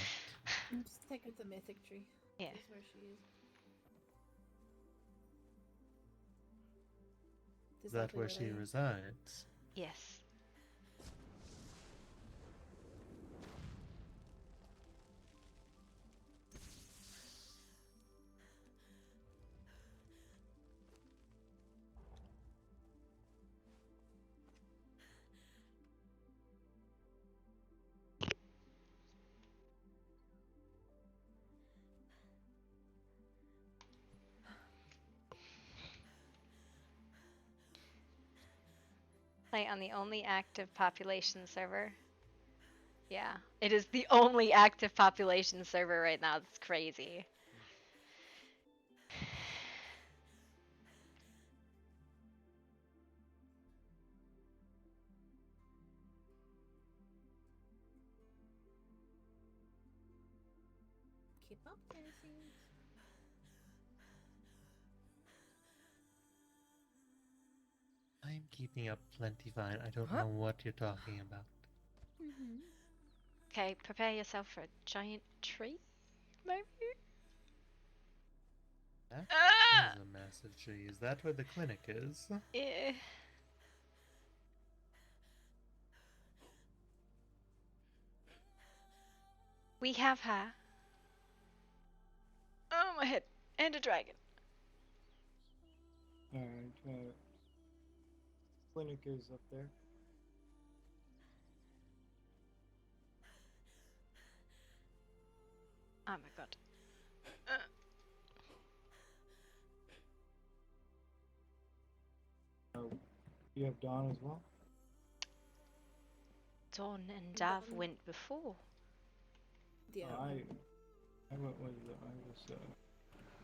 Just take her to Mythic Tree. Yeah. That's where she is. Is that where she resides? Yes. Play on the only active population server. Yeah, it is the only active population server right now. That's crazy. Keep up, Tennessee. I'm keeping up plenty fine. I don't know what you're talking about. Okay, prepare yourself for a giant tree, maybe? That Ah! is a massive tree. Is that where the clinic is? Eh. We have her. Oh, my head. And a dragon. Alright, clinic is up there. Oh my god. You have Dawn as well? Dawn and Dav went before. Yeah. I went with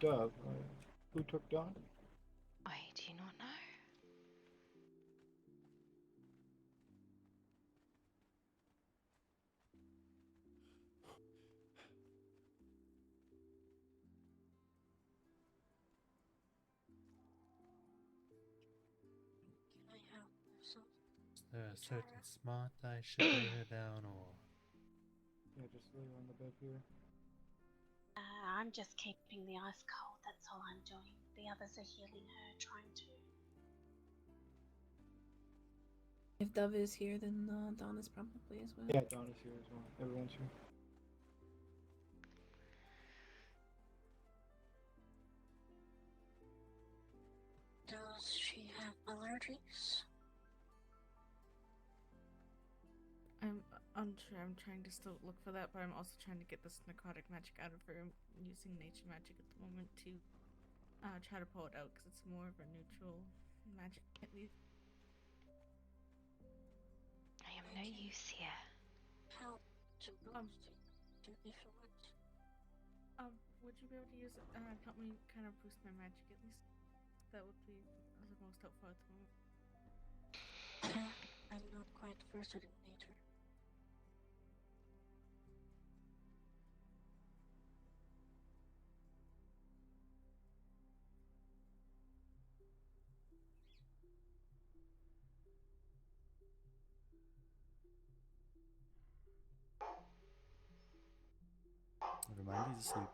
Dove. Who took Dawn? I do not know. Is there a certain spot I should lay her down, or? Yeah, just lay her on the bed here. I'm just keeping the ice cold, that's all I'm doing. The others are healing her, trying to. If Dove is here, then Dawn is probably as well. Yeah, Dawn is here as well. Everyone's here. Does she have allergies? I'm trying to still look for that, but I'm also trying to get this necrotic magic out of her. I'm using nature magic at the moment to try to pull it out because it's more of a neutral magic at least. I am no use here. How to boost it? Thank you so much. Would you be able to use it help me kind of boost my magic at least? That would be the most helpful at the moment. I'm not quite versed in nature. Never mind, he's asleep.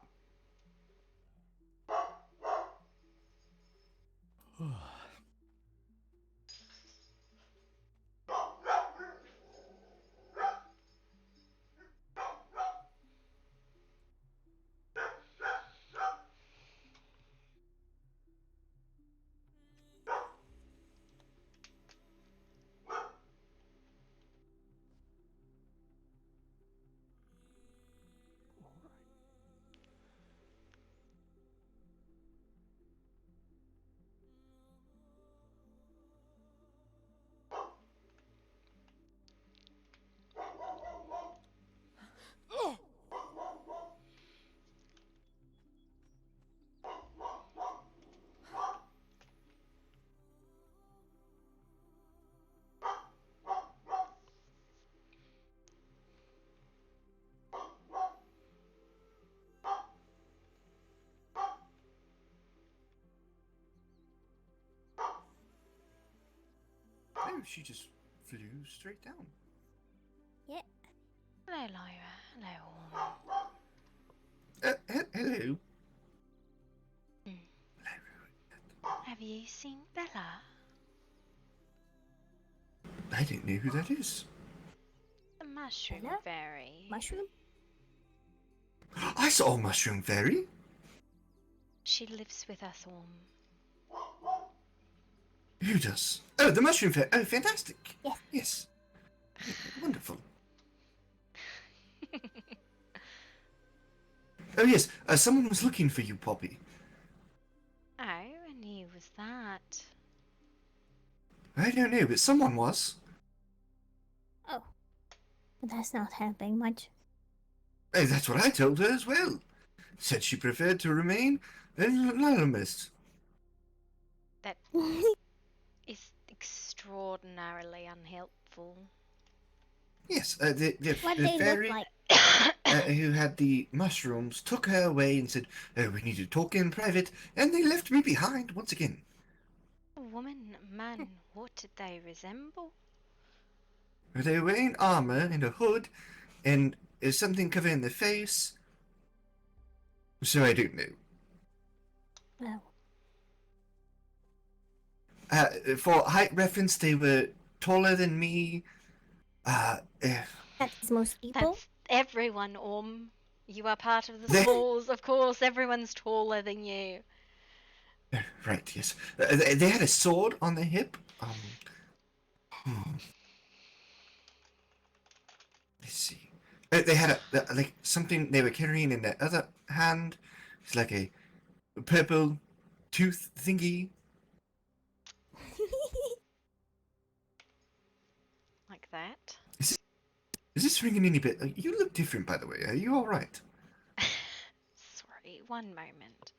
Oh, she just flew straight down. Yeah. Hello, Lyra. Hello, Hello. Have you seen Bella? I don't know who that is. The mushroom fairy. Mushroom? I saw a mushroom fairy. She lives with us, Orm. Who does? Oh, the mushroom fairy. Oh, fantastic. Yes. Yes. Wonderful. Oh, yes. Someone was looking for you, Poppy. Oh, and who was that? I don't know, but someone was. Oh. But that's not helping much. That's what I told her as well. Said she preferred to remain anonymous. That is extraordinarily unhelpful. Yes, the What the they look fairy like. who had the mushrooms took her away and said, "Oh, we need to talk in private," and they left me behind once again. Woman, man, what did they resemble? They were wearing armor and a hood, and something covering their face. So I don't know. Well. For height reference, they were taller than me. That's most people. That's everyone, You are part of the smalls, of course. Everyone's taller than you. Right, yes. They had a sword on their hip. Let's see. They had like something they were carrying in their other hand. It's like a purple tooth thingy. Like that. Is this ringing any bit? You look different, by the way. Are you all right? Sorry, one moment.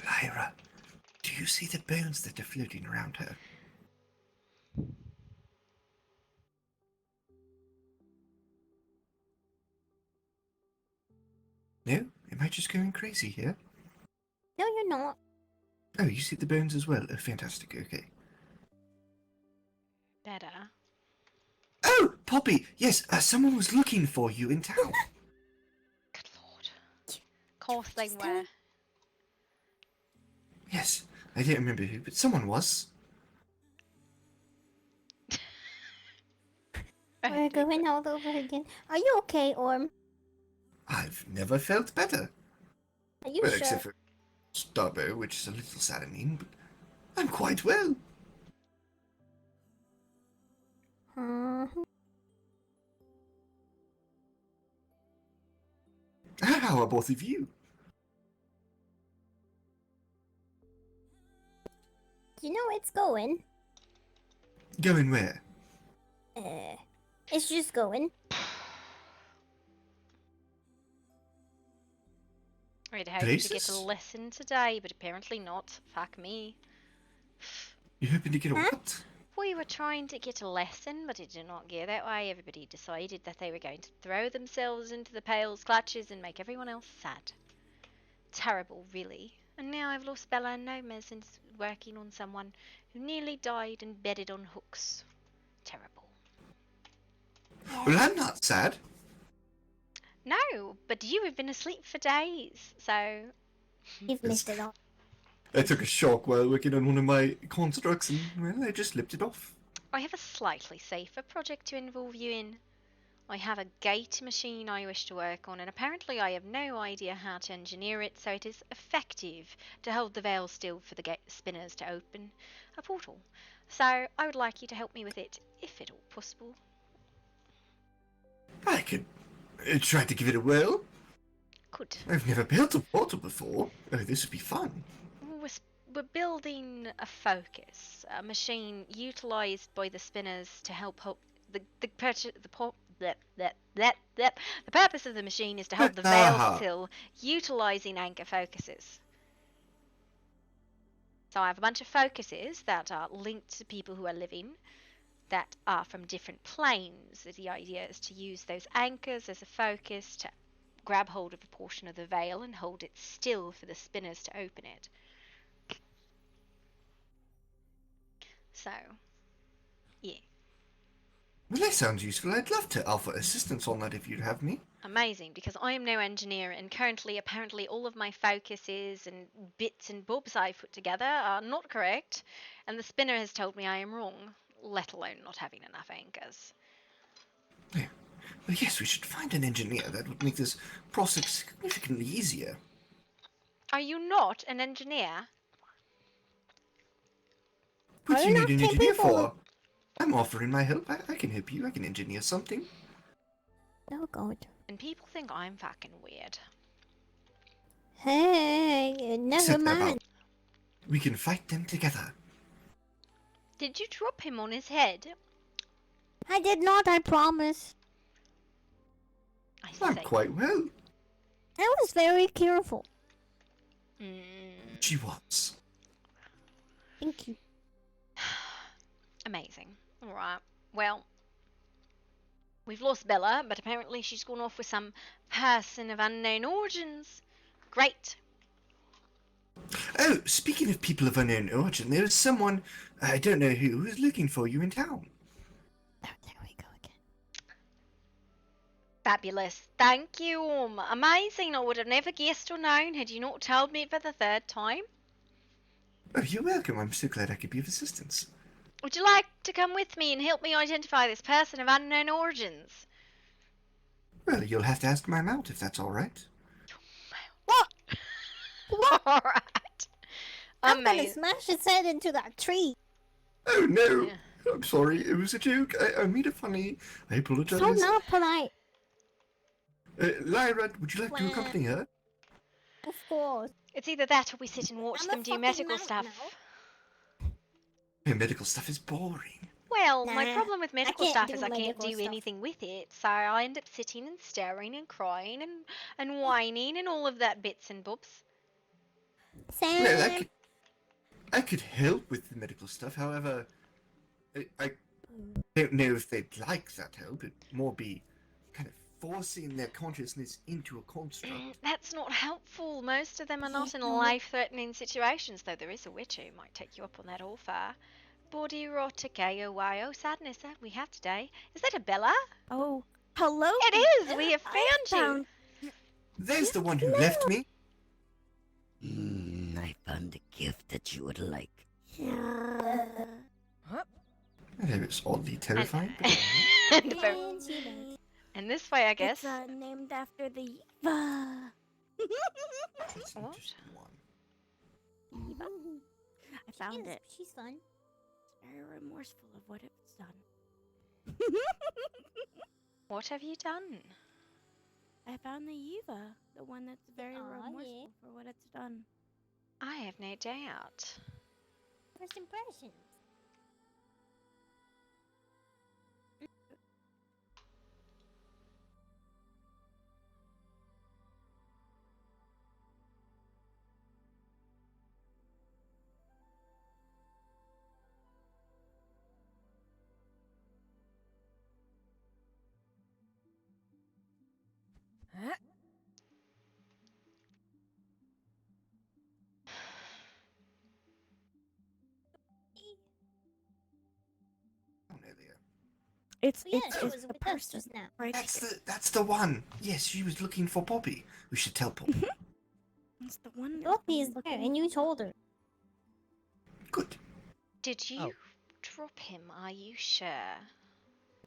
Lyra, do you see the bones that are floating around her? No? Am I just going crazy here? No, you're not. Oh, you see the bones as well? Oh, fantastic. Okay. Better. Oh, Poppy! Yes, someone was looking for you in town. Good lord. Of course they were. Yes, I don't remember who, but someone was. We're going all over again. Are you okay, Orm? I've never felt better. Are you Well, sure? except for Stubbo, which is a little saddening, but I'm quite well. How are both of you? You know it's going. Going where? It's just going. I'd hoped to get a Places? lesson today, but apparently not. Fuck me. You hoping to get a what? We were trying to get a lesson, but it did not go that way. Everybody decided that they were going to throw themselves into the Pale's clutches and make everyone else sad. Terrible, really. And now I've lost Bella and Noma's and working on someone who nearly died and bedded on hooks. Terrible. Well, I'm not sad. No, but you have been asleep for days, so... You've missed it all. I took a shock while working on one of my constructs and, well, I just slipped it off. I have a slightly safer project to involve you in. I have a gate machine I wish to work on, and apparently I have no idea how to engineer it so it is effective to hold the veil still for the gate spinners to open a portal. So I would like you to help me with it, if at all possible. I could try to give it a whirl. Good. I've never built a portal before. Oh, this would be fun. We're building a focus, a machine utilised by the spinners to help the purpose of the machine is to hold the veil still, utilising anchor focuses. So I have a bunch of focuses that are linked to people who are living, that are from different planes. The idea is to use those anchors as a focus to grab hold of a portion of the veil and hold it still for the spinners to open it. So, yeah. Well, that sounds useful. I'd love to offer assistance on that if you'd have me. Amazing, because I am no engineer, and currently, apparently, all of my focuses and bits and bobs I've put together are not correct, and the spinner has told me I am wrong, let alone not having enough anchors. Yeah. Well, yes, we should find an engineer. That would make this process significantly easier. Are you not an engineer? What do you need an engineer for? I'm offering my help. I can help you. I can engineer something. Oh, God. And people think I'm fucking weird. Hey, said man. about we can fight them together. Did you drop him on his head? I did not, I promise. I'm quite well. I was very careful. She was. Thank you. Amazing. Alright. Well, we've lost Bella, but apparently she's gone off with some person of unknown origins. Great. Oh, speaking of people of unknown origin, there was someone, I don't know who, was looking for you in town. Fabulous. Thank you. Amazing. I would have never guessed or known had you not told me for the third time. Oh, you're welcome. I'm so glad I could be of assistance. Would you like to come with me and help me identify this person of unknown origins? Well, you'll have to ask my mount if that's all right. What? Alright. I'm gonna smash his head into that tree. Oh no! I'm sorry. It was a joke. I made it funny. I apologize. So not polite. Lyra, would you like to accompany her? Of course. It's either that or we sit and watch I'm them a do fucking medical mount stuff. now. Hey, medical stuff is boring. Well, my Nah, problem with medical can't stuff do is I can't medical do stuff. anything with it, so I end up sitting and staring and crying and whining and all of that bits and bobs. Sam. No, I could help with the medical stuff. However, I don't know if they'd like that help. It'd more be kind of forcing their consciousness into a construct. That's not helpful. Most of them are not in no. life-threatening situations, though there is a witch who might take you up on that offer. Body rot, oh sadness that we have today. Is that a Bella? Oh, hello? It is! We have found you! There's the one who left me. I found a gift that you would like. It was oddly terrifying. And this way, I guess. It's named after the Eva. What? Eva. I found it. She's fun. It's very remorseful of what it's done. What have you done? I found the Eva, the one that's very remorseful yeah. for what it's done. I have no doubt. First impressions. It's Yeah, it's, she it's was the with us person, just now. right? That's the one. Yes, she was looking for Poppy. We should tell Poppy. It's the one. Poppy is there, and you told her. Did you drop him? Are you sure?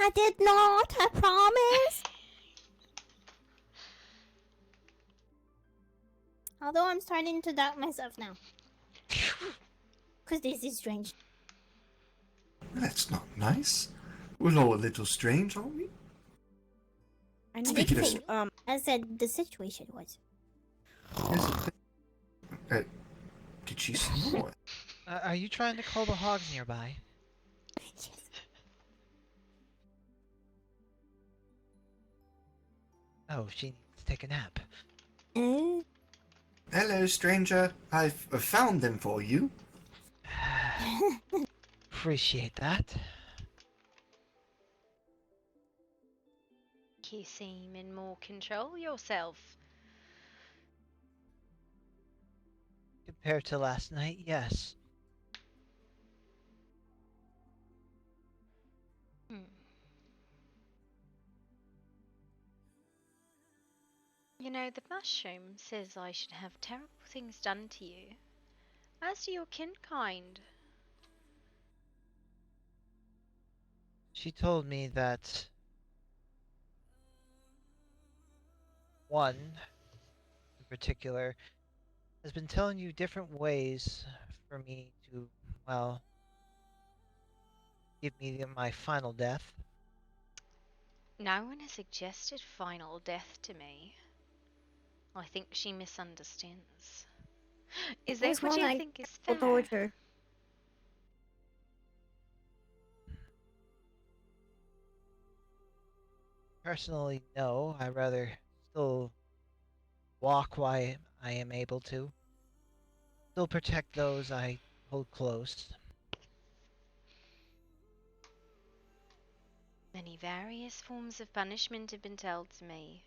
I did not, I promise. Although I'm starting to doubt myself now. Because this is strange. That's not nice. We're all a little strange, aren't we? I I need did to I said the situation was. Did she snore? Are you trying to call the hogs nearby? Oh, she needs to take a nap. Hello, stranger. I've found them for you. Appreciate that. You seem in more control yourself. Compared to last night, yes. You know, the mushroom says I should have terrible things done to you, as do your kinkind. She told me that one in particular has been telling you different ways for me to, well, give me my final death. No one has suggested final death to me. I think she misunderstands. Is It's that what more you like think is physical fair? torture. Personally, no. I rather still walk while I am able to. Still protect those I hold close. Many various forms of punishment have been told to me.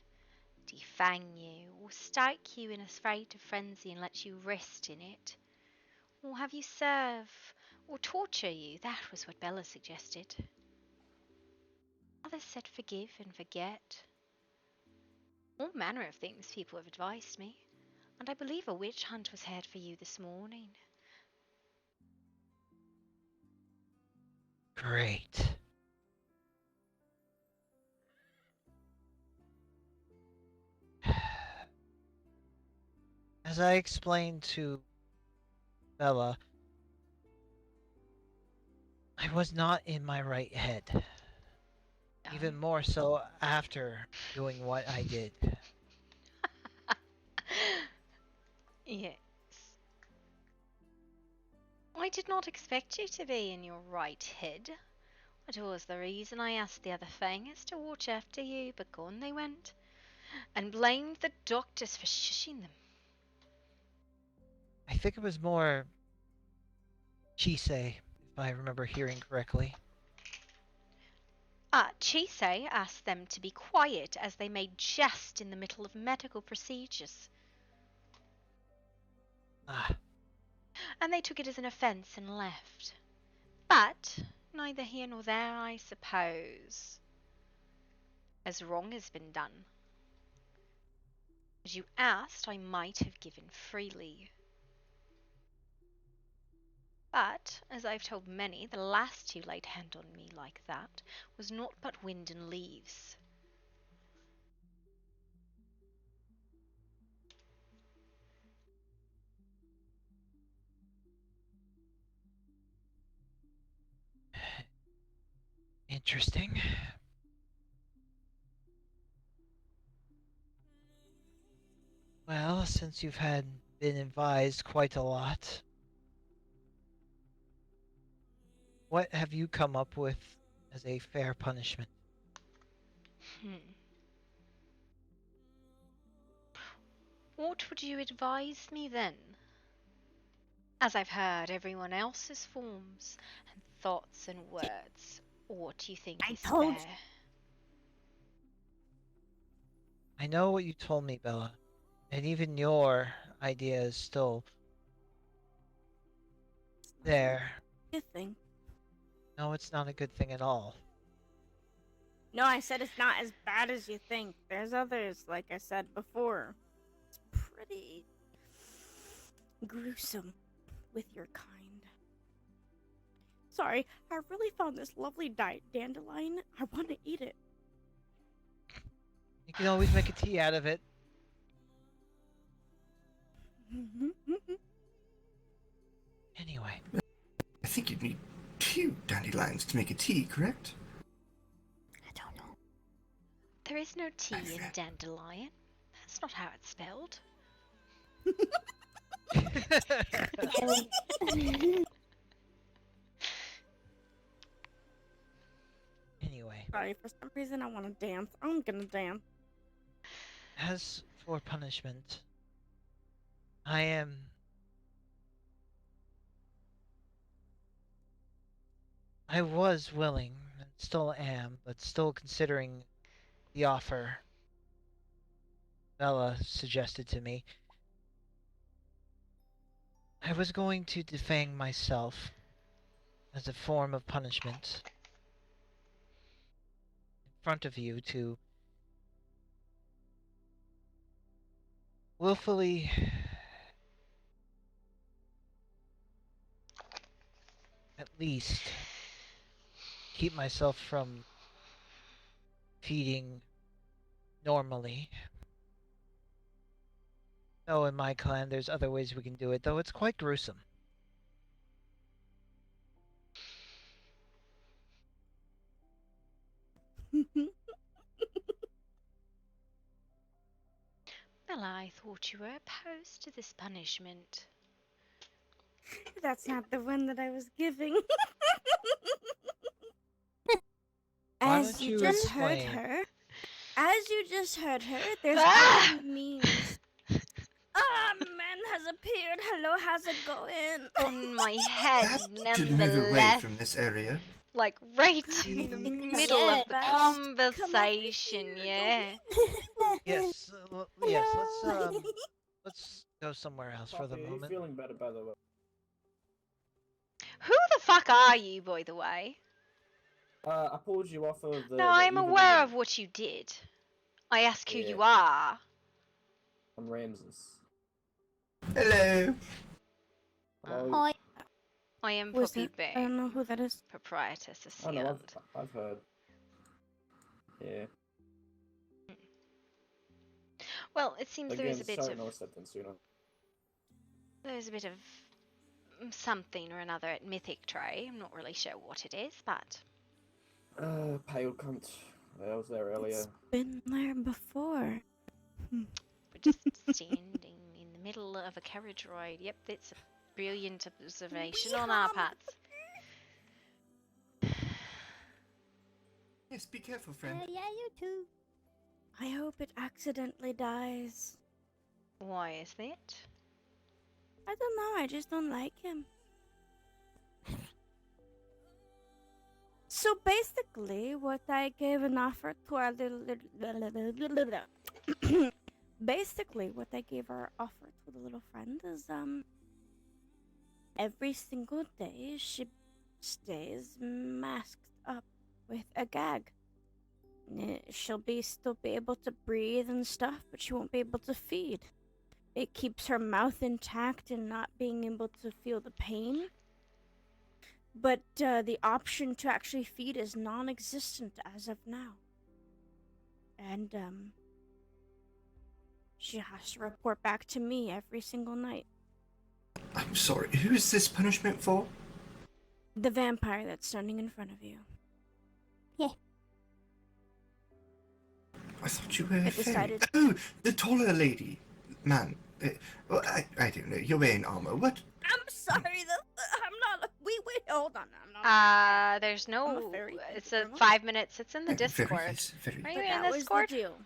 Defang you, or strike you in a state of frenzy and let you rest in it. Or have you serve, or torture you. That was what Bella suggested. Others said forgive and forget. All manner of things people have advised me, and I believe a witch hunt was had for you this morning. Great. As I explained to Bella, I was not in my right head. Even more so after doing what I did. Yes. I did not expect you to be in your right head. It was the reason I asked the other fangers to watch after you, but gone they went, and blamed the doctors for shushing them. I think it was more Chise, if I remember hearing correctly. Chise asked them to be quiet as they made jest in the middle of medical procedures. And they took it as an offence and left. But neither here nor there, I suppose. As wrong has been done. As you asked, I might have given freely. But, as I've told many, the last who laid hand on me like that was naught but wind and leaves. Interesting. Well, since you've been advised quite a lot, what have you come up with as a fair punishment? What would you advise me then? As I've heard everyone else's forms and thoughts and words, what do you think is told fair? I know what you told me, Bella, and even your idea is still there. Good thing. No, it's not a good thing at all. No, I said it's not as bad as you think. There's others, like I said before. It's pretty gruesome with your kind. Sorry, I really found this lovely dandelion. I want to eat it. You can always make a tea out of it. Anyway. I think you'd need 2 dandelions to make a tea, correct? There is no T in dandelion. That's not how it's spelled. Anyway. Sorry, for some reason I want to dance. I'm gonna dance. As for punishment, I was willing, and still am, but still considering the offer Bella suggested to me. I was going to defang myself as a form of punishment in front of you to willfully at least keep myself from feeding normally. Oh, in my clan, there's other ways we can do it, though it's quite gruesome. Bella, I thought you were opposed to this punishment. That's not the one that I was giving. Why As don't you you just heard explain? her, there's Ah! other means. Ah, man has appeared. Hello, how's it going? On my head, To move away nonetheless. from this area. Like right in the middle of the conversation, yeah. Yes, yes. Let's go somewhere else for the Poppy, are you moment. feeling better, by the way? Who the fuck are you, by the way? I pulled you off of the. No, I'm aware of what you did. I ask who you are. I'm Ramses. Hello. Hello. I am Who is Poppy it? Bay. I don't know who that is. Proprietress Oh no, Ascend. I've heard. Yeah. Well, it seems there Again, is a bit sorry, of no acceptance, you know. there's a bit of something or another at Mythic Tray. I'm not really sure what it is, but Pale cunt. I was there earlier. Been there before. we're just standing in the middle of a carriage ride. Yep, that's a brilliant observation on our parts. Yes, be careful, friend. Yeah, you too. I hope it accidentally dies. Why is that? I don't know, I just don't like him. So basically, what I gave an offer to our basically, what I gave our offer to the little friend is, every single day she stays masked up with a gag. She'll still be able to breathe and stuff, but she won't be able to feed. It keeps her mouth intact and not being able to feel the pain. But the option to actually feed is non-existent as of now. And she has to report back to me every single night. I'm sorry, who is this punishment for? The vampire that's standing in front of you. I thought you were a I fairy. decided- Oh, the taller lady. Man, well, I don't know, you're wearing armor. What? I'm sorry, I'm not. Wait, hold on. I'm not. There's I'm no. a fairy. It's a 5 minutes. It's in the Very, Discord. yes, very. Are you But in that was Discord? the deal.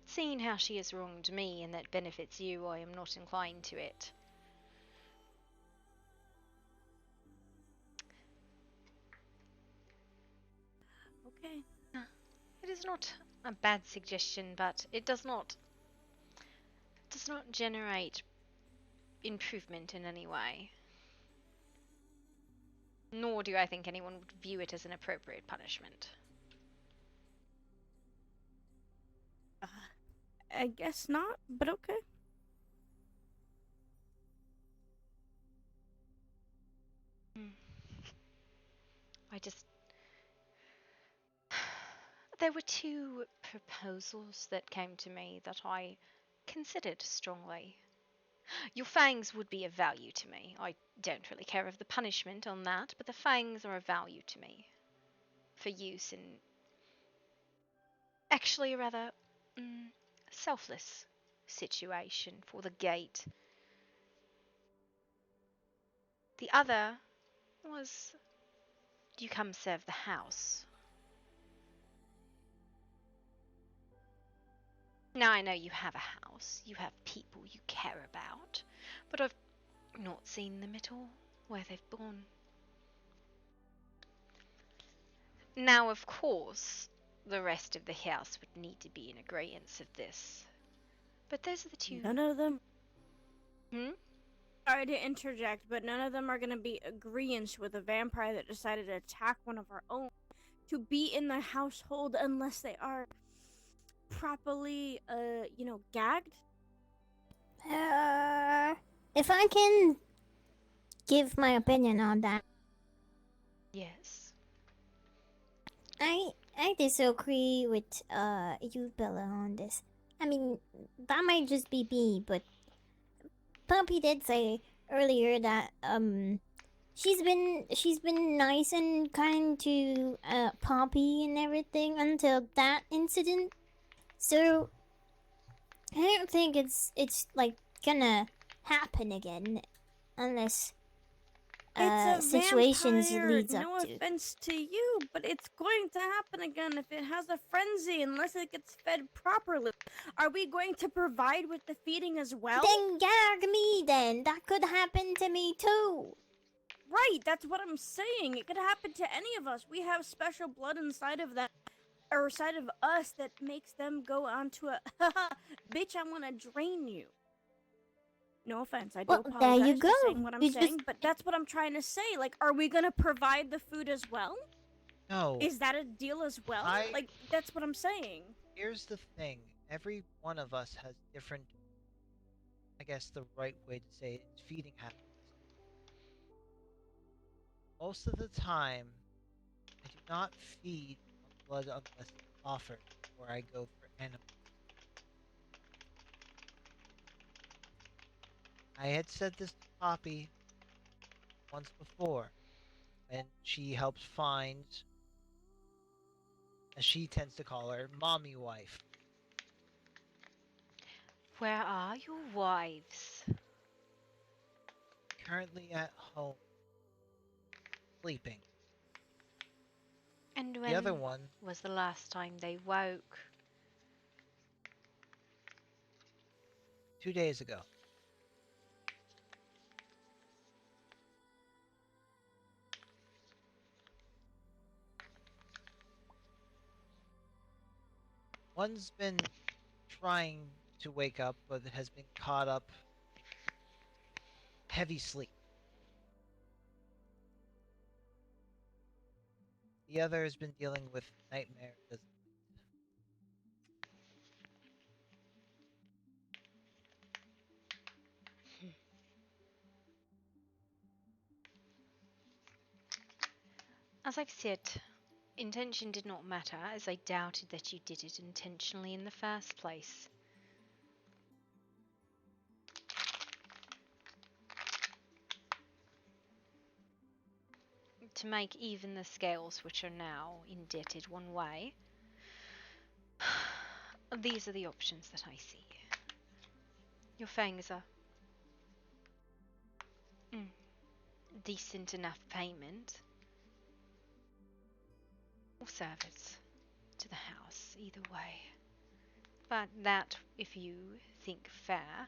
Seeing how she has wronged me and that benefits you, I am not inclined to it. Okay. It is not a bad suggestion, but it does not generate improvement in any way. Nor do I think anyone would view it as an appropriate punishment. I guess not, but okay. I just... There were two proposals that came to me that I considered strongly. Your fangs would be of value to me. I don't really care of the punishment on that, but the fangs are of value to me. For use in... Actually, a rather selfless situation for the gate. The other was... You come serve the house. Now I know you have a house, you have people you care about, but I've not seen them at all, where they've gone. Now, of course, the rest of the house would need to be in agreement of this. But those are the two... None of them... Hmm? Sorry to interject, but none of them are going to be agreeance with a vampire that decided to attack one of our own to be in the household unless they are properly, gagged. If I can give my opinion on that. Yes. I disagree with you, Bella, on this. I mean, that might just be me, but Puppy did say earlier that she's been nice and kind to Poppy and everything until that incident. So I don't think it's like gonna happen again, unless It's a situations vampire. leads up No to. offense to you, but it's going to happen again if it has a frenzy unless it gets fed properly. Are we going to provide with the feeding as well? Then gag me then. That could happen to me too. Right, that's what I'm saying. It could happen to any of us. We have special blood inside of that, or inside of us, that makes them go onto a bitch, I want to drain you. No offense, I do Well, there you apologize for go. saying what I'm You saying, just- but that's what I'm trying to say. Like, are we gonna provide the food as well? No. Is that a deal as well? Like, that's what I'm saying. Here's the thing. Every one of us has different, I guess the right way to say it is feeding habits. Most of the time, I do not feed on blood unless it's offered, or I go for animals. I had said this to Poppy once before, and she helps find, as she tends to call her, mommy wife. Where are your wives? Currently at home, sleeping. And The when other one was the last time they woke? 2 days ago. One's been trying to wake up, but has been caught up in heavy sleep. The other has been dealing with nightmares. As I've said, intention did not matter, as I doubted that you did it intentionally in the first place. To make even the scales, which are now indebted one way, these are the options that I see. Your fangs are decent enough payment, or service to the house, either way. But that, if you think fair,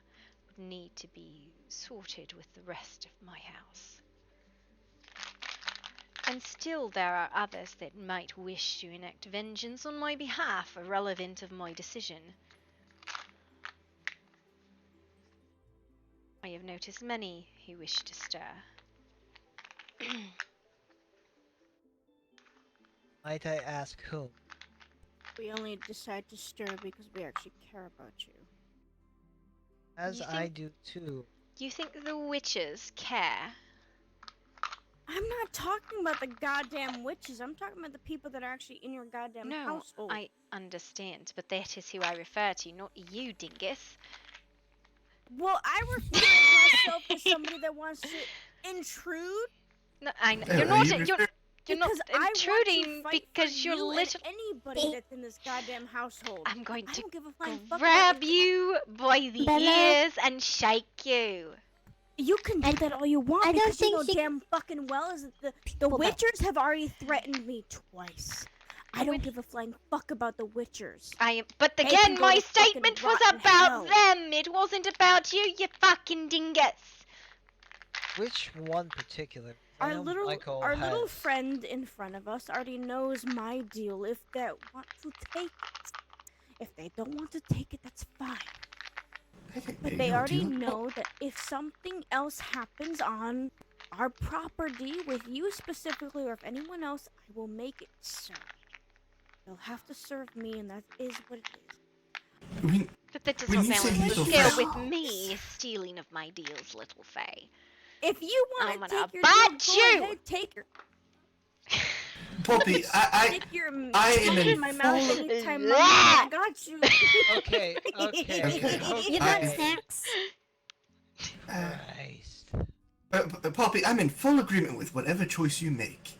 would need to be sorted with the rest of my house. And still there are others that might wish to enact vengeance on my behalf, irrelevant of my decision. I have noticed many who wish to stir. Might I ask whom? We only decide to stir because we actually care about you. As You I think- do too. You think the witches care? I'm not talking about the goddamn witches. I'm talking about the people that are actually in your goddamn No, household. I understand, but that is who I refer to, not you, dingus. Well, I refer to myself as somebody that wants to intrude. No, I know. Oh, You're are not. you You're not Because I want to intruding fight because for you're you and little. anybody that's in this goddamn household. I'm going I to don't give a flying fuck about grab the- you by the Bella. ears and shake you. You can do that all you want I don't because you think know she- damn fucking well is that the People that- Witchers have already threatened me twice. I don't give a flying fuck about the Witchers. I am, but They again, can go my to fucking statement was rotten about hell. them. It wasn't about you, you fucking dingus. Which one particular? I Our know little Michael little has- friend in front of us already knows my deal if they want to take it. If they don't want to take it, that's fine. But they already know that if something else happens on our property with you specifically or if anyone else, I will make it so. They'll have to serve me and that is what it is. But that does When not you say balance the little scale Faye- with me stealing of my deals, little Faye. If you I'm want to gonna take your butt deal, you! go ahead, take your Poppy, stick your I am tongue in in my mouth full- anytime, Mama. I got you. Okay, You got snacks. Christ. Poppy, I'm in full agreement with whatever choice you make.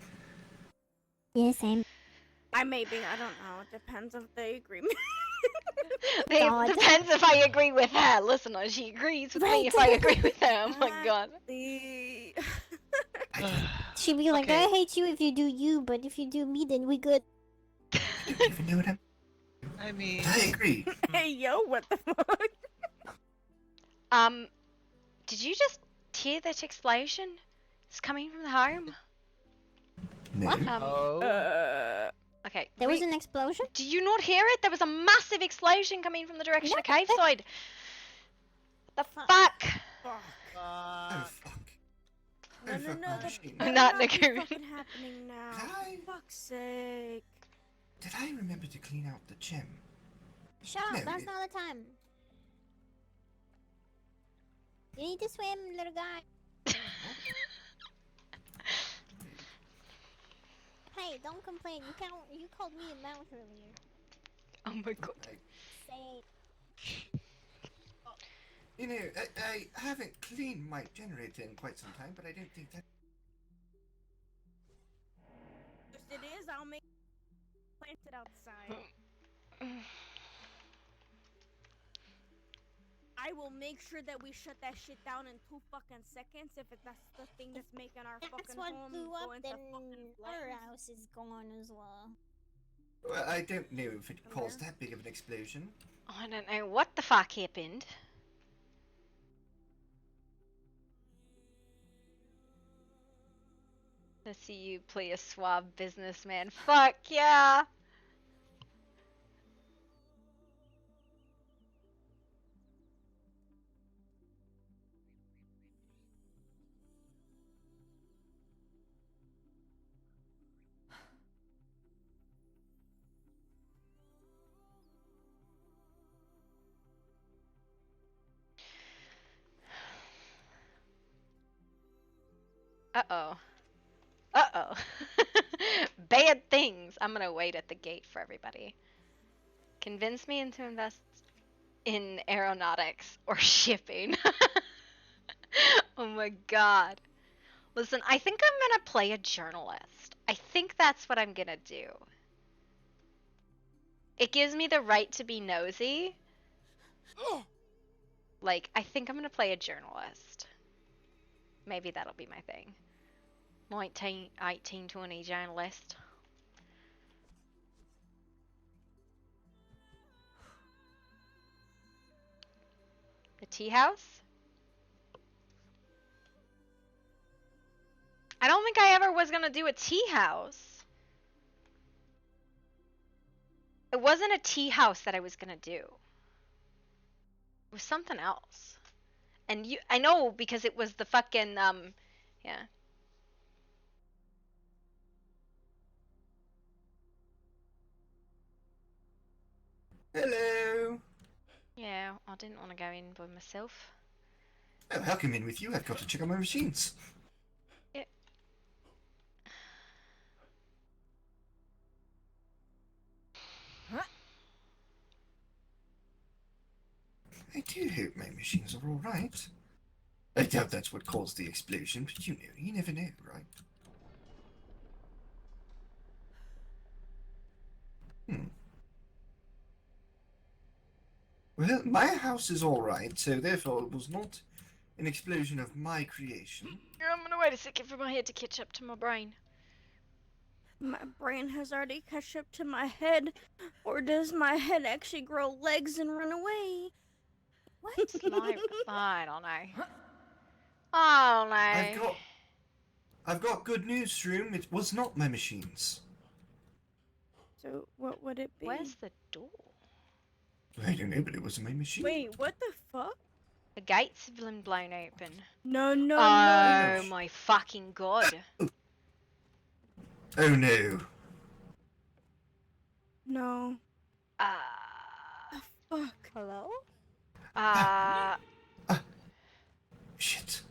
Yes, I'm. I may be, I don't know. It depends if they agree. God. Depends if I agree with her. Listen, she agrees with me if I agree with her. Oh my god. The She'd be like, Okay. I hate you if you do you, but if you do me, then we good. Even know what I mean, I agree. Hey, yo, what the fuck? Did you just hear that explosion? It's coming from the home. No. What? Okay. There was an explosion? Do you not hear it? There was a massive explosion coming from the direction of cave side. What the fuck? Oh, fuck. No, no, no, that's I'm not be Naguri. fucking happening now. For fuck's sake. Did I remember to clean out the gem? Shut up, No, that's not the time. You need to swim, little guy. Hey, don't complain. You called me a mouse earlier. Oh my god. Say. You know, I haven't cleaned my generator in quite some time, but I don't think that... If it is, I'll make plant it outside. I will make sure that we shut that shit down in 2 fucking seconds if that's the thing that's making our That's fucking what home blew go up, into then fucking our flames. house is gone as well. Well, I don't know if it caused that big of an explosion. I don't know what the fuck happened. Let's see you play a suave businessman. Fuck yeah! Uh-oh. Uh-oh. Bad things. I'm gonna wait at the gate for everybody. Convince me into invest in aeronautics or shipping. Oh my god. Listen, I think I'm gonna play a journalist. I think that's what I'm gonna do. It gives me the right to be nosy. Like, I think I'm gonna play a journalist. Maybe that'll be my thing. 1820 journalist. The tea house? I don't think I ever was gonna do a tea house. It wasn't a tea house that I was gonna do. It was something else. And I know because it was the fucking, yeah. Hello! Yeah, I didn't want to go in by myself. Oh, I'll come in with you. I've got to check on my machines. Yeah. I do hope my machines are alright. I doubt that's what caused the explosion, but you never know, right? Well, my house is alright, so therefore it was not an explosion of my creation. I'm gonna wait a second for my head to catch up to my brain. My brain has already catch up to my head. Or does my head actually grow legs and run away? What? Like, I don't know. I don't know. I've got good news, Shroom. It was not my machines. So, what would it be? Where's the door? I don't know, but it wasn't my machine. Wait, what the fuck? The gates have been blown open. No, no, Oh no. my fucking god. Oh no. No. Fuck. Hello? Shit.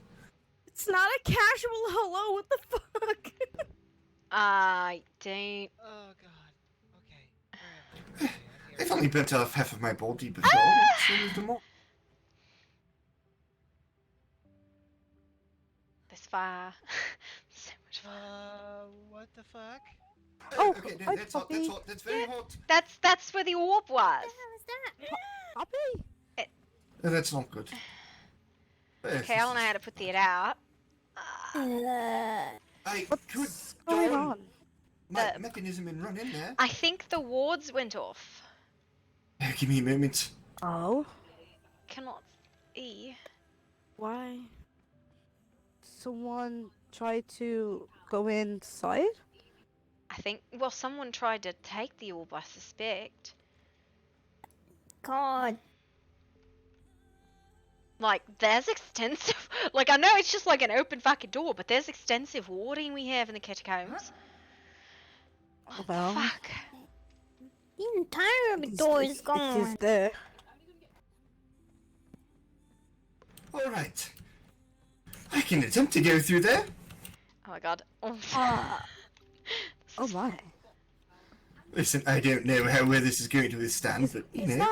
It's not a casual hello, what the fuck? I don't. Oh god. Okay. I've only burnt off half of my body before. So there's the more. This fire. So much fire. What the fuck? Oh, okay, no, that's hot. That's hot. That's very hot. That's where the orb was. Poppy? No, that's not good. Okay, I don't know how to put that out. I could going darn on? my mechanism and run in there. I think the wards went off. Give me a moment. Oh? Cannot see. Why? Someone tried to go inside? I think, well, someone tried to take the orb, I suspect. God. Like, there's extensive... Like, I know it's just like an open fucking door, but there's extensive warding we have in the catacombs. What the fuck? The entire door is gone. It is there. Alright. I can attempt to go through there. Oh my god. Oh, Oh my. Listen, I don't know where this is going to withstand, but you know.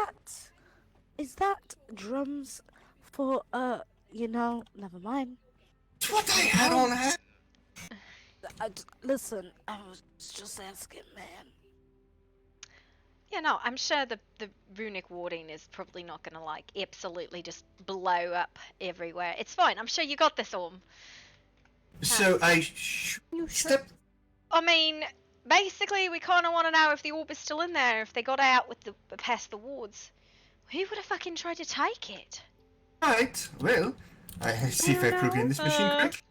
Is that drums for, never mind. It's what I had on hand. Listen, I was just asking, man. yeah, no, I'm sure the runic warding is probably not gonna, like, absolutely just blow up everywhere. It's fine, I'm sure you got this, Orm. So I step. I mean, basically, we kind of want to know if the orb is still in there, if they got out with the past the wards. Who would have fucking tried to take it? Right, well, I see if I program this machine correctly.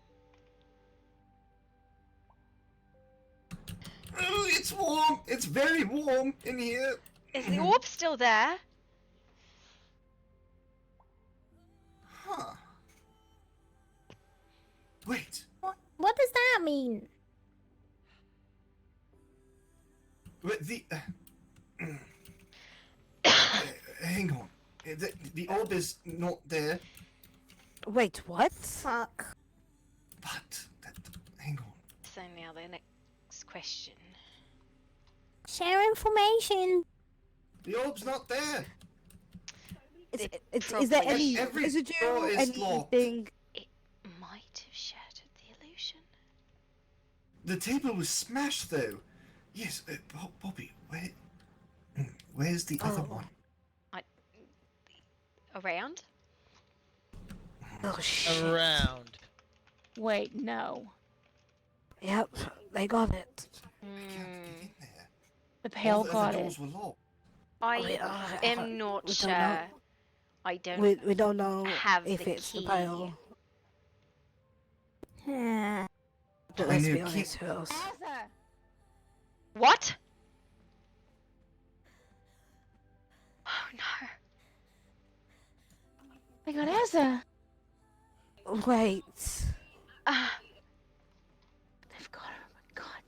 Oh, it's warm. It's very warm in here. Is the orb still there? Huh. Wait. What does that mean? But hang on. The orb is not there. Wait, what? Fuck. But hang on. So now the next question. Share information. The orb's not there. Is there any Every residue, door is locked. anything? It might have shattered the illusion. The table was smashed, though. Yes, Bobby, where's the other one? Around? Oh shit. Around. Wait, no. Yep, they got it. The pale got the it. doors were locked. I am not we don't sure. know. I don't We don't know have if the it's key. the pale. But I let's knew be key- honest, who else? What? Oh no. They got Azza. Wait. They've got her. Oh my god.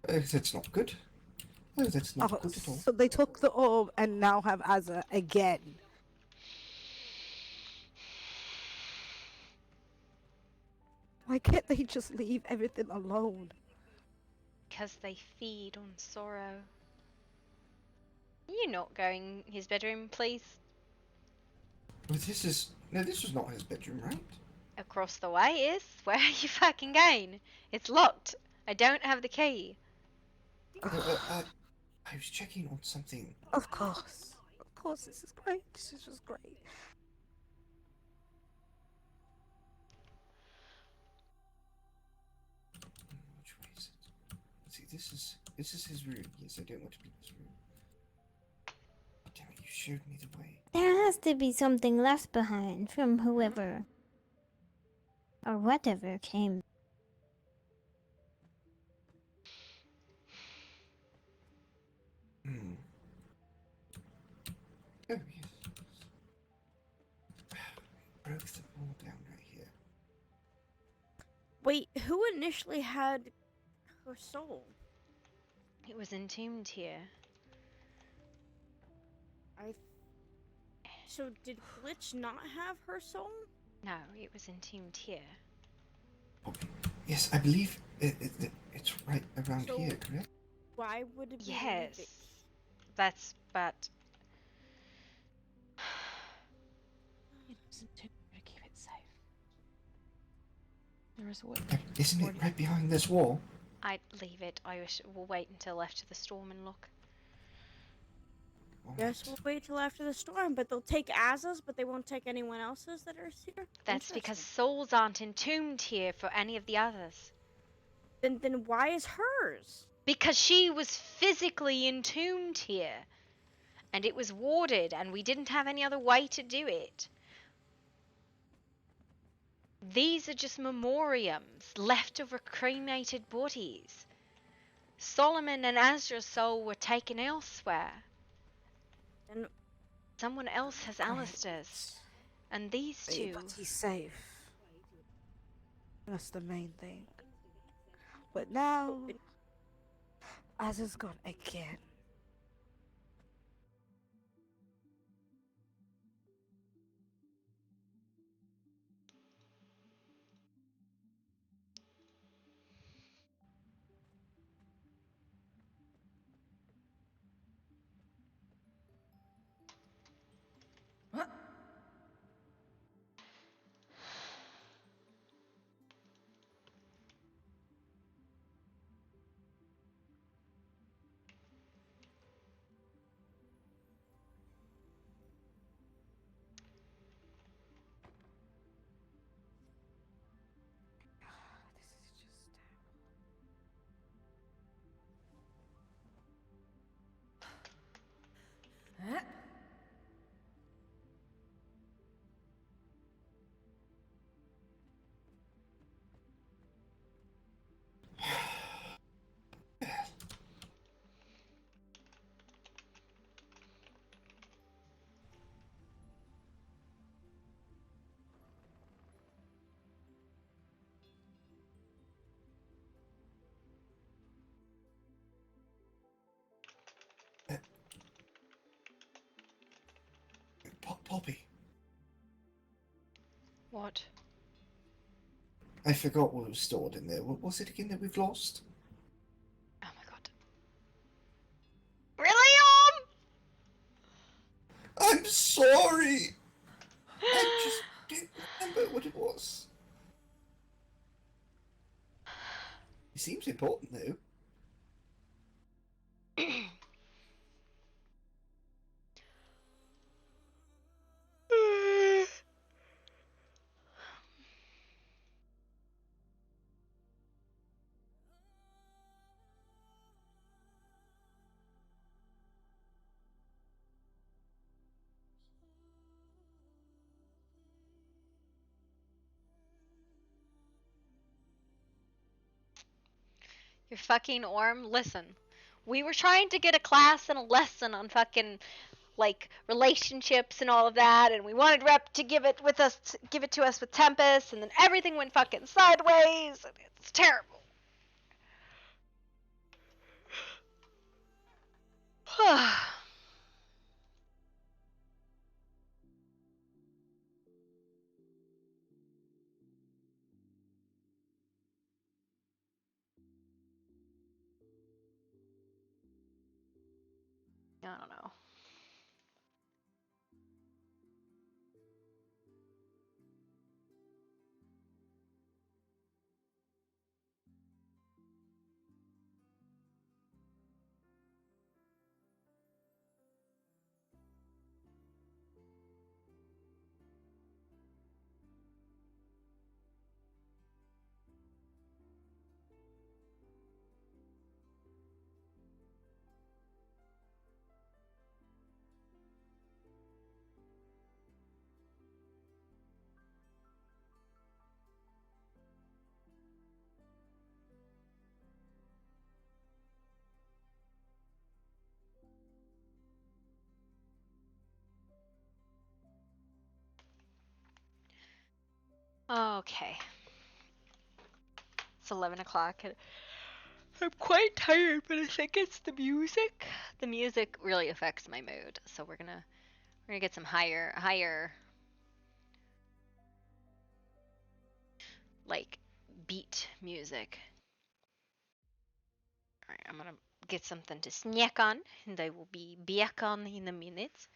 That's not good. No, that's not good at all. So they took the orb and now have Azza again. Why can't they just leave everything alone? Because they feed on sorrow. You're not going his bedroom, please. But this is not his bedroom, right? Across the way is. Where are you fucking going? It's locked. I don't have the key. I was checking on something. Of course, this is great. This is just great. Which way is it? Let's see, this is his room. Yes, I don't want to be in this room. Oh, damn it, you showed me the way. There has to be something left behind from whoever or whatever came. Oh, yes. Broke the wall down right here. Wait, who initially had her soul? It was entombed here. So did Glitch not have her soul? No, it was entombed here. Yes, I believe it's right around So- here, correct? Why would it be? Yes. But this to keep it safe. There is what. Isn't it right behind this wall? I'd leave it. We'll wait until after the storm and look. Guess we'll wait till after the storm, but they'll take Az's, but they won't take anyone else's that are here. That's because souls aren't entombed here for any of the others. Then why is hers? Because she was physically entombed here. And it was warded, and we didn't have any other way to do it. These are just memoriams, leftover cremated bodies. Solomon and Azra's soul were taken elsewhere. And someone else has Alistair's. And these two... But he's safe. That's the main thing. But now, Az is gone again. Poppy. What? I forgot what was stored in there. What was it again that we've lost? Oh my god. William! I'm sorry! I just didn't remember what it was. It seems important, though. Your fucking Orm, listen. We were trying to get a class and a lesson on fucking like relationships and all of that, and we wanted Rep to give it to us with Tempest, and then everything went fucking sideways, and it's terrible. I don't know. Okay. It's 11 o'clock. I'm quite tired, but I think it's the music. The music really affects my mood, so we're gonna get some higher like beat music. Alright, I'm gonna get something to snack on, and I will be back on in a minute.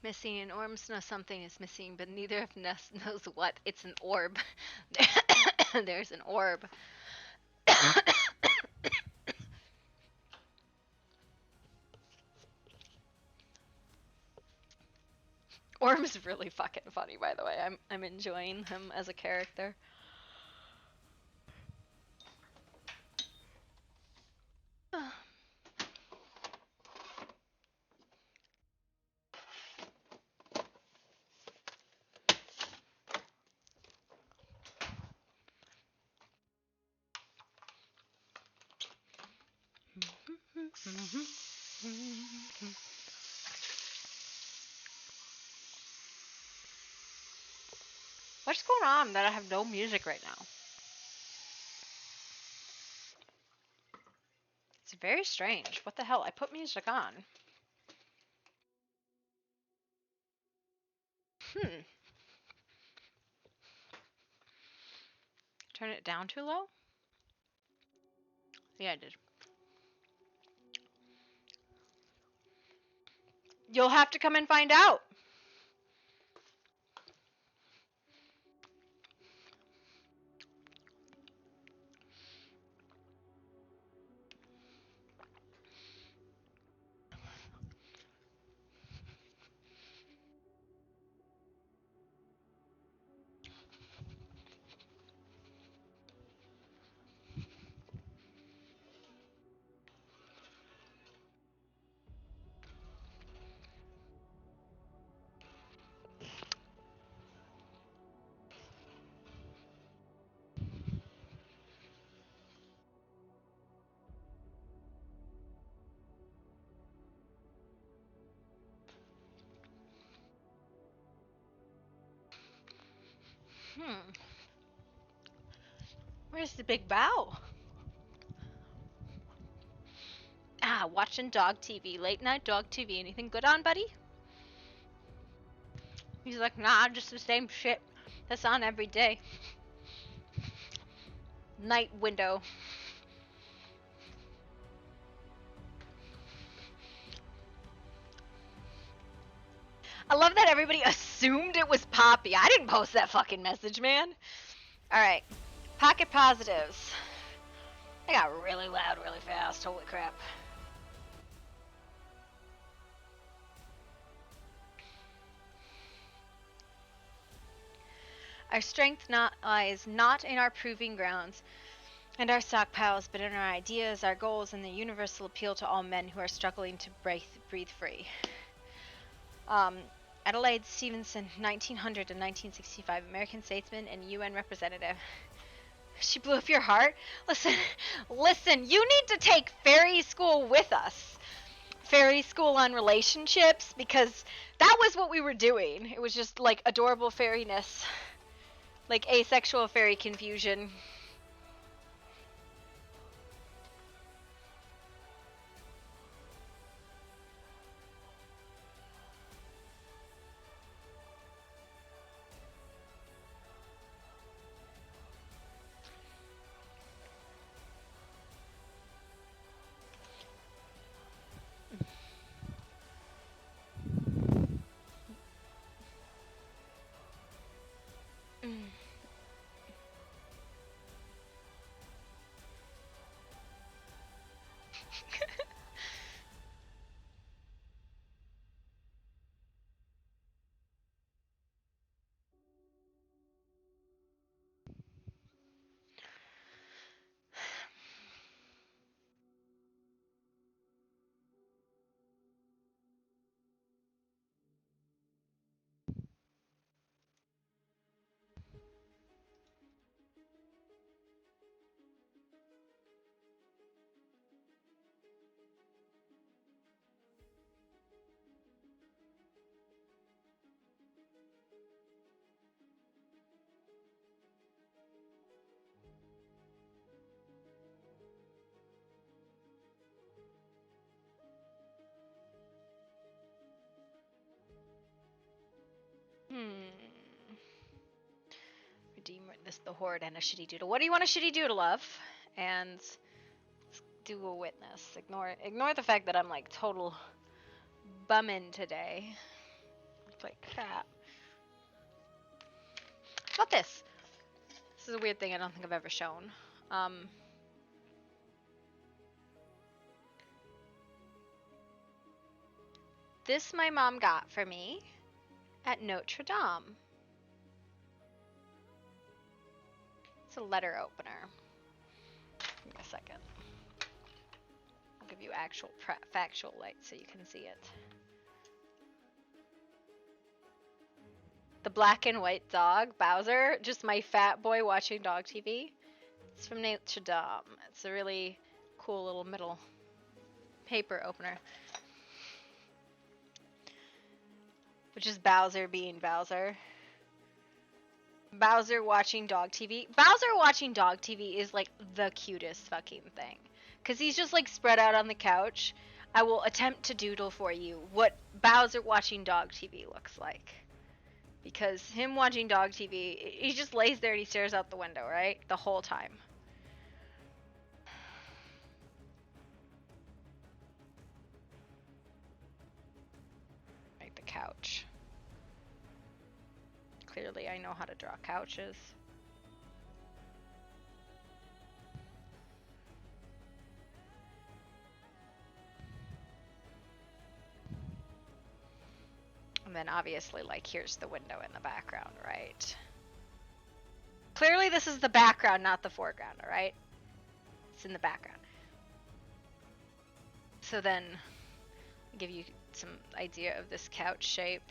missing, and Orms know something is missing, but neither of us knows what. It's an orb. There's an orb. Orm's really fucking funny, by the way. I'm enjoying him as a character. What's going on that I have no music right now? It's very strange. What the hell? I put music on. Turn it down too low? Yeah, I did. You'll have to come and find out. Where's the big bow? Ah, watching dog TV. Late night dog TV. Anything good on, buddy? He's like, nah, just the same shit that's on every day. Night window. I love that everybody assumed it was Poppy. I didn't post that fucking message, man. Alright. Pocket positives. I got really loud really fast. Holy crap. Our strength lies not in our proving grounds and our stockpiles, but in our ideas, our goals, and the universal appeal to all men who are struggling to breathe free. Adelaide Stevenson, 1900 to 1965, American statesman and UN representative. She blew up your heart? Listen, you need to take fairy school with us. Fairy school on relationships, because that was what we were doing. It was just like adorable fairiness. Like asexual fairy confusion. Redeem the horde and a shitty doodle. What do you want a shitty doodle of? And do a witness. Ignore the fact that I'm like total bumming today. like crap. How about this? This is a weird thing I don't think I've ever shown. This my mom got for me at Notre Dame. It's a letter opener. Give me a second. I'll give you actual factual light so you can see it. The black and white dog, Bowser, just my fat boy watching dog TV. It's from Notre Dame. It's a really cool little middle paper opener. Which is Bowser being Bowser. Bowser watching dog TV. Bowser watching dog TV is like the cutest fucking thing. Because he's just like spread out on the couch. I will attempt to doodle for you what Bowser watching dog TV looks like. Because him watching dog TV, he just lays there and he stares out the window, right? The whole time. Like the couch. Clearly I know how to draw couches. And then obviously, like, here's the window in the background, right? Clearly this is the background, not the foreground, alright? It's in the background. So then, I'll give you some idea of this couch shape.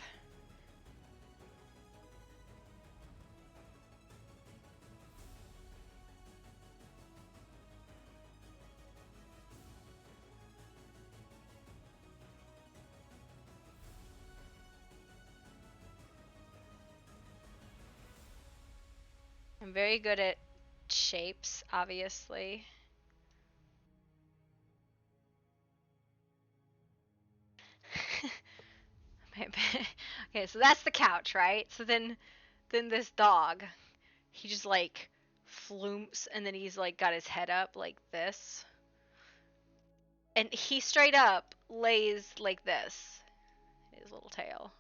I'm very good at shapes, obviously. Okay, so that's the couch, right? So then this dog, he just like flumps and then he's like got his head up like this. And he straight up lays like this. His little tail.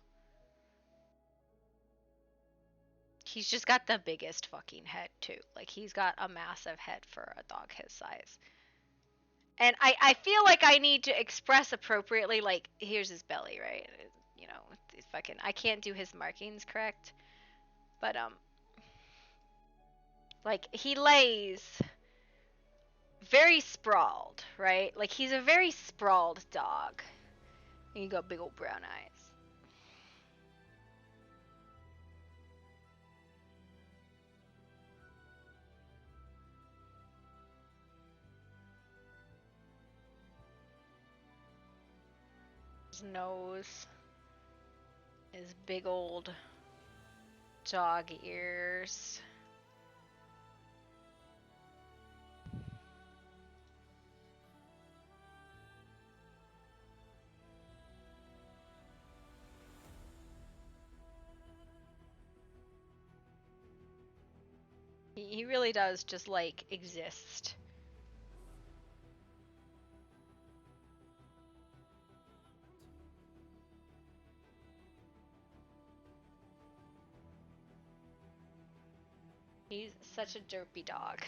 He's just got the biggest fucking head too. Like he's got a massive head for a dog his size. And I feel like I need to express appropriately, like here's his belly, right? You know, if I can't do his markings correct. But like he lays very sprawled, right? Like he's a very sprawled dog. And you got big old brown eyes. His nose, his big old dog ears. He really does just like exist. He's such a derpy dog.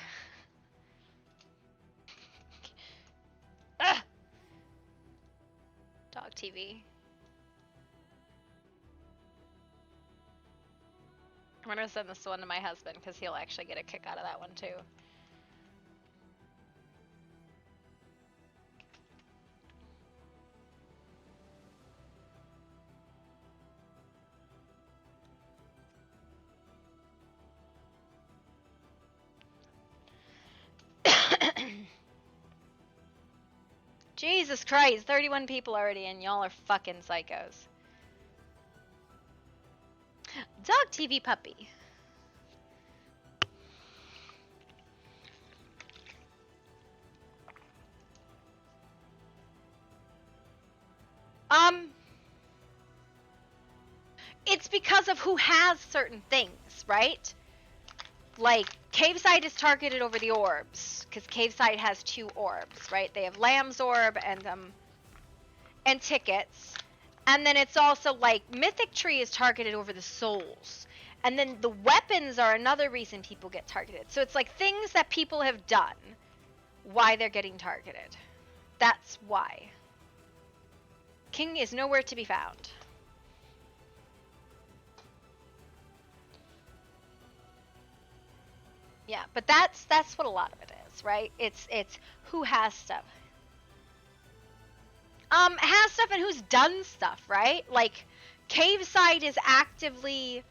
Ah! Dog TV. I'm gonna send this one to my husband because he'll actually get a kick out of that one too. Jesus Christ, 31 people already and y'all are fucking psychos. Dog TV puppy. It's because of who has certain things, right? Like, Caveside is targeted over the orbs, because Caveside has 2 orbs, right? They have Lamb's orb and tickets, And then it's also like Mythic Tree is targeted over the souls. And then the weapons are another reason people get targeted. So it's like things that people have done, why they're getting targeted. That's why. King is nowhere to be found. Yeah, but that's what a lot of it is, right? It's who has stuff. Has stuff and who's done stuff, right? Like Caveside is actively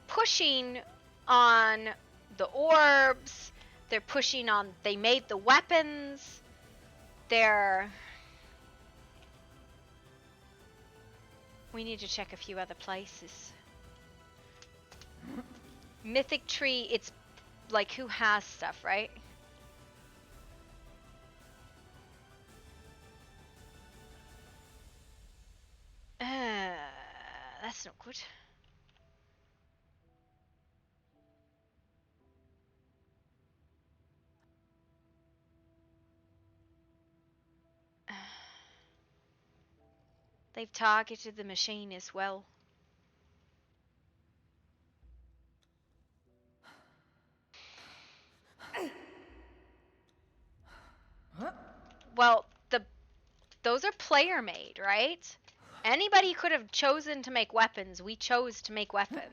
pushing on the orbs. They're pushing on they made the weapons. We need to check a few other places. Mythic Tree, it's like who has stuff, right? That's not good. They've targeted the machine as well. Well, those are player made, right? Anybody could have chosen to make weapons. We chose to make weapons.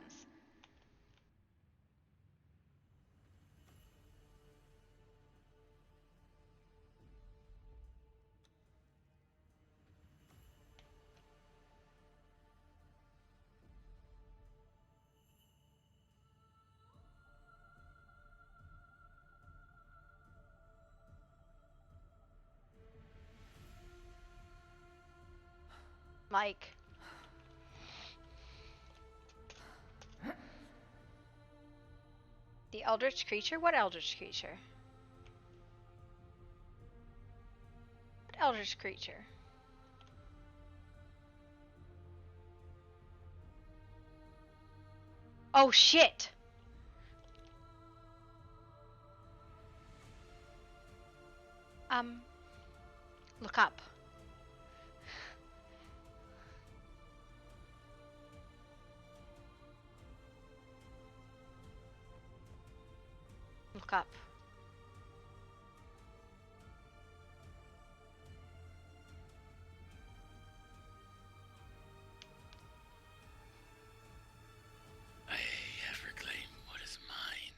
Like the eldritch creature? What eldritch creature? What eldritch creature? Oh shit! Look up. Look up. I have reclaimed what is mine.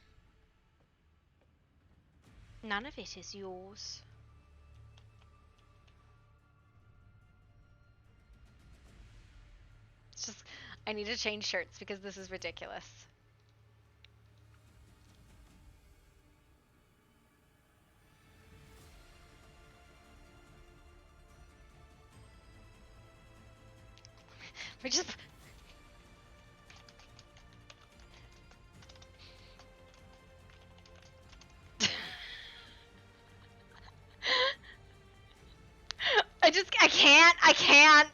None of it is yours. It's just, I need to change shirts because this is ridiculous. We just... I can't.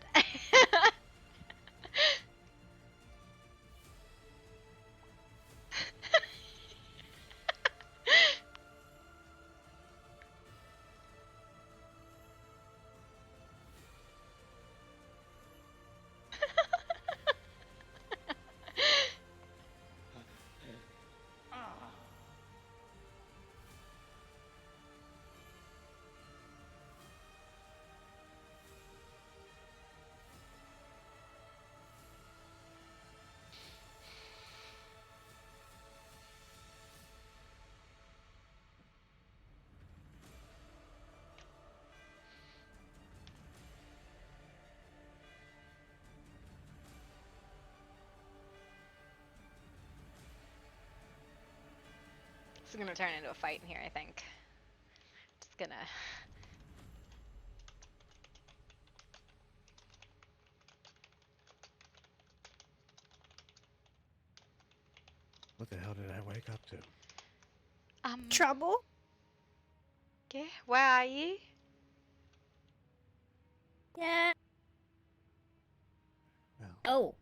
This is gonna turn into a fight in here, I think. Just gonna... What the hell did I wake up to? Trouble? Okay, where are you? Yeah. Oh.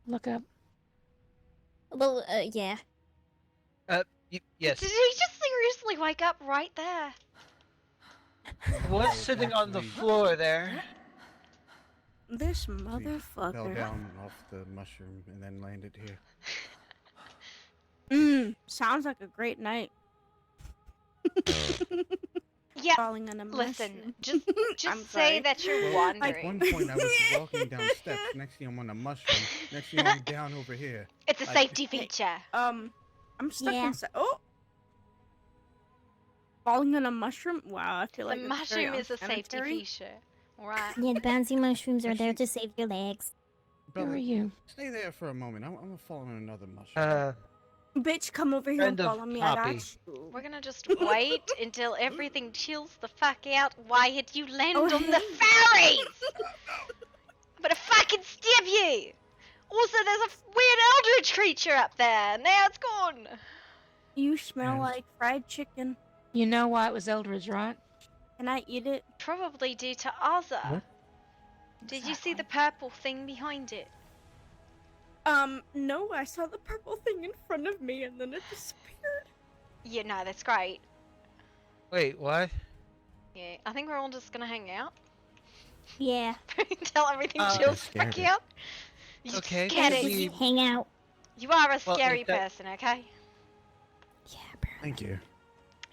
Look up. Well, yeah. Yes. Did he just seriously wake up right there? Was sitting on the floor there. This He fell motherfucker. down off the mushroom and then landed here. Sounds like a great night. Yeah. Falling on a Listen, mushroom. just I'm say sorry. that you're Well, wandering. at one point I was walking down steps. Next thing I'm on a mushroom. Next thing I'm down over here. It's a Like- safety feature. I'm stuck Yeah. inside. Oh! Falling on a mushroom? Wow, I feel The like it's very mushroom is a safety unsanitary. feature. Alright. Yeah, the bouncy mushrooms are there to save your legs. Brother, Who are you? Stay there for a moment. I'm gonna fall on another mushroom. Bitch, come over here and Friend of follow me. I Poppy. got you. We're gonna just wait until everything chills the fuck out. Wyatt, you land Oh, on the hey. fairies! I'm gonna fucking stab you! Also, there's a weird eldritch creature up there. Now it's gone. You smell Yes. like fried chicken. You know why it was Eldridge, right? Can I eat it? Probably due to Ozza. What? Did you see the purple thing behind it? No, I saw the purple thing in front of me and then it disappeared. Yeah, no, that's great. Wait, what? Yeah, I think we're all just gonna hang out Yeah. until everything Uh, chills scared back it. out. You Okay, scared can it. we- Hang out. You are a Well, scary is that- person, okay? Yeah, bro. Thank you.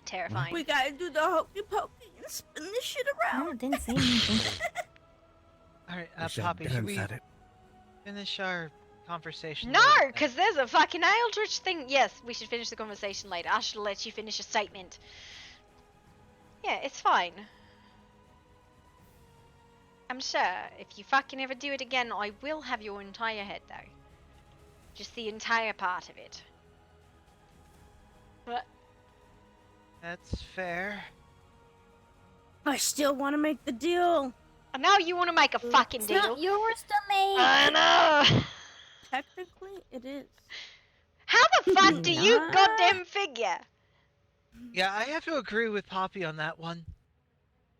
Terrifying. We gotta do the hokey pokey and spin this shit around. No, didn't say anything. Alright, We should Poppy, should dance we at it. finish our conversation? No, later then? because there's a fucking eldritch thing. Yes, we should finish the conversation later. I should let you finish a statement. Yeah, it's fine. I'm sure if you fucking ever do it again, I will have your entire head though. Just the entire part of it. But That's fair. I still want to make the deal. now you want to make a fucking It's deal. not yours to make. I know. Technically, it is. How the fuck do you Nah. goddamn figure? Yeah, I have to agree with Poppy on that one.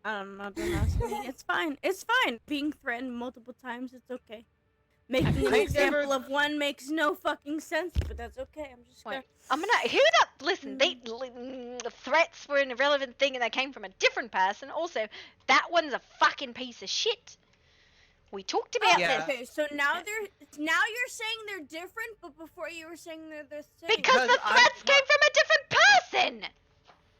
I'm not gonna ask me. It's fine. It's fine. Being threatened multiple times, it's okay. Making an I example never- of one makes no fucking sense, but that's okay. I'm just gonna. Wait, I'm gonna. Who the? Listen, the threats were an irrelevant thing, and they came from a different person. Also, that one's a fucking piece of shit. We talked about Yeah. this Okay, so now you're saying they're different, but before you were saying they're the same. because the threats came from a different person.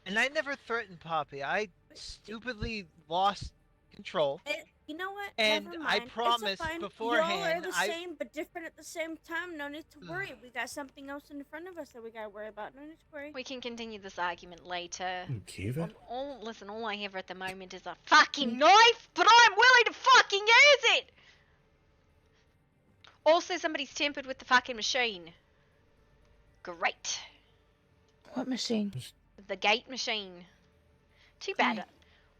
And I never threatened Poppy. I stupidly lost control. You know what? And Never I mind. promised it's fine. beforehand, Y'all are the I- same, but different at the same time. No need to worry. We got something else in front of us that we gotta worry about. No need to worry. We can continue this argument later. Kiva? Listen, all I have at the moment is a fucking knife, but I'm willing to fucking use it. Also, somebody's tampered with the fucking machine. Great. What machine? The gate machine. Too bad.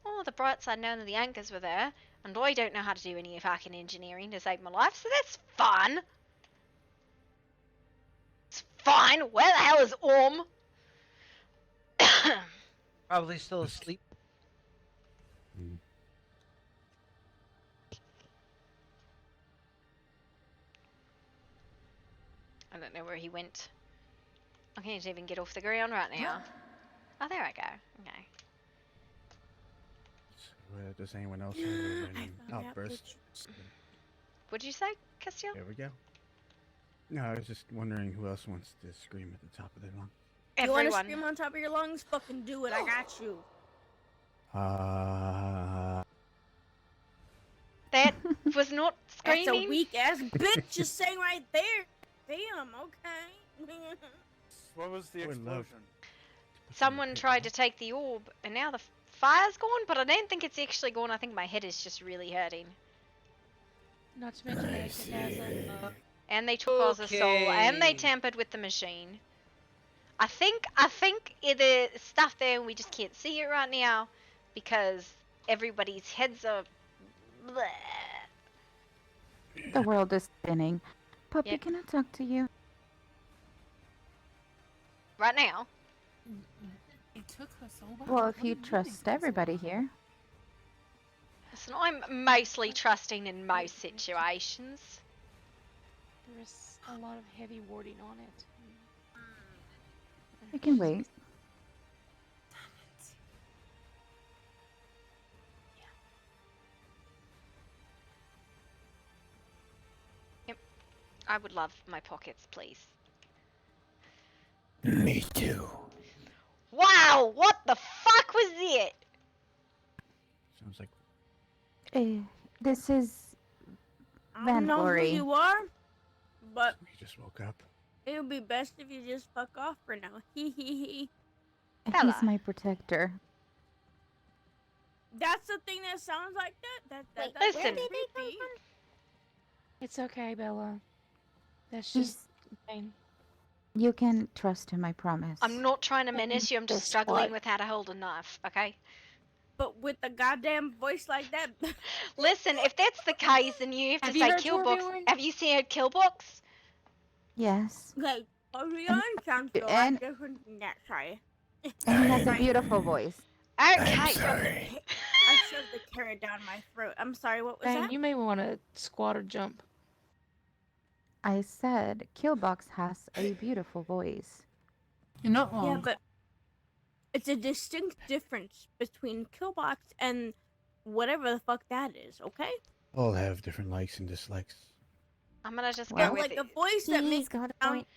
Oh, the bright side, none of the anchors were there, and I don't know how to do any fucking engineering to save my life, so that's fun. It's fine. Where the hell is Orm? Probably still asleep. I don't know where he went. I can't even get off the ground right now. Oh, there I go. Okay. Does anyone else have an outburst? What'd you say, Castiel? There we go. No, I was just wondering who else wants to scream at the top of their lungs. You want to Everyone. scream on top of your lungs? Fucking do it. I got you. That was not That's screaming. a weak ass bitch just saying right there. Damn. Okay. What was the explosion? Someone tried to take the orb, and now the fire's gone, but I don't think it's actually gone. I think my head is just really hurting. Not to mention that it has a. And they took Oz's soul, and they Okay. tampered with the machine. I think the stuff there, we just can't see it right now, because everybody's heads are... bleh. The world is spinning. Puppy, Yep. can I talk to you? Right now. It took her so bad. Well, if you trust everybody here. Listen, I'm mostly trusting in most situations. There is a lot of heavy wording on it. We can wait. I would love my pockets, please. Me too. Wow, what the fuck was it? Sounds like This is I don't know who Vainglory. you are, but he just woke up. it would be best if you just fuck off for now. Hee hee hee. He's my protector. That's the thing that sounds like that. That's listen. creepy. It's okay, Bella. That's He's- just pain. You can trust him, I promise. I'm not trying to menace you, I'm just Guess struggling what? with how to hold a knife, okay? But with a goddamn voice like that. Listen, if that's the case, then you have to Have you say heard Killbox. Torbjorn? Have you seen Killbox? Yes. Like, Orion sounds so and- different than that, sorry. And he has a beautiful voice. Okay. I shoved the carrot down my throat. I'm sorry, what was Bang, that? you may want to squat or jump. I said Killbox has a beautiful voice. You're not wrong. Yeah, but it's a distinct difference between Killbox and whatever the fuck that is, okay? All have different likes and dislikes. I'm gonna just Yeah, go with like it. a voice that He's makes got a sound point.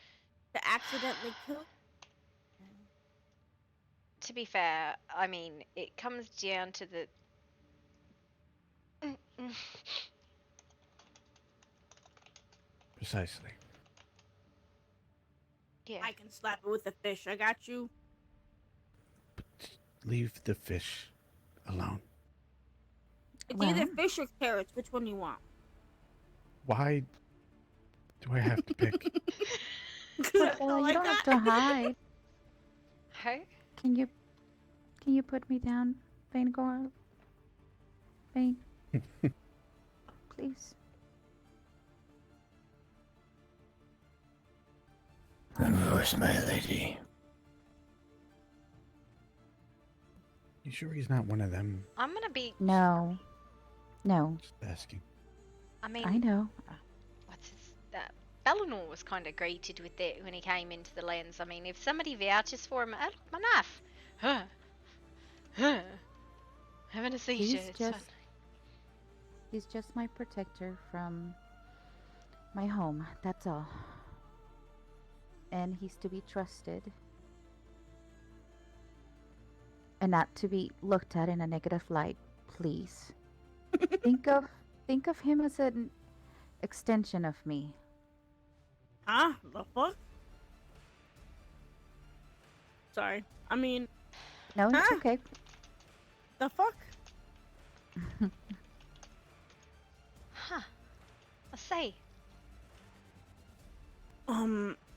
to accidentally kill. To be fair, I mean, it comes down to the... Precisely. Yeah. I can slap it with a fish. I got you. Leave the fish alone. It's either fish or carrots. Which one do you want? Why do I have to pick? Bella, you don't have to hide. Hey? Can you put me down, Vainglory? Vane? Please. Of course, my lady. You sure he's not one of them? I'm gonna be... No. No. Just asking. I mean... I know. What's his... Bellinor was kind of greeted with it when he came into the lens. I mean, if somebody vouches for him... my knife! Huh. Huh. Having a seizure. He's it's just fun. he's just my protector from my home, that's all. And he's to be trusted. And not to be looked at in a negative light, please. think of him as an extension of me. Huh? The fuck? Sorry. I mean, No, it's Huh? okay. the fuck? Huh. I say.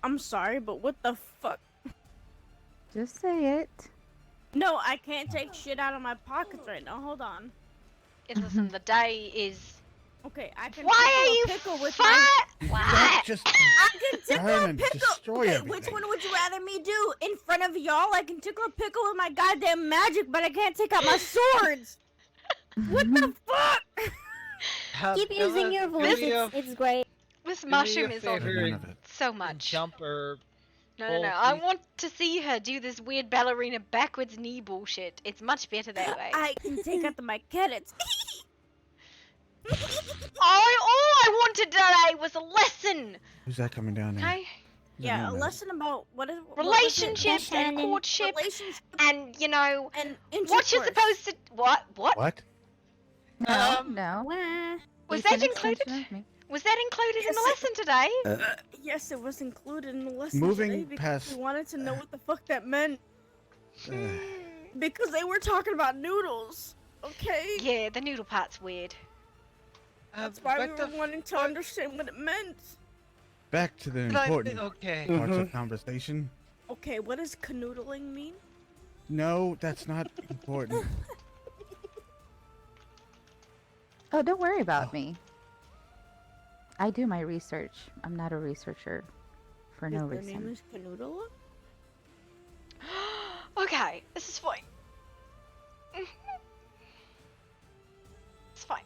I'm sorry, but what the fuck? Just say it. No, I can't take shit out of my pockets right now. Hold on. Listen, the day is... Okay, I can Why are tickle you a pickle with fat? my... What? Just I can tickle a trying to pickle. destroy Okay, everything. which one would you rather me do? In front of y'all, I can tickle a pickle with my goddamn magic, but I can't take out my swords. What the fuck? Keep using your voice. It's great. This Do me a mushroom is on favor and so much. jump or No. roll, I please. want to see her do this weird ballerina backwards knee bullshit. It's much better that way. I can take out the mechanics. All I wanted today was a lesson. Who's that coming down there? Okay? Yeah, a no, no. lesson about what is Relationships and courtship and, you know, and what you're intercourse. supposed to... What? What? No, no. Was He's that an included? extension of me. Was that included in the lesson today? Yes, it was included in the lesson Moving today because past- we wanted to know what the fuck that meant. Because they were talking about noodles. Okay. Yeah, the noodle part's weird. That's why we what were the wanting to understand what it meant. Back to the Did I- important okay. parts of conversation. Okay, what does canoodling mean? No, that's not important. Oh, don't worry about me. I do my research. I'm not a researcher for no Their reason. name is Canoodle? Okay, this is fine. It's fine.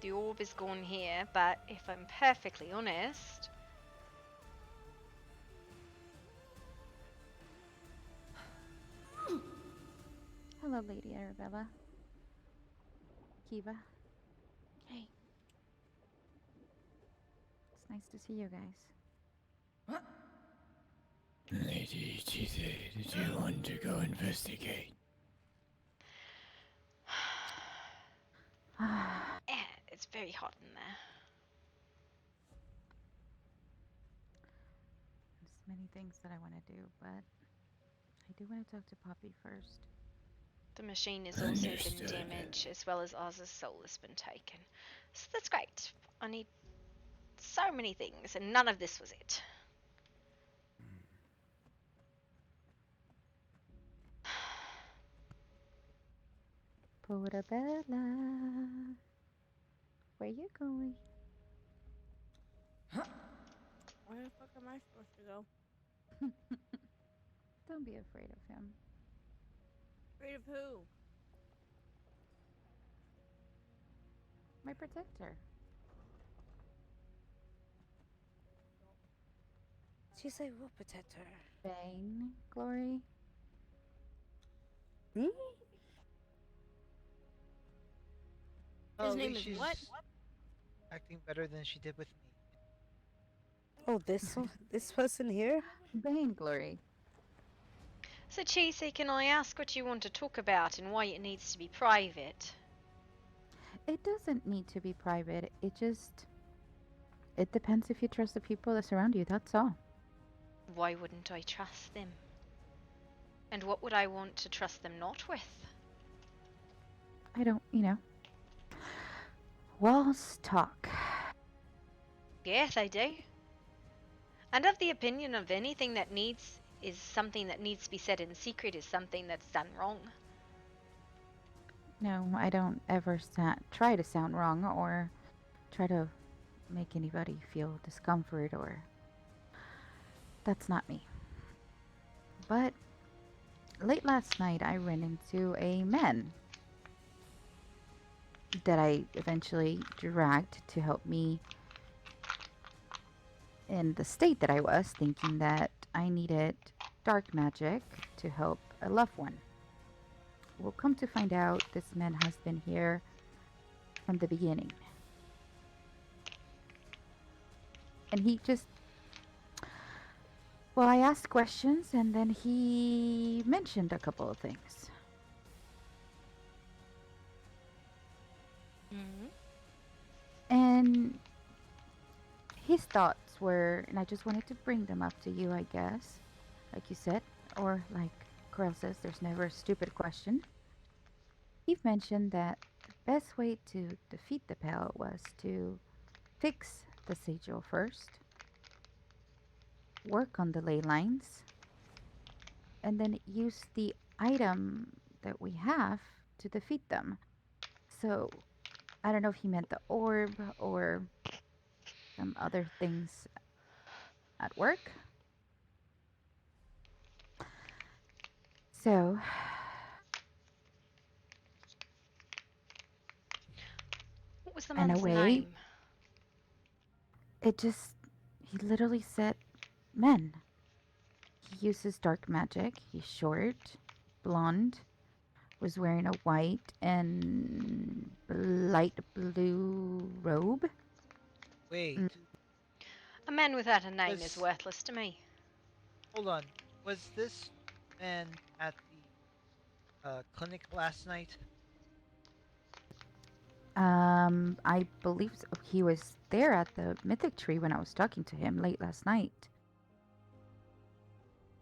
The orb is gone here, but if I'm perfectly honest... Hello, Lady Arabella. Kiva. Hey. It's nice to see you guys. Lady Chise, did you want to go investigate? It's very hot in there. There's many things that I want to do, but I do want to talk to Poppy first. The machine has also been Understood. damaged, as well as Oz's soul has been taken. So that's great. I need so many things, and none of this was it. Portabella. Where you going? Where the fuck am I supposed to go? Don't be afraid of him. Afraid of who? My protector. She say we'll protect her. Bane, Glory. Hmm? Well, His at name least is she's what? acting better than she did with me. Oh, this person here? Bane, Glory. So, Cheesy, can I ask what you want to talk about and why it needs to be private? It doesn't need to be private. It depends if you trust the people that surround you, that's all. Why wouldn't I trust them? And what would I want to trust them not with? I don't, walls talk. Yeah, they do. And of the opinion of anything that is something that needs to be said in secret is something that's done wrong. No, I don't ever try to sound wrong or try to make anybody feel discomfort or... That's not me. But late last night I ran into a man that I eventually dragged to help me in the state that I was, thinking that I needed dark magic to help a loved one. Well, come to find out, this man has been here from the beginning. And he just... Well, I asked questions, and then he mentioned a couple of things. And his thoughts were, and I just wanted to bring them up to you, I guess, like you said, or like Coral says, there's never a stupid question. He mentioned that the best way to defeat the Pale was to fix the sigil first, work on the ley lines, and then use the item that we have to defeat them. So, I don't know if he meant the orb or some other things at work. So, What was the in a man's way, name? he literally said men. He uses dark magic. He's short, blonde, was wearing a white and light blue robe. Wait. A man without a name is Was- worthless to me. Hold on. Was this man at the clinic last night? I believe so. He was there at the mythic tree when I was talking to him late last night.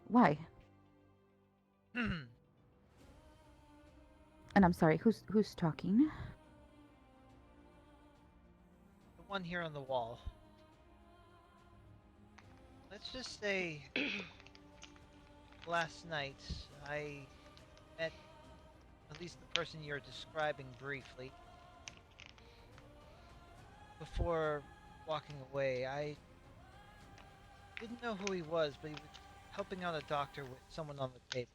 Why? And I'm sorry, who's talking? The one here on the wall. Let's just say last night I met at least the person you're describing briefly. Before walking away, I didn't know who he was, but he was helping out a doctor with someone on the table.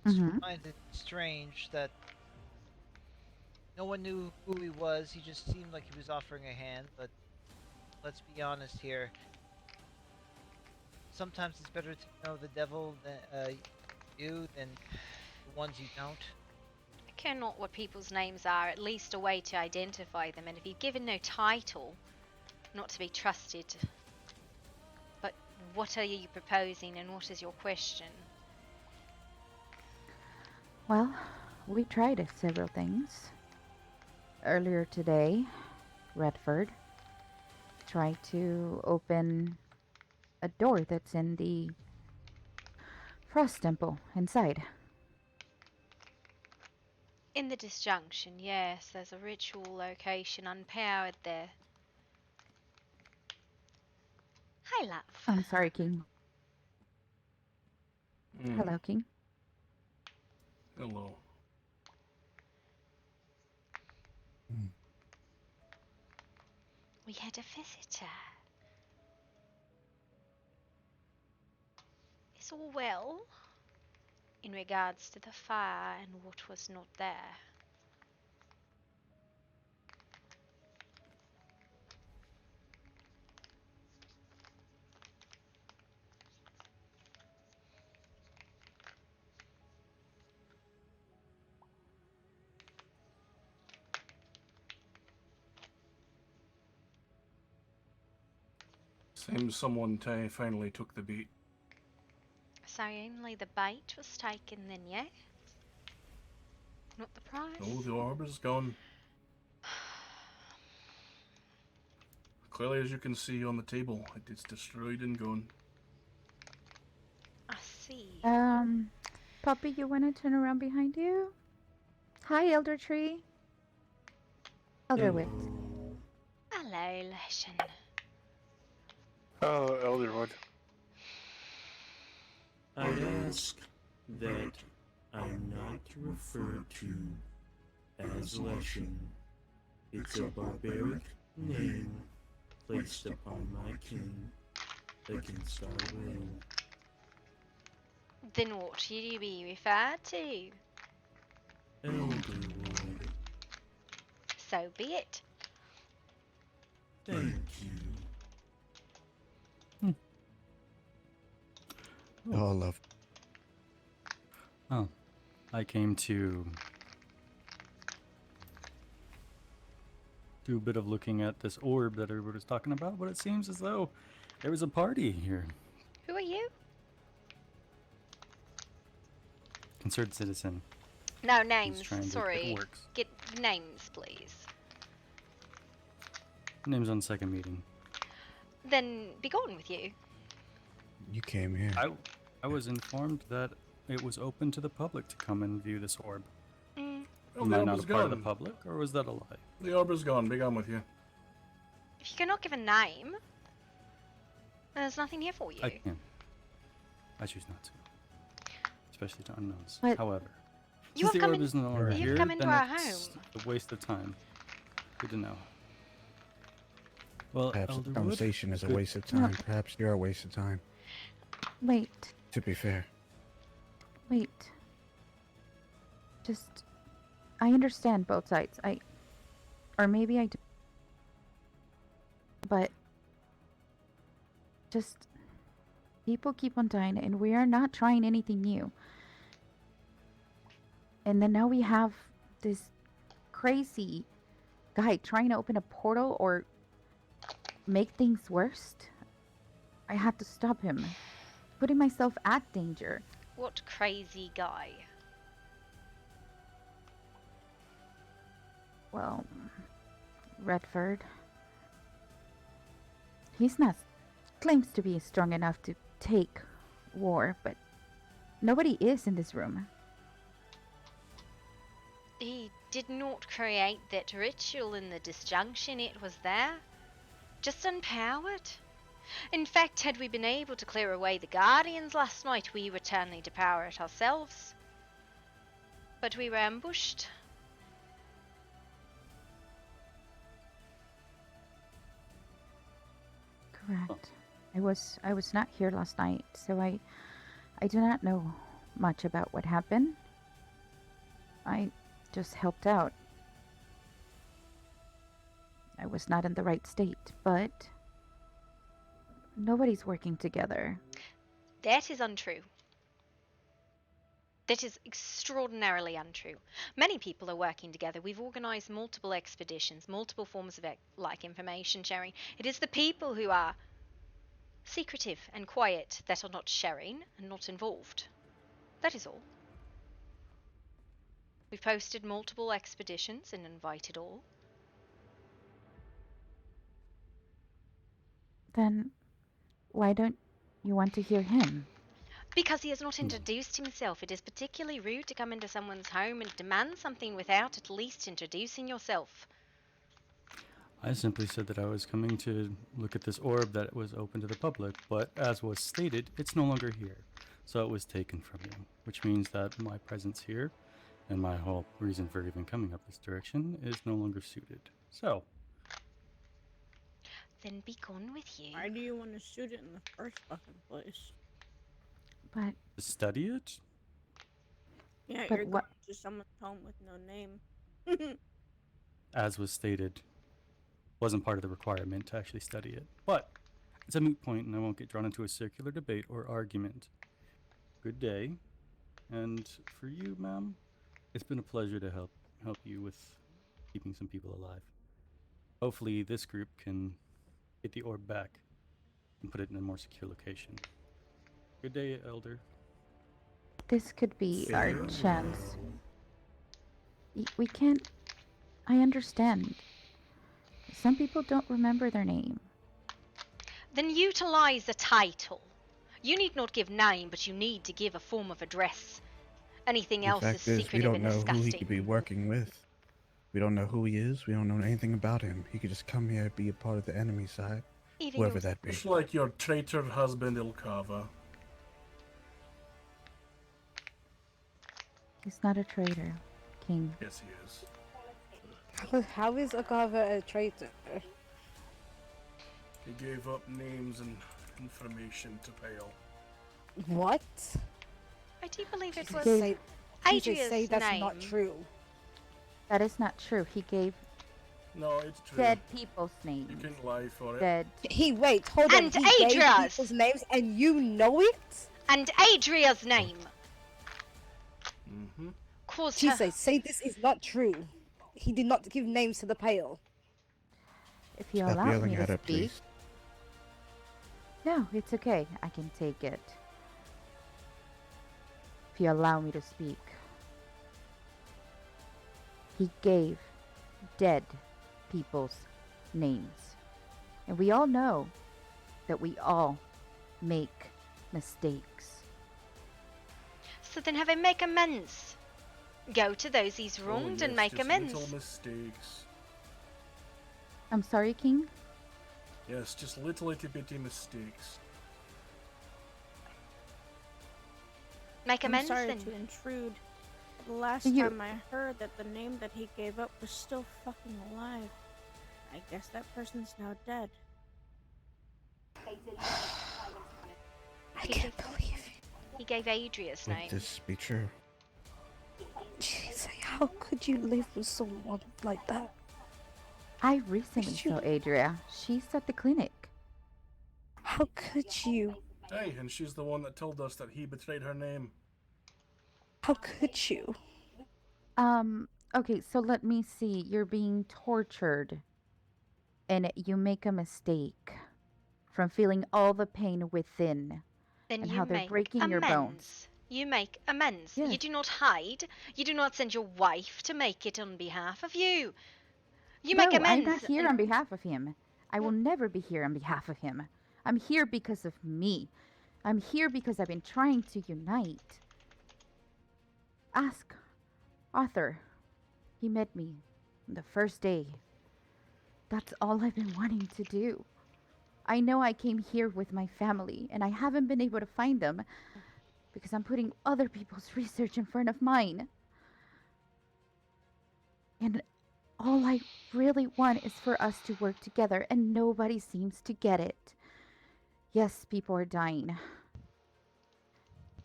Mm-hmm. I find it strange that no one knew who he was. He just seemed like he was offering a hand, but let's be honest here. sometimes it's better to know the devil than you than the ones you don't. I care not what people's names are, at least a way to identify them, and if you've given no title, not to be trusted. But what are you proposing, and what is your question? Well, we tried several things. Earlier today, Redford tried to open a door that's in the Frost Temple inside. In the disjunction, yes, there's a ritual location unpowered there. Hi, love. I'm sorry, King. Hello, King. Hello. We had a visitor. Is all well? In regards to the fire and what was not there. Seems someone finally took the beat. So only the bait was taken then, yeah? Not the prize? Oh, the orb is gone. Clearly, as you can see on the table, it is destroyed and gone. I see. Poppy, you wanna turn around behind you? Hi, Elder Tree. Elder Wit. Hello, Leshen. Oh, Elderwood. I'd ask that I'm not referred to as Leshen. It's a barbaric name placed upon my kin against our will. Then what should you be referred to? Elderwood. So be it. Thank you. Oh, love. Oh, I came to do a bit of looking at this orb that everybody was talking about, but it seems as though there was a party here. Who are you? Concerned citizen. No, who's names. trying to Sorry. get works. Get names, please. Name's on second meeting. Then be gone with you. You came here. I was informed that it was open to the public to come and view this orb. Well, Am the I orb not is a part of the gone. public, or was that a lie? The orb is gone. Be gone with you. If you cannot give a name, then there's nothing here for you. I can. I choose not to. Especially to unknowns. But However, you since have the come orb in- is no longer you've here, come into then our it's home. a waste of time. Good to know. Well, Perhaps the Elderwood, conversation is a good- waste of time. Perhaps you're a waste of time. Wait, To be fair. wait. Just, I understand both sides. Or maybe I do. But, just, people keep on dying, and we are not trying anything new. And then now we have this crazy guy trying to open a portal or make things worse. I had to stop him, putting myself at danger. What crazy guy? Well, Redford. He's not, claims to be strong enough to take war, but nobody is in this room. He did not create that ritual in the disjunction, it was there. Just unpowered. In fact, had we been able to clear away the Guardians last night, we were turning to power it ourselves. But we were ambushed. Correct. I was not here last night, so I do not know much about what happened. I just helped out. I was not in the right state, but nobody's working together. That is untrue. That is extraordinarily untrue. Many people are working together. We've organized multiple expeditions, multiple forms of information sharing. It is the people who are secretive and quiet that are not sharing and not involved. That is all. We've posted multiple expeditions and invited all. Then why don't you want to hear him? Because he has not introduced himself. It is particularly rude to come into someone's home and demand something without at least introducing yourself. I simply said that I was coming to look at this orb that was open to the public, but as was stated, it's no longer here. So it was taken from you, which means that my presence here and my whole reason for even coming up this direction is no longer suited. So, Then be gone with you. Why do you want to shoot it in the first fucking place? But to study it? Yeah, But you're what- going to someone's home with no name. As was stated, wasn't part of the requirement to actually study it. But it's a moot point, and I won't get drawn into a circular debate or argument. Good day. And for you, ma'am, it's been a pleasure to help you with keeping some people alive. Hopefully this group can get the orb back and put it in a more secure location. Good day, Elder. This could be our chance. We can't... I understand. Some people don't remember their name. Then utilize the title. You need not give name, but you need to give a form of address. Anything The else is fact is, we secretive don't and know who he disgusting. could be working with. We don't know who he is. We don't know anything about him. He could just come here and be a part of the enemy side, Even whoever your- that be. Just like your traitor husband Ilkava. He's not a traitor, King. Yes, he is. How is Agava a traitor? He gave up names and information to Pale. What? I do believe it Jesus was say- Jesus Adria's say that's name. not true. That is not true. He gave No, it's true. dead people's names. You can lie for it. Dead. Wait, hold on. And He gave Adria's. people's names and you know it? And Adria's name. Mm-hmm. Caused her... Jesus, say this is not true. He did not give names to the Pale. If you Stop allow yelling me at to her, speak... please. No, it's okay. I can take it. If you allow me to speak. He gave dead people's names. And we all know that we all make mistakes. So then have him make amends. Go to those he's wronged and make amends. Little mistakes. I'm sorry, King? Yes, just little itty bitty mistakes. Make I'm amends sorry then. to intrude. The last You- time I heard that the name that he gave up was still fucking alive. I guess that person's now dead. I can't believe it. He gave Adria's Would name. this be true? Jesus, how could you live with someone like that? I recently saw Adria. She's at the clinic. How could you? Hey, and she's the one that told us that he betrayed her name. How could you? Okay, so let me see. You're being tortured. And you make a mistake from feeling all the pain within. Then and you how they're make breaking amends. your bones. You make amends. Yes. You do not hide. You do not send your wife to make it on behalf of you. You make No, amends. I'm not here and- on behalf of him. I will never be here on behalf of him. I'm here because of me. I'm here because I've been trying to unite. Ask Arthur. He met me on the first day. That's all I've been wanting to do. I know I came here with my family, and I haven't been able to find them because I'm putting other people's research in front of mine. And all I really want is for us to work together, and nobody seems to get it. Yes, people are dying.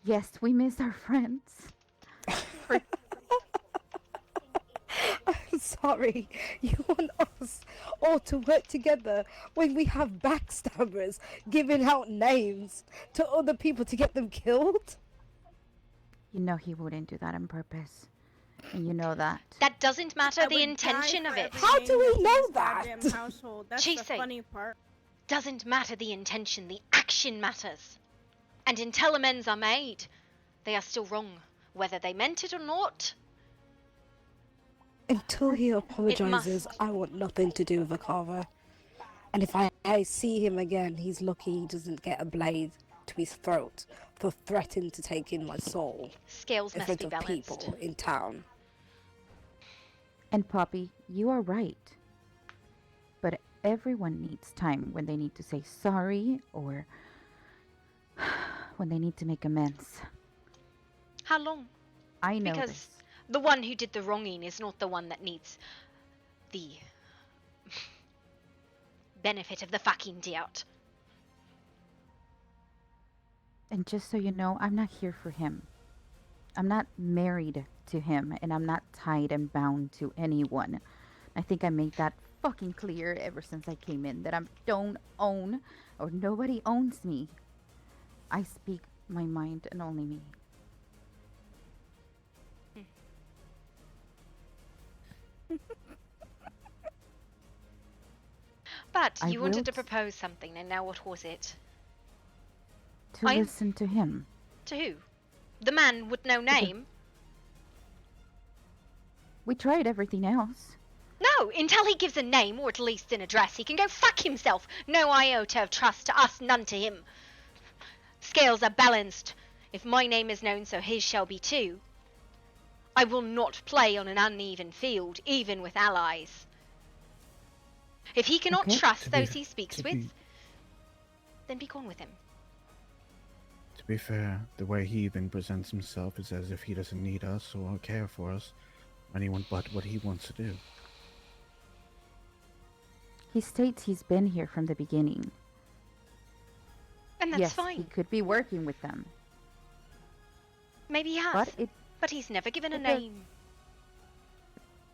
Yes, we miss our friends. I'm sorry. You want us all to work together when we have backstabbers giving out names to other people to get them killed? You know he wouldn't do that on purpose. And you know that. That doesn't matter I the would intention die of for it. every How name do we in know this that? goddamn household. That's the Chise. funny part. Doesn't matter the intention, the action matters. And until amends are made, they are still wrong, whether they meant it or not. Until he It apologizes, must. I want nothing to do with Akava. And if I see him again, he's lucky he doesn't get a blade to his throat for threatening to take in my soul Scales in must front be of balanced. people in town. And Poppy, you are right. But everyone needs time when they need to say sorry or when they need to make amends. How long? I know Because this. the one who did the wronging is not the one that needs the benefit of the fucking doubt. And just so you know, I'm not here for him. I'm not married to him, and I'm not tied and bound to anyone. I think I made that fucking clear ever since I came in, that I don't own, or nobody owns me. I speak my mind and only me. But I you wanted will to propose something, and now what was it? To listen to him. To who? The man with no name? We tried everything else. No, until he gives a name, or at least an address, he can go fuck himself. No iota of trust to us, none to him. Scales are balanced. If my name is known, so his shall be too. I will not play on an uneven field, even with allies. If he cannot trust those he speaks with, then be gone with him. To be fair, the way he even presents himself is as if he doesn't need us or care for us, anyone but what he wants to do. He states he's been here from the beginning. And that's yes, fine. He could be working with them. Maybe he has. But But he's never given a it- name.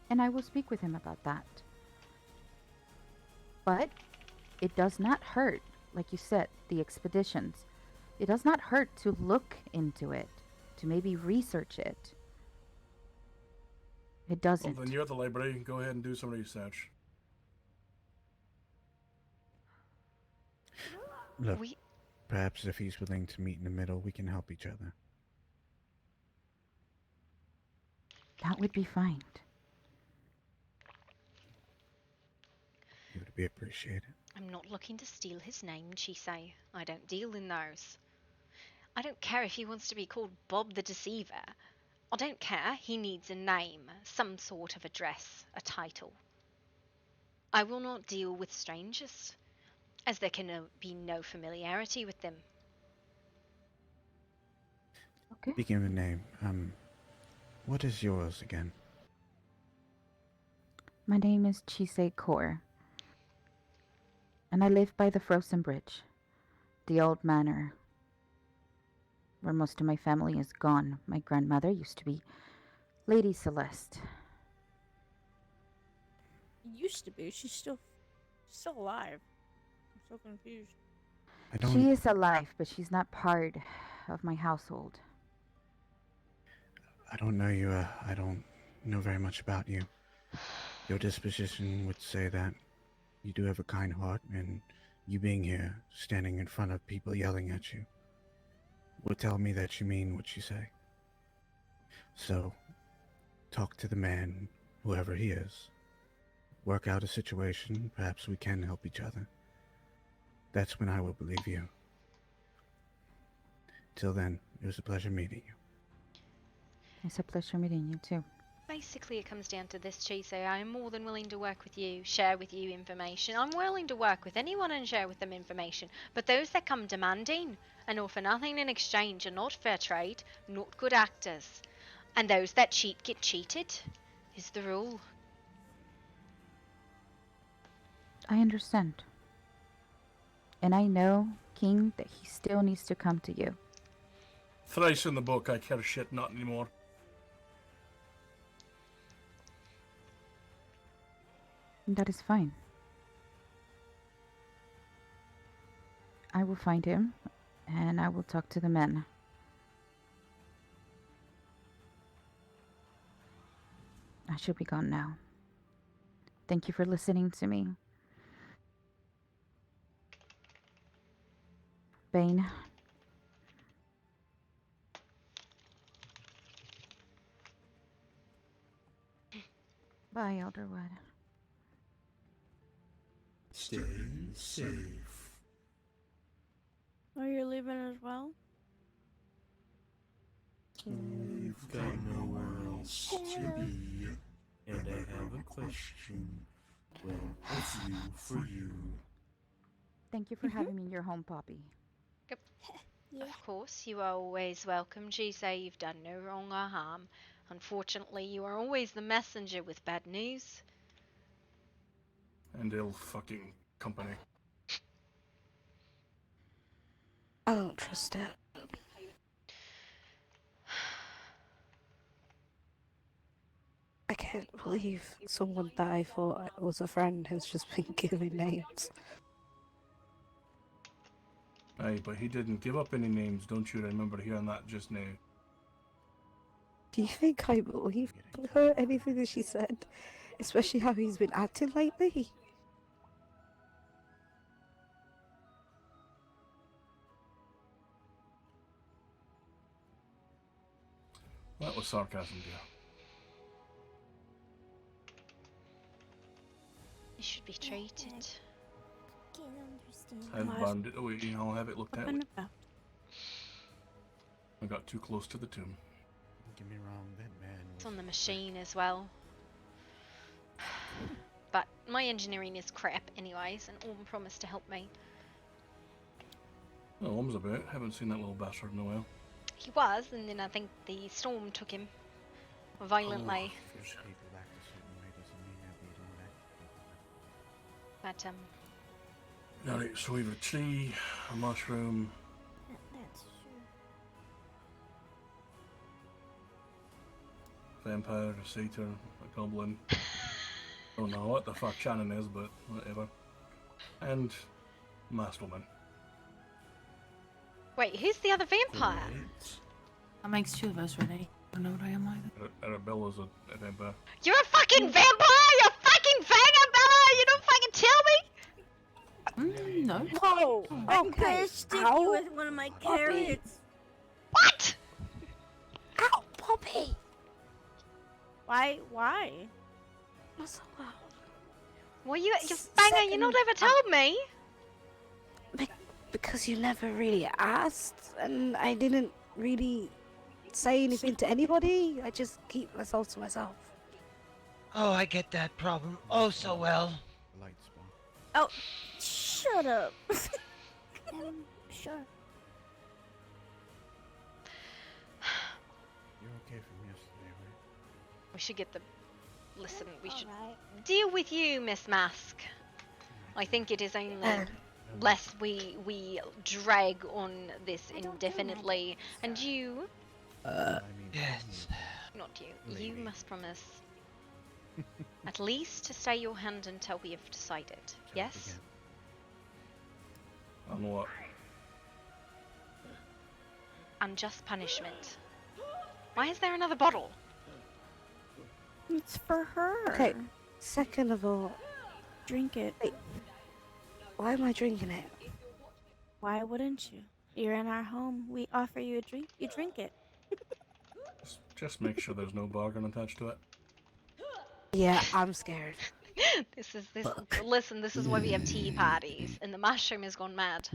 And I will speak with him about that. But it does not hurt, like you said, the expeditions. It does not hurt to look into it, to maybe research it. It doesn't. Well, then you're at the library. Go ahead and do some research. Look, perhaps if he's willing to meet in the middle, we can help each other. That would be fine. It would be appreciated. I'm not looking to steal his name, Chise. I don't deal in those. I don't care if he wants to be called Bob the Deceiver. I don't care. He needs a name, some sort of address, a title. I will not deal with strangers, as there can be no familiarity with them. Okay. Speaking of a name, what is yours again? My name is Chise Kaur. And I live by the Frozen Bridge, the old manor where most of my family is gone. My grandmother used to be Lady Celeste. Used to be. She's still alive. I'm so confused. She is alive, but she's not part of my household. I don't know you, I don't know very much about you. Your disposition would say that you do have a kind heart, and you being here, standing in front of people yelling at you, would tell me that you mean what you say. So, talk to the man, whoever he is. Work out a situation, perhaps we can help each other. That's when I will believe you. Till then, it was a pleasure meeting you. It's a pleasure meeting you too. Basically, it comes down to this, Chise. I am more than willing to work with you, share with you information. I'm willing to work with anyone and share with them information. But those that come demanding and offer nothing in exchange are not fair trade, not good actors. And those that cheat get cheated is the rule. I understand. And I know, King, that he still needs to come to you. Thrice in the book, I care shit not anymore. That is fine. I will find him, and I will talk to the men. I should be gone now. Thank you for listening to me. Bane. Bye, Elderwood. Stay safe. Are you leaving as well? We've got nowhere else to be, and I have a question. Well, a few for you. Thank you for having me in your home, Poppy. Of course, you are always welcome. She say you've done no wrong or harm. Unfortunately, you are always the messenger with bad news. And ill fucking company. I don't trust it. I can't believe someone that I thought was a friend has just been giving names. Aye, but he didn't give up any names, don't you remember hearing that just now? Do you think I believe her anything that she said? Especially how he's been acting lately? That was sarcasm, dear. You should be treated. Can't understand. I've bound it away and I'll have it looked at. I got too close to the tomb. Don't get me wrong, that man It's on the machine as well. But my engineering is crap anyways, and Orm promised to help me. Oh, Orm's about. Haven't seen that little bastard in a while. He was, and then I think the storm took him violently. If people act a certain way doesn't mean that we don't act. But Alright, so we have a tree, a mushroom. That's true. Vampire, a satyr, a goblin. Don't know what the fuck Shannon is, but whatever. And masked woman. Wait, who's the other vampire? That makes two of us, really. I don't know what I am either. Arabella's a vampire. You're a fucking vampire! You're fucking Vagabella! You don't fucking tell me! No. Whoa! I'm Okay. gonna stick you with one of my carrots. What? Ow, Poppy! Why? Not so loud. Well, you banger, you not ever told me! Because you never really asked, and I didn't really say anything to anybody. I just keep myself to myself. Oh, I get that problem oh so well. Light spawn. Oh, shut up. Sure. You're okay from yesterday, right? We should get the... Listen, we should Alright. deal with you, Miss Mask. I think it is only lest we drag on this indefinitely. And you... Yes. Not you. You must promise at least to stay your hand until we have decided. Yes? On what? Unjust punishment. Why is there another bottle? It's for her. Okay, second of all, Drink it. wait, why am I drinking it? Why wouldn't you? You're in our home. We offer you a drink. You drink it. Just make sure there's no bargain attached to it. Yeah, I'm scared. Listen, this is why we have tea parties, and the mushroom has gone mad.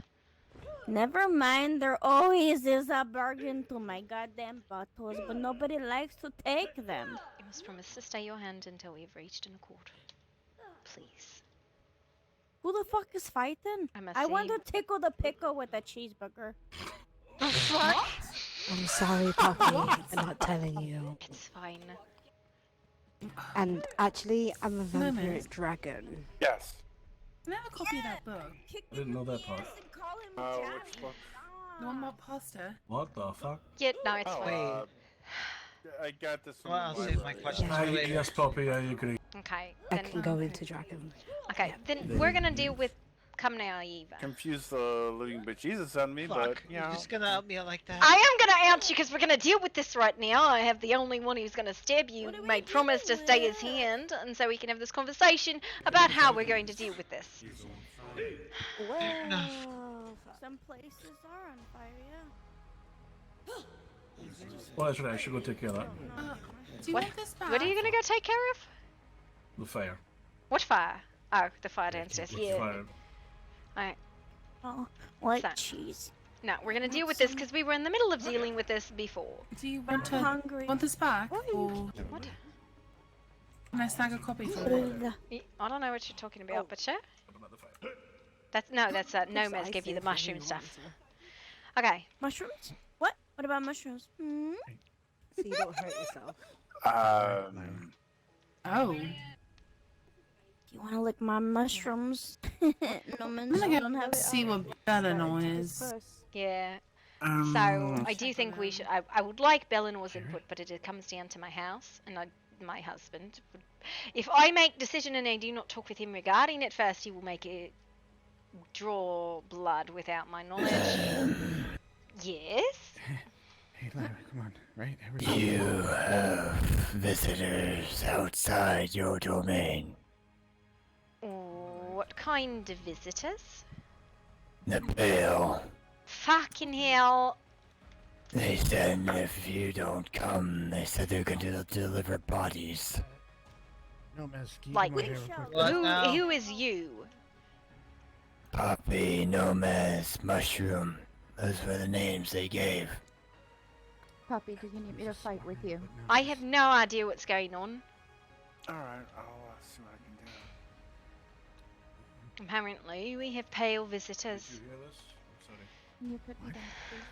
Never mind. There always is a bargain to my goddamn bottles, but nobody likes to take them. You must promise to stay your hand until we've reached an accord. Please. Who the fuck is fighting? I want to tickle the pickle with a cheeseburger. What? I'm sorry, Poppy, for not telling you. It's fine. And actually, I'm a vampiric Moment. dragon. Yes. Can I have a copy of that book? I didn't know that part. Which book? The one about pasta? What the fuck? Yeah, no, it's Oh, fine. I got this from Well, I'll the save my library. questions for later. Yes, Poppy, I agree. Okay, I then. can go into dragon. Okay, then Then we're gonna you deal leave? with come now, Eva. Confused the living bejesus on me, but Fuck, you you're know. just gonna out me like that? I am gonna out you because we're gonna deal with this right now. I have the only one who's gonna stab you. Made promise to stay his hand, and so we can have this conversation about how we're going to deal with this. Well, some places are on fire, yeah. Well, that's right. I should go take care of that. Do you What? want this back? What are you gonna go take care of? The fire. What fire? Oh, the fire downstairs. The Yeah. fire. Alright. Oh, what So- cheese? No, we're gonna deal with this because we were in the middle of dealing with this before. Do you want to hungry. want this back? Why are you- Or What? can I snag a copy for you? I don't know what you're talking about, but sure. That's Nomaz gave you the mushroom stuff. Okay. Mushrooms? What? What about mushrooms? Hmm? So you don't hurt yourself. Oh. You want to lick my mushrooms? No, man, I'm gonna don't go have it. see what Bellinor is. Yeah. So I do think we should. I would like Bellinor's input, but it comes down to my house and my husband. If I make decision and I do not talk with him regarding it first, he will make it draw blood without my knowledge. Yes. Hey, Lara, come on, right? You have visitors outside your domain. What kind of visitors? The Pale. Fucking hell. They said if you don't come, they said they're going to deliver bodies. No, Mez, can you Like, come over here real quick? who is you? Poppy, Nomez, Mushroom. Those were the names they gave. Puppy, do you need me to fight with you? I have no idea what's going on. Alright, I'll see what I can do. Apparently, we have pale visitors. Did you hear this? Sorry. Can you put me down, please?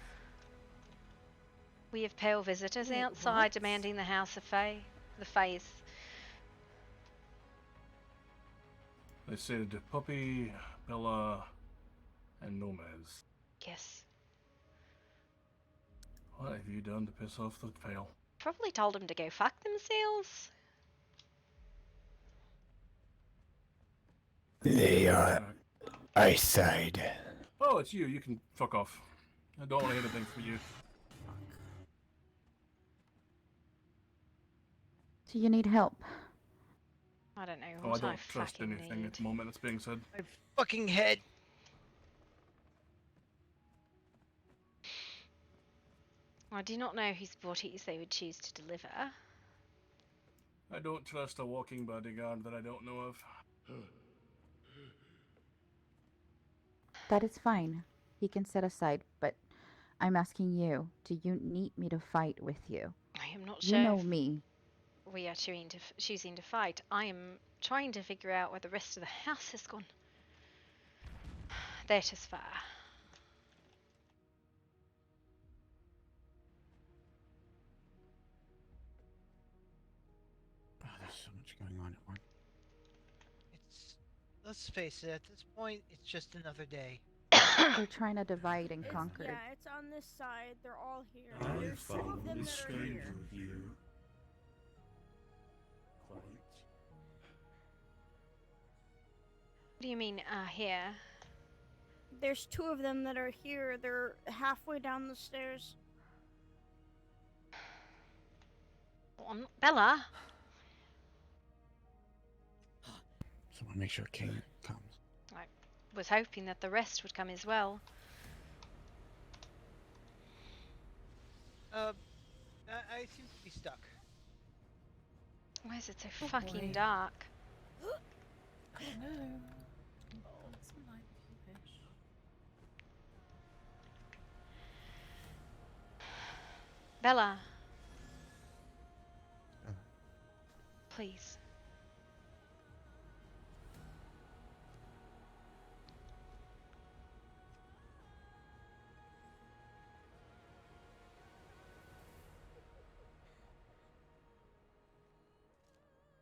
We have pale visitors Wait, outside what? demanding the House of Fae. The Faes. They said Puppy, Bella, and Nomez. Yes. What have you done to piss off the Pale? Probably told them to go fuck themselves. They are ice side. Oh, it's you. You can fuck off. I don't want anything from you. Do you need help? I don't know Oh, I what don't trust fucking anything need. at the moment that's being said. My fucking head. I do not know whose bodies they would choose to deliver. I don't trust a walking bodyguard that I don't know of. That is fine. He can set aside, but I'm asking you, do you need me to fight with you? I am not You sure know if me. we are choosing to fight. I am trying to figure out where the rest of the house has gone. That is far. Oh, there's so much going on at once. Let's face it, at this point, it's just another day. They're trying to divide and conquer. Yeah, it's on this side. They're all here. Oh, I There's two of found them this that are here. stranger here. Quite. What do you mean, here? There's two of them that are here. They're halfway down the stairs. Bella? Someone make sure King comes. I was hoping that the rest would come as well. I seem to be stuck. Why is it so Oh, fucking boy. dark? I don't know. Some light fish. Bella? Please.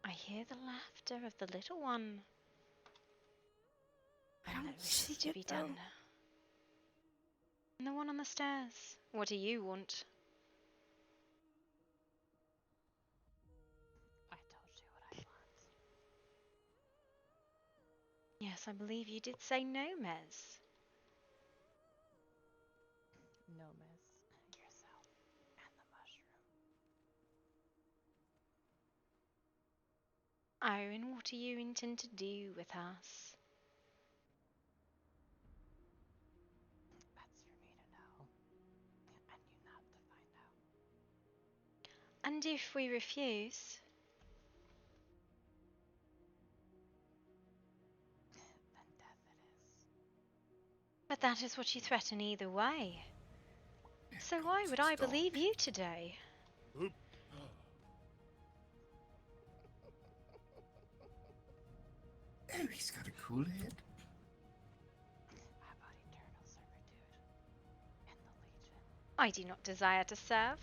I hear the laughter of the little one. I And don't that wishes see to be it, done. though. And the one on the stairs. What do you want? I told you what I want. Yes, I believe you did say no, Mez. No, miss. Yourself and the mushroom. Oh, and what do you intend to do with us? That's for me to know. And you not to find out. And if we refuse? Then death it is. But that is what you threaten either way. So why would I believe you today? Oh, he's got a cool head. How about eternal servitude in the Legion? I do not desire to serve.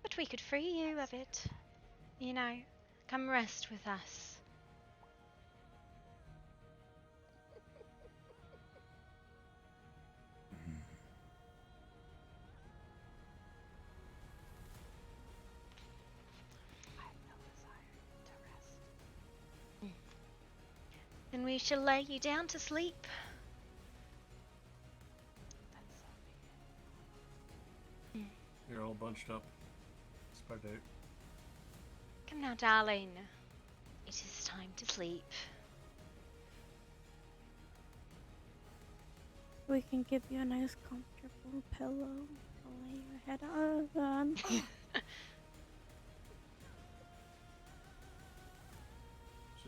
But we could free you of it. You know, come rest with us. I have no desire to rest. Then we shall lay you down to sleep. Then so be it. You're all bunched up. Spread out. Come now, darling. It is time to sleep. We can give you a nice comfortable pillow to lay your head on. This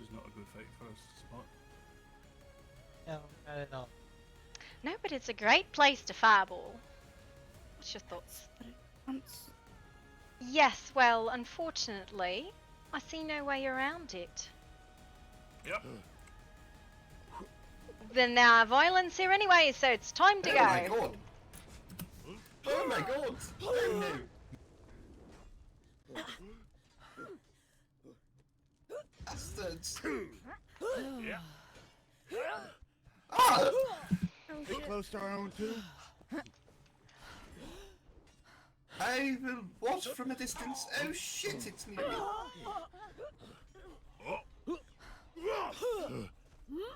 is not a good fight for us to spot. No, not at all. No, but it's a great place to fireball. What's your thoughts? Yes, well, unfortunately, I see no way around it. Yep. Then there are violence here anyway, so it's time to go. Oh my god! Oh my god! Oh no! Bastards! Yeah. Ah! Be close to our own too. I will watch from a distance. Oh shit, it's near me.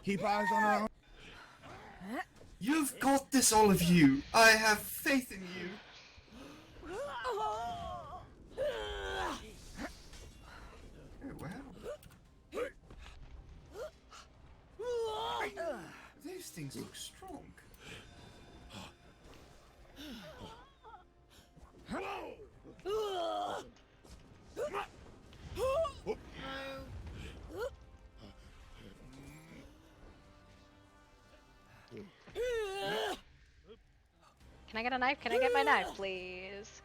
Keep eyes on our own. You've got this, all of you. I have faith in you. Oh wow. Those things look strong. Can I get a knife? Can I get my knife, please?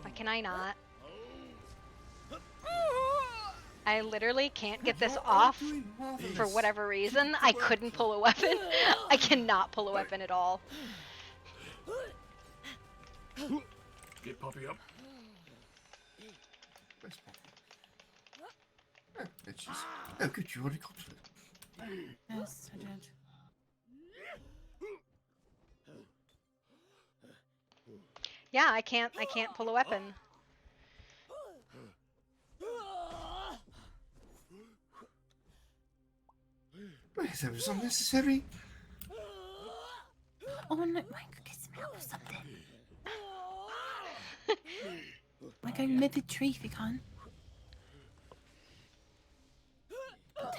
Why can I not? I literally can't get this off for whatever reason. I couldn't pull a weapon. I cannot pull a weapon at all. Get Poppy up. Where's Poppy? Oh, there she is. Oh, good, you already got to it. Yes, I did. Yeah, I can't pull a weapon. Wait, that was unnecessary. Oh no, Mike, get some help or something. Like I'm mid the tree if you can.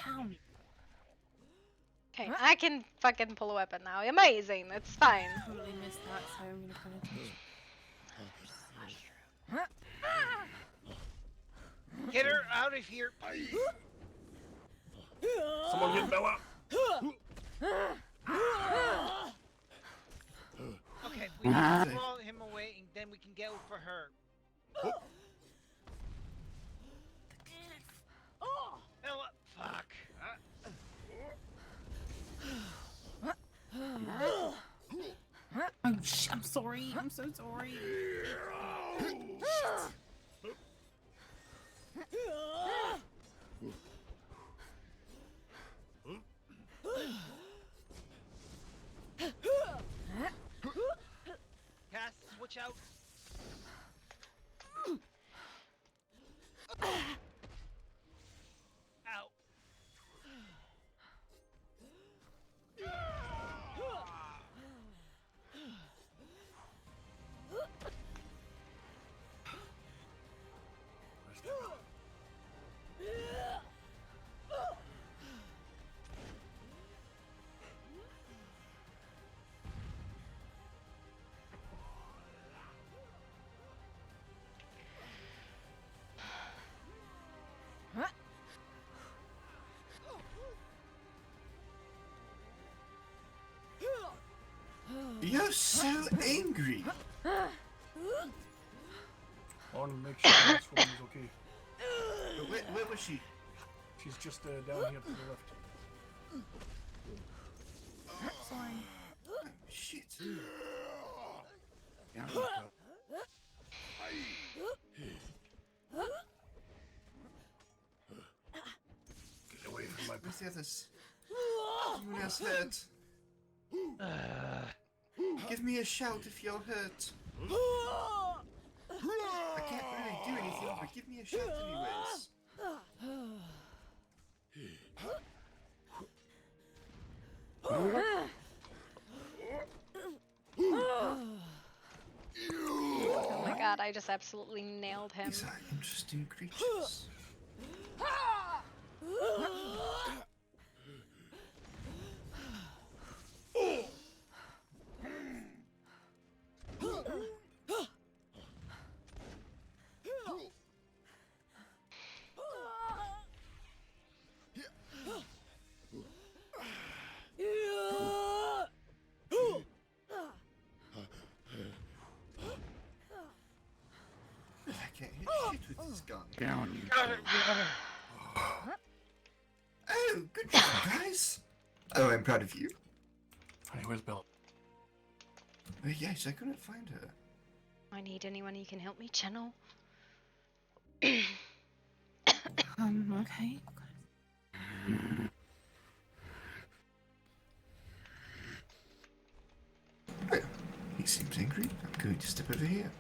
Down. Okay, I can fucking pull a weapon now. Amazing, that's fine. Totally missed that, so I'm gonna put it. Get her out of here. Someone get Bella. Okay, we need to throw him away and then we can go for her. Bella, fuck. sorry. I'm so sorry. Cass, switch out. Ow. You're so angry. I want to make sure the next woman is okay. Where was she? She's just down here to the left. Sorry. Shit. Yeah, get away from my Where's the others? Someone else hurt. Give me a shout if you're hurt. I can't really do anything, but give me a shout anyways. Oh my god, I just absolutely nailed him. These are interesting creatures. I can't hit shit with this gun. Got her. Oh, good job, guys. Oh, I'm proud of you. Hey, where's Bella? Yes, I couldn't find her. I need anyone who can help me channel. Okay. Well, he seems angry. I'm going to step over here.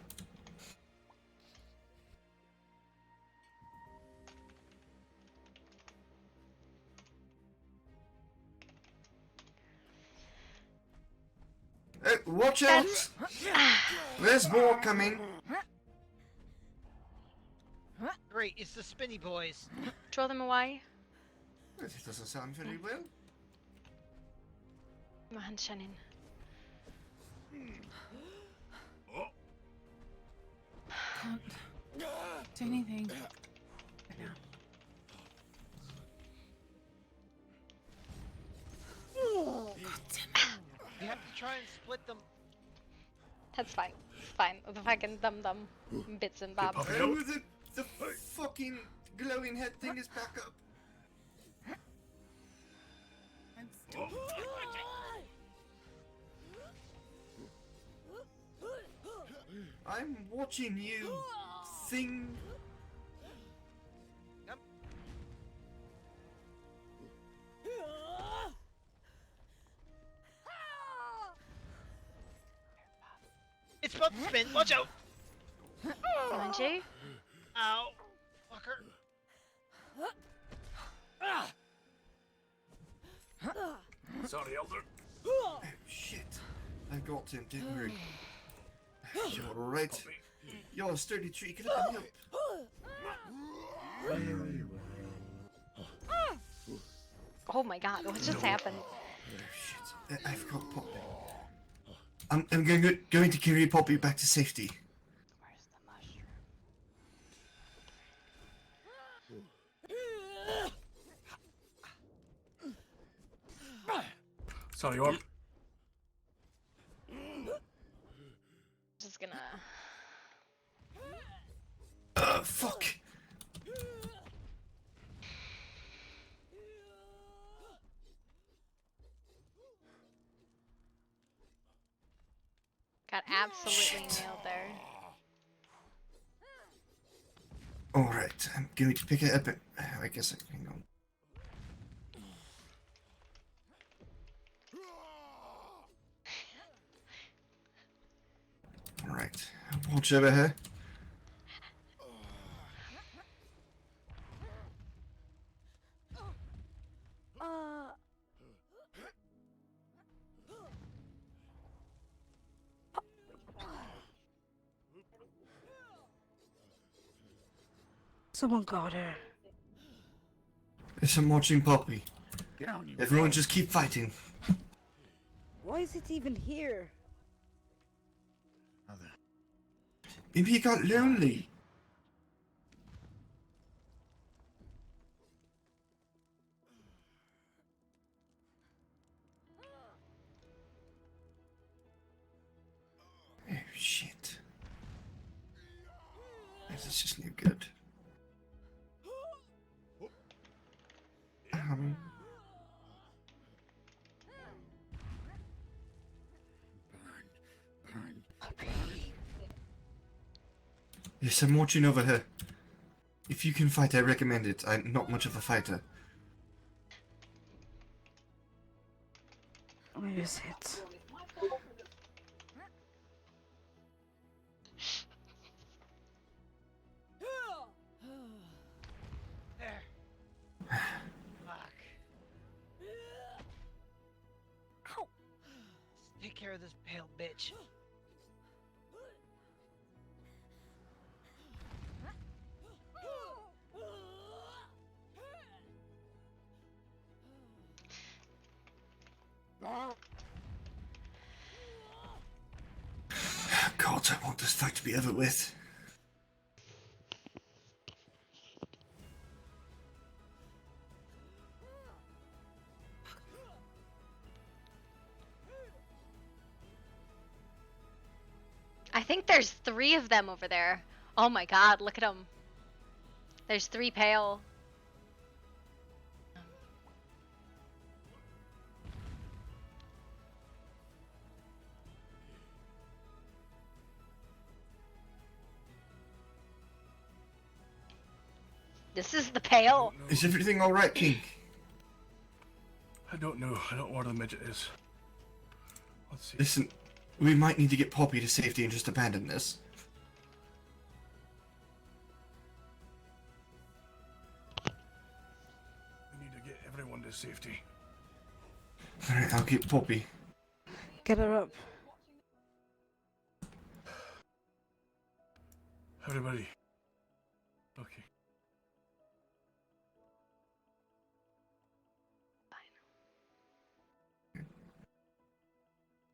Watch out! There's more coming. Great, it's the Spinny Boys. Draw them away. That doesn't sound very well. My hand, Shannon. Can't do anything. We have to try and split them. That's fine. It's fine. The fucking dum-dum bits and bobs. Oh, the fucking glowing head thing is back up. I'm watching you, thing. Yep. It's about to spin. Watch out! Behind you. Ow. Fucker. Sorry, Elder. Oh, shit. I got him, didn't worry. You're alright. You're a sturdy tree. Get up and help. Oh my god, what just happened? Oh, shit. I've got Poppy. I'm going to carry Poppy back to safety. Sorry, Orm. Just gonna. Fuck. Got absolutely nailed there. Alright, I'm going to pick it up and... I guess I can hang on. Alright, watch over her. Someone got her. Yes, I'm watching Poppy. Everyone just keep fighting. Why is it even here? Maybe he got lonely. Oh, shit. This is just no good. Yes, I'm watching over her. If you can fight, I recommend it. I'm not much of a fighter. Where is it? There. Fuck. Ow. Take care of this pale bitch. God, I want this fight to be over with. I think there's 3 of them over there. Oh my god, look at them. There's 3 pale. This is the pale. Is everything alright, King? I don't know. I don't know where the midget is. Let's see. Listen, we might need to get Poppy to safety and just abandon this. We need to get everyone to safety. Alright, I'll get Poppy. Get her up. Everybody. Okay.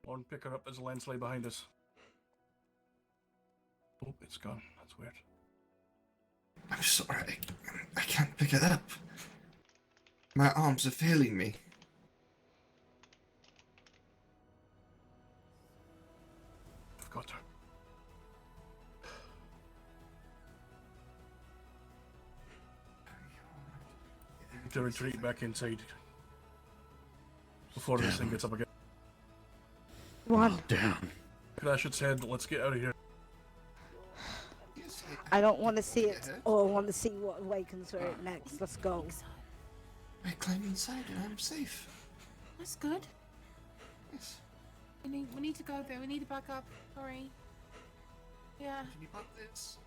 One, pick her up. There's a landslide behind us. Oh, it's gone. That's weird. I'm sorry. I can't pick it up. My arms are failing me. I've got her. Need to retreat back inside before this thing gets up again. One. Down. Crash its head. Let's get out of here. I don't want to see it, or I want to see what awakens her next. Let's go. I climb inside and I'm safe. That's good. Yes. We need to go there. We need to back up. Sorry. Yeah. But this,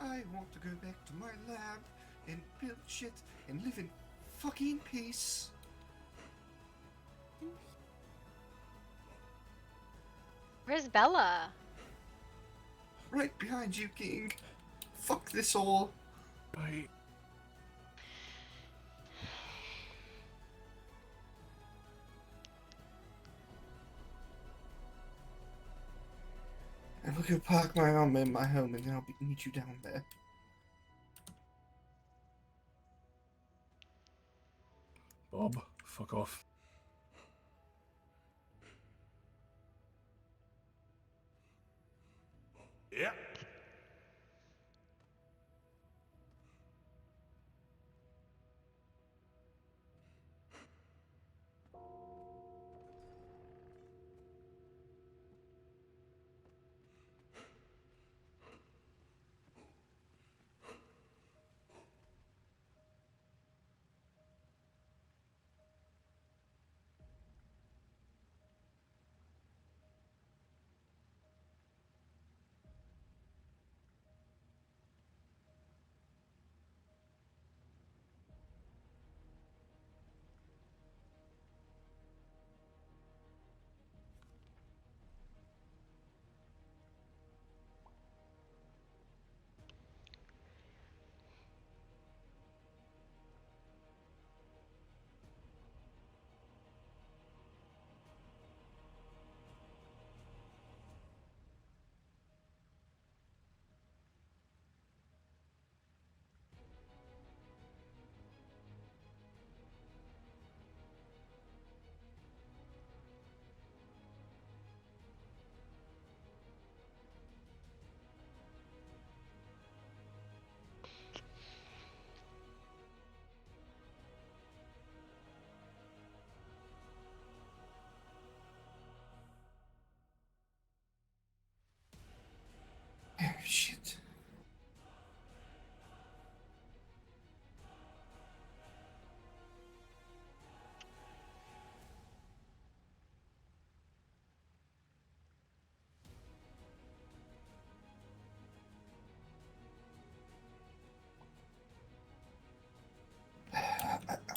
I want to go back to my lab and build shit and live in fucking peace. Where's Bella? Right behind you, King. Fuck this all. Right. I will go park my armor in my home and then I'll meet you down there. Bob, fuck off. Yeah.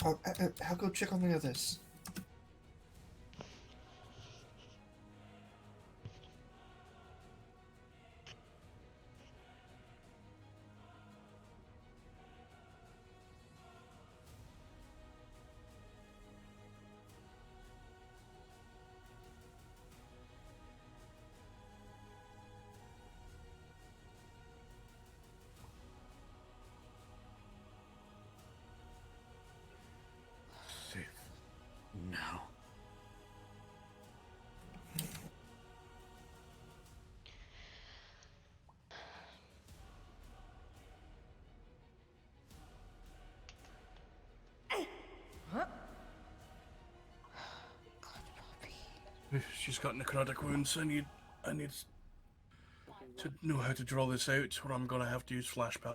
I'll go check on the others. Safe. Now. She's got necrotic wounds. I need to know how to draw this out, or I'm gonna have to use flashback.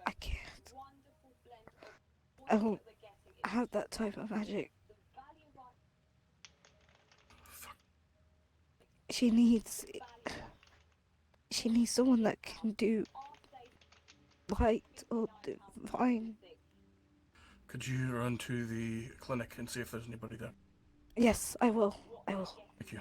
I can't. I don't have that type of magic. She needs someone that can do light or divine. Could you run to the clinic and see if there's anybody there? Yes, I will. I will. Thank you.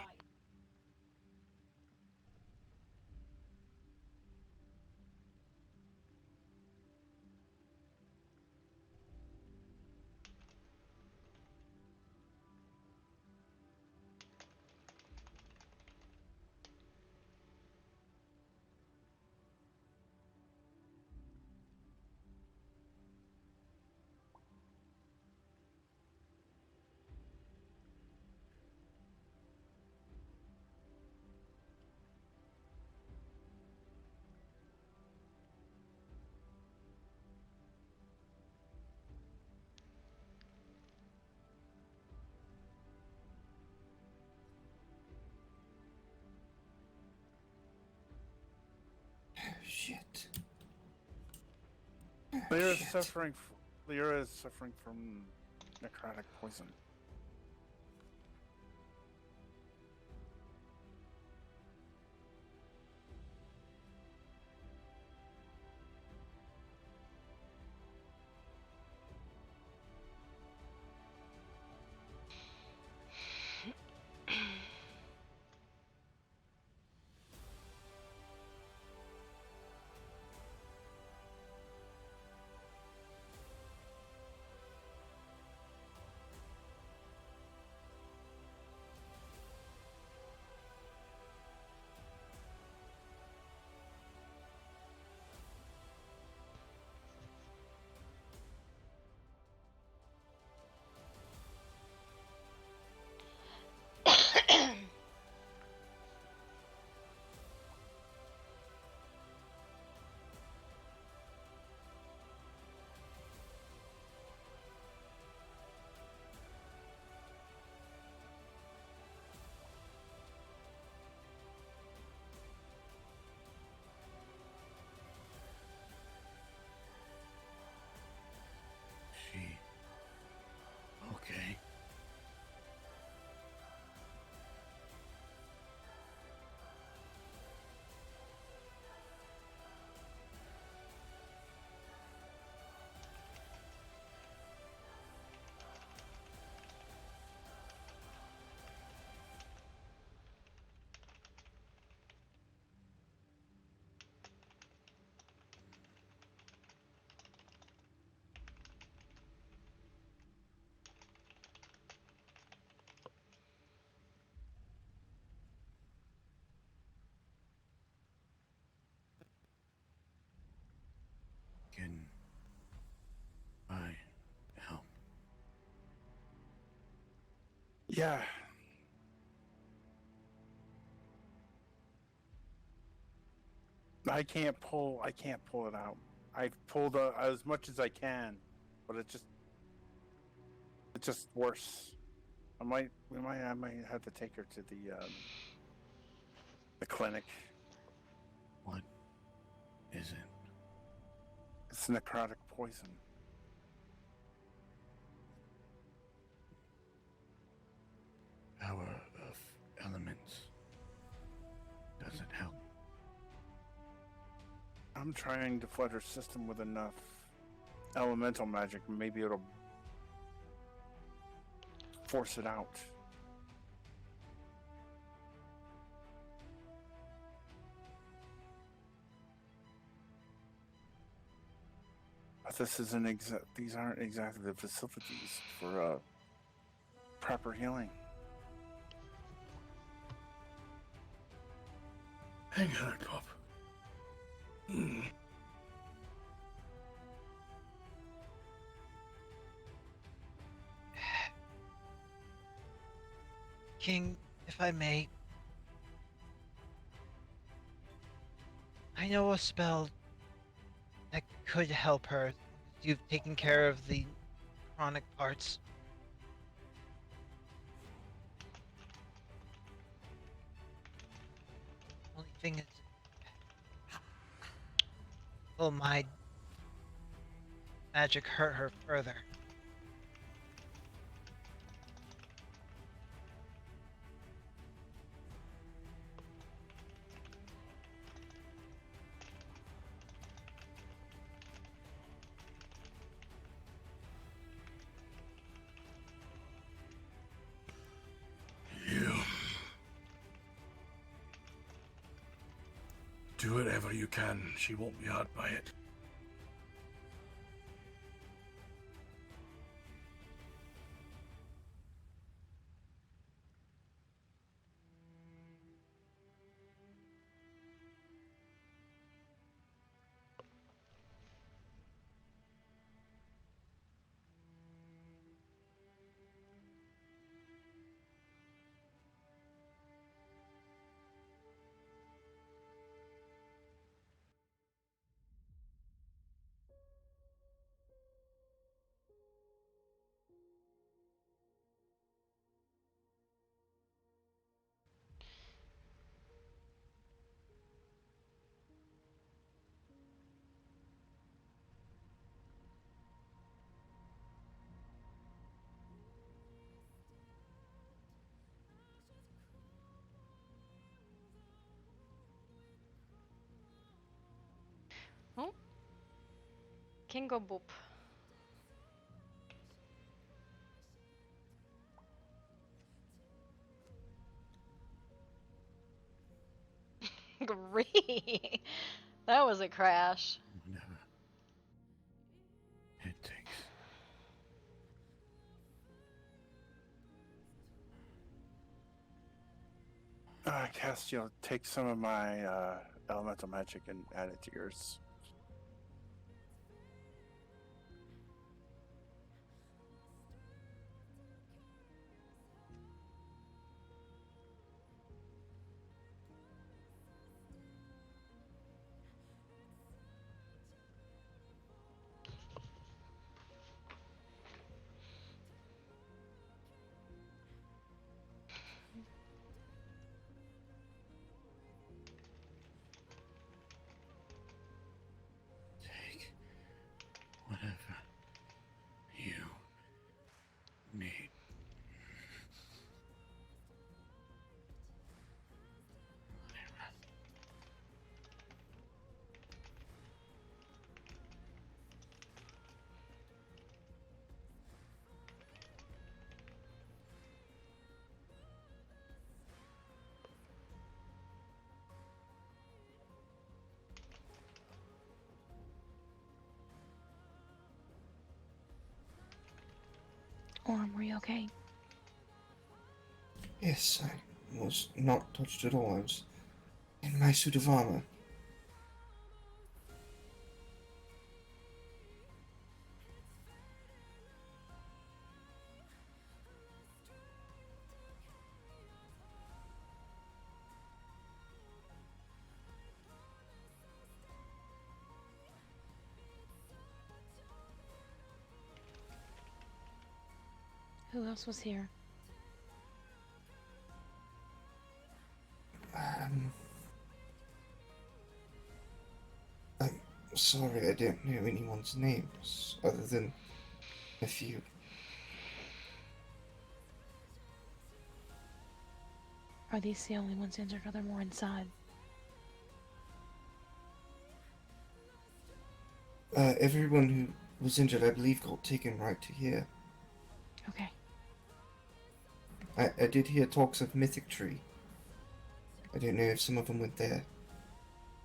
Shit. Lyra is suffering from necrotic poison. Okay. Can I help? Yeah. I can't pull it out. I've pulled as much as I can, but it's just worse. I might have to take her to the clinic. What is it? It's necrotic poison. Power of elements. Does it help? I'm trying to flood her system with enough elemental magic. Maybe it'll force it out. But this isn't these aren't exactly the facilities for proper healing. Hang on, Pop. King, if I may, I know a spell that could help her. You've taken care of the chronic parts. Only thing is, will my magic hurt her further? You do whatever you can. She won't be hurt by it. Oh, Kingo Boop. Great. That was a crash. Whatever it takes. Castiel, take some of my elemental magic and add it to yours. Take whatever you need. Orm, were you okay? Yes, I was not touched at all. I was in my suit of armor. Who else was here? I'm sorry, I don't know anyone's names other than a few. Are these the only ones injured? Are there more inside? Everyone who was injured, I believe, got taken right to here. Okay. I did hear talks of Mythic Tree. I don't know if some of them went there.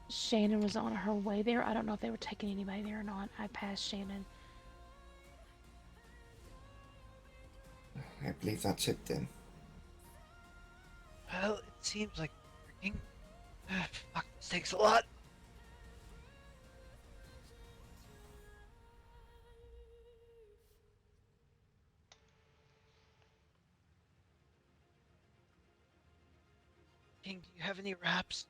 Shannon was on her way there. I don't know if they were taking anybody there or not. I passed Shannon. I believe that's it then. Well, it seems like freaking. Fuck, this takes a lot. King, do you have any wraps?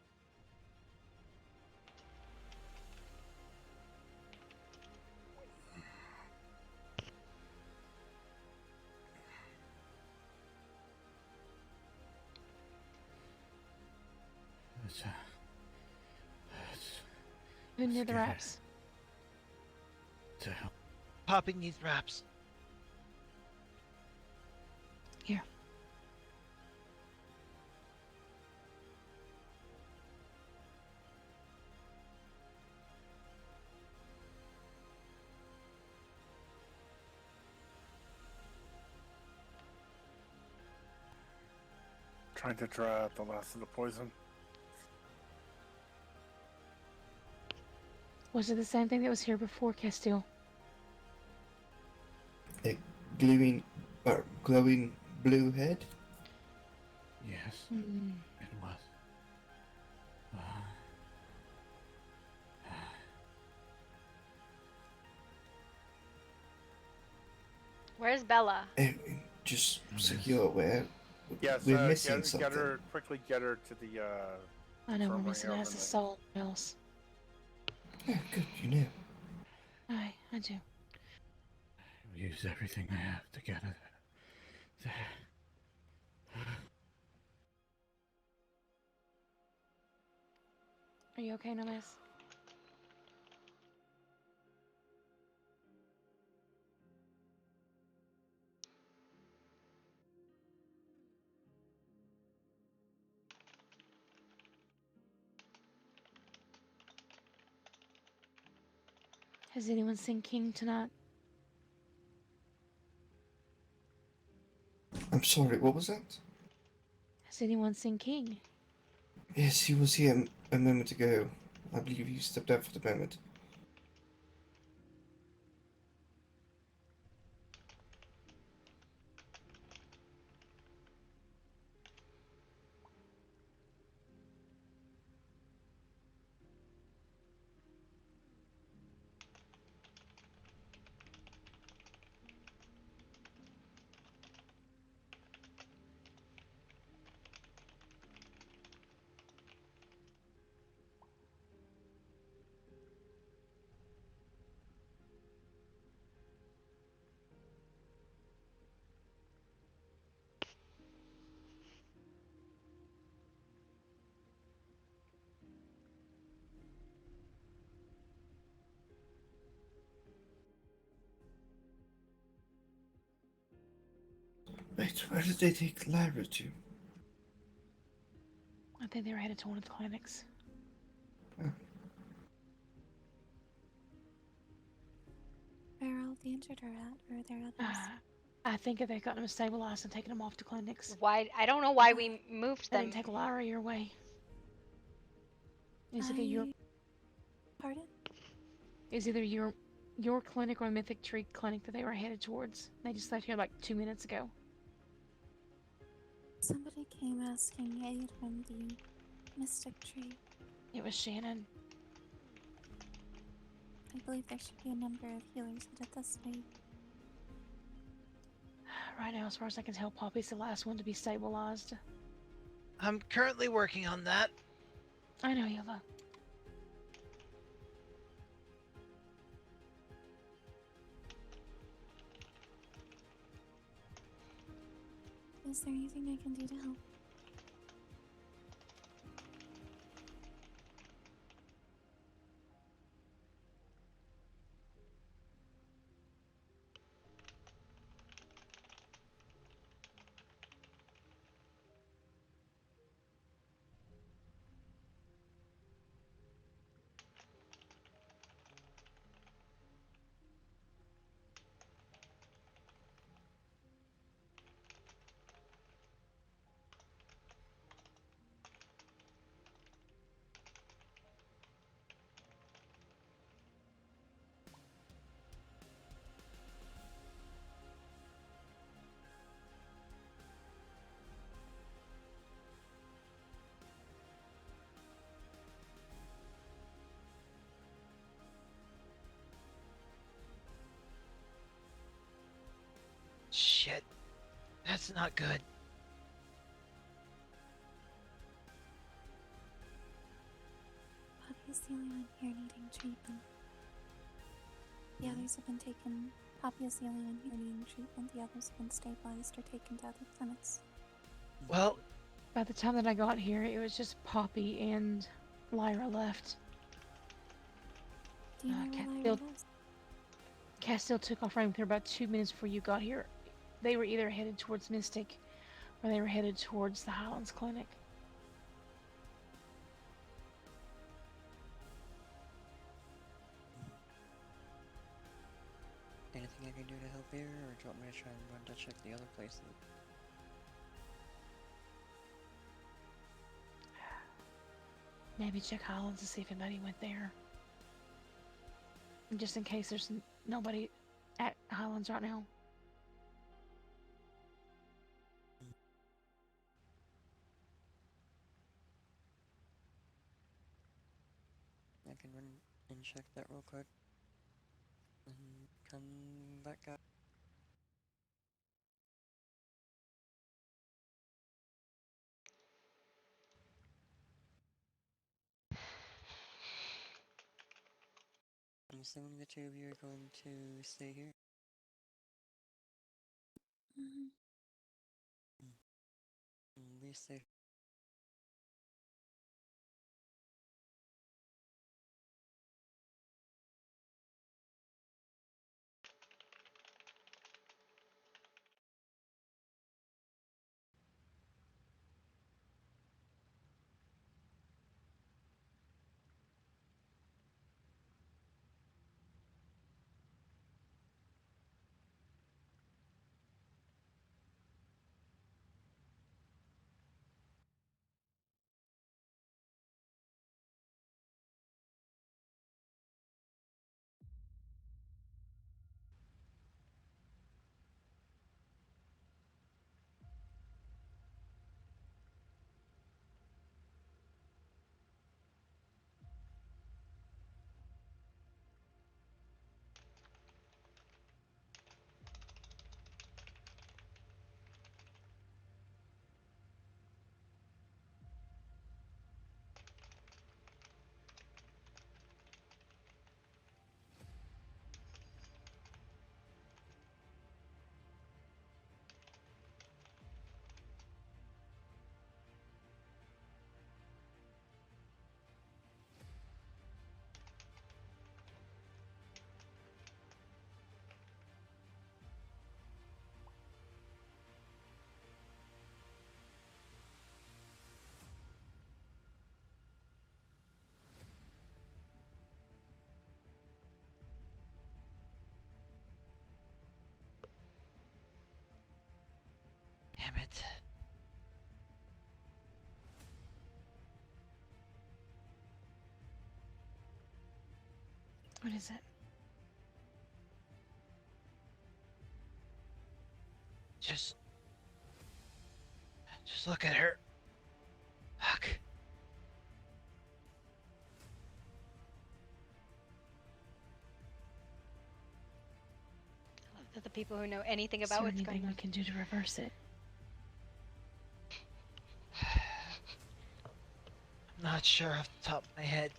Who near the give it wraps? to help. Poppy needs wraps. Here. Trying to draw out the last of the poison. Was it the same thing that was here before, Castile? A glowing blue head? Yes, Mm. it was. Where's Bella? Just so you're aware, Yes, we're missing something. get her quickly. Get her to the. I know we're infirmary missing over as a there. soul else. Yeah, good, you know. I do. Use everything I have to get her there. Are you okay, Nomis? Has anyone seen King tonight? I'm sorry, what was that? Has anyone seen King? Yes, he was here a moment ago. I believe he stepped out for the moment. Wait, where did they take Lyra to? I think they were headed to one of the clinics. Where are all the injured are at, or are there others? I think if they got them stabilized and taken them off to clinics. Why? I don't know why we moved They them. didn't take Lyra your way. Is either your Pardon? is either your clinic or Mythic Tree clinic that they were headed towards. They just left here like 2 minutes ago. Somebody came asking aid from the Mystic Tree. It was Shannon. I believe there should be a number of healers headed this way. Right now, as far as I can tell, Poppy's the last one to be stabilized. I'm currently working on that. I know, Yova. Is there anything I can do to help? shit. That's not good. Poppy is the only one here needing treatment. The others have been taken. Poppy is the only one here needing treatment. The others have been stabilized or taken to other clinics. Well, by the time that I got here, it was just Poppy and Lyra left. Do you know where Lyra is? Castile took off running with her about 2 minutes before you got here. They were either headed towards Mystic or they were headed towards the Highlands Clinic. Anything I can do to help here, or do you want me to try and run to check the other places? Maybe check Highlands to see if anybody went there. Just in case there's nobody at Highlands right now. I can run and check that real quick. And come back up. I'm assuming the two of you are going to stay here. Be safe. Damn it. What is it? Just look at her. Fuck. I love that the people who know anything Is about there what's going anything we on. can do to reverse it? I'm not sure off the top of my head.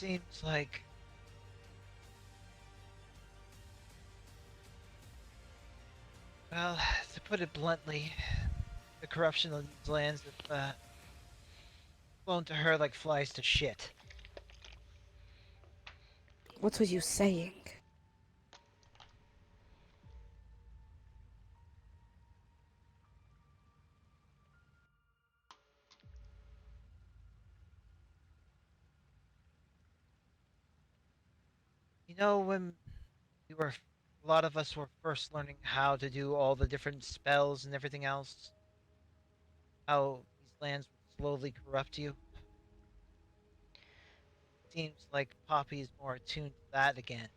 seems like well, to put it bluntly, the corruption of these lands have flown to her like flies to shit. What was you saying? You know, when a lot of us were first learning how to do all the different spells and everything else, how these lands would slowly corrupt you. Seems like Poppy is more attuned to that again.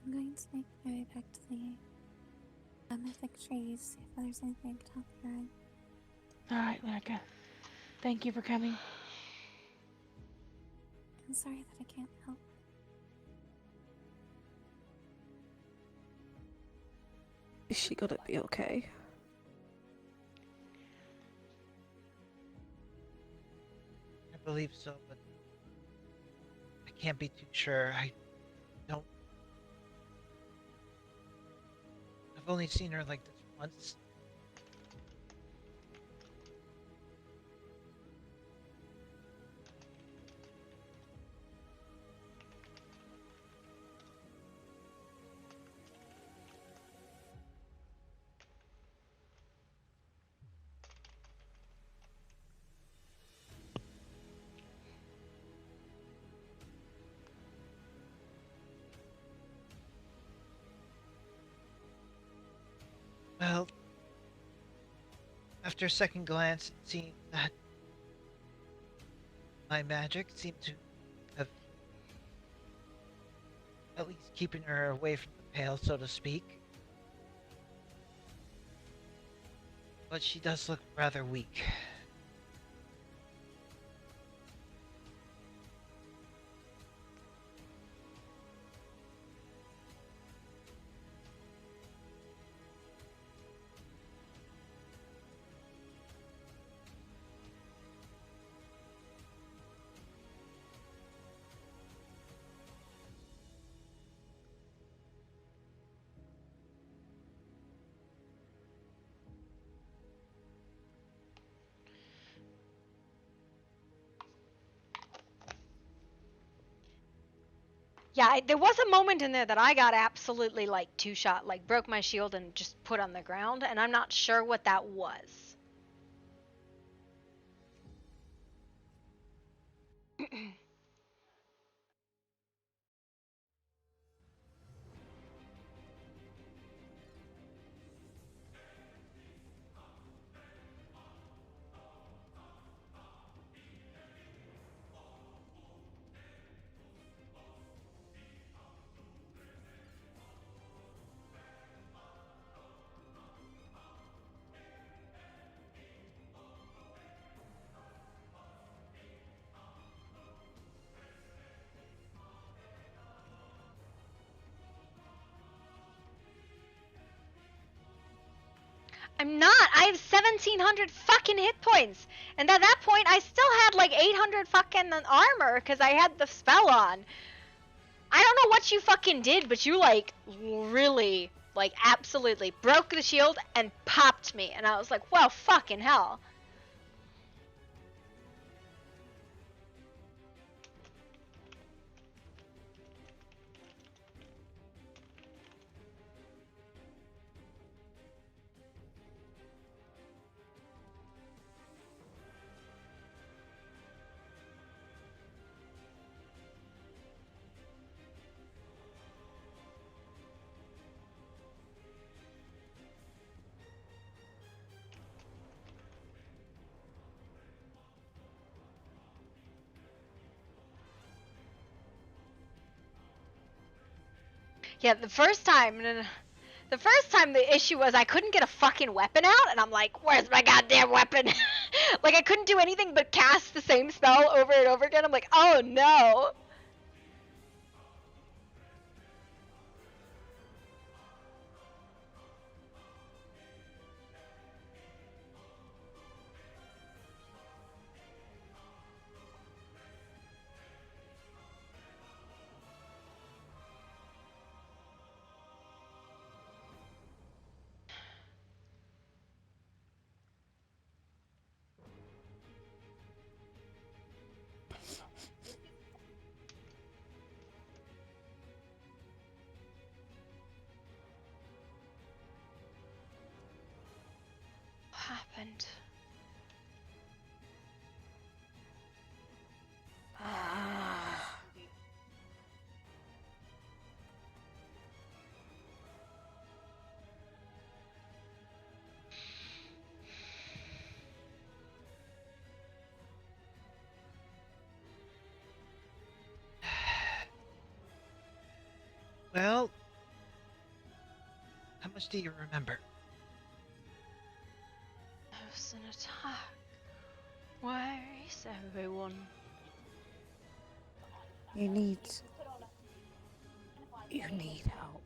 I'm going to make my way back to the mythic trees, see if there's anything I can help her in. Alright, Rebecca. Thank you for coming. I'm sorry that I can't help. Is she gonna be okay? I believe so, but I can't be too sure. Don't. I've only seen her like this once. Well, after a second glance, it seemed that my magic seemed to have at least keeping her away from the pale, so to speak. But she does look rather weak. Yeah, there was a moment in there that I got absolutely like two-shot, like broke my shield and just put on the ground, and I'm not sure what that was. I'm not. I have 1,700 fucking hit points. And at that point, I still had like 800 fucking armor because I had the spell on. I don't know what you fucking did, but you like really, like absolutely broke the shield and popped me. And I was like, well, fucking hell. Yeah, the first time, the first time the issue was I couldn't get a fucking weapon out, and I'm like, where's my goddamn weapon? Like, I couldn't do anything but cast the same spell over and over again. I'm like, oh no. What happened? Well, how much do you remember? There was an attack. Where is everyone? You need help.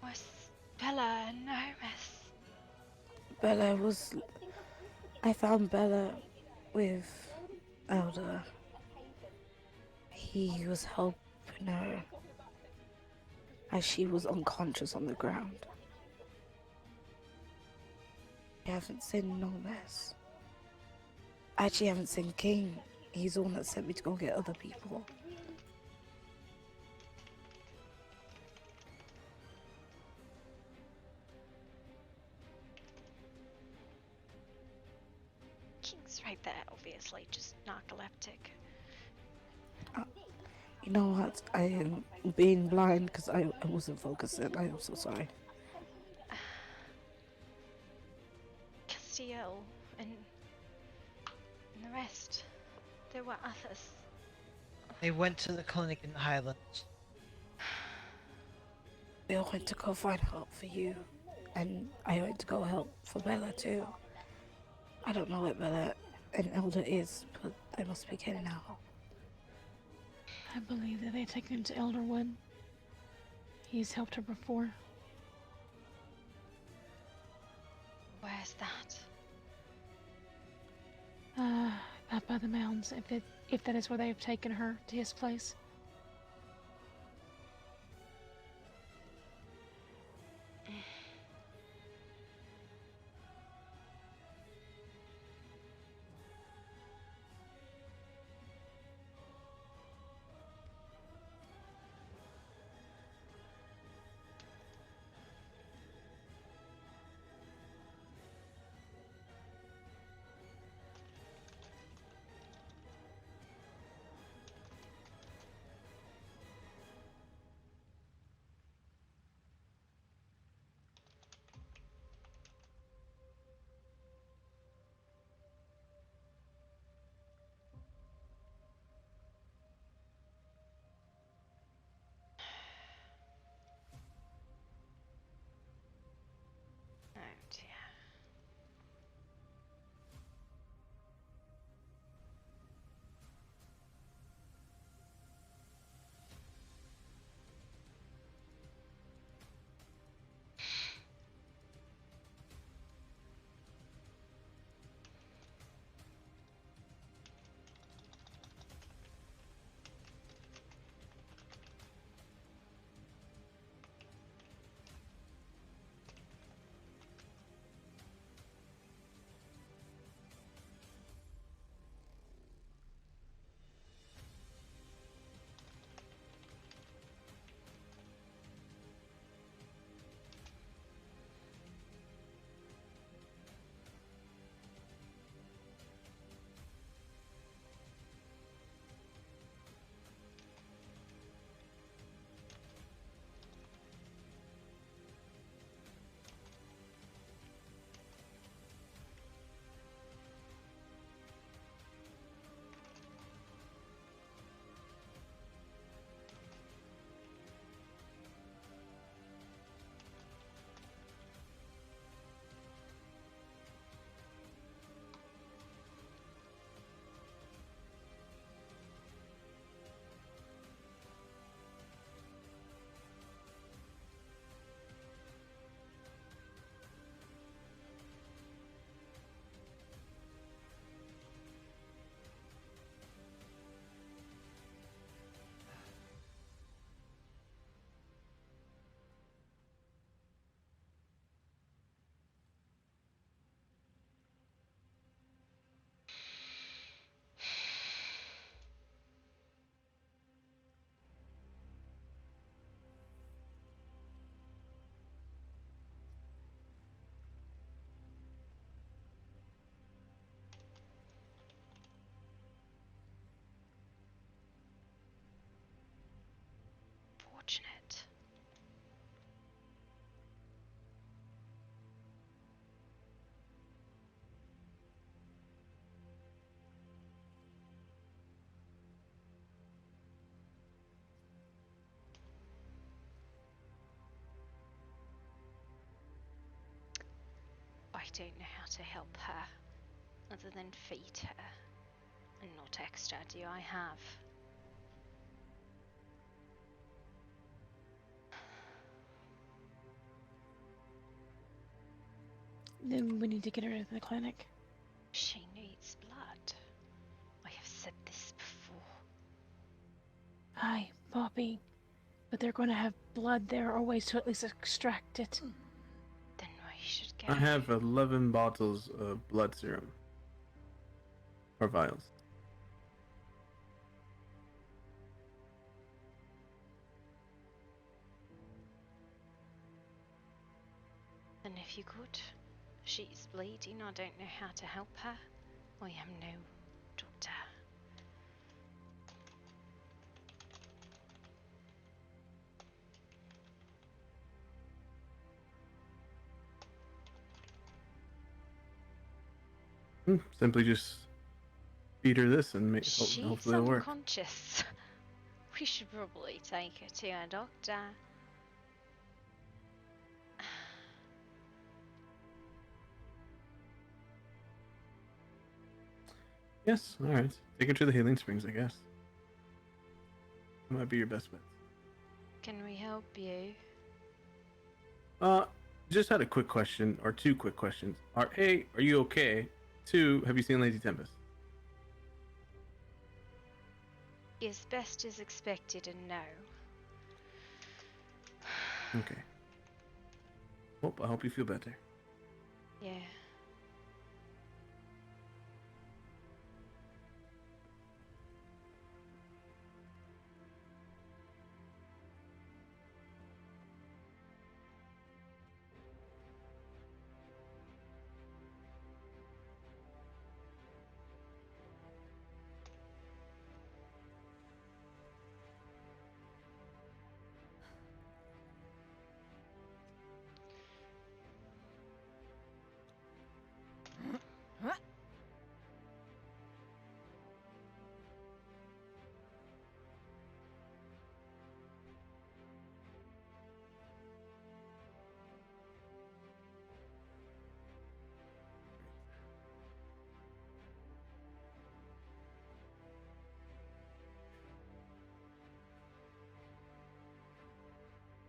Where's Bella and Nomis? Bella was. I found Bella with Elder. He was helping her as she was unconscious on the ground. I haven't seen Nomis. I actually haven't seen King. He's the one that sent me to go get other people. King's right there, obviously, just narcoleptic. You know what? I am being blind because I wasn't focusing. I am so sorry. Castiel and the rest. There were others. They went to the clinic in the Highlands. We all went to go find help for you, and I went to go help for Bella too. I don't know what Bella and Elder is, but they must be getting out. I believe that they take him to Elderwood. He's helped her before. Where's that? Out by the mountains, if that is where they have taken her to his place. don't know how to help her other than feed her and not extra do I have. Then we need to get her to the clinic. She needs blood. I have said this before. Aye, Poppy. But they're going to have blood there or ways to at least extract it. Then we should go. I have 11 bottles of blood serum. Or vials. And if you could, she's bleeding. I don't know how to help her. I am no doctor. Simply just feed her this and She's hopefully it'll work. unconscious. We should probably take her to a doctor. Yes, alright. Take her to the healing springs, I guess. That might be your best bet. Can we help you? Just had a quick question, or two quick questions. A, are you okay? 2, have you seen Lady Tempest? As best as expected, and no. Okay. Well, I hope you feel better. Yeah.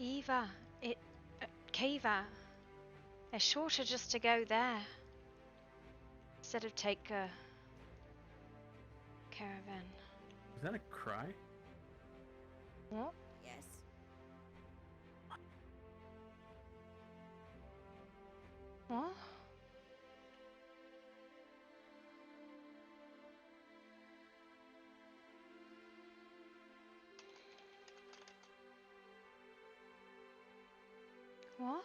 Eva, Kiva, it's shorter just to go there instead of take a caravan. Is that a cry? What? Yes. What? What?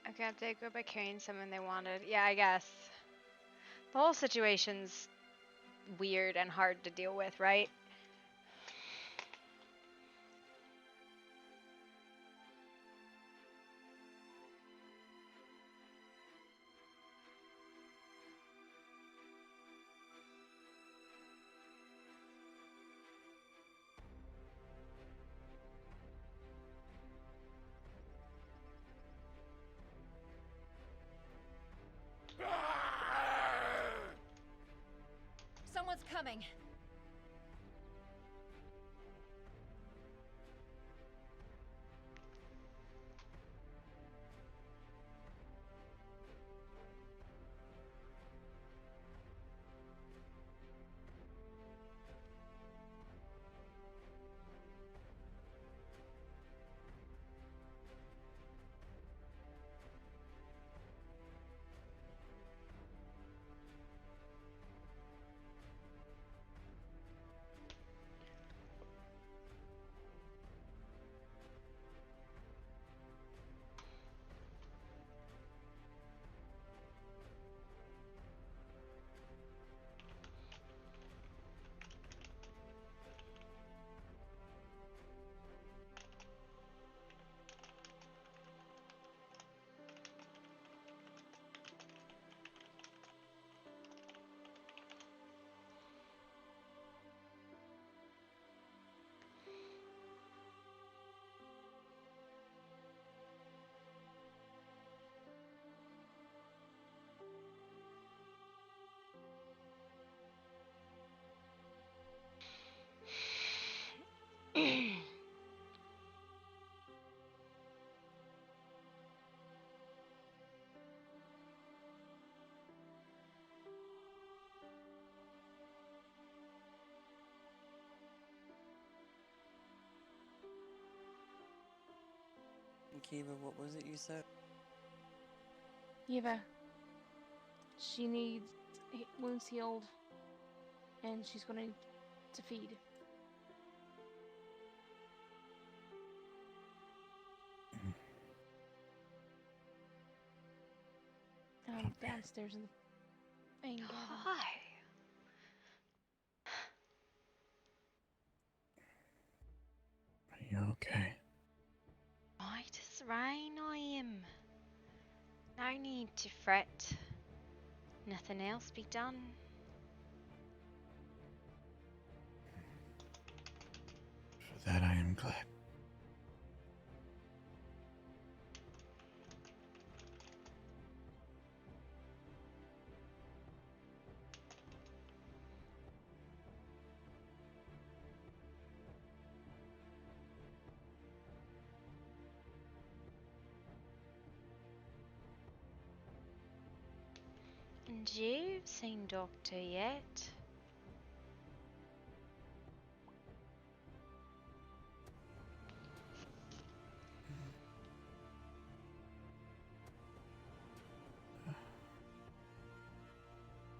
Okay, if they go by carrying someone they wanted. Yeah, I guess. The whole situation's weird and hard to deal with, right? Someone's coming. Kiva, what was it you said? Eva, she needs wounds healed, and she's going to need to feed. Downstairs in the main cabin. Hi. Are you okay? Right as rain I am. No need to fret. Nothing else be done. For that I am glad. And you've seen Doctor yet?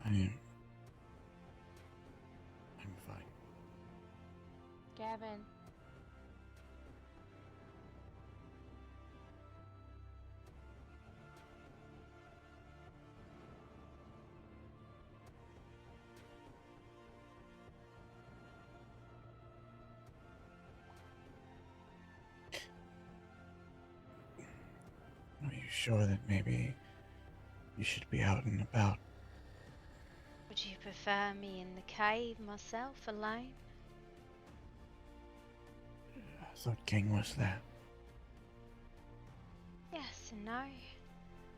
I'm fine. Gavin. Are you sure that maybe you should be out and about? Would you prefer me in the cave myself alone? I thought King was there. Yes and no.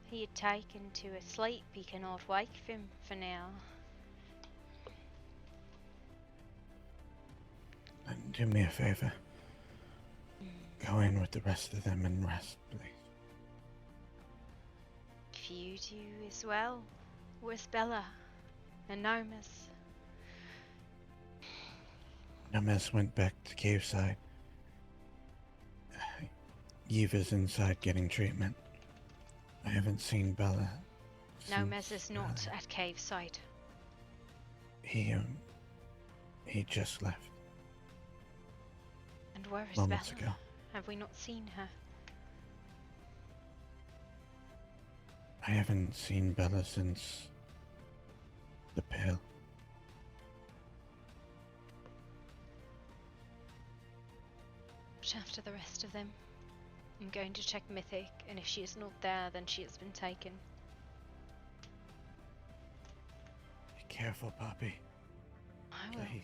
He had taken to a sleep he cannot wake him for now. Then do me a favor. Go in with the rest of them and rest, please. If you do as well, where's Bella and Nomus? Names went back to caveside. Eva's inside getting treatment. I haven't seen Bella. Nomus is not at cave site. He just left. And where is Moments Bella? ago. Have we not seen her? I haven't seen Bella since the Pale. But after the rest of them, I'm going to check Mythic, and if she is not there, then she has been taken. Be careful, Poppy. I will. Please.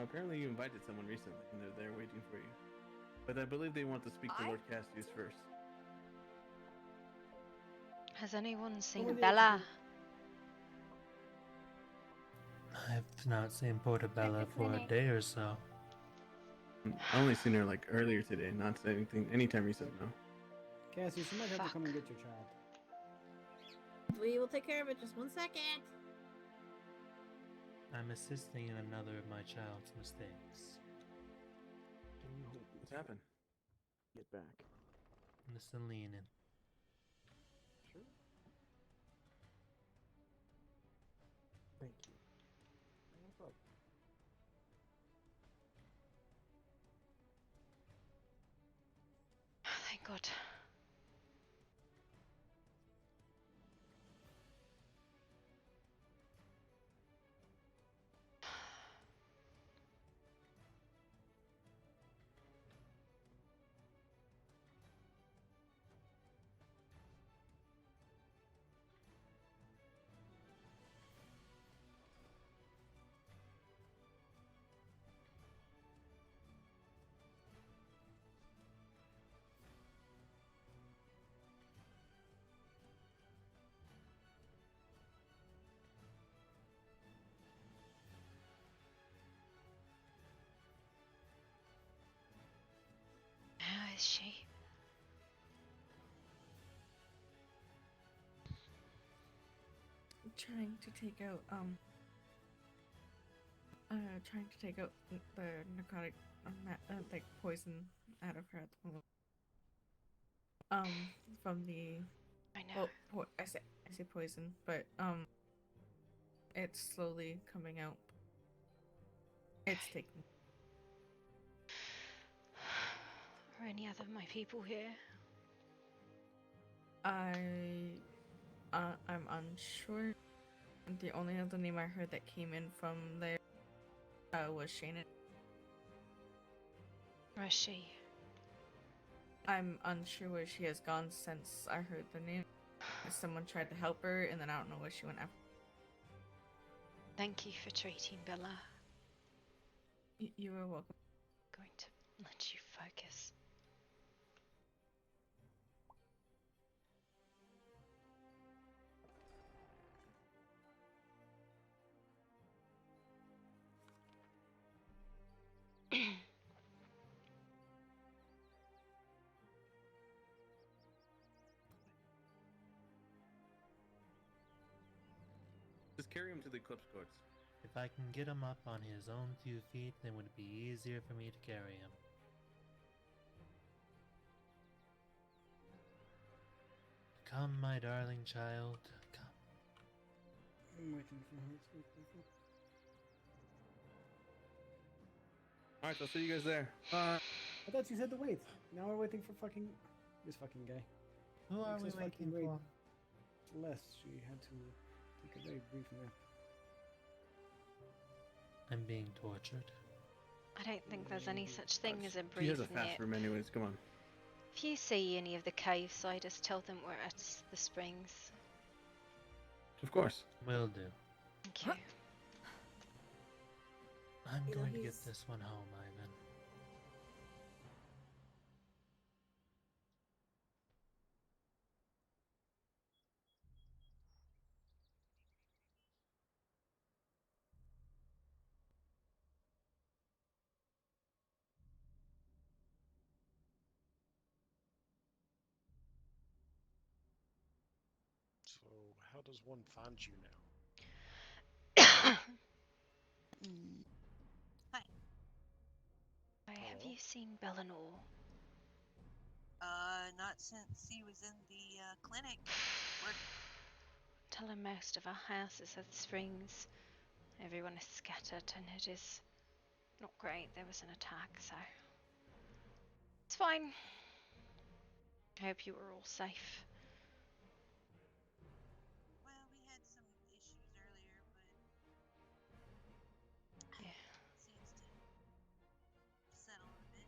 Apparently you invited someone recently, and they're there waiting for you. But I believe they want to speak to Lord Cassius first. Has anyone Oh, seen yeah, Bella? I've not seen Portabella for a clinic. day or so. I only seen her like earlier today, not anytime recent, no. Cassius, you might have to come and get your child. We will take care of it. Just 1 second. I'm assisting in another of my child's mistakes. What's happened? Get back. Mr. Leanin. Sure. Thank you. No problem. Thank God. How is she? Trying to take out the narcotic like poison out of her at the moment. From the I know. Well, I say poison, but it's slowly coming out. It's taking. Are any other of my people here? I'm unsure. The only other name I heard that came in from there was Shannon. Where is she? I'm unsure where she has gone since I heard the name. Someone tried to help her, and then I don't know where she went after. Thank you for treating Bella. You are welcome. I'm going to let you focus. Just carry him to the Eclipse Courts. If I can get him up on his own 2 feet, then it would be easier for me to carry him. Come, my darling child, come. I'm waiting for her to speak. Alright, I'll see you guys there. I thought you said to wait. Now we're waiting for this fucking guy. Who are Makes we us fucking waiting wait. for? Celeste, she had to take a very brief nap. I'm being tortured. I don't think there's any such thing as a He has brief a fast nip. room anyways, come on. If you see any of the cave siders, tell them we're at the springs. Of course. Will do. Thank you. I'm You know, going to get he's- this one home, Ivan. So, how does one find you now? Hi. Have you seen Bellinor? Not since he was in the clinic. Tell him most of our houses at springs. Everyone is scattered and it is not great. There was an attack, so it's fine. I hope you were all safe. Well, we had some issues earlier, but Yeah. it seems to settle a bit.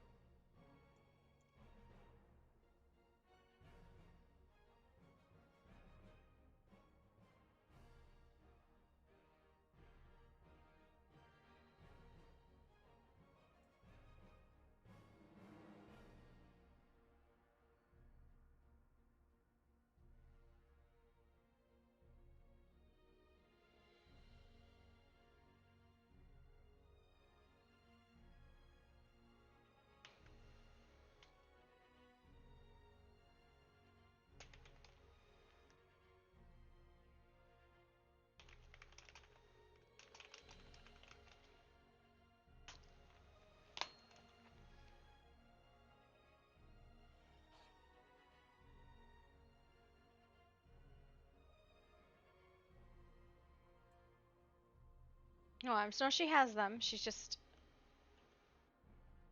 No, I'm sure she has them. She's just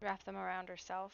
wrapped them around herself.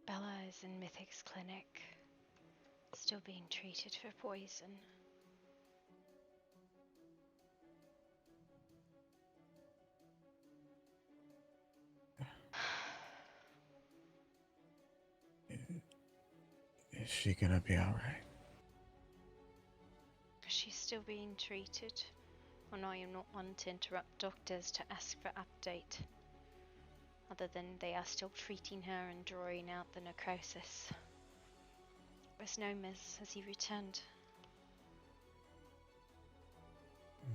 Bella is in Mythic's clinic, still being treated for poison. Is she gonna be alright? She's still being treated. And I am not one to interrupt doctors to ask for update. Other than they are still treating her and drawing out the necrosis. Where's Nomas? Has he returned?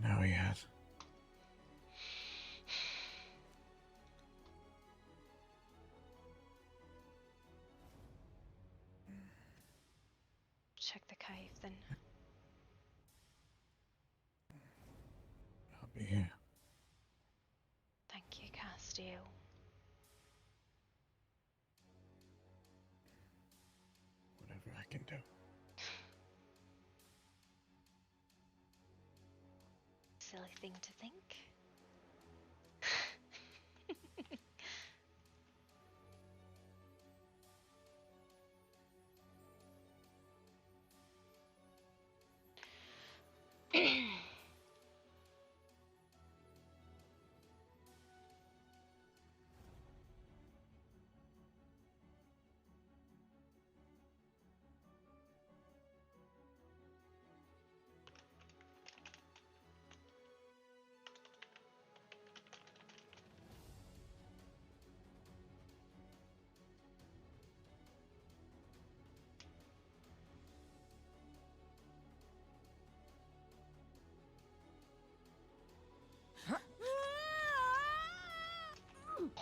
No, he has. Check the cave then. I'll be here. Thank you, Castiel. Whatever I can do. Silly thing to think.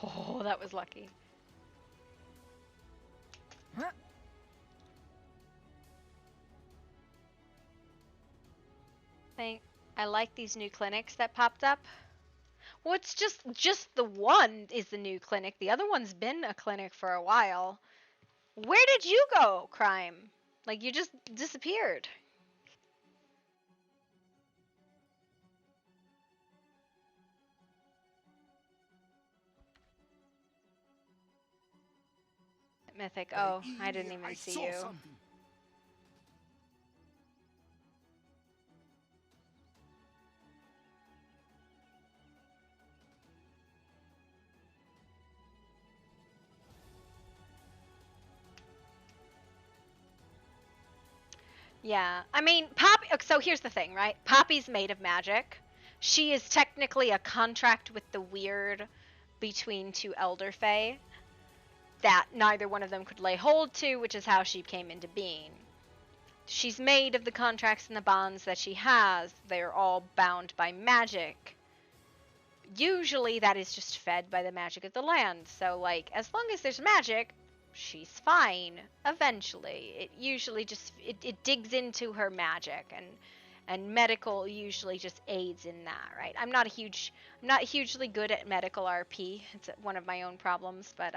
Oh, that was lucky. I like these new clinics that popped up. Well, it's just the one is the new clinic. The other one's been a clinic for a while. Where did you go, Crime? Like, you just disappeared. Mythic. Oh, I didn't even see you. Something. Yeah, I mean, so here's the thing, right? Poppy's made of magic. She is technically a contract with the weird between two Elder Fae that neither one of them could lay hold to, which is how she came into being. She's made of the contracts and the bonds that she has. They're all bound by magic. Usually that is just fed by the magic of the land. So, like, as long as there's magic, she's fine eventually. It usually just it digs into her magic, and medical usually just aids in that, right? I'm not hugely good at medical RP. It's one of my own problems, but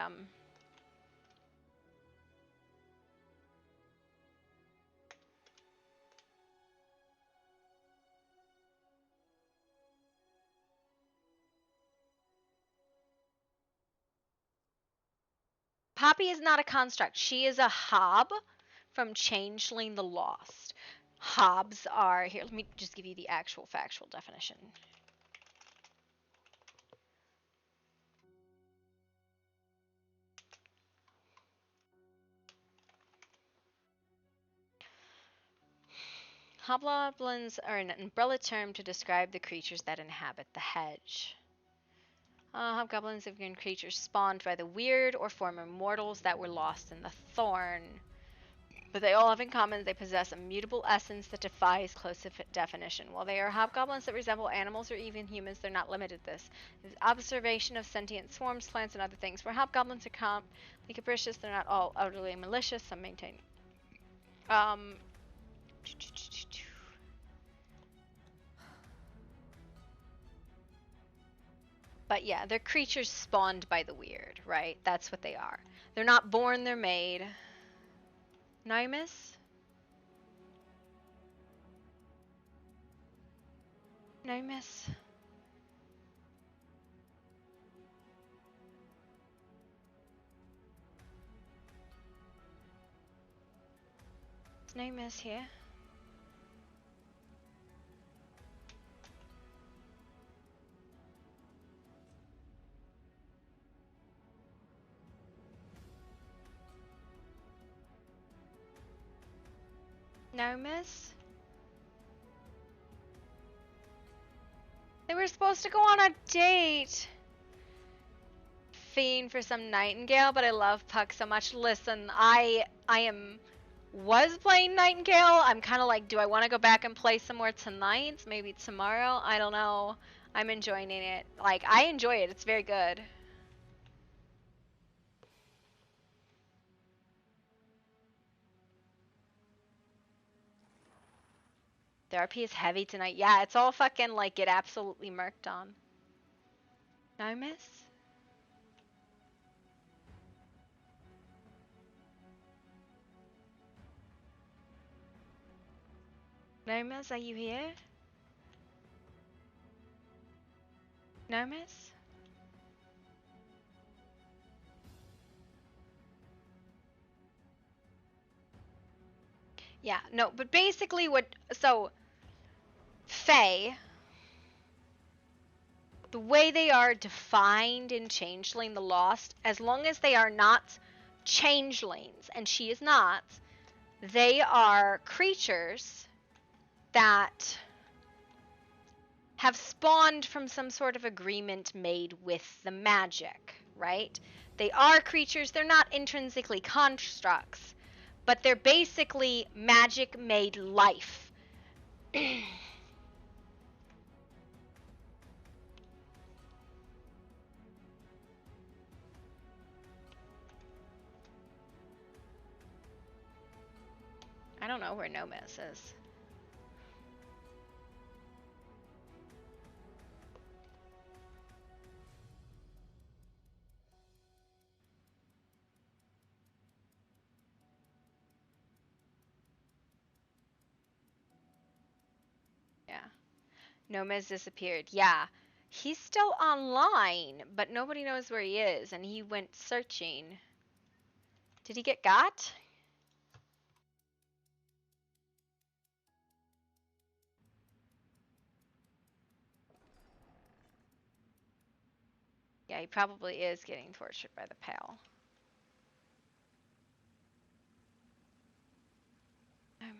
Poppy is not a construct. She is a hob from Changeling the Lost. Hobs are, here, let me just give you the actual factual definition. Hobgoblins are an umbrella term to describe the creatures that inhabit the hedge. Hobgoblins have been creatures spawned by the weird or former mortals that were lost in the thorn. But they all have in common they possess a mutable essence that defies close definition. While they are hobgoblins that resemble animals or even humans, they're not limited to this. The observation of sentient swarms, plants, and other things. Where hobgoblins are completely capricious, they're not all utterly malicious. Some maintain. But yeah, they're creatures spawned by the weird, right? That's what they are. They're not born, they're made. Nimus? Nimus? Is Nimus here? No, miss? They were supposed to go on a date. Fiend for some Nightingale, but I love Puck so much. Listen, I was playing Nightingale. I'm kind of like, do I want to go back and play some more tonight? Maybe tomorrow? I don't know. I'm enjoying it. Like, I enjoy it. It's very good. The RP is heavy tonight. Yeah, it's all fucking like get absolutely murked on. No, miss? No, miss? Are you here? No, miss? Yeah, no, but basically so, Fae, the way they are defined in Changeling the Lost, as long as they are not changelings, and she is not, they are creatures that have spawned from some sort of agreement made with the magic, right? They are creatures, they're not intrinsically constructs, but they're basically magic made life. I don't know where Nomis is. Yeah. Nomis disappeared. Yeah. He's still online, but nobody knows where he is, and he went searching. Did he get got? Yeah, he probably is getting tortured by the pal. Nomis.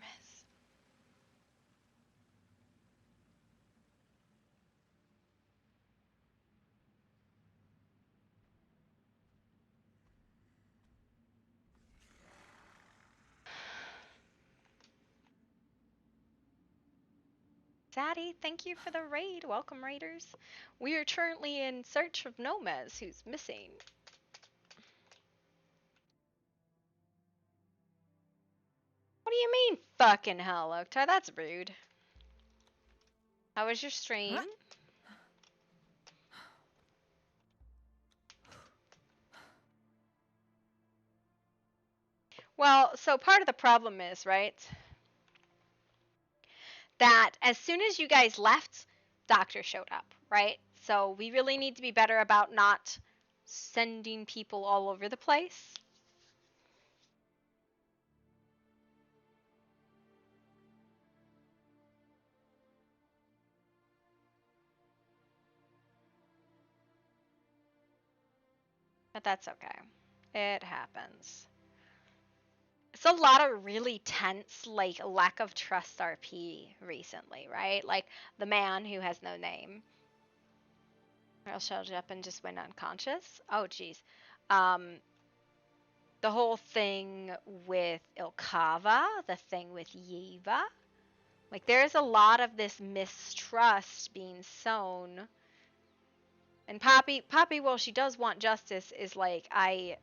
Zaddy, thank you for the raid. Welcome, raiders. We are currently in search of Nomes, who's missing. What do you mean, fucking hell, Oktar? That's rude. How was your stream? Well, so part of the problem is, right, that as soon as you guys left, Doctor showed up, right? So we really need to be better about not sending people all over the place. But that's okay. It happens. It's a lot of really tense, like, lack of trust RP recently, right? Like, the man who has no name. Earl showed up and just went unconscious. Oh, jeez. The whole thing with Ilkava, the thing with Yiva. Like, there's a lot of this mistrust being sown. And Poppy, while she does want justice, is like, it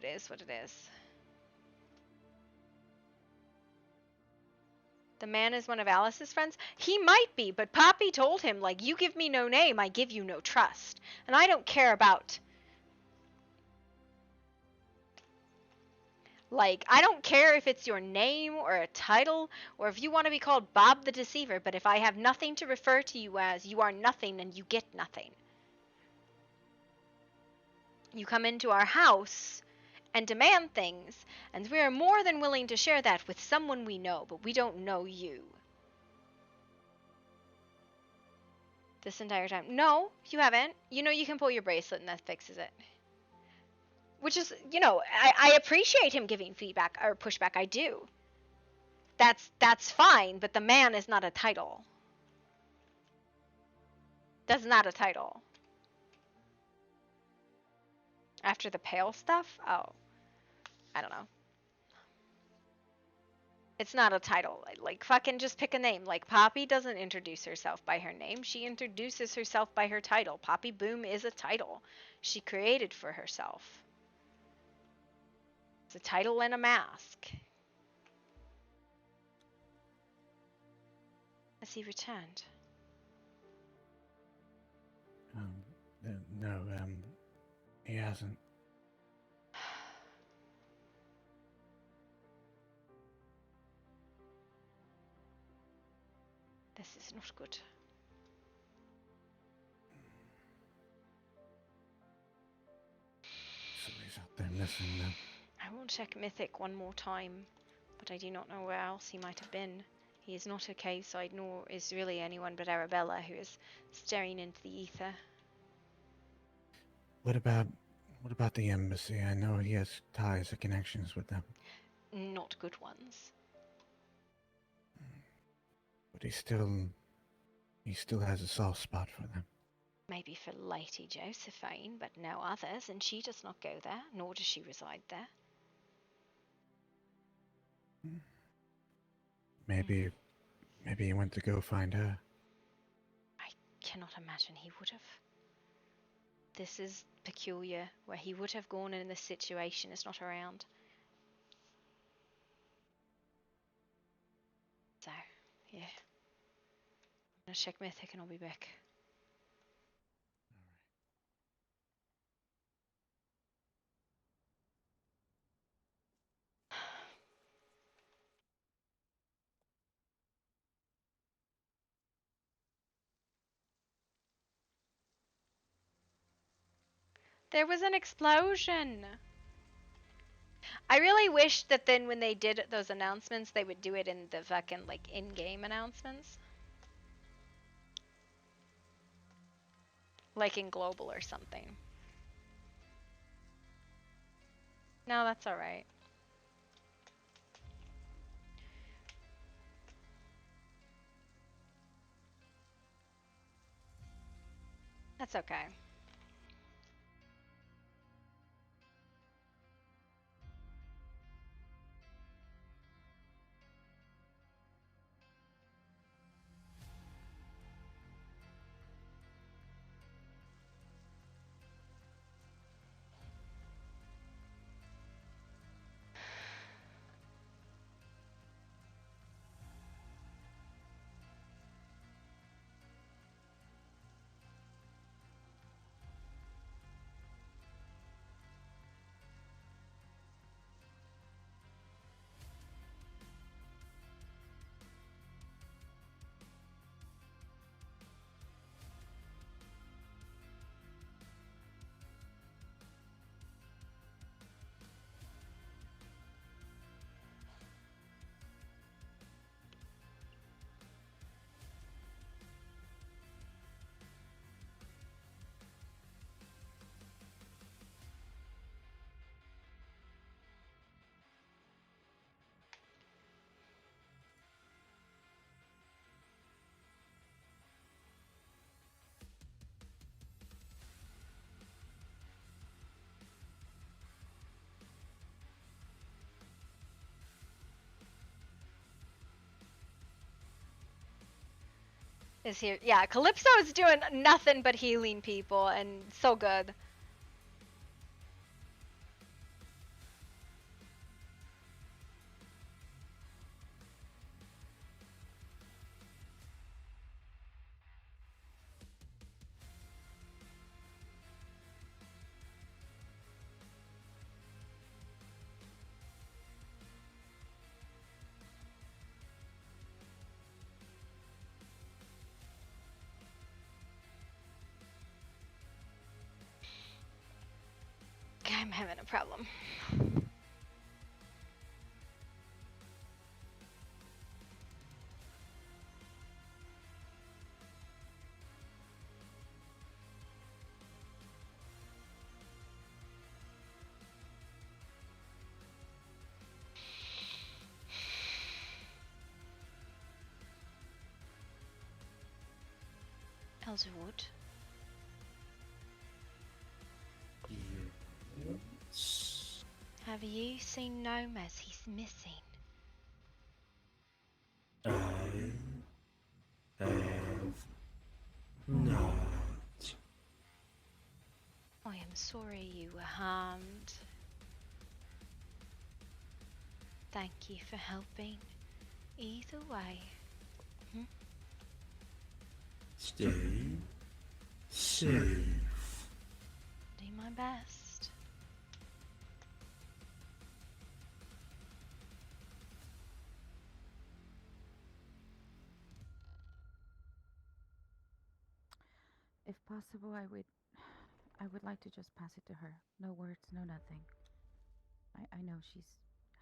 is what it is. The man is one of Alice's friends? He might be, but Poppy told him, like, you give me no name, I give you no trust. And I don't care about... Like, I don't care if it's your name or a title, or if you want to be called Bob the Deceiver, but if I have nothing to refer to you as, you are nothing and you get nothing. You come into our house and demand things, and we are more than willing to share that with someone we know, but we don't know you. This entire time. No, you haven't. You know you can pull your bracelet and that fixes it. Which is, I appreciate him giving feedback or pushback. I do. That's fine, but the man is not a title. That's not a title. After the pale stuff? Oh. I don't know. It's not a title. Like, fucking just pick a name. Like, Poppy doesn't introduce herself by her name. She introduces herself by her title. Poppy Boom is a title she created for herself. It's a title and a mask. Has he returned? No, he hasn't. This is not good. So he's out there missing them. I will check Mythic one more time, but I do not know where else he might have been. He is not a cave side, nor is really anyone but Arabella, who is staring into the ether. What about the embassy? I know he has ties or connections with them. Not good ones. But he still has a soft spot for them. Maybe for Lady Josephine, but no others, and she does not go there, nor does she reside there. Maybe he went to go find her. I cannot imagine he would have. This is peculiar, where he would have gone and this situation is not around. So, yeah. I'm gonna check Mythic and I'll be back. There was an explosion! I really wish that then when they did those announcements, they would do it in the fucking, like, in-game announcements. Like in Global or something. No, that's alright. That's okay. is here. Yeah, Calypso is doing nothing but healing people, and so good. I'm having a problem. Elderwood. Yes. Have you seen Nomas? He's missing. I have not. I am sorry you were harmed. Thank you for helping. Either way. Stay safe. Do my best. If possible, I would like to just pass it to her. No words, no nothing. I know she's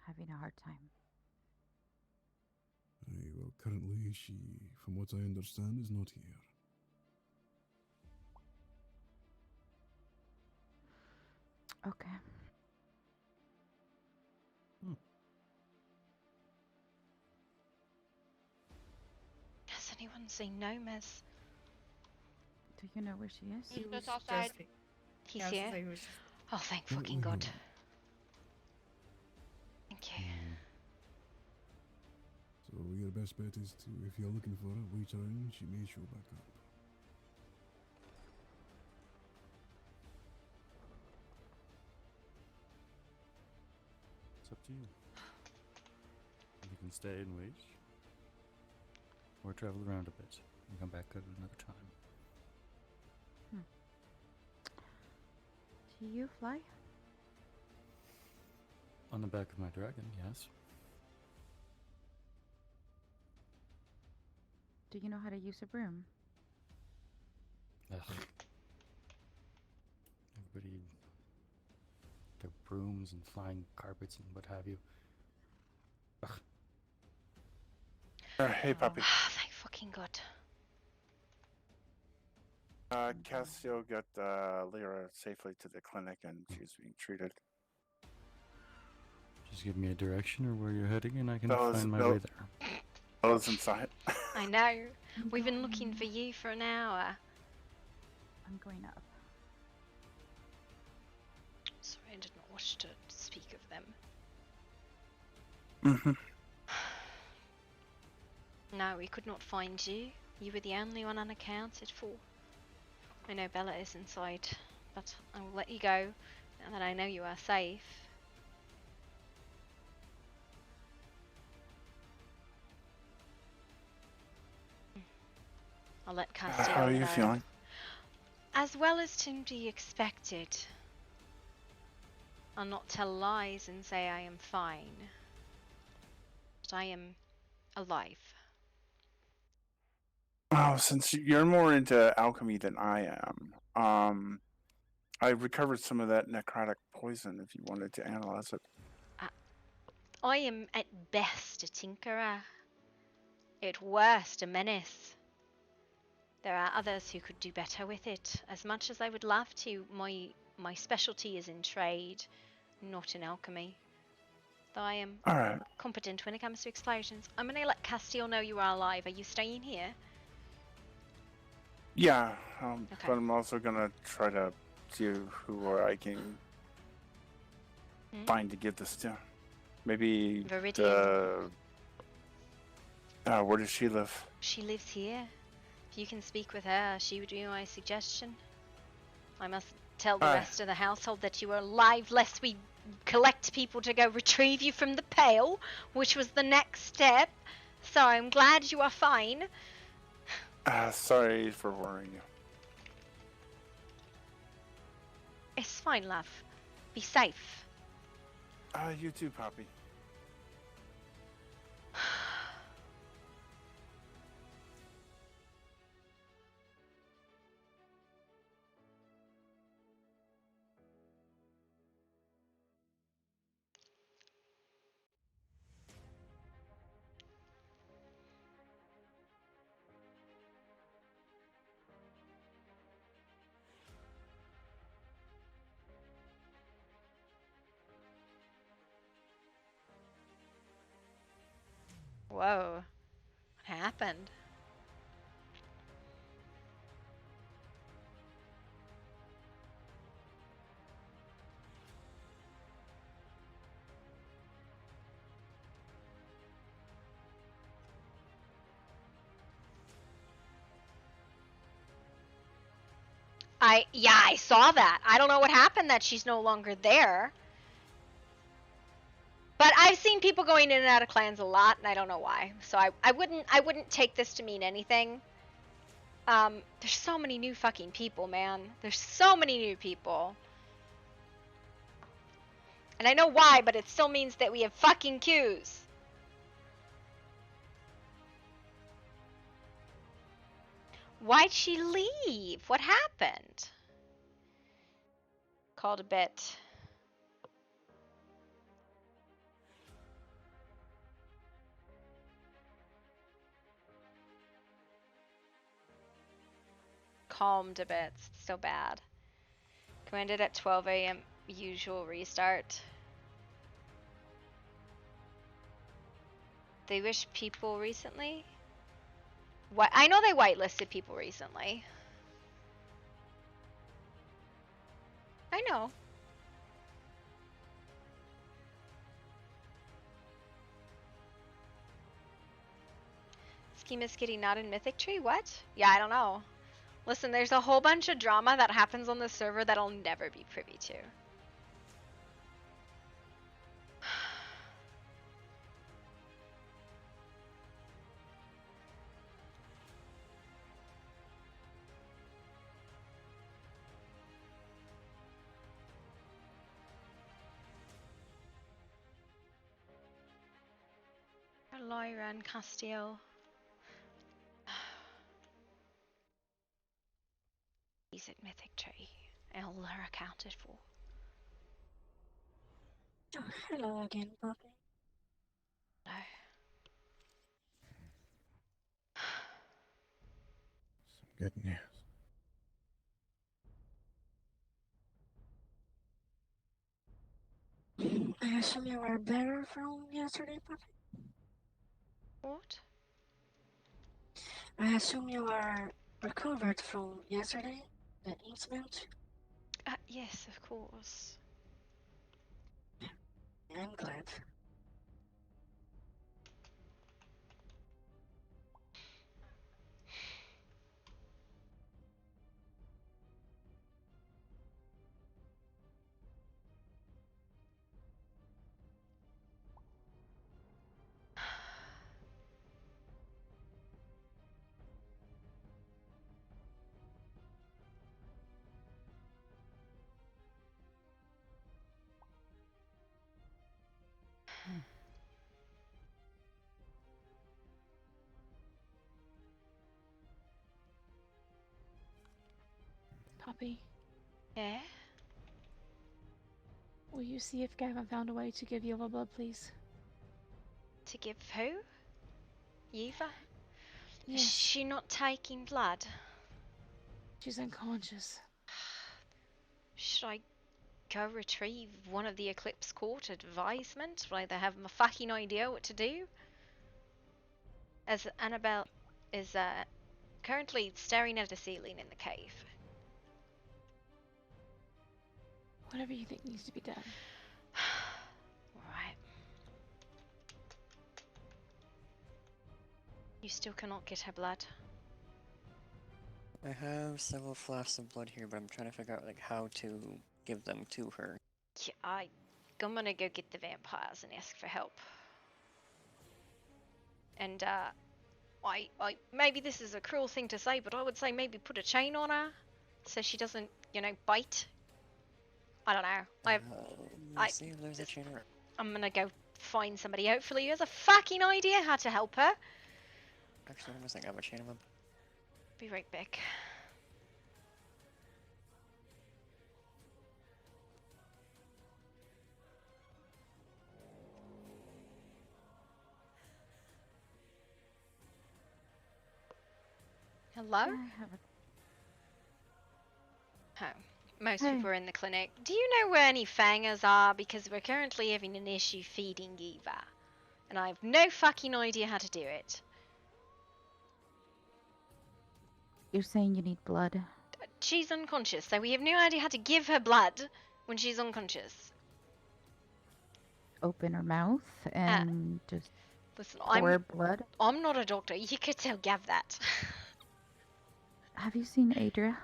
having a hard time. Well, currently she, from what I understand, is not here. Okay. Has anyone seen Nomas? Do you know where she is? He was Just outside. just- He's yeah, I was here. gonna say he was just- Oh, thank fucking God. Thank you. So your best bet is to, if you're looking for her, wait around, she may show back up. It's up to you. You can stay and wait, or travel around a bit and come back at another time. Do you fly? On the back of my dragon, yes. Do you know how to use a broom? Ugh. Everybody, their brooms and flying carpets and what have you. Ugh. Hey, puppy. Thank fucking God. Cassio got Lyra safely to the clinic and she's being treated. Just give me a direction or where you're heading and I can Bella's- find my Bella- way there. Bella's inside. I know. We've been looking for you for an hour. I'm going up. Sorry, I did not wish to speak of them. No, we could not find you. You were the only one unaccounted for. I know Bella is inside, but I will let you go now that I know you are safe. I'll let Castiel How are you know. feeling? As well as to be expected. I'll not tell lies and say I am fine. But I am alive. Oh, since you're more into alchemy than I am, I recovered some of that necrotic poison if you wanted to analyze it. I am at best a tinkerer. At worst a menace. There are others who could do better with it. As much as I would love to, my specialty is in trade, not in alchemy. Though I am Alright. competent when it comes to explosions. I'm gonna let Castiel know you are alive. Are you staying here? Yeah, Okay. but I'm also gonna try to see who I can find to give this to. Maybe Viridian. where does she live? She lives here. If you can speak with her, she would be my suggestion. I must tell the Aye. rest of the household that you are alive, lest we collect people to go retrieve you from the pail, which was the next step. So I'm glad you are fine. Sorry for worrying you. It's fine, love. Be safe. You too, Poppy. Whoa. What happened? I saw that. I don't know what happened that she's no longer there. But I've seen people going in and out of clans a lot, and I don't know why. So I wouldn't take this to mean anything. There's so many new fucking people, man. There's so many new people. And I know why, but it still means that we have fucking queues. Why'd she leave? What happened? Called a bit. Calmed a bit. Still bad. Commanded at 12 a.m. Usual restart. They wish people recently? What? I know they whitelisted people recently. I know. Schema Skitty not in Mythic Tree? What? Yeah, I don't know. Listen, there's a whole bunch of drama that happens on the server that I'll never be privy to. Lyra and Castiel. He's at Mythic Tree. All are accounted for. Oh, hello again, Poppy. No. Good news. I assume you were better from yesterday, Poppy? What? I assume you are recovered from yesterday, the incident? Yes, of course. I'm glad. Poppy, Yeah? will you see if Gavin found a way to give Yuva blood, please? To give who? Yiva? Yes. Is she not taking blood? She's unconscious. Should I go retrieve one of the Eclipse Court advisement? Will they have a fucking idea what to do? As Annabelle is currently staring at a ceiling in the cave. Whatever you think needs to be done. Alright. You still cannot get her blood. I have several flasks of blood here, but I'm trying to figure out like how to give them to her. Yeah, I'm gonna go get the vampires and ask for help. And I maybe this is a cruel thing to say, but I would say maybe put a chain on her so she doesn't, bite. I don't know. Let's see if there's a chain around. I'm gonna go find somebody hopefully who has a fucking idea how to help her. Actually, I must think I have a chain of them. Be right back. Hello? Oh, most people are in the clinic. Do you know where any fangers are? Because we're currently having an issue feeding Eva. And I have no fucking idea how to do it. You're saying you need blood? She's unconscious, so we have no idea how to give her blood when she's unconscious. Open her mouth and just Listen, pour blood? I'm not a doctor. You could tell Gav that. Have you seen Adria?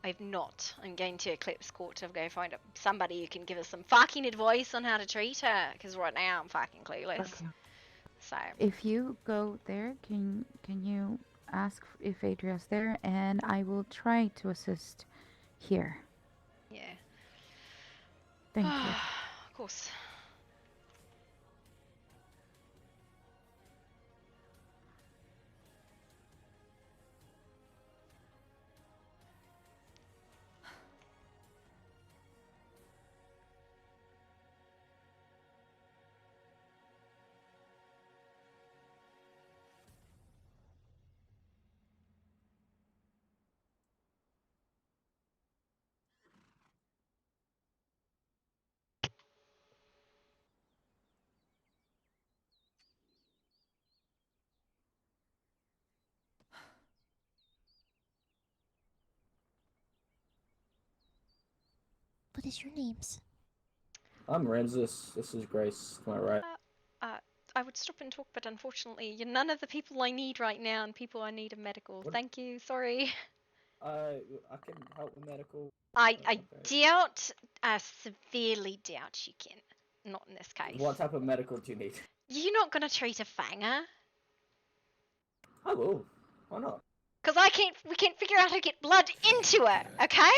I've not. I'm going to Eclipse Court to go find somebody who can give us some fucking advice on how to treat her. Because right now I'm fucking clueless. Okay. So. If you go there, can you ask if Adria's there, and I will try to assist here. Yeah. Thank you. Of course. What is your names? I'm Renzus. This is Grace. Am I right? I would stop and talk, but unfortunately, you're none of the people I need right now, and people I need are medical. What? Thank you. Sorry. I can help with medical. I doubt, severely doubt you can. Not in this case. What type of medical do you need? You're not gonna treat a fanger. I will. Why not? Because we can't figure out how to get blood into her, okay?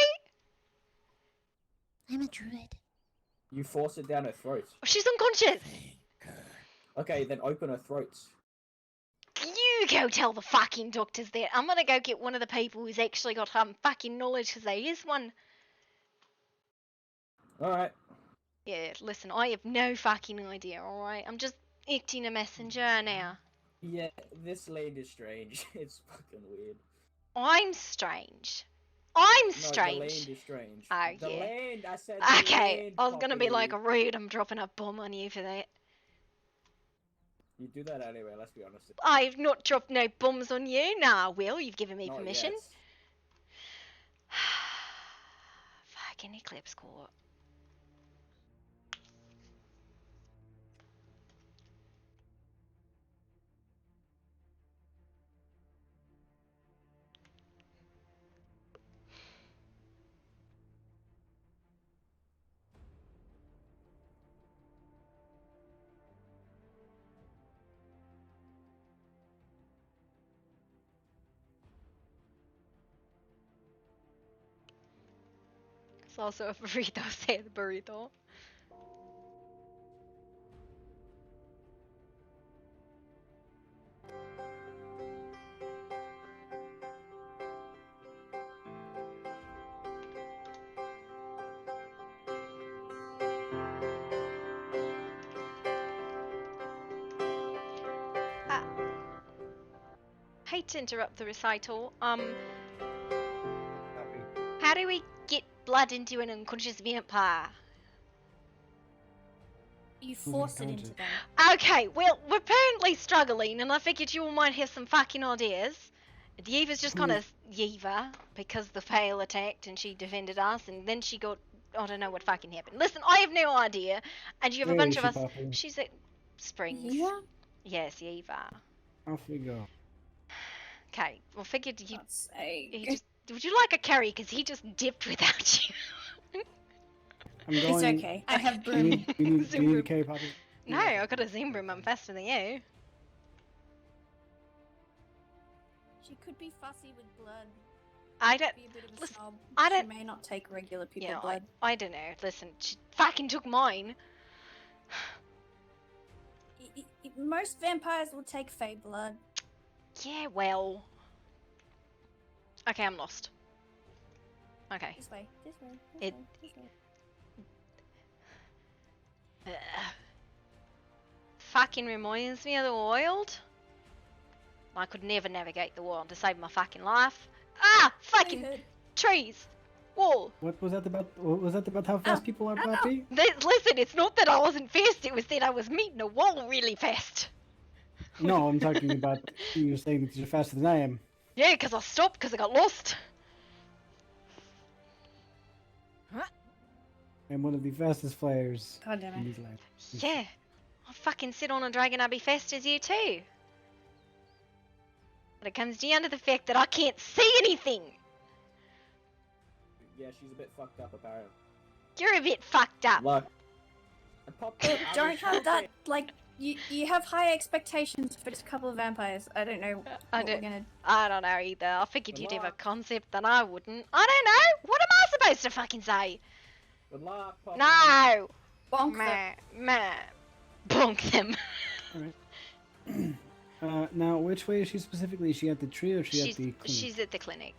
I'm a druid. You force it down her throat. She's unconscious. Okay, then open her throat. You go tell the fucking doctors that. I'm gonna go get one of the people who's actually got fucking knowledge, because there is one. Alright. Yeah, listen, I have no fucking idea, alright? I'm just acting a messenger now. Yeah, this land is strange. It's fucking weird. I'm strange. I'm strange. No, the land is strange. Oh, the yeah. land, I said Okay, land, I was gonna be like, Poppy. rude, I'm dropping a bomb on you for that. You do that anyway, let's be honest. I've not dropped no bombs on you. Nah, Will, you've given me Not permission. yet. Fucking Eclipse Court. It's also a burrito. Say the burrito. Hate to interrupt the recital. How do we get blood into an unconscious vampire? You force it into them. Okay, well, we're apparently struggling, and I figured you all might have some fucking ideas. Yeva's just kind of Yeva, because the Pale attacked and she defended us, and then she got... I don't know what fucking happened. Listen, I have no idea, and you have a bunch of us... Poppy? She's at Springs. Yeah? Yes, Yeva. Off we go. Okay, well, figured you just Would you like a carry? Because he just dipped without you. I'm going. It's okay. I have Do you broom. need, do you need, do you need a carry, Poppy? No, I got a Zoom broom. I'm faster than you. She could be fussy with blood. I don't. Be a bit of a Listen, snob. I don't. She may not take regular people You know, blood. I don't know. Listen, she fucking took mine. Most vampires will take fey blood. Yeah, well. Okay, I'm lost. Okay. This way. This way. It. This way. Fucking reminds me of the wild. I could never navigate the wild to save my fucking life. Ah! Fucking trees! Wall! What was that about? What was that about? How fast people are, Poppy? Listen, it's not that I wasn't fast, it was that I was meeting a wall really fast. No, I'm talking about you saying that you're faster than I am. Yeah, because I stopped because I got lost. I'm one of the fastest flyers God damn it. in these lands. Yeah. I'll fucking sit on a dragon, I'll be fast as you too. But it comes down to the fact that I can't see anything. Yeah, she's a bit fucked up apparently. You're a bit fucked up. Look. I popped Look, I don't was have that. okay. Like, you have high expectations for just a couple of vampires. I don't know what we're gonna. I don't know either. I figured Good you'd have a luck. concept that I wouldn't. I don't know. What am I supposed to fucking say? Good luck, Poppy. No. Bonk Bonk them. Alright. Now, which way is she specifically? Is she at the tree or is she at the clinic? She's at the clinic.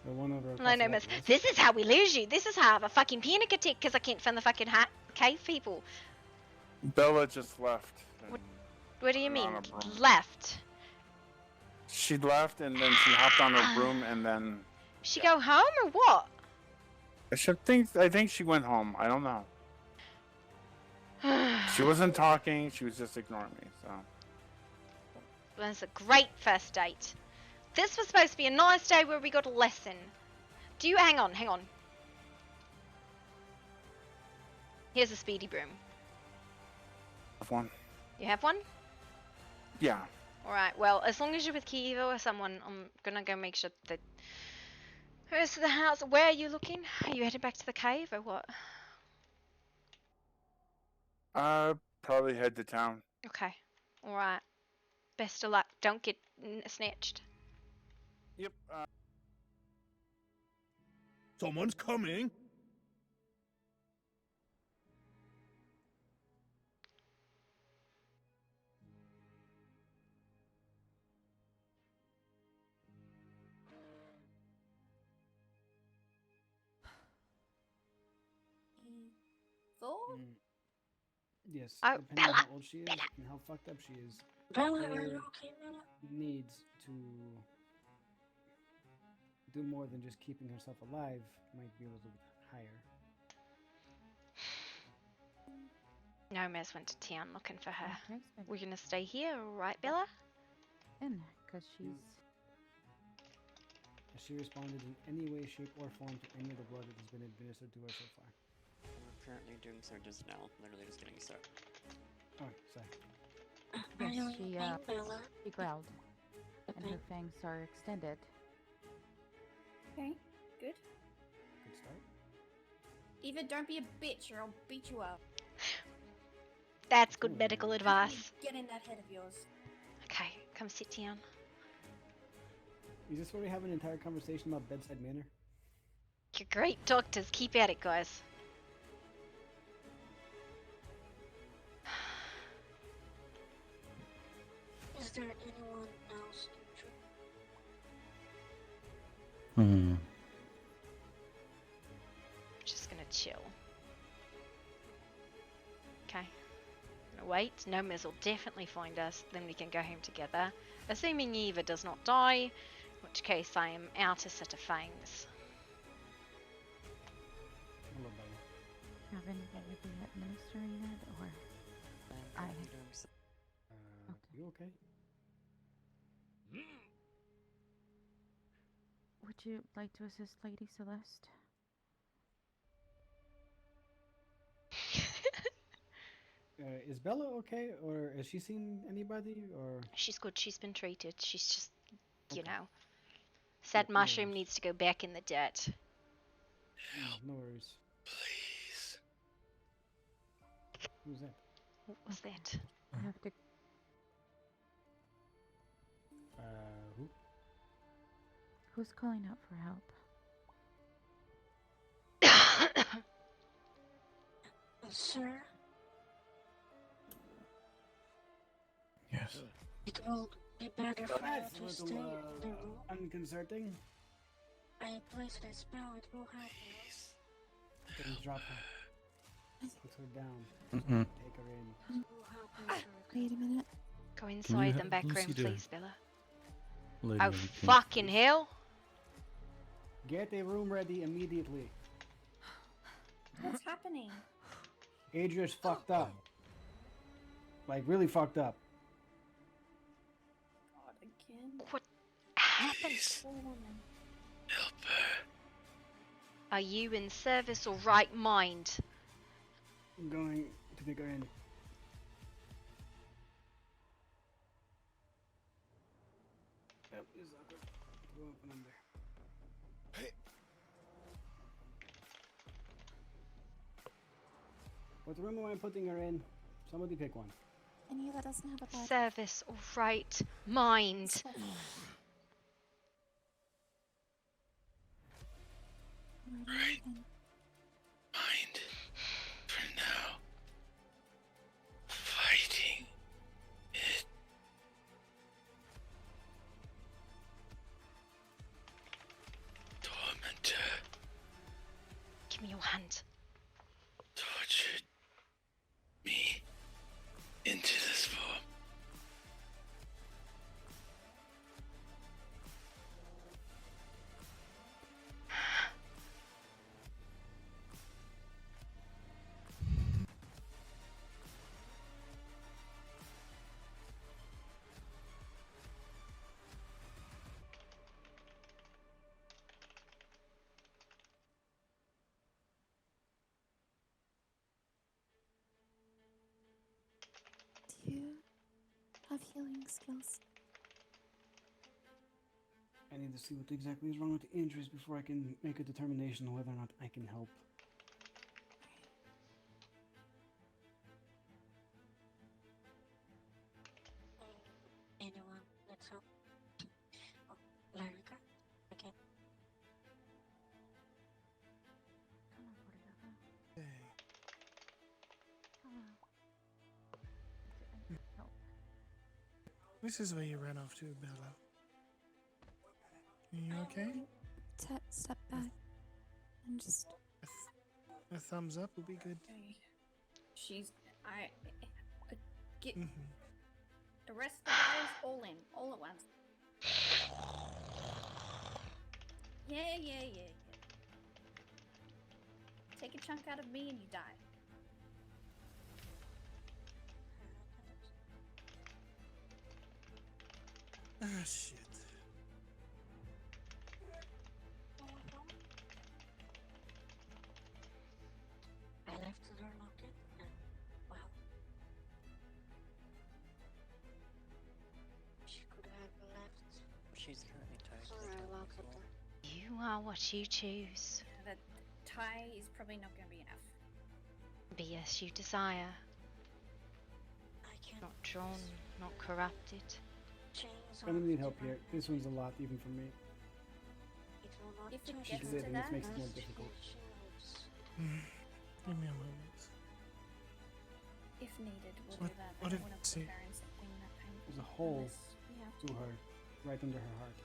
The one over across No, the no, way, miss. yes? This is how we lose you. This is how I have a fucking panic attack because I can't find the fucking cave people. Bella just left. What do you I'm mean? on a broom. Left? She left and then she hopped on her broom and then She go home or what? I think she went home. I don't know. She wasn't talking. She was just ignoring me. So That's a great first date. This was supposed to be a nice day where we got a lesson. Do you hang on? Here's a speedy broom. have one. You have one? Yeah. Alright, well, as long as you're with Kiva or someone, I'm gonna go make sure that who's to the house. Where are you looking? Are you headed back to the cave or what? Probably head to town. Okay. Alright. Best of luck. Don't get snatched. Yep. Someone's coming. Thor? Yes. Oh, depending on how old she is and how fucked up she is. Bella, her are you okay, Bella? needs to do more than just keeping herself alive might be a little bit higher. Nomez went to town looking for her. Okay, so We're gonna stay here, alright, Bella? in because she's Has she responded in any way, shape, or form to any of the blood that has been administered to her so far? We're currently doing so just now. Literally just getting started. Oh, sorry. yes, she growled, and her fangs are extended. Okay, good. Good start. Eva, don't be a bitch or I'll beat you up. That's good medical advice. Get in that head of yours. Okay, come sit down. Is this where we have an entire conversation about bedside manner? You're great doctors. Keep at it, guys. Is there anyone else Just gonna chill. Okay. Gonna wait. Nomez will definitely find us. Then we can go home together. Assuming Eva does not die, in which case I am out a set of fangs. Hello, Bella. Have anybody been administering it, or I? You okay? Would you like to assist Lady Celeste? Is Bella okay, or has she seen anybody, or? She's good. She's been treated. She's just, you know, Said mushroom needs to go back in the dirt. No worries. Please. Who's that? What was that? I have to. Who? Who's calling out for help? Sir, Yes. it will be better for That's you a to stay little in the room. unconcerting. I place a spell, it will help you. Then drop her. Put her down. Mm-mm. Take her in. It will help you, sir. Wait a minute. Go Can you inside the have back room, Lucy do- please, Bella. Lady Oh, of the King, fucking please. hell! Get a room ready immediately. What's happening? Adria's fucked up. Like, really fucked up. God, again. What happened? Poor woman. Help her. Are you in service or right mind? I'm going to take her in. Yep, this is awkward. Go up and under. Hey. What room am I putting her in? Somebody pick one. Any that doesn't have a bed. Service or right mind? Right. Mind. For now. Fighting it. Tormentor. Give me your hand. Tortured me into this form. Do you have healing skills? I need to see what exactly is wrong with the injuries before I can make a determination on whether or not I can help. Anyone, let's help. Oh, Lyrica, again. Come on, Portugal. Hey. Help. This is where you ran off to, Bella. Are you okay? Step back and just. A thumbs up would be good. She's. Get Mhm. the rest of the guys all in, all at once. Yeah. Take a chunk out of me and you die. Ah, shit. I left the door locked and, well, she could have left. She's currently tied to Sorry, the I top locked as the well. door. You are what you choose. The tie is probably not going to be enough. Be as you desire. I can't. Not drawn, not corrupted. Chains I'm gonna off need the help here. back. This one's a lot, even for me. It will not If it touch gets This is you. it, to and this that, makes it more Unless difficult. she moves. Give me a moment. if needed, we'll What- do that. what I if- don't want to see. put her in something that painful. There's a hole unless we have to her, right under her heart.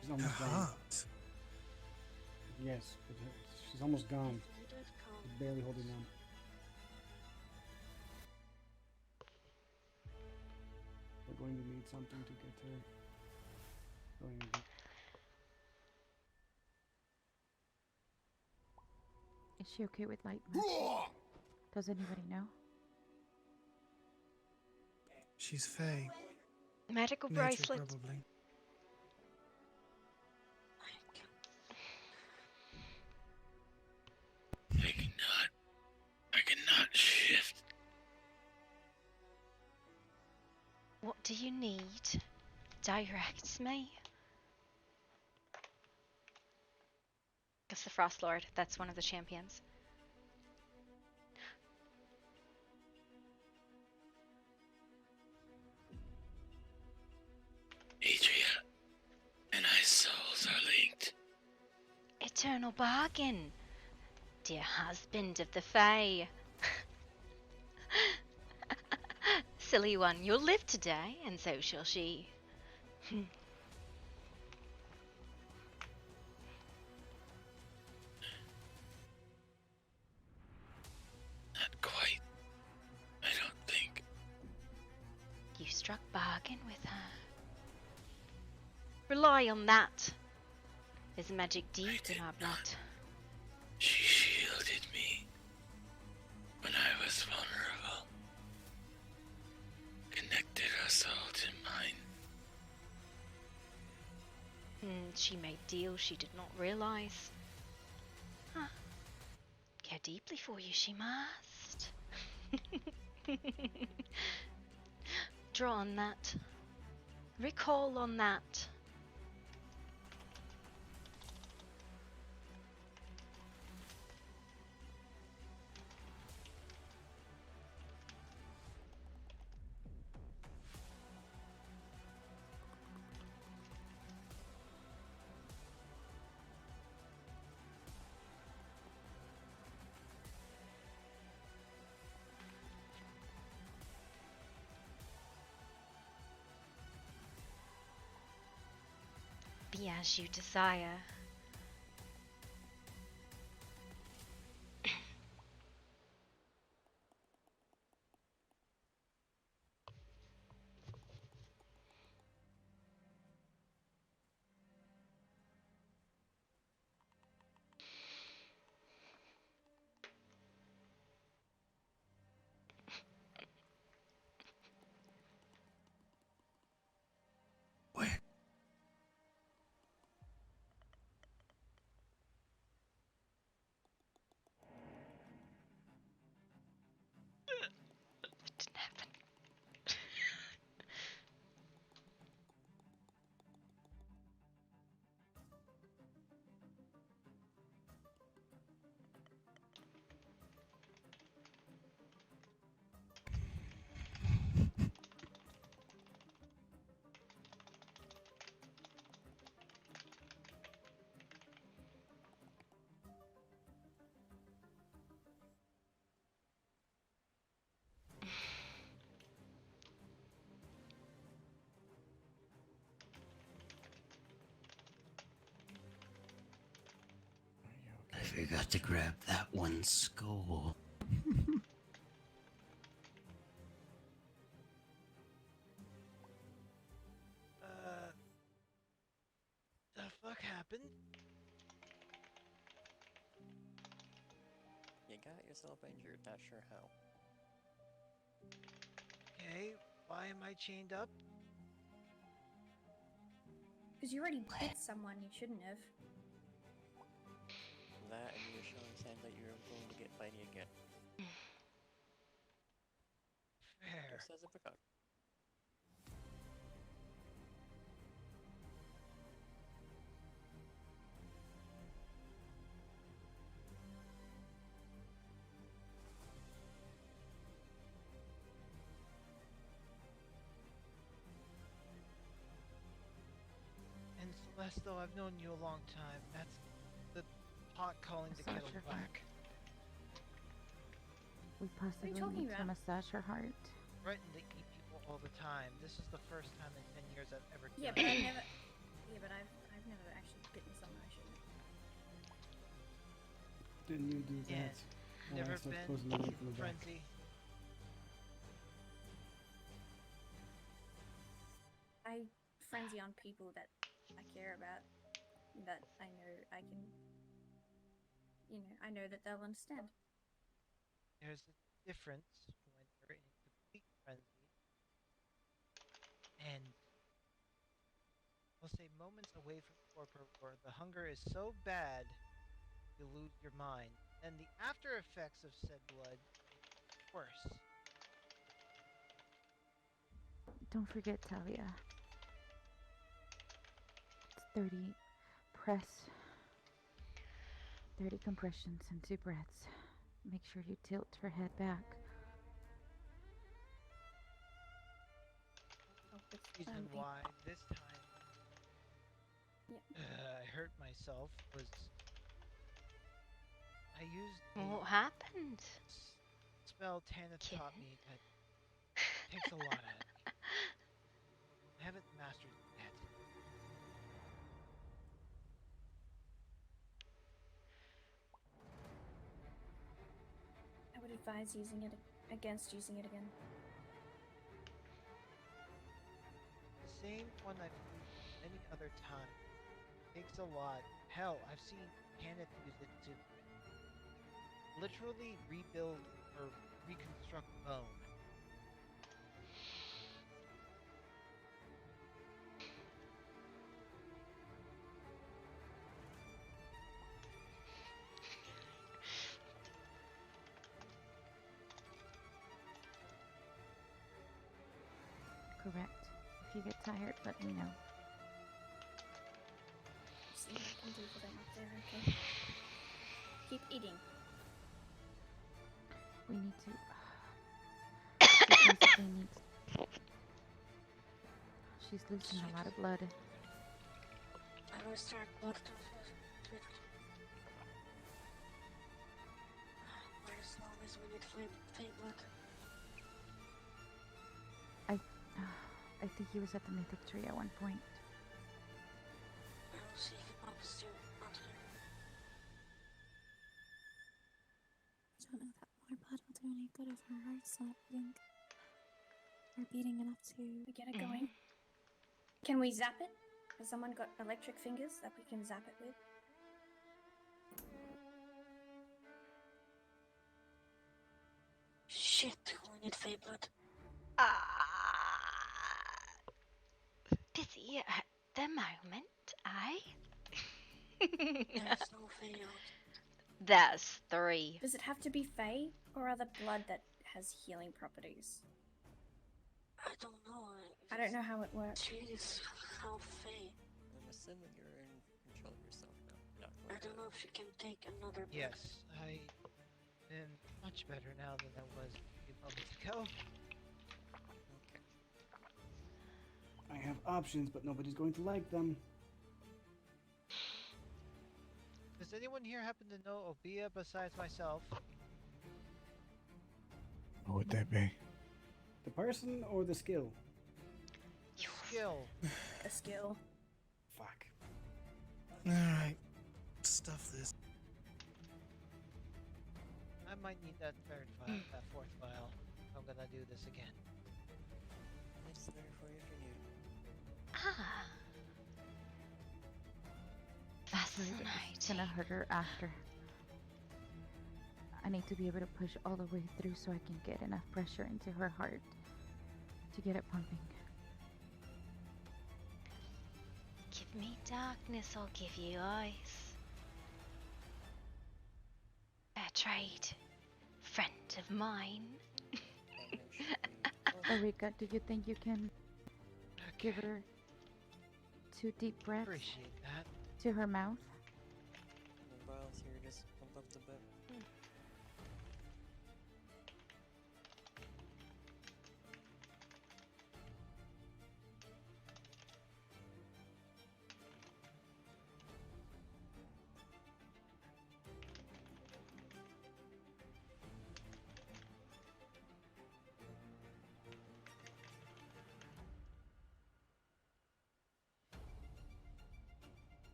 She's Her almost gone. heart. Yes, but she's almost gone. If needed, come. She's barely holding on. We're going to need something to get her going again. Is she okay with light magic? Does anybody know? She's Faye. Medical Nature, bracelet. probably. I cannot shift. What do you need? Direct me. That's the Frost Lord. That's one of the champions. Adria and I souls are linked. Eternal bargain, dear husband of the Fae. Silly one, you'll live today, and so shall she. Not quite. I don't think. You struck bargain with her. Rely on that. There's magic deep in our blood. She shielded me when I was vulnerable. Connected us all to mine. She made deals she did not realize. Care deeply for you, she must. Draw on that. Recall on that. Be as you desire. I forgot to grab that one skull. The fuck happened? You got yourself injured, not sure how. Okay, why am I chained up? Because you already bit someone you shouldn't have. That and you were showing signs that you were going to get bitey again. Fair. Just as a precaution. And Celeste, I've known you a long time. That's the pot calling the kettle Massage her black. We possibly talking need to about? massage her heart. Threaten to eat people all the time. This is the first time in 10 years I've ever Yeah, done but it. I've never actually bitten someone I shouldn't have. Didn't you do Yeah. that? Never I started been closing the door from the back. frenzy. I frenzy on people that I care about, that I know I can, I know that they'll understand. There's a difference when you're in complete frenzy and we'll say moments away from torpor where the hunger is so bad you lose your mind. And the after effects of said blood worse. Don't forget, Talia. It's 30. Press. 30 compressions and 2 breaths. Make sure you tilt her head back. Reason why this time I hurt myself was I used What happened? spell Tanith taught me that takes a lot out of me. I haven't mastered it yet. I would advise using it against using it again. The same one I've used many other times. Takes a lot. Hell, I've seen Tanith use it to literally rebuild or reconstruct bone. Correct. If you get tired, let me know. See what I can do for them up there, okay? Keep eating. We need to. She basically needs. She's losing a lot of blood. I will start blood transfusion. Wait as long as we need faint blood. I think he was at the mythic tree at one point. I will see if it pops through out here. I don't know that more blood will do any good if her heart's not beating. Or beating enough to get it going. Can we zap it? Has someone got electric fingers that we can zap it with? Shit, we need faint blood. Busy at the moment, There's no faint out. That's 3. Does it have to be Fey, or other blood that has healing properties? I don't know. I don't know how it works. She's half Fey. I'm assuming you're in control of yourself now. I don't know if she can take another blood. Yes, I am much better now than I was a few moments ago. I have options, but nobody's going to like them. Does anyone here happen to know Obia besides myself? What would that be? The person or the skill? Skill. A skill. Fuck. Alright. Stuff this. I might need that third file, that fourth file. I'm gonna do this again. It's there for you if you need it. Fascinating. It's gonna hurt her after. I need to be able to push all the way through so I can get enough pressure into her heart to get it pumping. Give me darkness, I'll give you ice. Fair trade. Friend of mine. Erika, do you think you can give her 2 deep breaths Appreciate that. to her mouth? The vials here just pump up the bit.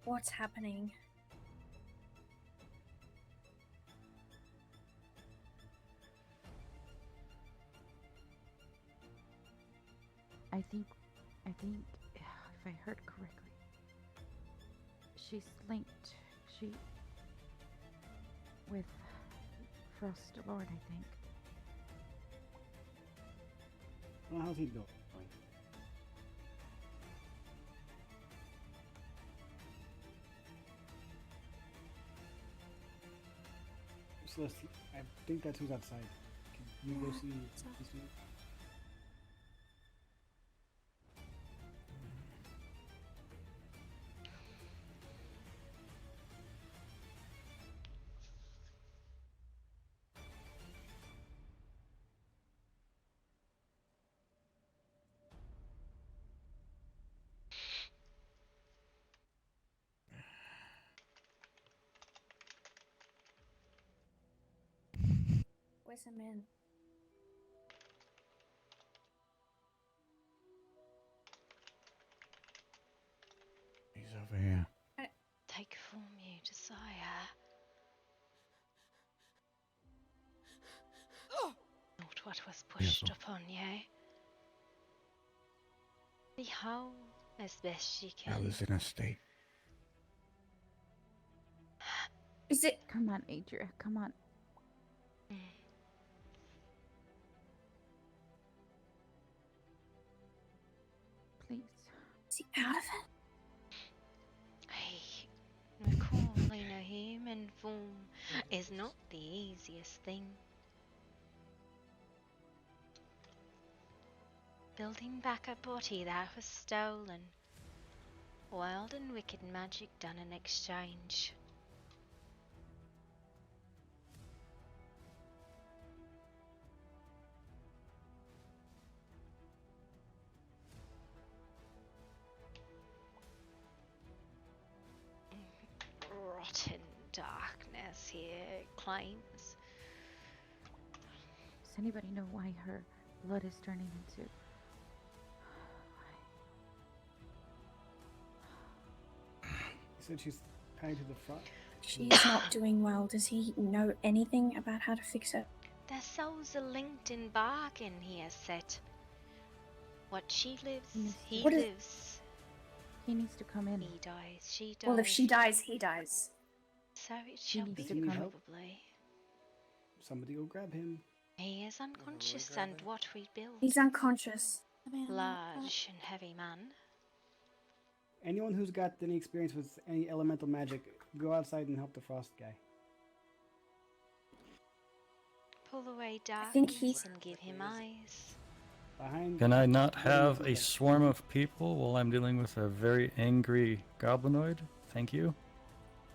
What's happening? I think, if I heard correctly, she's linked, with Frost Lord, I think. Well, how's he going? Celeste, I think that's who's outside. Can you go see these two? Where's the man? He's over here. Take form, you desire. Not what was pushed upon you. Be whole as best you can. Bella's in a state. Is it? Come on, Adria. Come on. Please. Is he out of it? Hey, recalling a human form is not the easiest thing. Building back a body that was stolen. Wild and wicked magic done in exchange. Rotten darkness here, it claims. Does anybody know why her blood is turning into... You said she's tied to the front? She's not doing well. Does he know anything about how to fix it? Their souls are linked in bargain, he has said. What she lives, he What is- lives. He needs to come in. He dies, she dies. Well, if she dies, he dies. So it shall needs be, to come. probably. Somebody go grab him. He is unconscious, and what we build. He's unconscious. Large and heavy man. Anyone who's got any experience with any elemental magic, go outside and help the frost guy. Pull away think darkness he's- and give him eyes. Behind. Can I not have a swarm of people while I'm dealing with a very angry goblinoid? Thank you.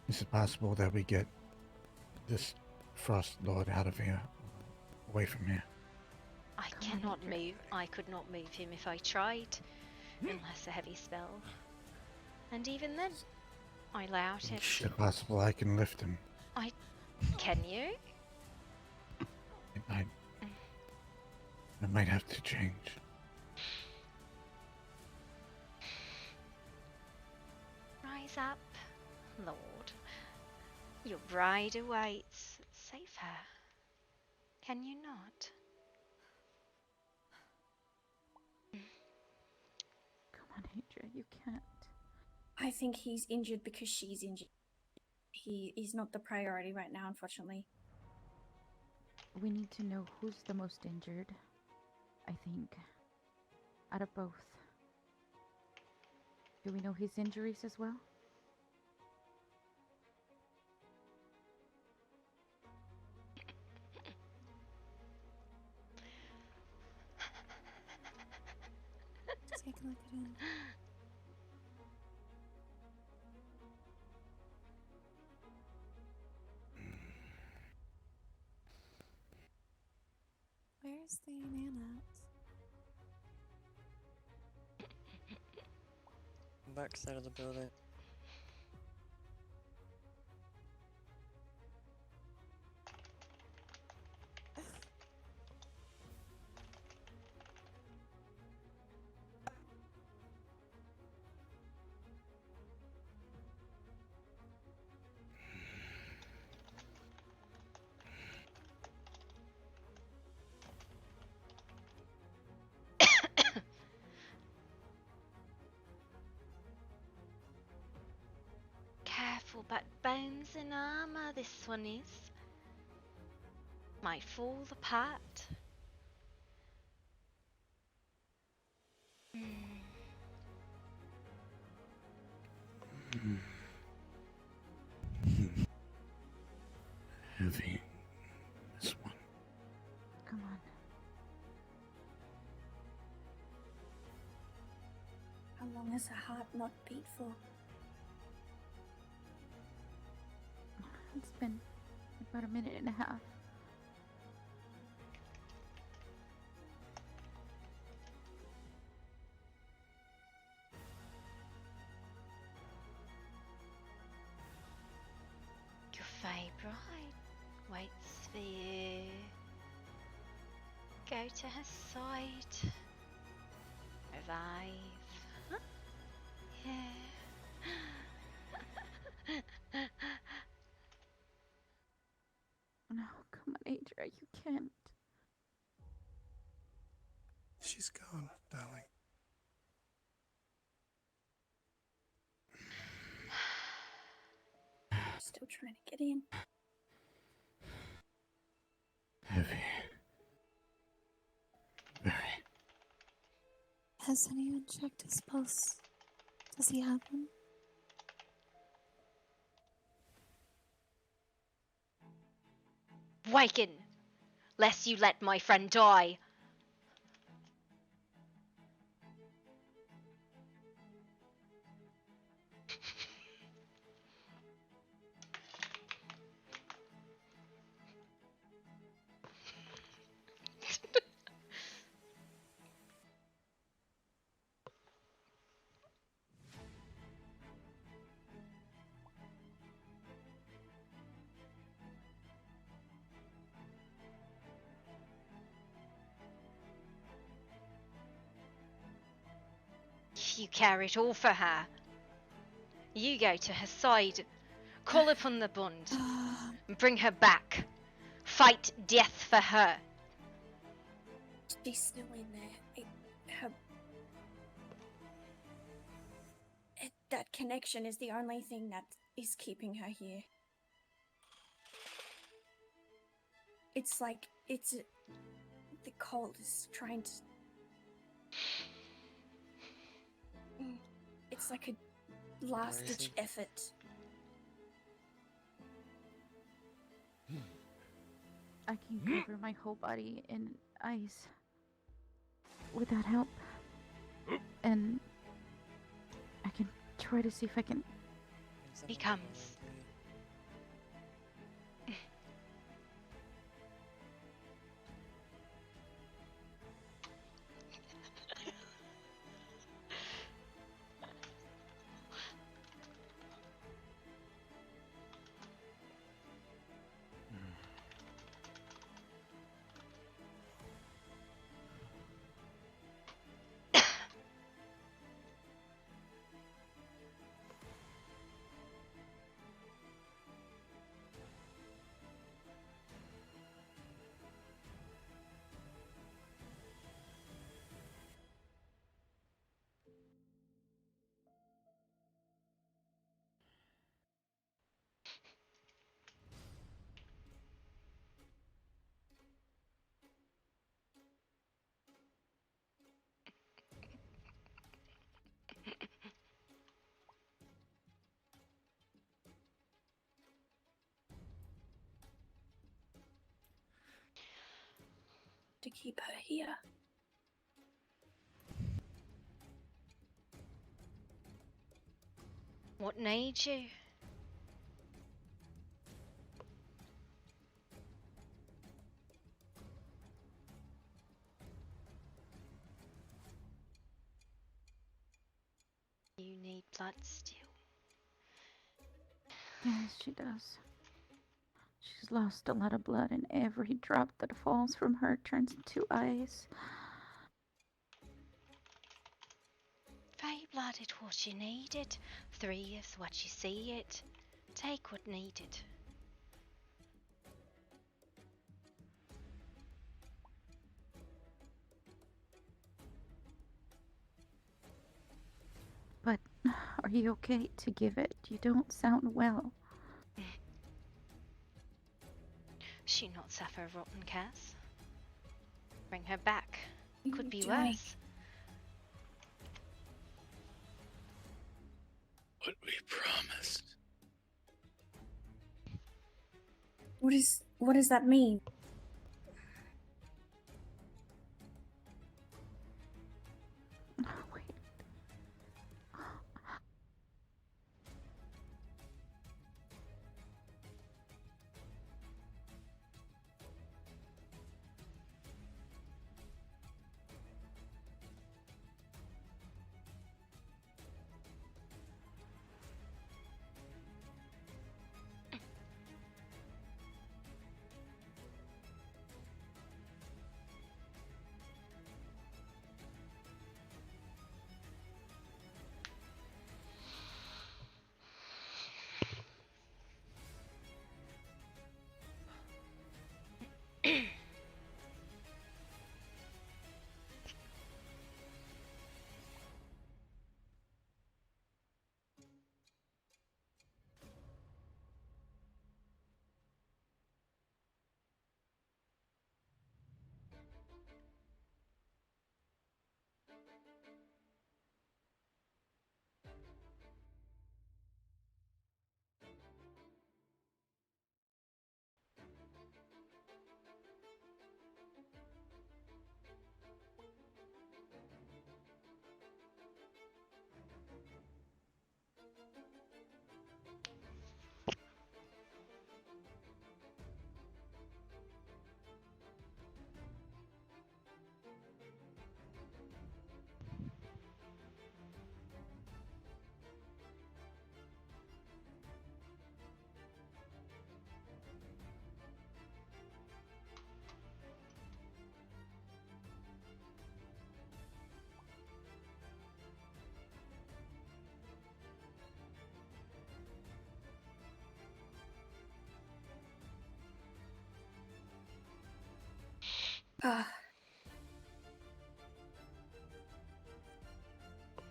Is it possible that we get this Frost Lord out of here? Away from here? I cannot move. I could not move him if I tried, unless a heavy spell. And even then, I doubt it. Is it possible I can lift him? Can you? I might have to change. Rise up, Lord. Your bride awaits. Save her. Can you not? Come on, Adria, you can't. I think he's injured because she's injured. He is not the priority right now, unfortunately. We need to know who's the most injured. I think. Out of both. Do we know his injuries as well? Take a look at him. Where's the man Back side of the building. Careful, but bones and armor this one is. Might fall apart. Heavy. This one. Come on. How long has her heart not beat for? It's been about a minute and a half. Your favourite waits for you. go to her side. Revive. Yeah. No, come on, Adria, you can't. She's gone, darling. Still trying to get in. Heavy. Very. Has anyone checked his pulse? Does he have one? Waken, lest you let my friend die. You care it all for her. You go to her side, call upon the bond, and bring her back. Fight death for her. She's still in there. That connection is the only thing that is keeping her here. It's like the cold is trying to. It's like a last-ditch effort. I can cover my whole body in ice. Would that help? And I can try to see if I can. He comes. To keep her here. What needs you? You need blood still. Yes, she does. She's lost a lot of blood, and every drop that falls from her turns into ice. Fey blooded what you needed. 3 is what you see it. Take what needed. But are you okay to give it? You don't sound well. She not suffer rotten Cass. Bring her back. Could be doing? worse. What we promised. What does that mean? Wait.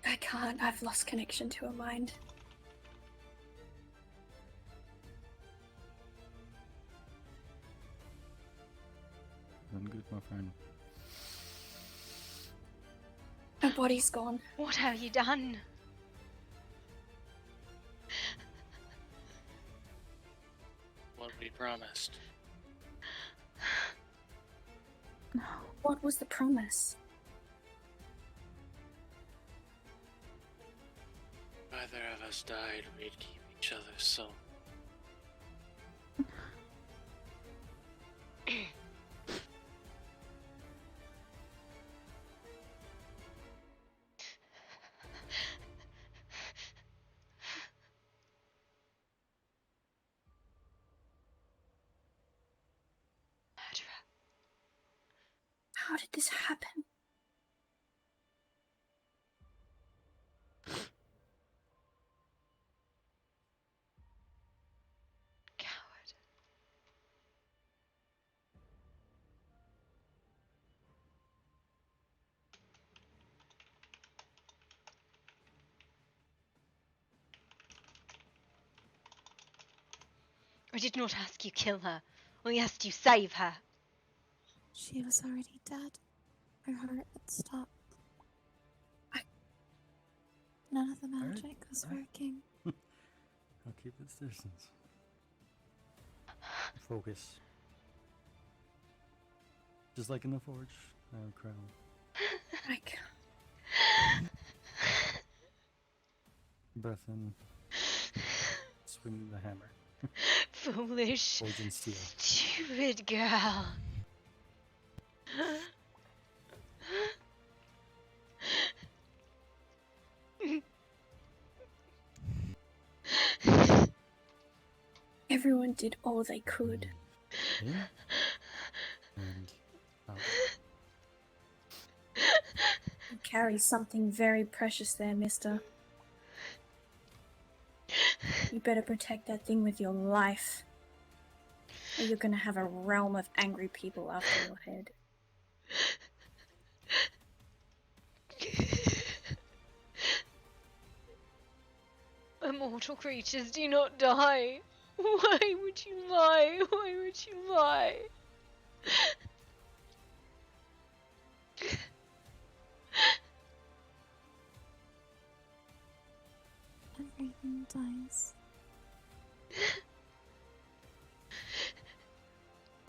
I can't. I've lost connection to her mind. Doing good, my friend. Her body's gone. What have you done? What we promised. No. What was the promise? If either of us died, we'd keep each other's soul. How did this happen? Coward. I did not ask you kill her. I asked you save her. She was already dead. Her heart had stopped. None of the magic was working. I'll keep its distance. Focus. Just like in the forge, I have a crown. I can't. Breath in. Swing the hammer. Foolish, Poison steel. stupid girl. Everyone did all they could. In and out. You carry something very precious there, mister. You better protect that thing with your life, or you're gonna have a realm of angry people after your head. Immortal creatures do not die. Why would you lie? Why would you lie? Everything dies.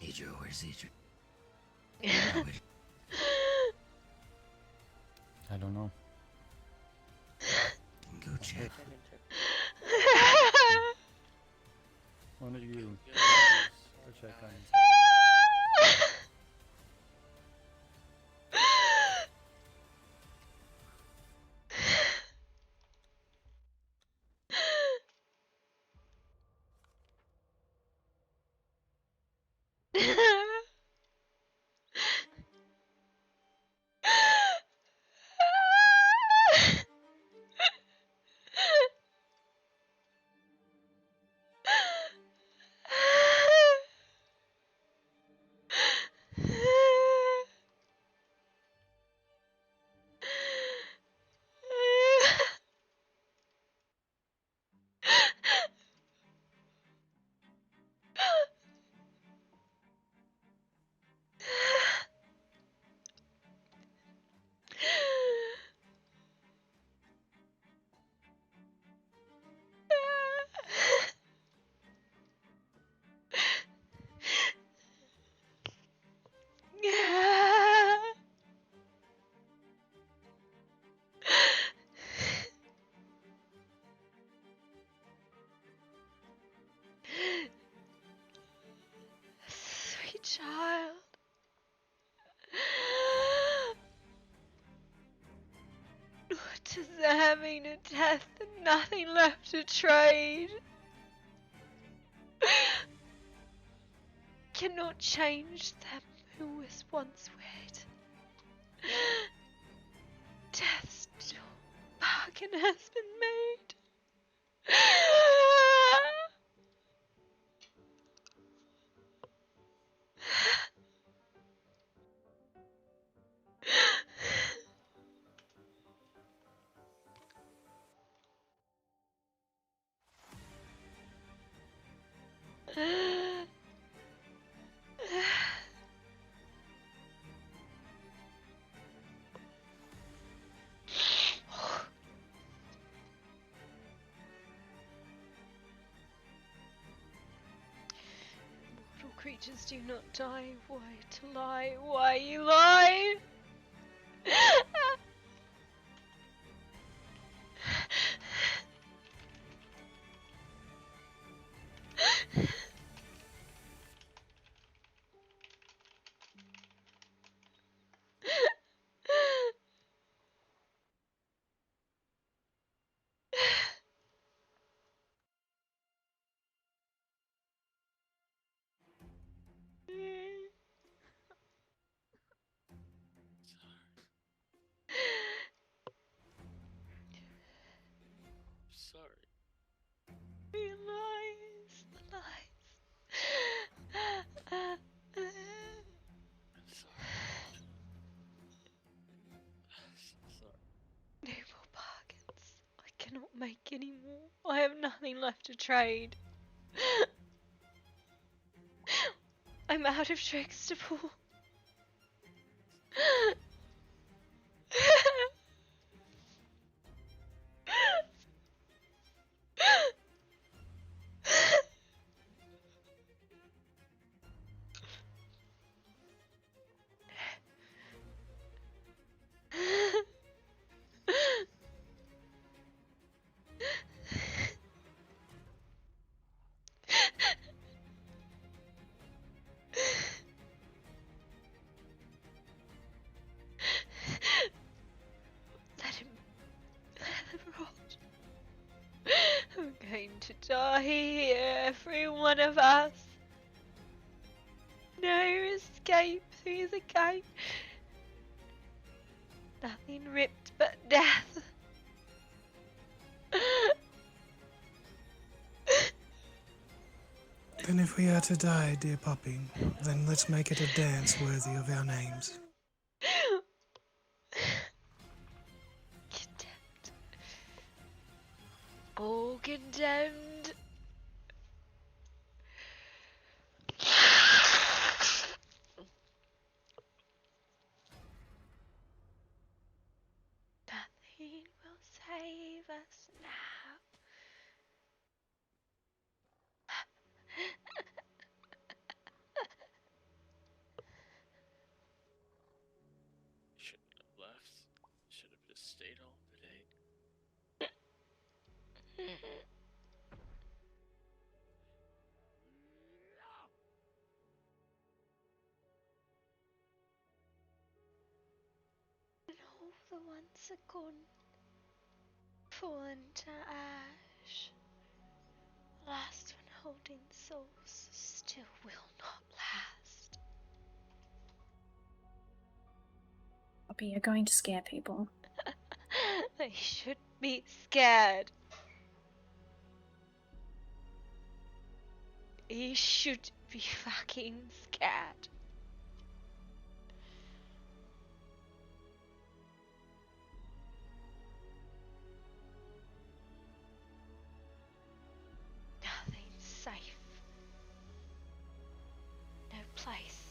Adrian, where's Adrian? I don't know. Go check. One of you go check on his Sweet child. What is having a death and nothing left to trade? Cannot change them who was once wed. Death's bargain has been made. creatures do not die. Why to lie? Why you lie? Sorry. Lies, lies. I'm sorry. Sorry. No more bargains. I cannot make any more. I have nothing left to trade. I'm out of tricks to pull. Let him rot. We're going to die here, every one of us. No escape through the gate. Nothing ripped but death. Then if we are to die, dear puppy, then let's make it a dance worthy of our names. Condemned. All condemned. Nothing will save us now. Shouldn't have left. Should have just stayed home today. And all the ones are gone, fallen to ash. The last one holding souls still will not last. Puppy, you're going to scare people. They should be scared. He should be fucking scared. Nothing's safe. No place.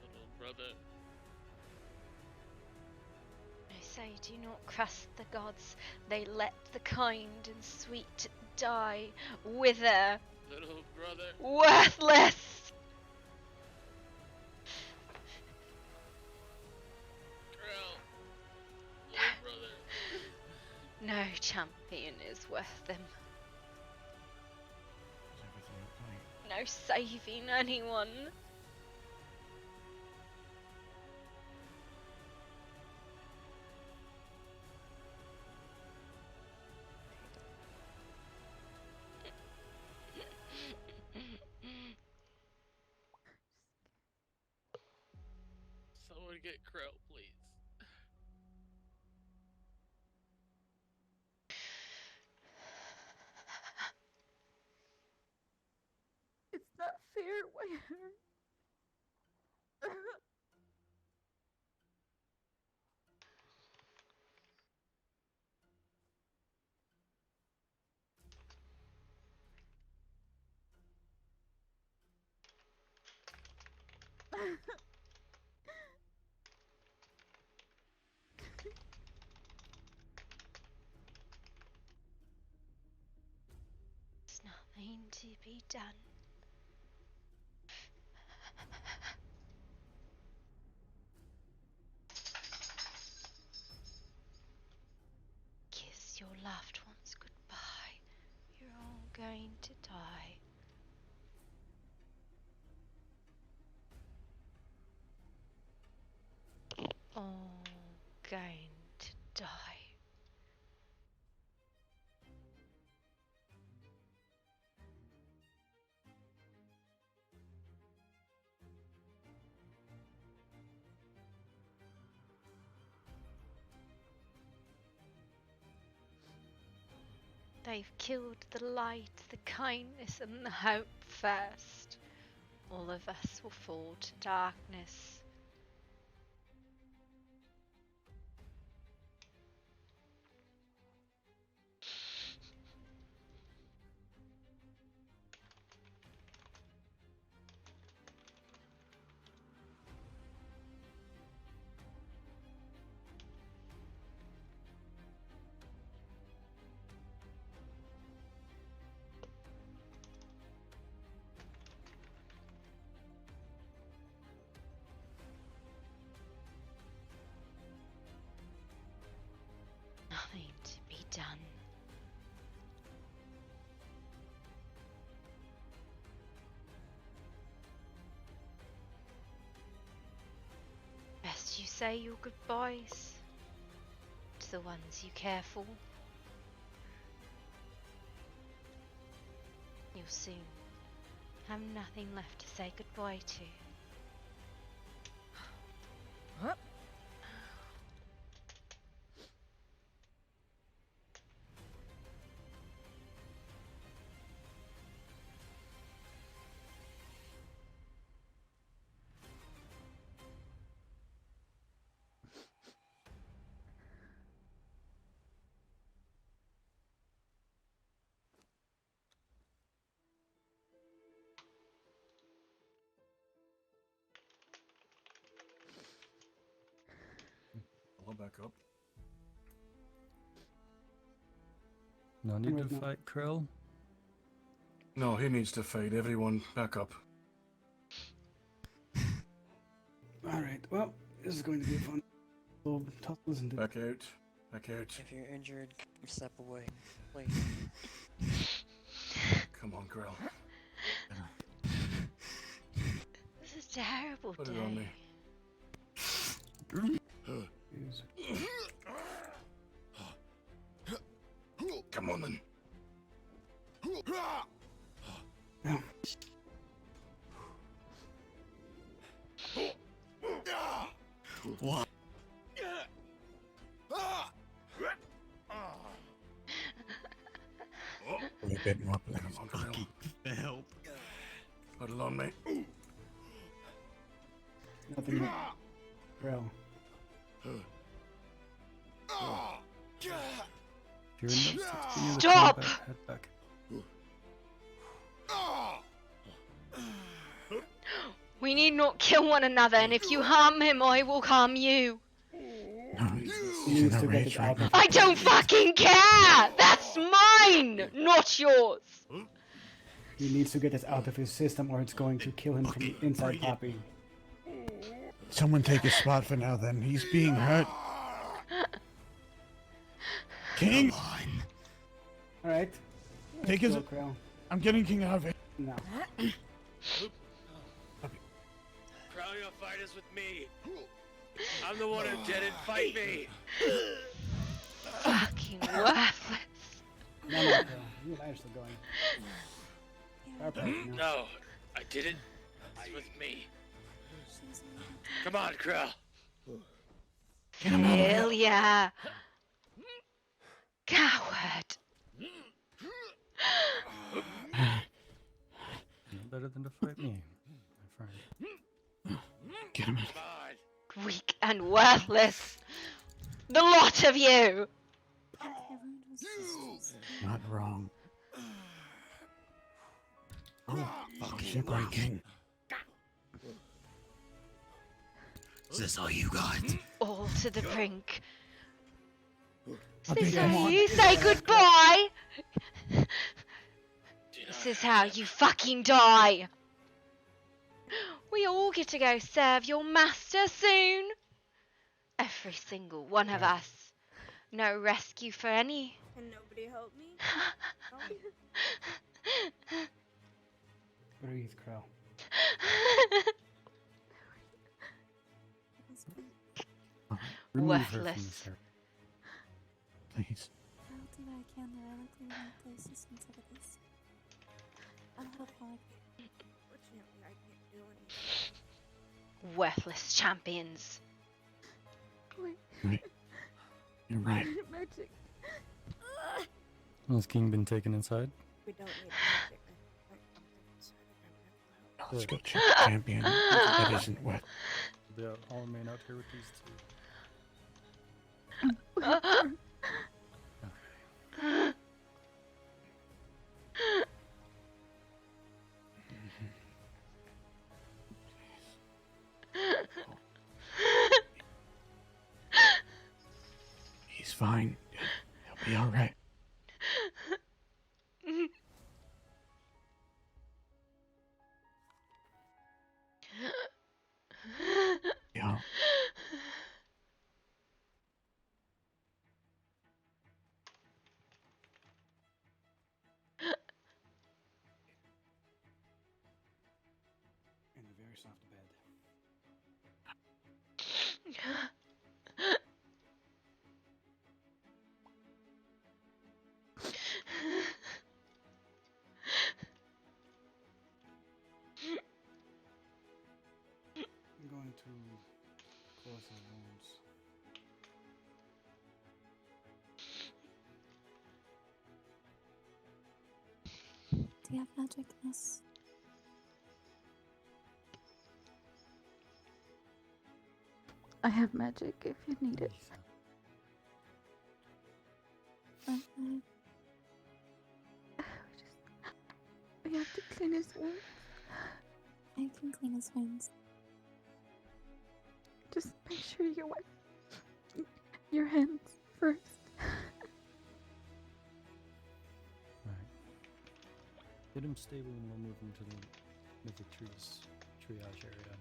Little brother. I say, do not trust the gods. They let the kind and sweet die, wither, Little brother. worthless. Girl. Little brother. No champion is worth them. Is everything okay? No saving anyone. Someone get Crow, please. fair way. There's nothing to be done. Kiss your loved ones goodbye. You're all going to die. All going to die. They've killed the light, the kindness, and the hope first. All of us will fall to darkness. Nothing to be done. Best you say your goodbyes to the ones you care for. You'll soon have nothing left to say goodbye to. Huh? I'll back up. No need to fight Krill. No, he needs to fight. Everyone, back up. Alright, well, this is going to be fun. So, tough, isn't it? Back out. Back out. If you're injured, step away, please. Come on, girl. This is a terrible Put day. it on me. Come on then. What? A bit more, please. Come on, girl. Help. Put it on me. Nothing but Grill. If you're in that 16 of the Stop! combat, head back. We need not kill one another, and if you harm him, I will harm you. He's in a rage right now. I don't fucking care! That's mine, not yours. He needs to get this out of his system or it's going to kill him from inside Poppy. Someone take his spot for now, then. He's being hurt. King! Alright. Take his... Krill. I'm getting King out of it. No. Crown your fighters with me. I'm the one who did it. Fight me. Fucking worthless. No, Krill. You and I are still going. Our part, you know. No, I did it. It's with me. Come on, Krill. Hell yeah. Coward. No better than to fight me, my friend. Get him in. Weak and worthless. The lot of you! Not wrong. Fucking breaking. Is this all you got? All to the brink. Is Okay, this come how on. you say goodbye? This is how you fucking die. We all get to go serve your master soon. Every single one of us. No rescue for any. And nobody helped me? Breathe, Crow. Remove her from Worthless. this area. Please. I'll do what I can to radically remove the assistance of this. I'll help hard. Fortunately, I can't do anything. Worthless champions. Right. You're right. Magic. Has King been taken inside? We don't need magic. Let's go check the champion. That isn't wet. They all remain out here with these two. He's fine. He'll be alright. Yeah. In a very soft bed. I'm going to close the wounds. Do you have magic, miss? I have magic if you need it. We have to clean his wounds. I can clean his wounds. Just make sure you wipe your hands first. Alright. Get him stable and we'll move him to the mythic trees triage area.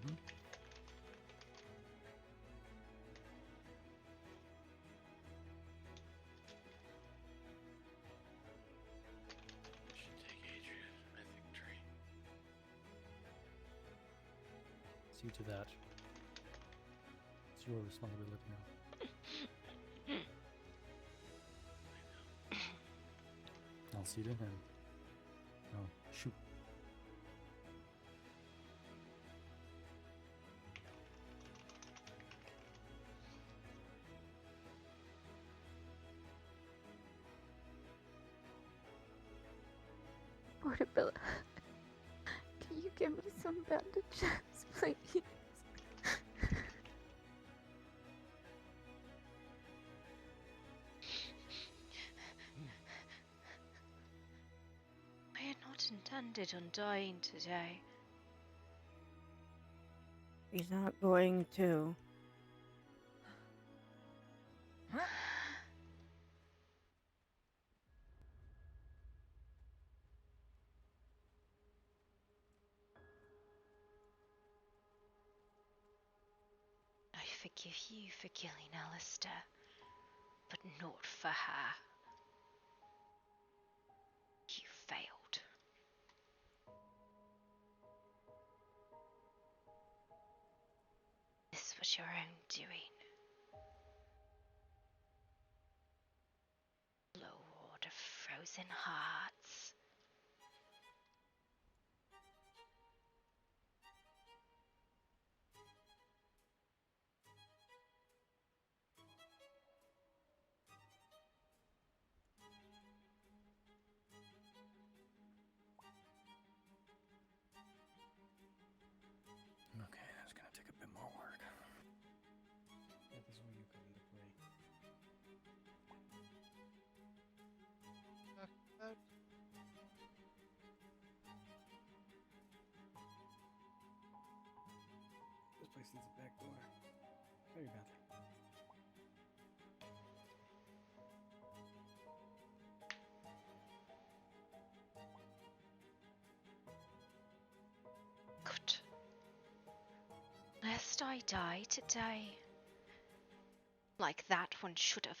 Should take Adrian's mythic tree. See to that. It's your responsibility now. I'll see to him. Oh, shoot. Portabella, can you give me some bandages, please? I had not intended on dying today. He's not going to. I forgive you for killing Alistair, but not for her. You failed. This was your own doing. Lord of Frozen Hearts. place needs a back door. Very badly. Good. Lest I die today. Like that one should have.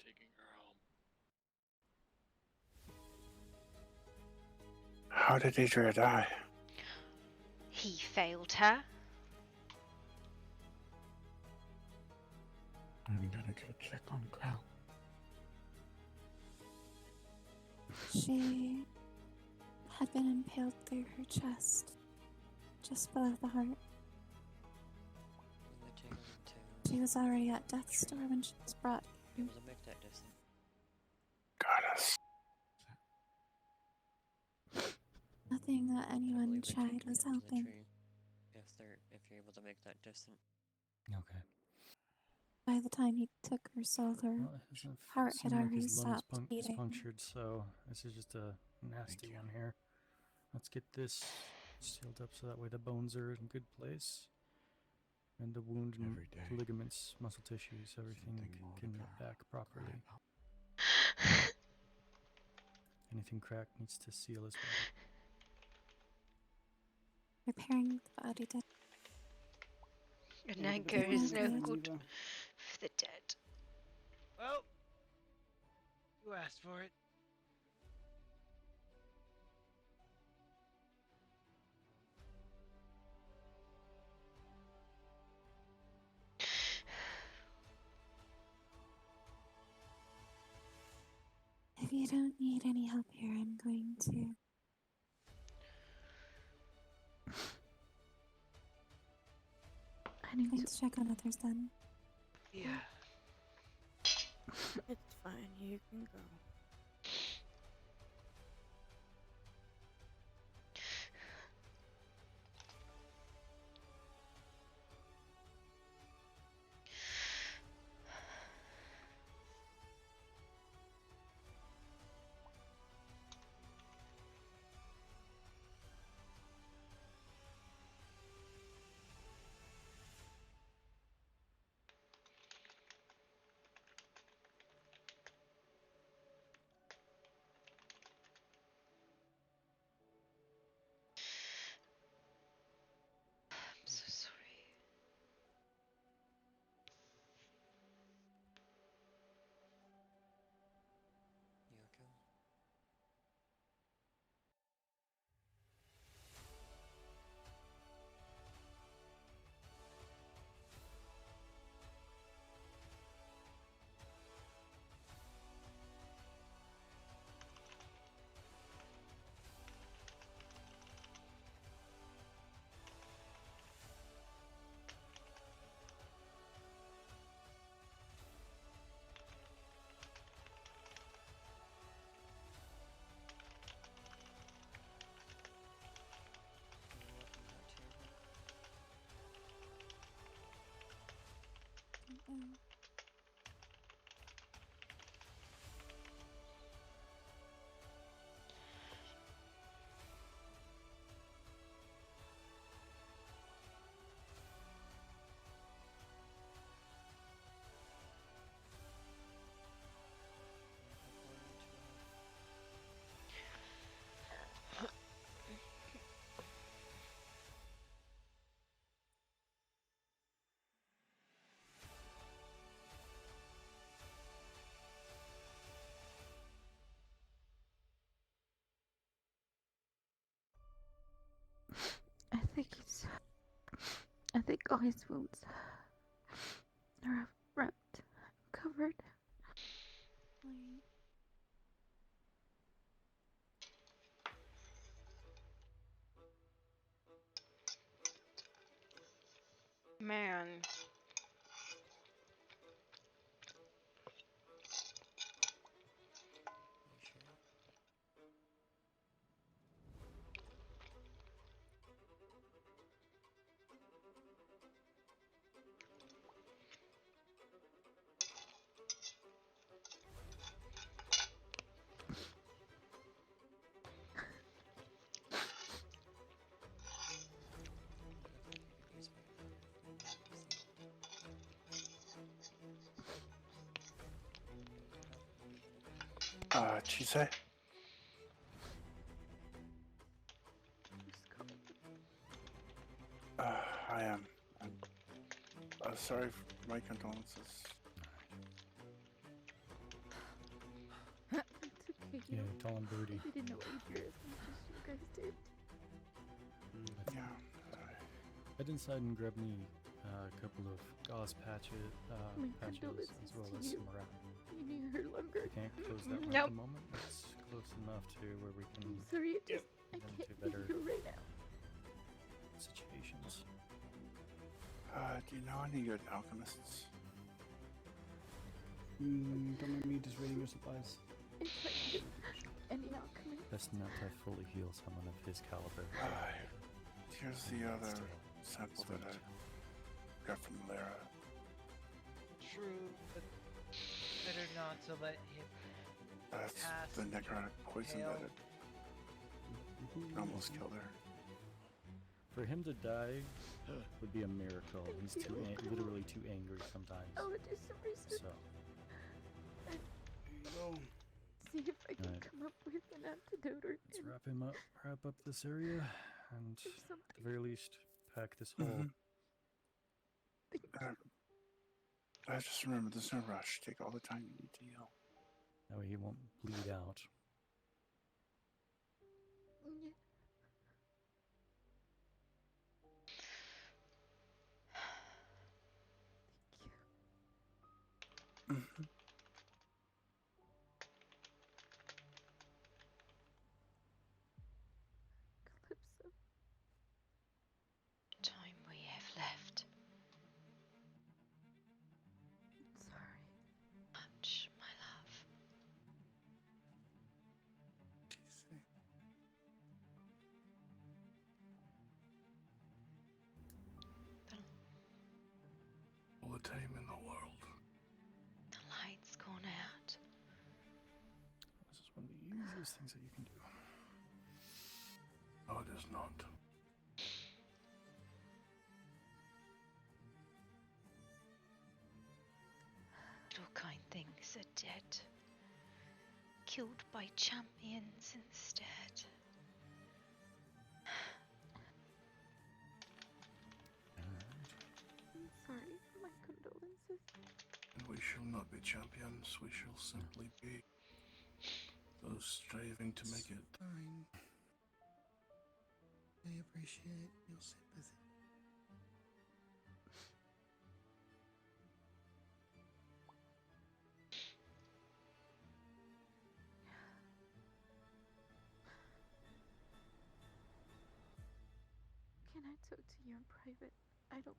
Taking her home. How did Adria die? He failed her. I'm gonna go check on Crow. She had been impaled through her chest, just below the heart. She was already at death's door when she was brought here. It was a big that distance. Goddess. Nothing that anyone tried was helping. If you're able to make that distant. Okay. By the time he took her soul, her Well, it doesn't heart had seem like already his lungs stopped is beating. punctured, so this is just a nasty one here. Let's get this sealed up so that way the bones are in good place. And the wound and ligaments, muscle tissues, everything can get back properly. Anything cracked needs to seal as well. Repairing the body did. An anchor is no good for the dead. Well, you asked for it. If you don't need any help here, I'm going to. I need to check on others then. Yeah. It's fine. You can go. I'm so sorry. You okay? I think all his wounds are wrapped, covered. Man. Chise? I am. I'm sorry for my condolences. Yeah, tell him Birdie. We didn't know Adrian as much as you guys did. Yeah. Head inside and grab me a couple of gauze patches as well as some wrap. You knew her longer. I can't close that one at Nope. the moment. It's close enough to where we can I'm sorry, it just I get can't into hear better you right now. situations. Do you know any good alchemists? Don't mind me just reading your supplies. It's like any alchemy. Best not to fully heal someone of his caliber. Here's the other sample that I got from Lara. True, but better not to let him That's pass the necrotic poison pale. that it almost killed her. For him to die would be a miracle. He's too literally too angry sometimes. I'll do some research. So, And see if I can come up with an antidote or let's wrap up this area, and at the very least, pack this hole. I just remember there's no rush. Take all the time you need to heal. That way he won't bleed out. Yeah. Calypso. Time we have left. I'm sorry. Much, my love. All the time in the world. The light's gone out. This is one of the easiest things that you can do. No, it is not. Little kind things are dead. Killed by champions instead. I'm sorry for my condolences. And we shall not be champions, we shall simply be those striving to make it. Fine. I appreciate your sympathy. Can I talk to you in private? I don't.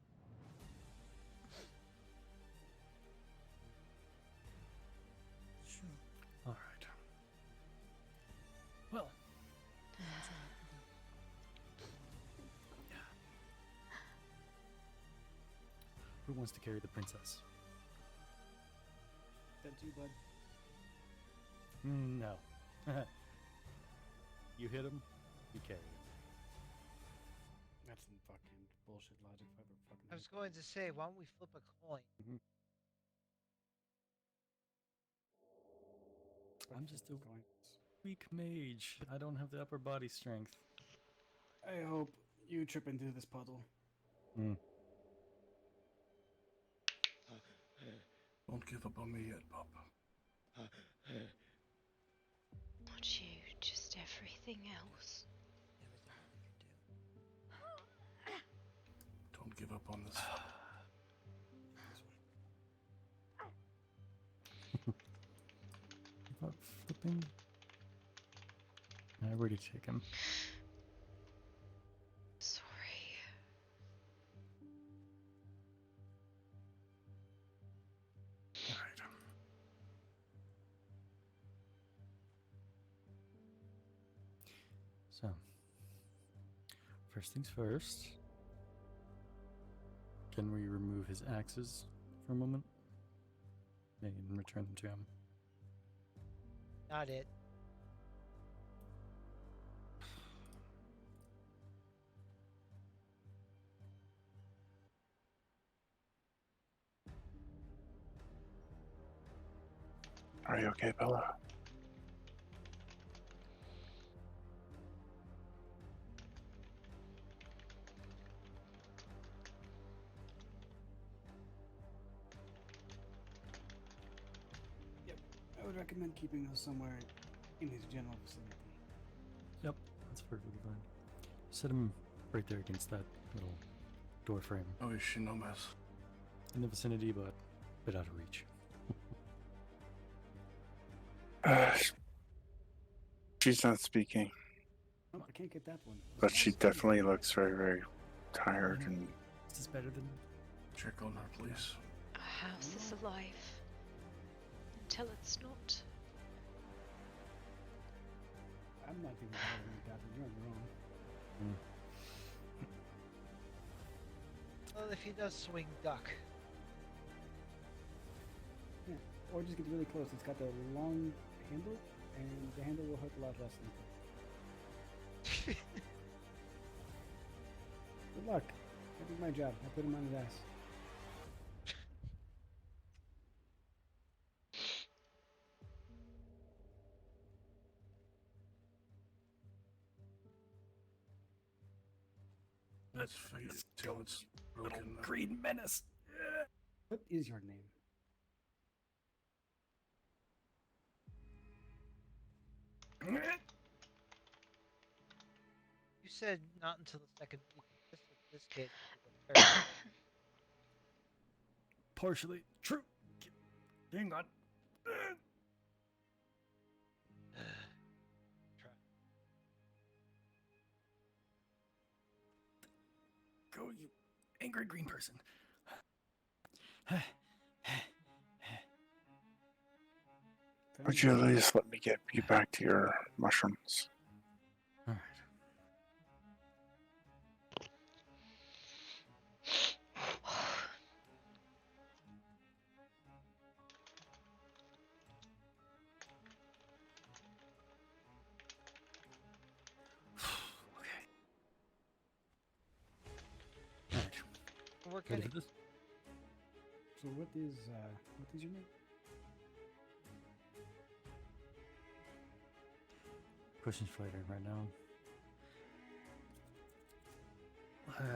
Sure. All right. Well. Yeah. Who wants to carry the princess? That's you, bud. No. You hit him, you carry him. That's some fucking bullshit logic if I ever fucking. I was going to say, why don't we flip a coin? I'm just a weak mage. I don't have the upper body strength. I hope you trip into this puddle. Don't give up on me yet, Pop. Not you, just everything else. Don't give up on this. About flipping. I already take him. Sorry. All right. So, first things first. Can we remove his axes for a moment? And return them to him. Not it. Are you okay, Bella? would recommend keeping those somewhere in his general vicinity. Yep, that's perfectly fine. Set him right there against that little door frame. Oh, she no mess. In the vicinity, but a bit out of reach. She's not speaking, Oh, I can't get that one. but she definitely looks very, very tired and. Is this better than? Check on her, please. A house is alive until it's not. I'm not thinking about that. You're on your own. Well, if he does swing duck. Yeah, or just get really close. It's got the long handle, and the handle will hurt a lot less than the Good luck. I did my job. I put him on his ass. Let's fade it till it's broken. Green menace. What is your name? You said not until the second week. This kid. Partially true. Hang on. Go, you angry green person. Would you at least let me get you back to your mushrooms? All right. We're Ready getting. for this? So what is your name? Questions fighter right now.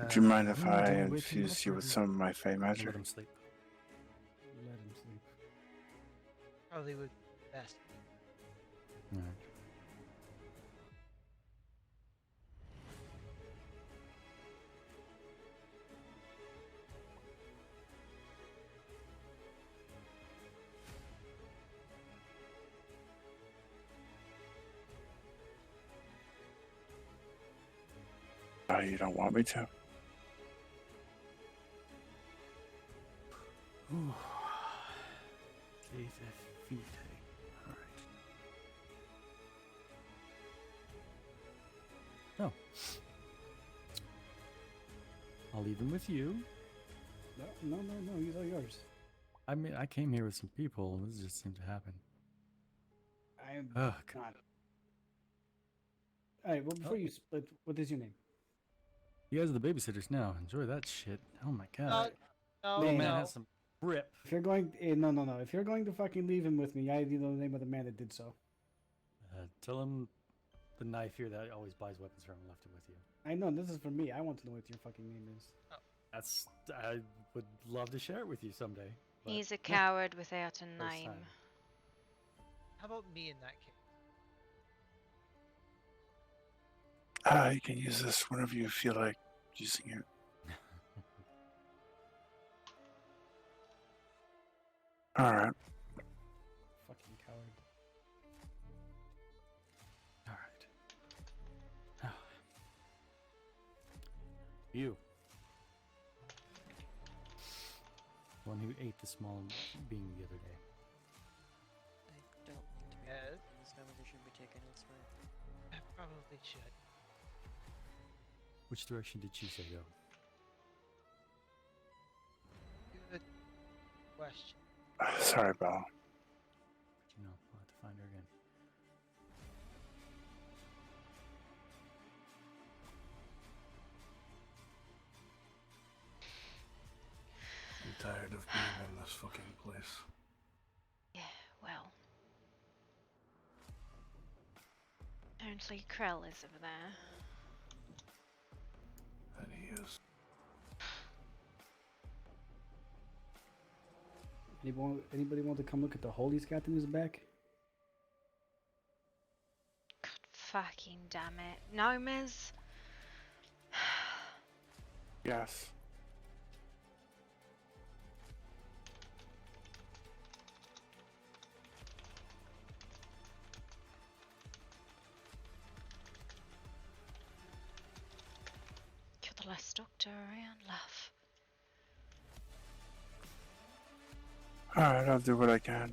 Would you mind if I'm I gonna wake him infuse up you or with just some of my Fey magic? Let him sleep. Let him sleep. Probably would be best. All right. You don't want me to? Ooh. All right. Oh. I'll leave him with you. No. He's all yours. I mean, I came here with some people. This just seemed to happen. I'm Ugh. not. All right. Well, before you split, what is your name? You guys are the babysitters now. Enjoy that shit. Oh my god. No, Little no. man has some grip. If you're going, no. If you're going to fucking leave him with me, I need to know the name of the man that did so. Tell him the knife here that always buys weapons from him left it with you. I know this is for me. I want to know what your fucking name is. I would love to share it with you someday. But He's a coward without a name. time. How about me in that case? You can use this whenever you feel like using it. All right. Fucking coward. All right. Now, you. One who ate the small being the other day. I don't want to be Yes? this conversation be taken elsewhere. I probably should. Which direction did she say go? Good question. Sorry, Belle. But you know, I'll have to find her again. I'm tired of being in this fucking place. Yeah, well. Apparently Krell is over there. And he is. Anybody want to come look at the hole he's got in his back? fucking damn it. No, Miz? Yes. You're the last doctor around, love. Alright, I'll do what I can.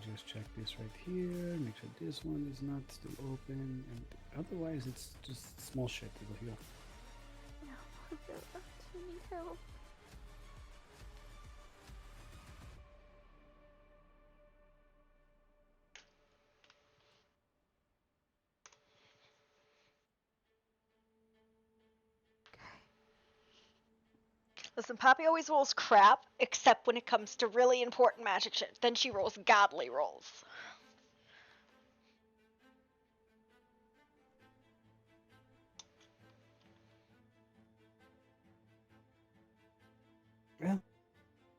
Just check this right here, make sure this one is not still open, and otherwise it's just small shit that will heal. No, I need help. Listen, Poppy always rolls crap, except when it comes to really important magic shit. Then she rolls godly rolls. Well,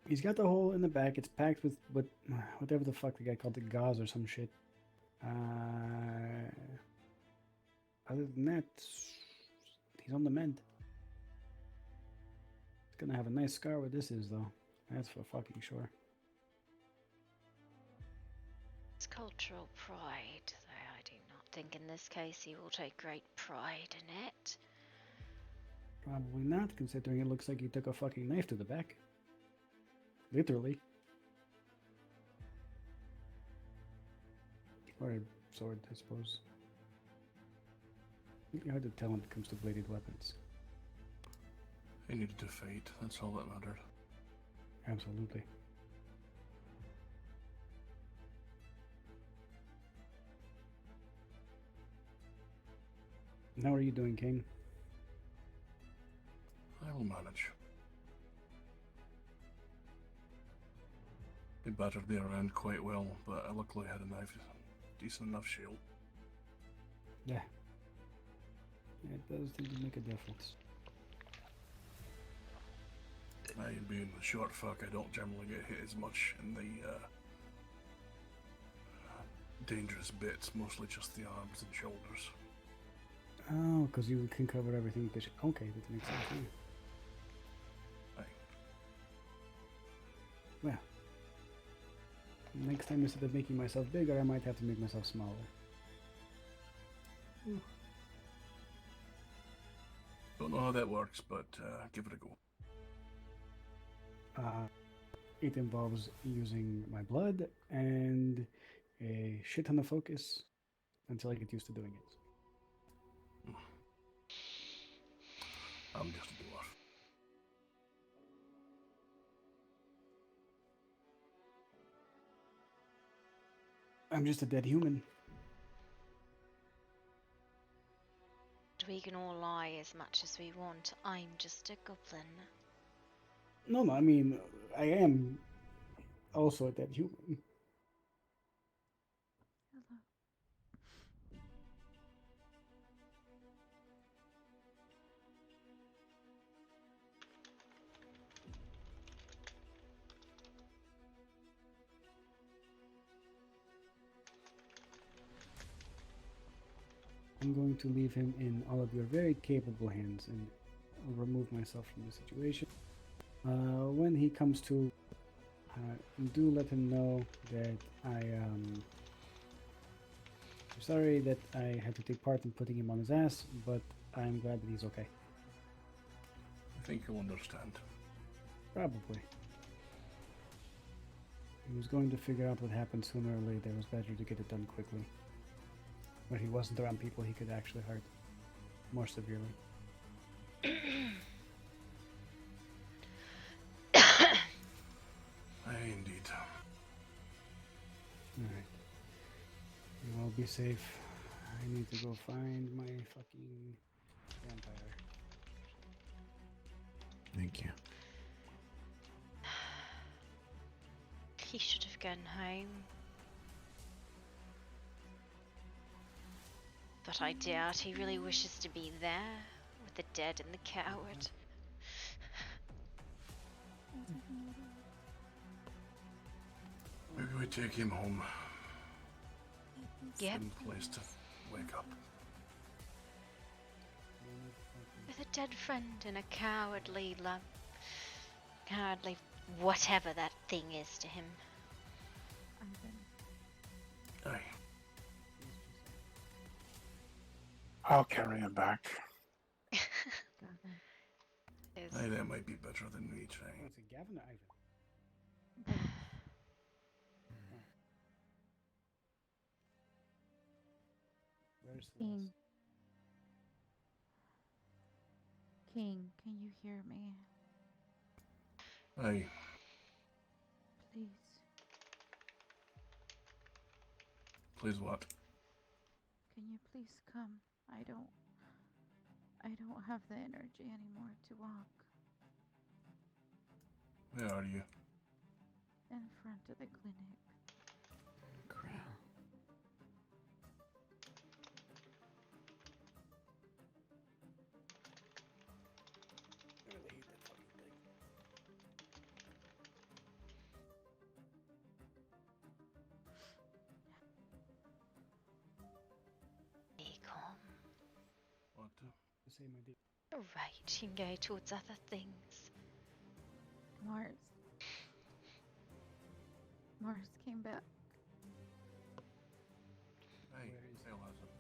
he's got the hole in the back. It's packed with whatever the fuck the guy called it, gauze or some shit. Other than that, he's on the mend. He's gonna have a nice scar where this is, though. That's for fucking sure. It's cultural pride, though I do not think in this case he will take great pride in it. Probably not, considering it looks like he took a fucking knife to the back. Literally. Or a sword, I suppose. Really hard to tell when it comes to bladed weapons. He needed to fight, that's all that mattered. Absolutely. How are you doing, King? I will manage. He battered me around quite well, but I luckily had a knife, decent enough shield. Yeah. Yeah, it does seem to make a difference. I, being the short fuck, I don't generally get hit as much in the dangerous bits, mostly just the arms and shoulders. Oh, because you can cover everything with the okay, that makes sense. Yeah. Aye. Well, next time instead of making myself bigger, I might have to make myself smaller. Don't know how that works, but give it a go. It involves using my blood and a shit ton of focus until I get used to doing it. I'm just a dwarf. I'm just a dead human. We can all lie as much as we want. I'm just a goblin. No, I mean, I am also a dead human. Hello. I'm going to leave him in all of your very capable hands and I'll remove myself from the situation. When he comes to, do let him know that I'm sorry that I had to take part in putting him on his ass, but I'm glad that he's okay. I think he'll understand. Probably. He was going to figure out what happened sooner or later. It was better to get it done quickly. Where he wasn't around people he could actually hurt more severely. Aye, indeed. Alright. You all be safe. I need to go find my fucking vampire. Thank you. He should have gone home. But I doubt he really wishes to be there with the dead and the coward. Maybe we take him home? Yep. Some place to wake up. With a dead friend and a cowardly whatever that thing is to him. Aye. I'll carry him back. Aye, that might be better than me trying. Is it Gavin or Ivan? Where's King. King, can you hear me? Aye. Please. Please what? Can you please come? I don't have the energy anymore to walk. Where are you? In front of the clinic. Be calm. What? Say my dear. Right, you can go towards other things. Mars came back. Hey, still hasn't.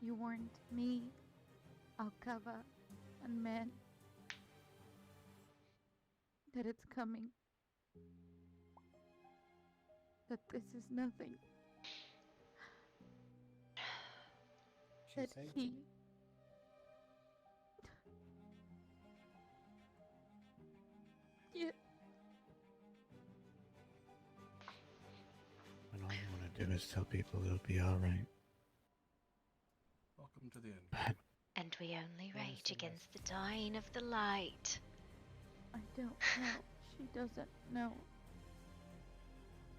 You warned me, Alcava, and men that it's coming. That this is nothing. That he... Yeah. And all you want to do is tell people it'll be alright. Welcome to the end. And we only rage against the dying of the light. I don't know. She doesn't know.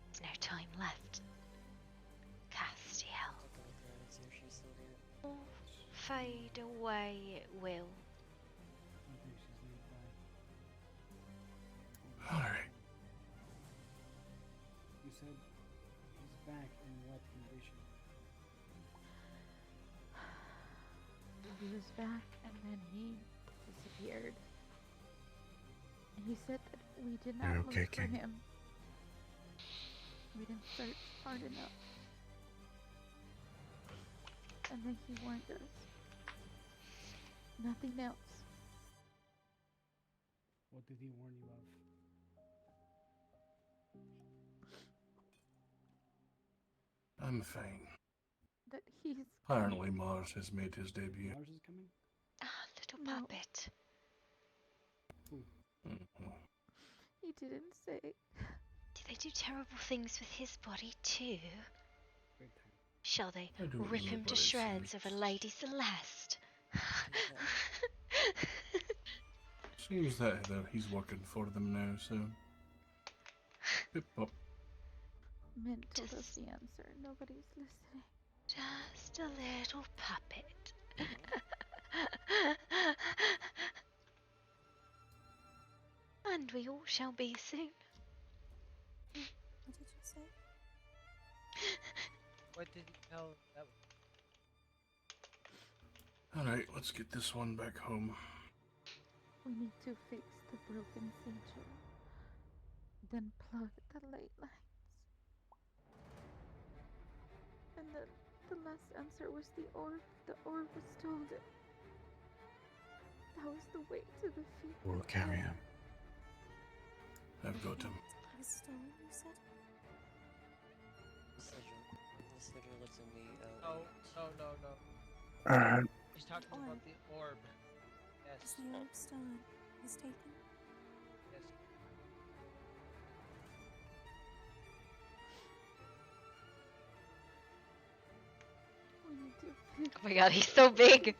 There's no time left. Castiel. Fade away it will. Alright. You said he's back in what condition? He was back and then he disappeared. And he said that we did not You're look okay, for King. him. We didn't search hard enough. And then he warned us. Nothing else. What did he warn you of? I'm fine. That he's... Apparently Mars has made his debut. Mars is coming? Ah, little puppet. He didn't say. Do they do terrible things with his body too? Shall they I don't rip know him to about shreds over Lady Celeste? Seems that he's working for them now, so. Pip pop. Men told us the answer. Nobody's listening. Just a little puppet. And we all shall be soon. What did you say? What did you tell that? Alright, let's get this one back home. We need to fix the broken sigil. Then plug the light lines. And then the last answer was the orb. The orb was told it. That was the way to the feet. We'll carry him. I've got him. It was stolen, you said? Sigil. The sigil that's in the No. Alright. He's talking about the orb. Yes. Is the orb stolen? Was taken? Yes. We need to fix Oh my god, he's so big! If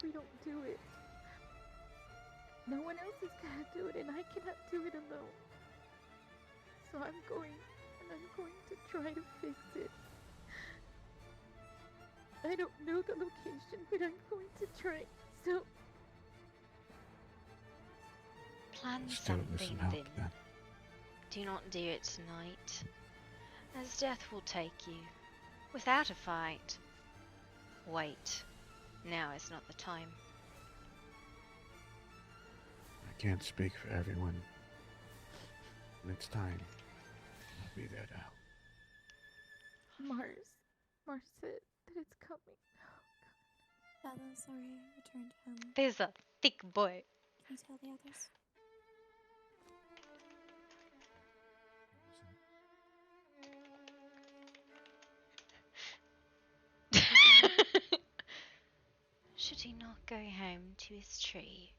we don't do it, no one else is gonna do it, and I cannot do it alone. So I'm going to try to fix it. I don't know the location, but I'm going to try. So Plan Still with some something help, then. then. Do not do it tonight, as death will take you, without a fight. Wait, now is not the time. I can't speak for everyone. When it's time, I'll be there to help. Mars said that it's coming. Bella, sorry, I returned home. There's a thick boy. Can you tell the others? Should he not go home to his tree?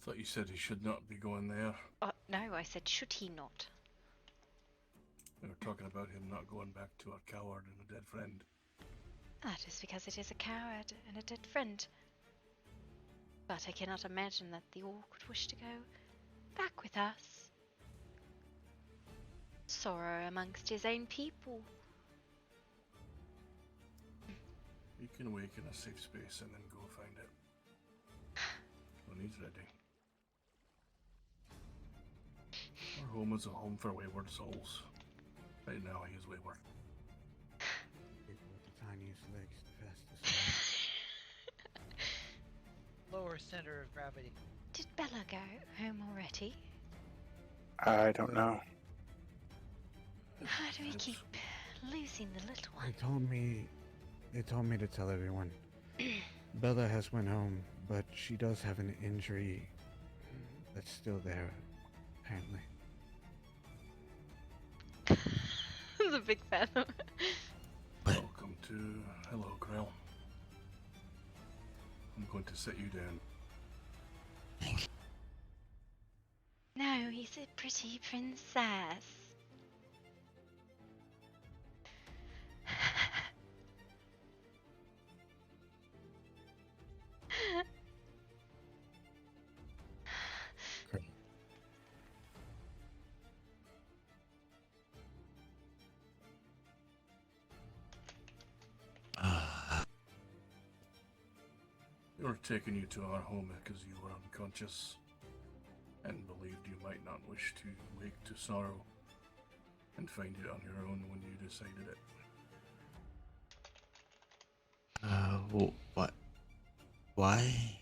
Thought you said he should not be going there. No, I said, should he not? We were talking about him not going back to a coward and a dead friend. That is because it is a coward and a dead friend. But I cannot imagine that the orc would wish to go back with us. Sorrow amongst his own people. He can wake in a safe space and then go find it. When he's ready. Our home is a home for wayward souls. Right now he is wayward. People with the tiniest legs, the fastest. Lower center of gravity. Did Bella go home already? I don't know. How do we keep losing the little one? They told me to tell everyone. Bella has went home, but she does have an injury that's still there, apparently. The big fan. Welcome to Hello, Krell. I'm going to set you down. No, he's a pretty princess. We were taking you to our home because you were unconscious and believed you might not wish to wake to sorrow and find it on your own when you decided it. What? Why?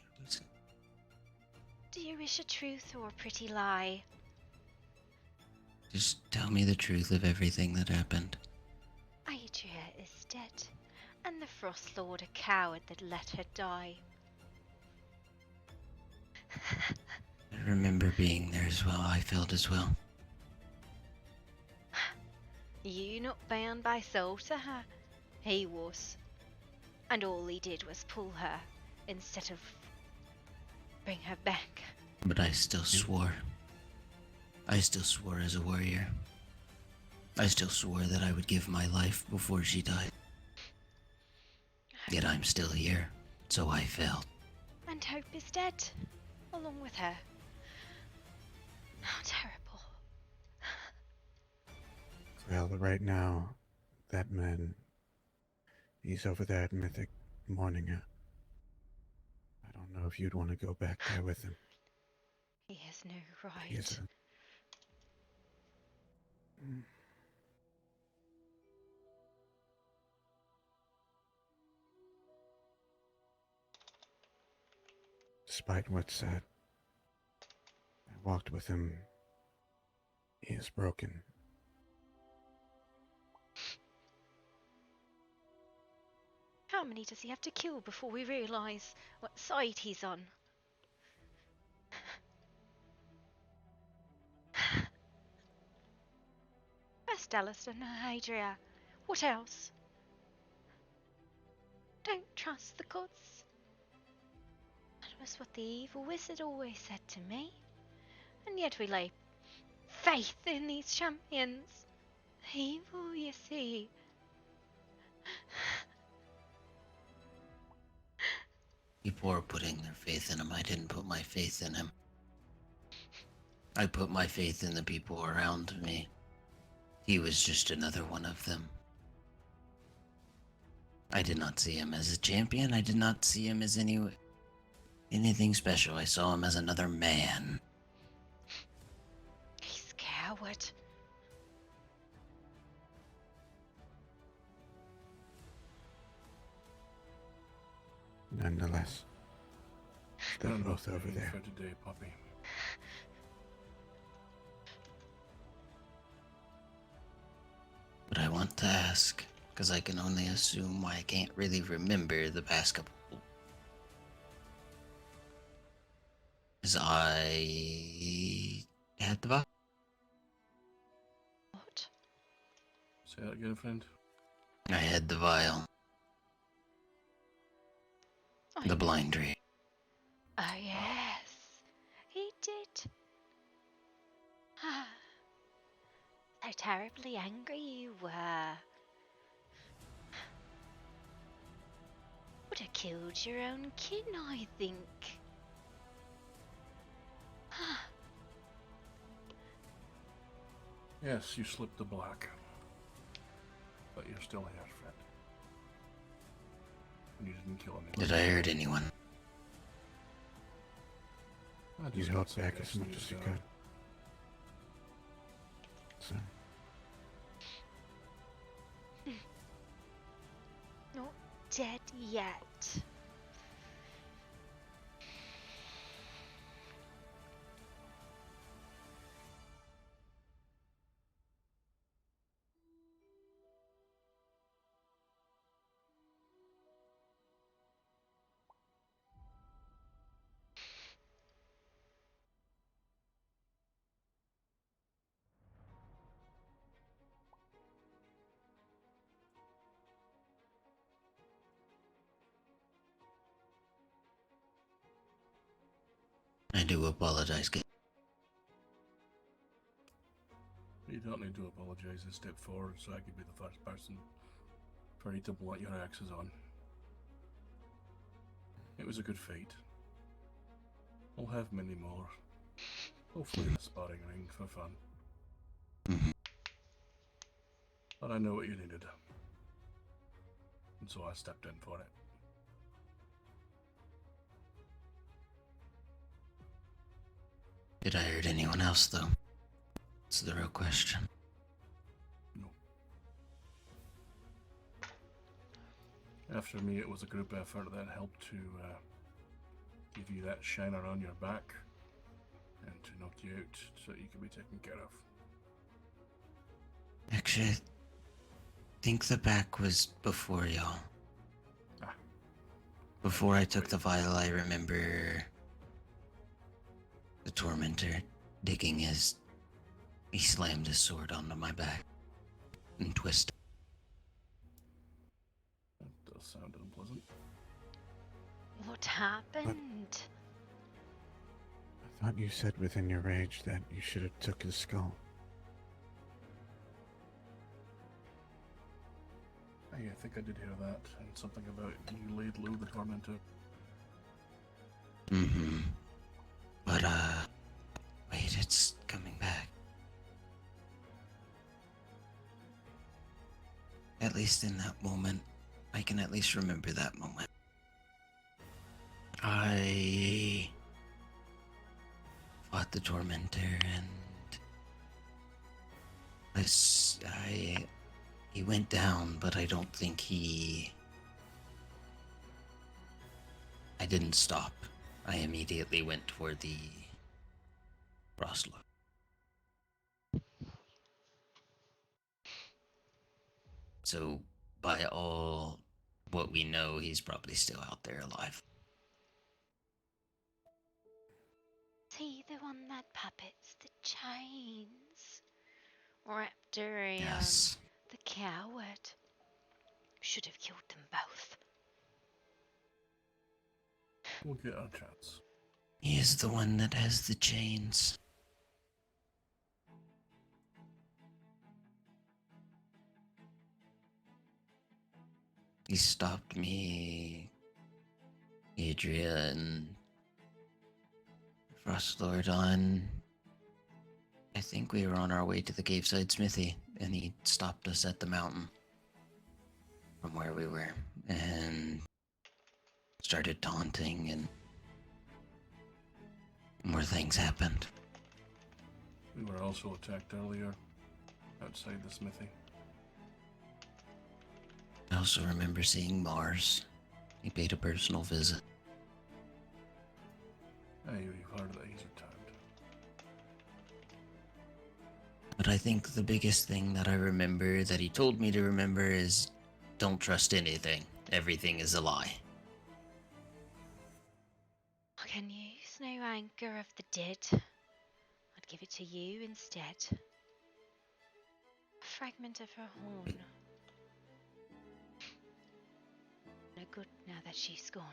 Do you wish a truth or a pretty lie? Just tell me the truth of everything that happened. Adria is dead, and the Frost Lord a coward that let her die. I remember being there as well. I felt as well. You not bound by soul to her? He was. And all he did was pull her, instead of bring her back. But I still swore. I still swore as a warrior. I still swore that I would give my life before she died. Yet I'm still here, so I failed. And Hope is dead, along with her. How terrible. Well, right now, that man, he's over there at Mythic mourning her. I don't know if you'd want to go back there with him. He has no right. He is Despite what's said, I walked with him. He is broken. How many does he have to kill before we realise what side he's on? First Alistair, now Adria. What else? Don't trust the gods. That was what the evil wizard always said to me. And yet we lay faith in these champions. Evil, you see. People are putting their faith in him. I didn't put my faith in him. I put my faith in the people around me. He was just another one of them. I did not see him as a champion. I did not see him as any anything special. I saw him as another man. He's a coward. Nonetheless, they're I'm both not over paying there. for today, puppy. But I want to ask, because I can only assume I can't really remember the past couple. As I had the vial. What? Say that again, friend. I had the vial. The blind ray. Oh, yes. He did. Ah. So terribly angry you were. Would have killed your own kin, I think. Yes, you slipped the black. But you're still here, friend. And you didn't kill anyone. Did I hurt anyone? I You just held got back some as much news, as you so- could. So, Not dead yet. I do apologize, kid. You don't need to apologize and step forward so I could be the first person for you to blunt your axes on. It was a good fight. We'll have many more. Hopefully in a sparring ring for fun. But I know what you needed. And so I stepped in for it. Did I hurt anyone else, though? That's the real question. After me, it was a group effort that helped to give you that shiner on your back and to knock you out so that you could be taken care of. Actually, I think the back was before y'all. Before I took the vial, I remember the tormentor digging his... He slammed his sword onto my back and twisted. That does sound unpleasant. What happened? I thought you said within your rage that you should have took his skull. Hey, I think I did hear that, and something about you laid low the tormentor. Mm-hmm. But, wait, it's coming back. At least in that moment, I can at least remember that moment. I fought the tormentor and he went down, but I don't think I didn't stop. I immediately went toward the Roslo. So, by all what we know, he's probably still out there alive. See the one that puppets the chains wrapped around Yes. the coward. Should have killed them both. We'll get our chance. He is the one that has the chains. He stopped me, Adria, and Frostlord on... I think we were on our way to the Caveside Smithy, and he stopped us at the mountain from where we were, and started taunting, and more things happened. We were also attacked earlier outside the smithy. I also remember seeing Mars. He paid a personal visit. Hey, you've heard that he's returned. But I think the biggest thing that I remember that he told me to remember is don't trust anything. Everything is a lie. I can use no anger of the dead. I'd give it to you instead. A fragment of her horn. No good now that she's gone.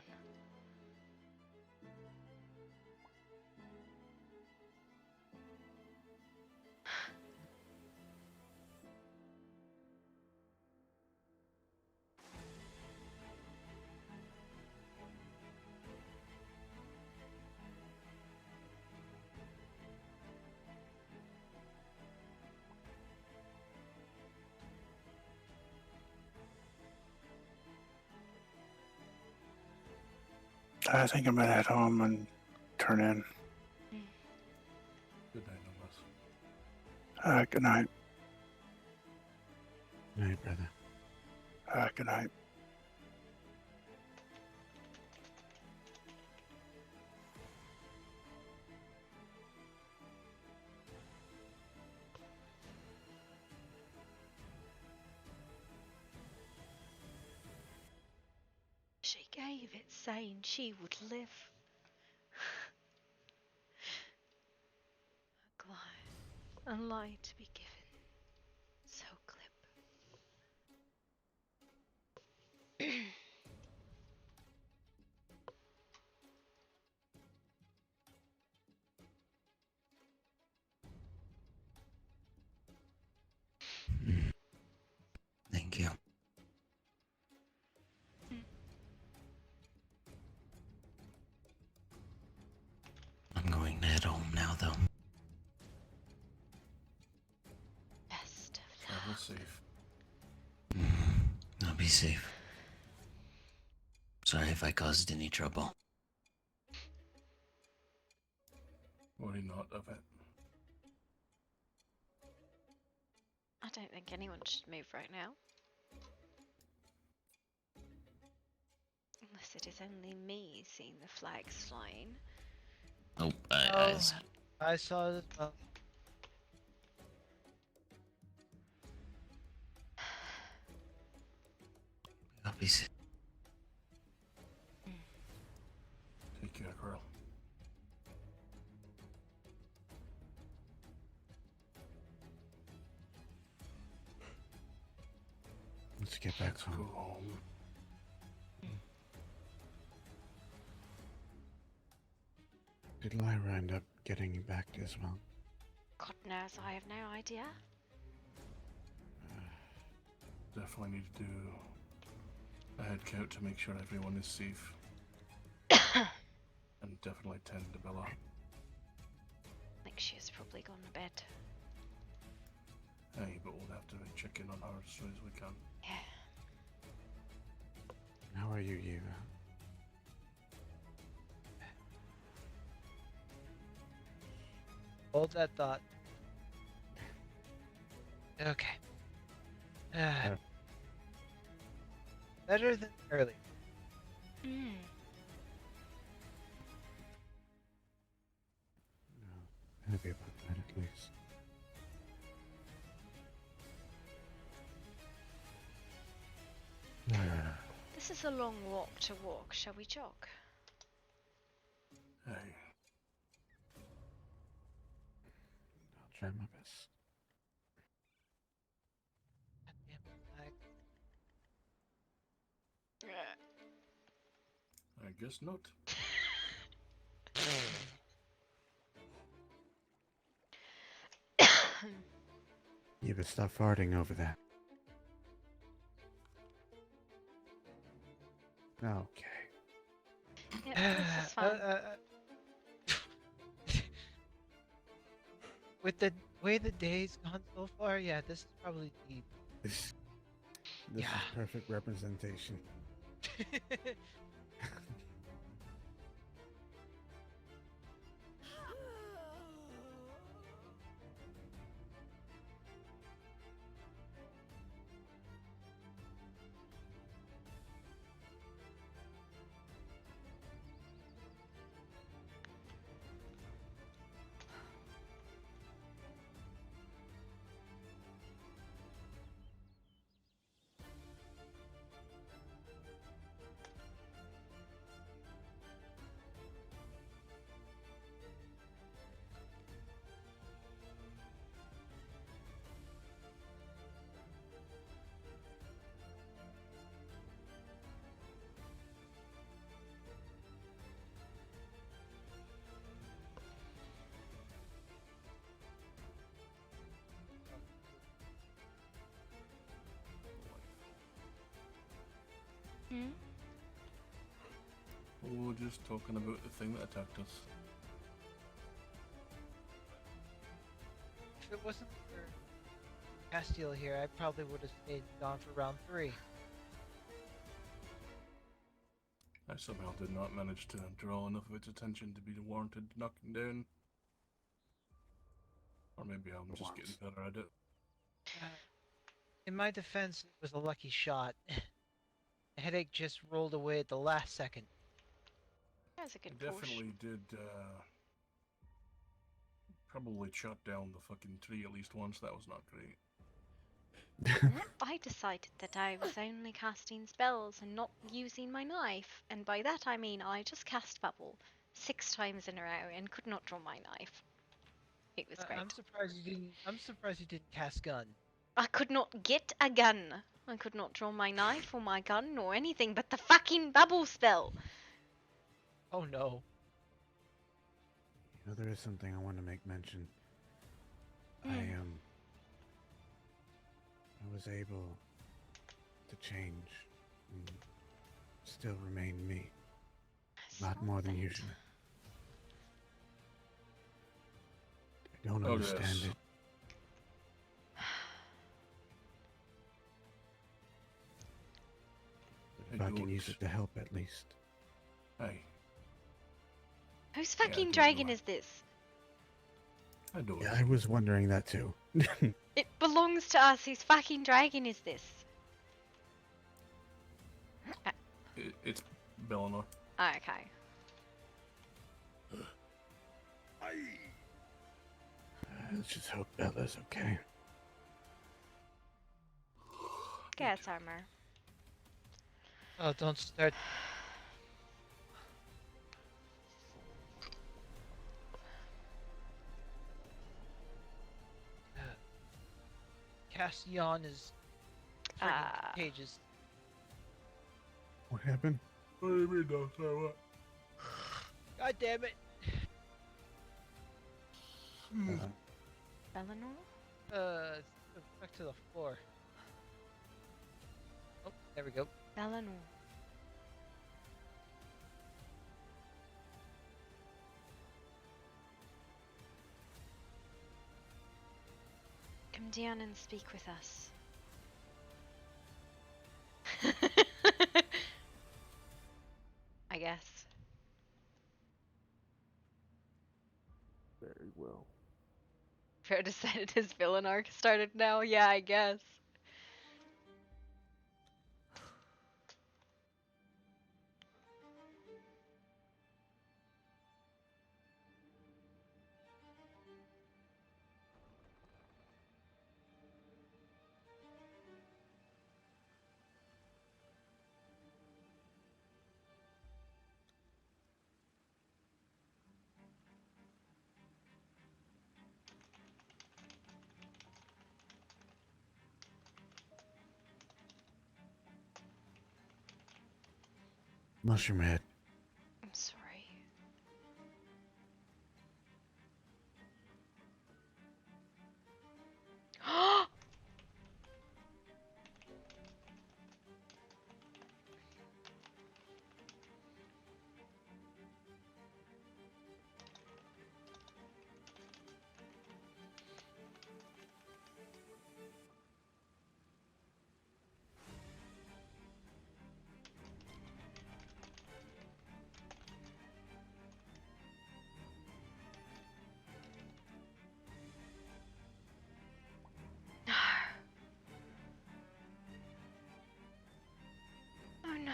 I think I'm gonna head home and turn in. Good night, Thomas. Good night. Night, brother. Good night. She gave it saying she would live. A lie to be given. So clip. Thank you. I'm going to head home now, though. Best of Travel safe. I'll be safe. Sorry if I caused any trouble. Worry not of it. I don't think anyone should move right now. Unless it is only me seeing the flags flying. Oh, I saw it as well. I'll be safe. Take care, girl. Let's get back home. Go home. Did Lyra end up getting you back as well? God knows, I have no idea. Definitely need to do a head count to make sure everyone is safe. And definitely tend to Bella. I think she has probably gone to bed. Hey, but we'll have to check in on her as soon as we can. Yeah. How are you, Eva? Hold that thought. Okay. Better than earlier. Happy about that, at least. This is a long walk to walk. Shall we jog? Hey. I'll try my best. I guess not. Eva, stop farting over there. Okay. Yeah, this is fine. With the way the day's gone so far, yeah, this is probably deep. This is perfect representation. Hmm? Oh, just talking about the thing that attacked us. If it wasn't for Castiel here, I probably would have stayed gone for round 3. I somehow did not manage to draw enough of its attention to be warranted knocking down. Or maybe I'm just getting better at it. In my defense, it was a lucky shot. The headache just rolled away at the last second. That's a good I definitely did probably chop down the fucking tree at least once. That was not great. I decided that I was only casting spells and not using my knife, and by that I mean I just cast Bubble 6 times in a row and could not draw my knife. It was great. I'm surprised you didn't. I'm surprised you didn't cast gun. I could not get a gun. I could not draw my knife or my gun or anything but the fucking Bubble spell. Oh no. You know, there is something I want to make mention. I was able to change and still remain me. Not more than usual. I don't understand it. But if I can use it to help at least. Hey. Whose fucking dragon is this? Yeah, I was wondering that too. It belongs to us. Whose fucking dragon is this? It's Bellinor. Oh, okay. Let's just hope Bella's okay. Cat's armor. Oh, don't start. Castiel is friggin' contagious. What happened? What do you mean, don't say what? God damn it. Eleanor? Back to the floor. Oh, there we go. Eleanor. Come down and speak with us. I guess. Very well. Fair to say it his villain arc started now? Yeah, I guess. Mushroom head. I'm sorry. Oh no.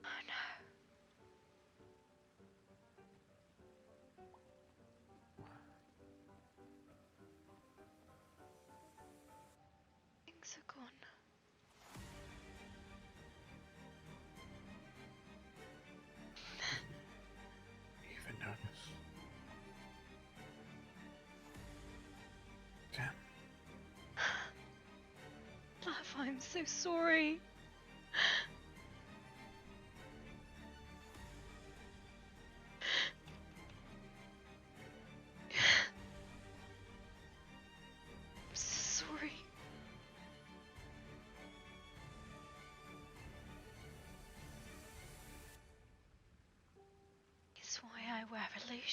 Oh no. Things are gone. Even nervous. Damn. Love, I'm so sorry.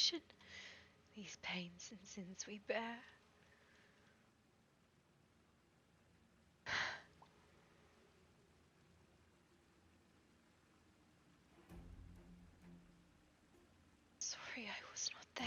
affliction, these pains and sins we bear. Sorry I was not there.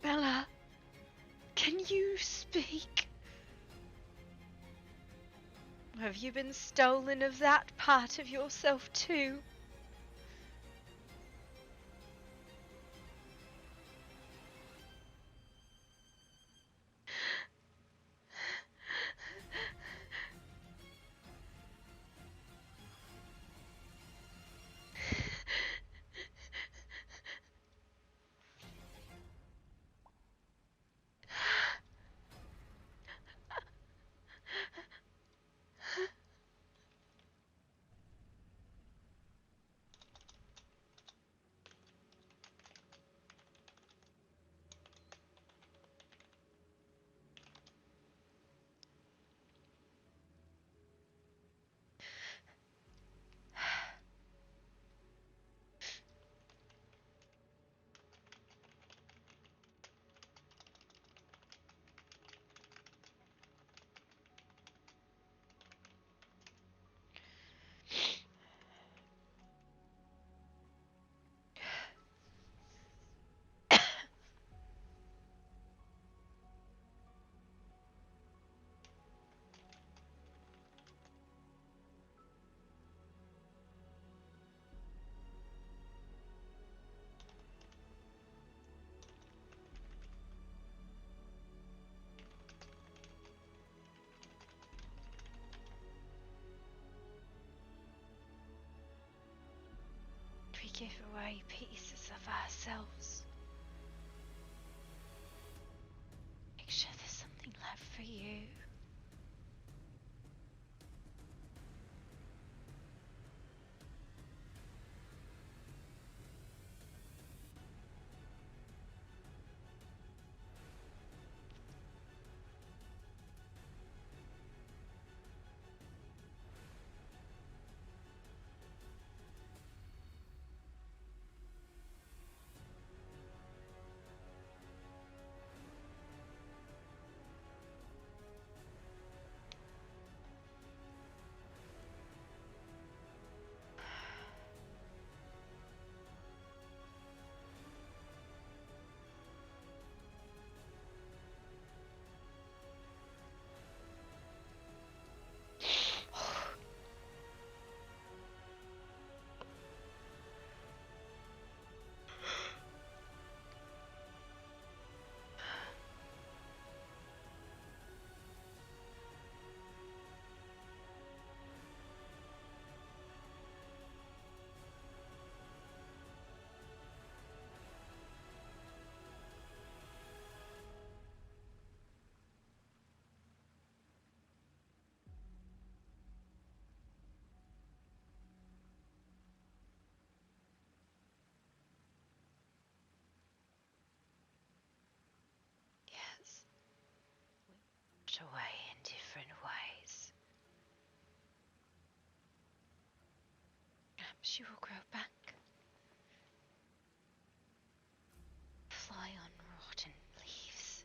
Bella, can you speak? Have you been stolen of that part of yourself too? We give away pieces of ourselves. Make sure there's something left for you. Yes. We walked away in different ways. Perhaps you will grow back. Fly on rotten leaves.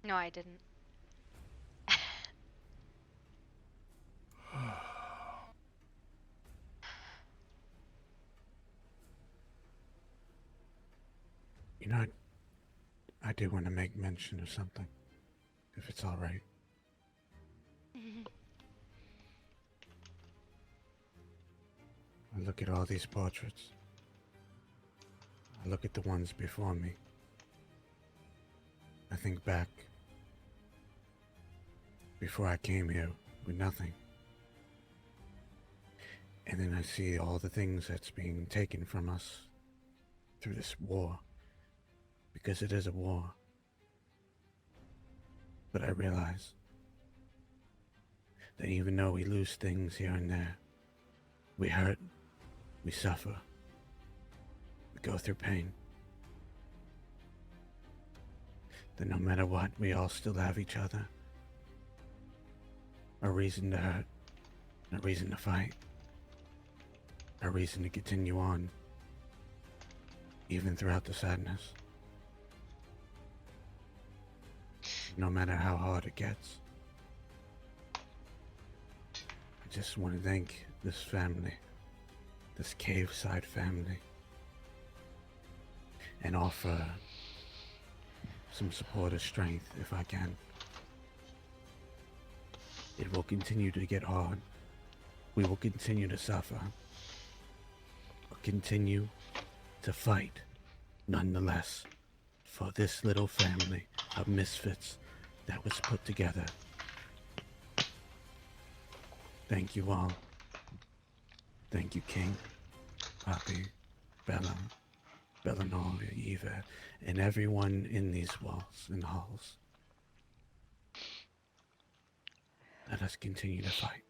No, I didn't. You know, I do want to make mention of something, if it's all right. I look at all these portraits. I look at the ones before me. I think back before I came here with nothing. And then I see all the things that's being taken from us through this war. Because it is a war. But I realize that even though we lose things here and there, we hurt, we suffer, we go through pain, that no matter what, we all still have each other. A reason to hurt, a reason to fight, a reason to continue on, even throughout the sadness. No matter how hard it gets. I just want to thank this family, this cave-side family, and offer some support or strength if I can. It will continue to get hard. We will continue to suffer. But continue to fight, nonetheless, for this little family of misfits that was put together. Thank you all. Thank you, King, Poppy, Bella, Bellinor, Eva, and everyone in these walls and halls. Let us continue to fight.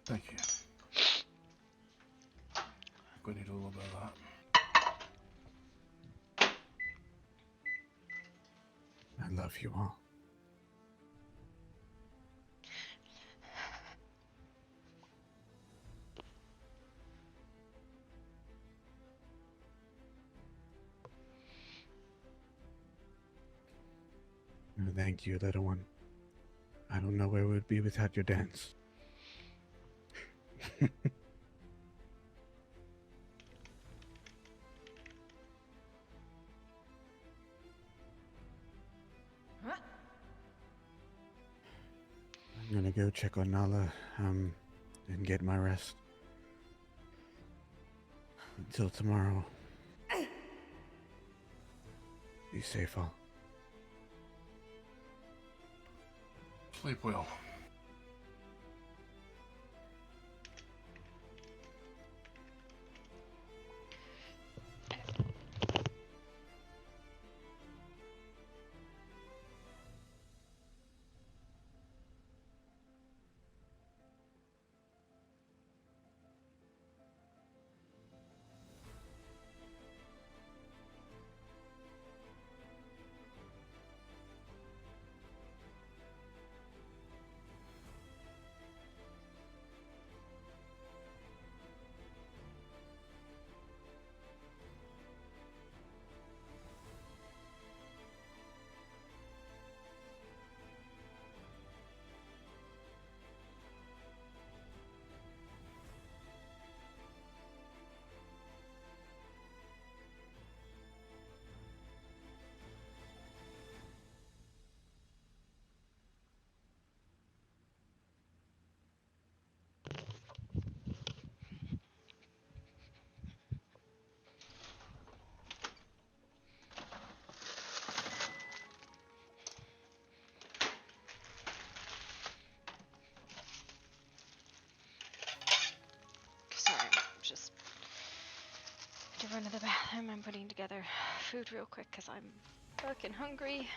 Thank you. We need a little bit of that. I love you all. Thank you, little one. I don't know where we would be without your dance. I'm gonna go check on Nala, and get my rest. Until tomorrow. Be safe, all. Sleep well. Sorry, I'm just to run to the bathroom. I'm putting together food real quick because I'm fucking hungry.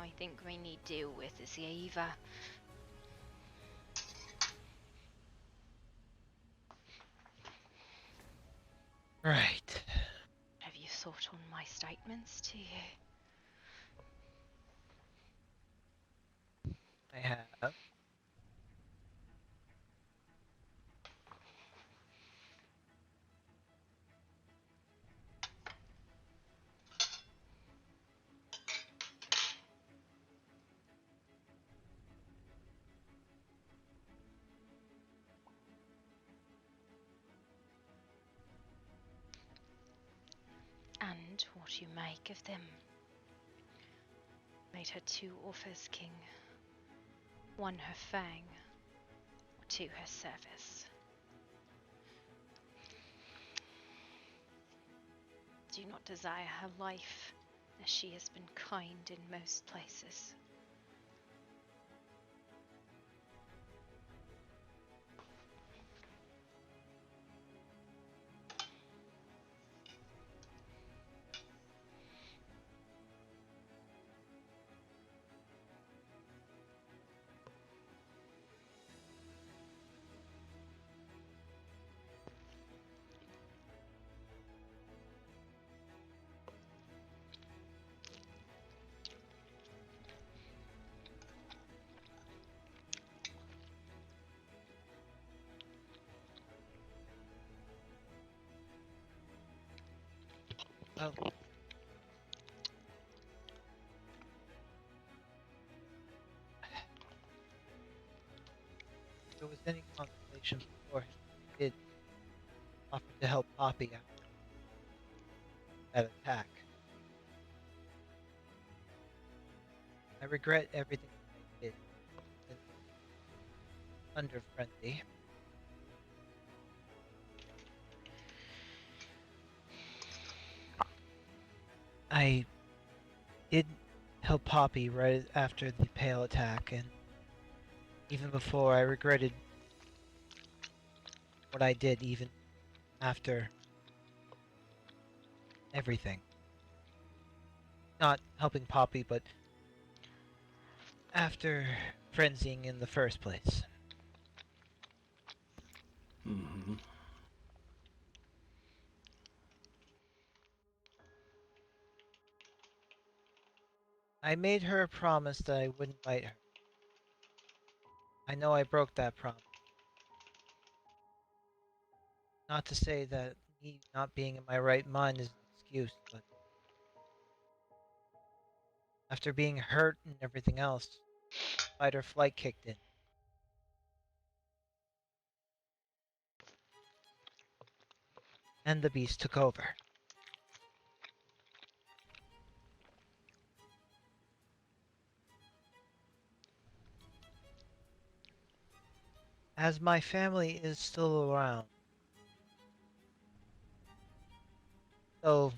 I think we need to deal with is Eva. Right. Have you thought on my statements to you? I have. And what you make of them. Made her 2 offers, King. 1 her fang, or 2 her service. Do not desire her life, as she has been kind in most places. Oh. If there was any consolation beforehand, I did offer to help Poppy out that attack. I regret everything I did. It's under friendly. I did help Poppy right after the Pale attack, and even before I regretted what I did, even after everything. Not helping Poppy, but after frenzying in the first place. Mm-hmm. I made her a promise that I wouldn't bite her. I know I broke that promise. Not to say that me not being in my right mind is an excuse, but after being hurt and everything else, fight or flight kicked in. And the beast took over. As my family is still around, though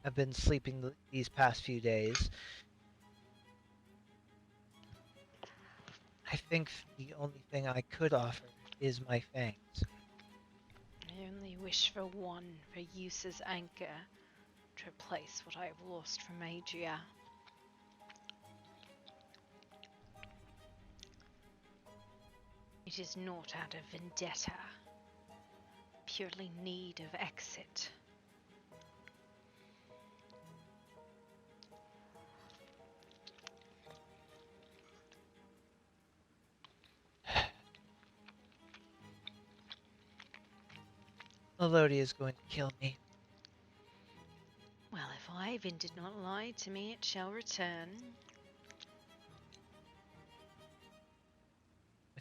I've been sleeping these past few days, I think the only thing I could offer is my fangs. I only wish for one, for use as anchor, to replace what I have lost from Adria. It is not out of vendetta, purely need of exit. Melody is going to kill me. Well, if Ivan did not lie to me, it shall return.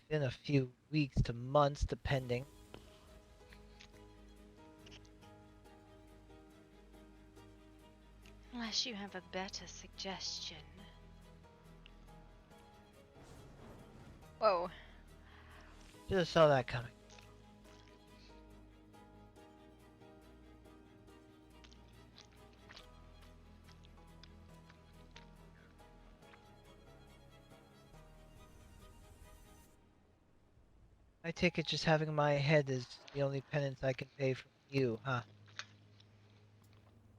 Within a few weeks to months, depending. Unless you have a better suggestion. Whoa. Should have saw that coming. I take it just having my head is the only penance I can pay from you, huh?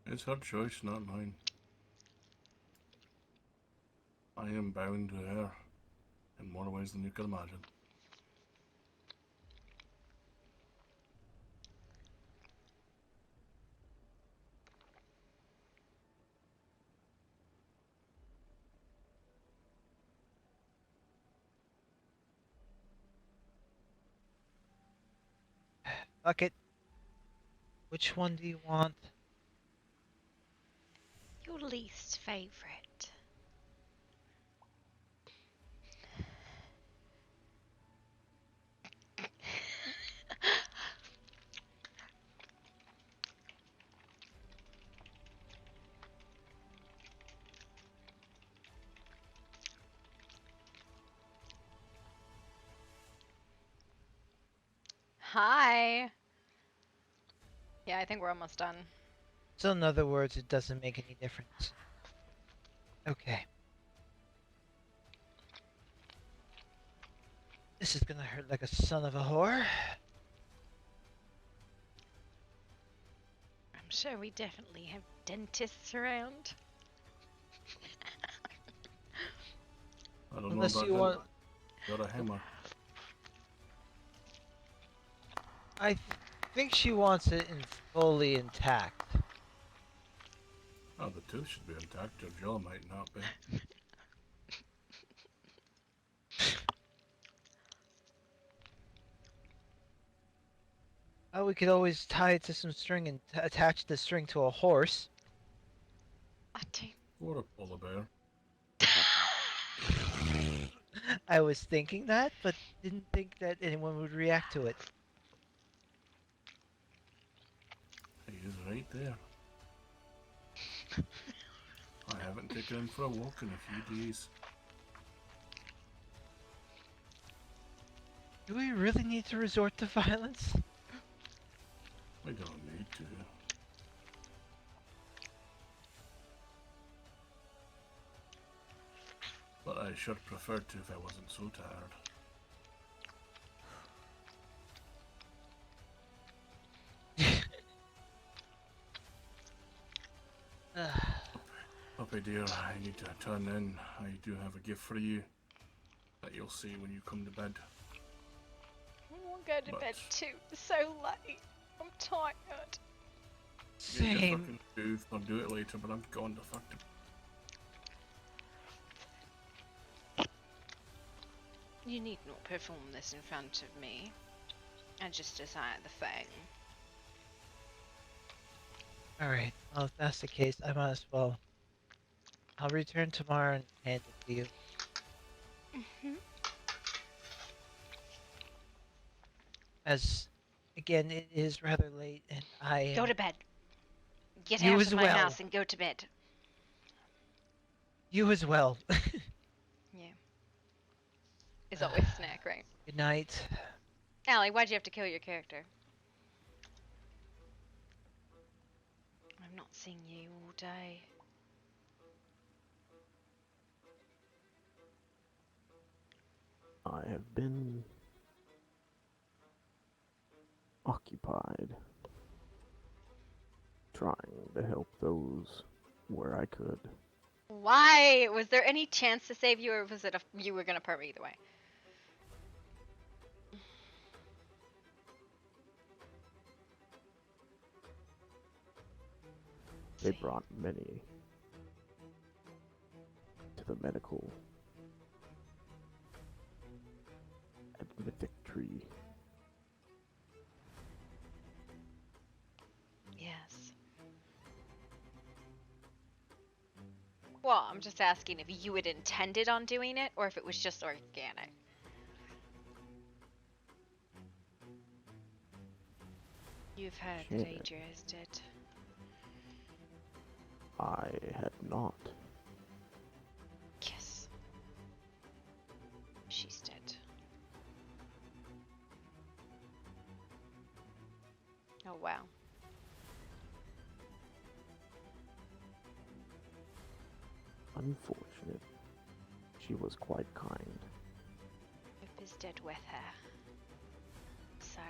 It's her choice, not mine. I am bound to her in more ways than you can imagine. Fuck it. Which one do you want? Your least favorite. Hi. Yeah, I think we're almost done. So in other words, it doesn't make any difference. Okay. This is gonna hurt like a son of a whore. I'm sure we definitely have dentists around. I don't Unless know about you want... Got a hammer. I think she wants it in fully intact. Oh, the tooth should be intact. Your jaw might not be. Oh, we could always tie it to some string and attach the string to a horse. Or a polar bear. I was thinking that, but didn't think that anyone would react to it. He is right there. I haven't taken him for a walk in a few days. Do we really need to resort to violence? We don't need to. But I should prefer to if I wasn't so tired. Puppy dear, I need to turn in. I do have a gift for you that you'll see when you come to bed. I won't go to bed too. It's so late. I'm tired. Get your fucking tooth. I'll do it later, but I'm going to fuck to. You need not perform this in front of me. I just desire the fang. Alright, well, if that's the case, I might as well. I'll return tomorrow and hand it to you. As, again, it is rather late and I Go to bed. Get You out as of my well. house and go to bed. You as well. Yeah. It's always snack, right? Good night. Allie, why'd you have to kill your character? I'm not seeing you all day. I have been occupied trying to help those where I could. Why? Was there any chance to save you, or was it you were gonna perm either way? They brought many to the medical and mythic tree. Yes. Well, I'm just asking if you had intended on doing it, or if it was just organic. You've heard that Shannon. Adria is dead. I had not. Yes. She's dead. Oh, wow. Unfortunate. She was quite kind. Hope is dead with her. So.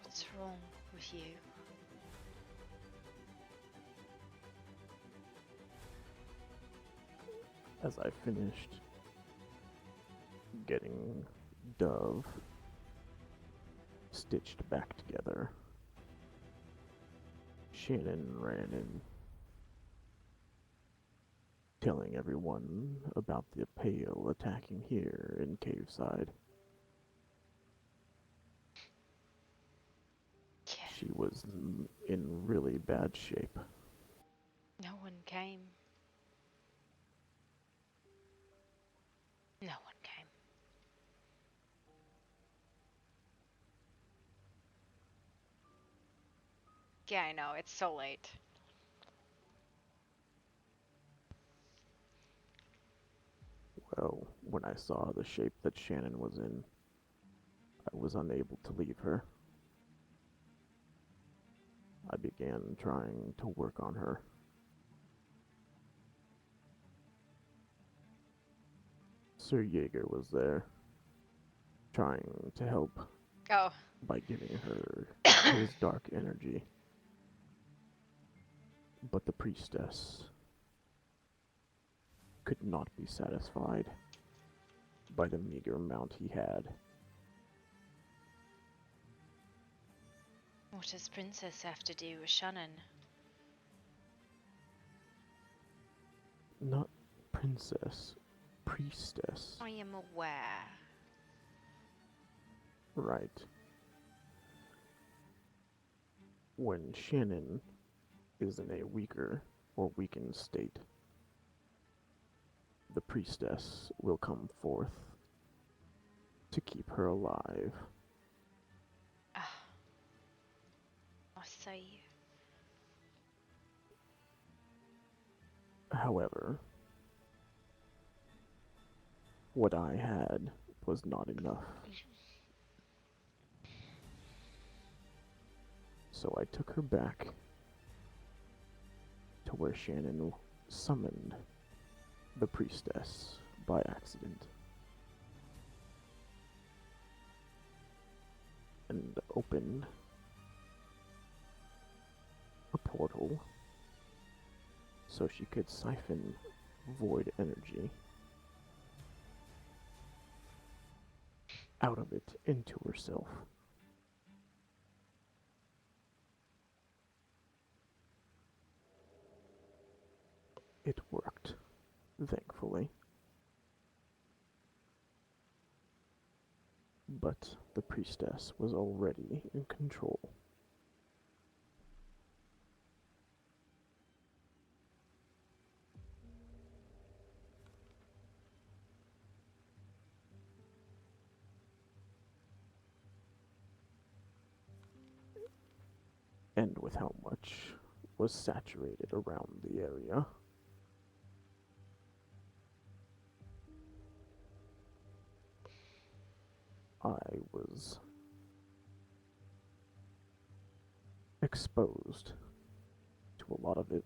What's wrong? with you. As I finished getting Dove stitched back together, Shannon ran in, telling everyone about the Pale attacking here in Caveside. She was in really bad shape. No one came. No one came. Yeah, I know, it's so late. Well, when I saw the shape that Shannon was in, I was unable to leave her. I began trying to work on her. Sir Jaeger was there, trying to help by giving her his dark energy. But the priestess could not be satisfied by the meager amount he had. What does Princess have to do with Shannon? Not princess, priestess. I am aware. Right. When Shannon is in a weaker or weakened state, the priestess will come forth to keep her alive. I see. However, what I had was not enough. So I took her back to where Shannon summoned the priestess by accident and opened a portal so she could siphon void energy out of it into herself. It worked, thankfully. But the priestess was already in control. And with how much was saturated around the area, I was exposed to a lot of it.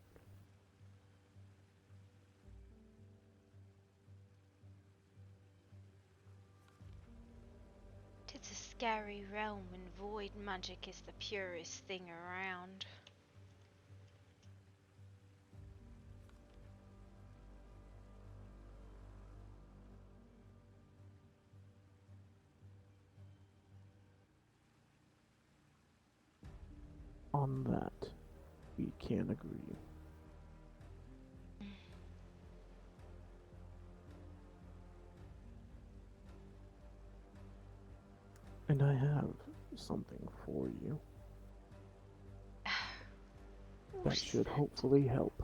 It's a scary realm when void magic is the purest thing around. On that, we can agree. And I have something for you that should hopefully help.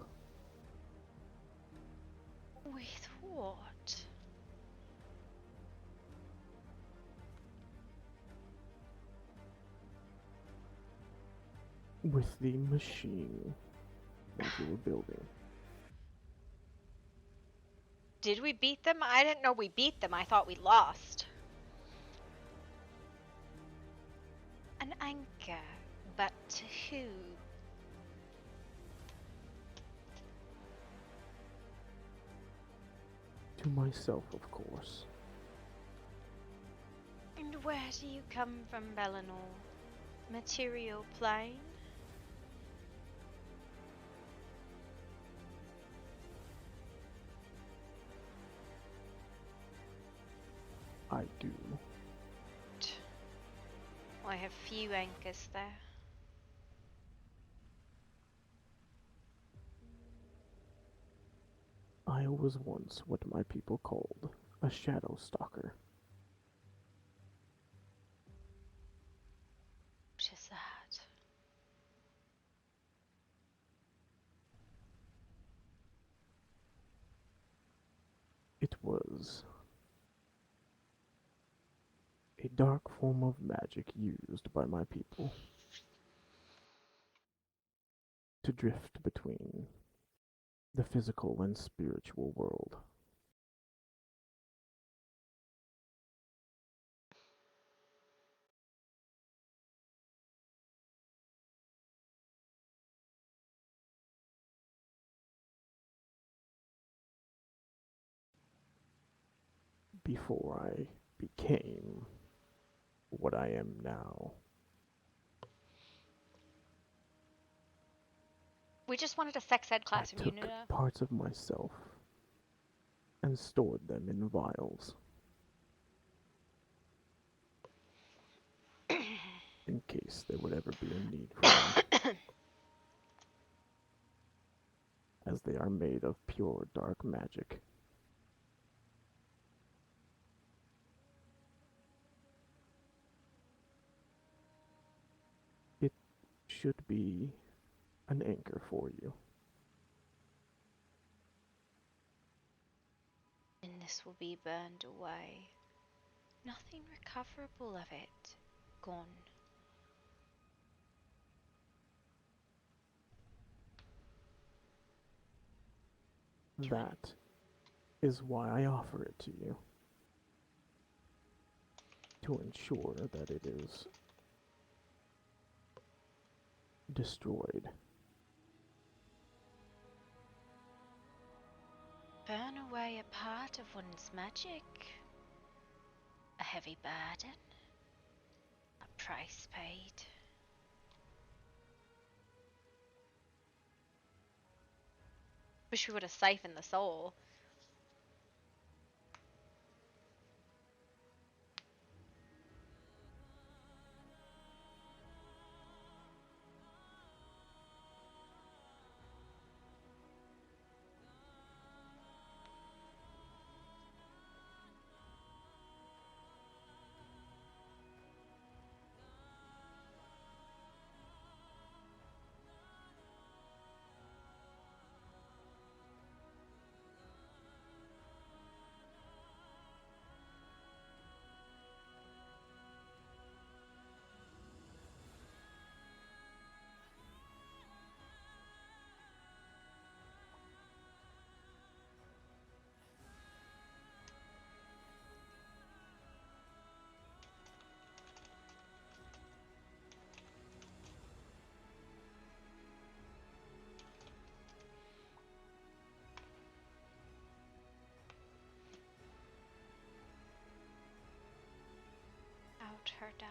With what? With the machine that you were building. Did we beat them? I didn't know we beat them. I thought we lost. An anchor, but to who? To myself, of course. And where do you come from, Bellinor? material plane? I do. I have few anchors there. I was once what my people called a shadow stalker. What is that? It was a dark form of magic used by my people to drift between the physical and spiritual world. Before I became what I am now. We just wanted a sex ed I classroom, took you know. parts of myself and stored them in vials in case there would ever be a need for them, as they are made of pure dark magic. It should be an anchor for you. And this will be burned away. Nothing recoverable of it. Gone. That is why I offer it to you. To ensure that it is destroyed. Burn away a part of one's magic. A heavy burden. A price paid. Wish we would have siphoned the soul. Out her down.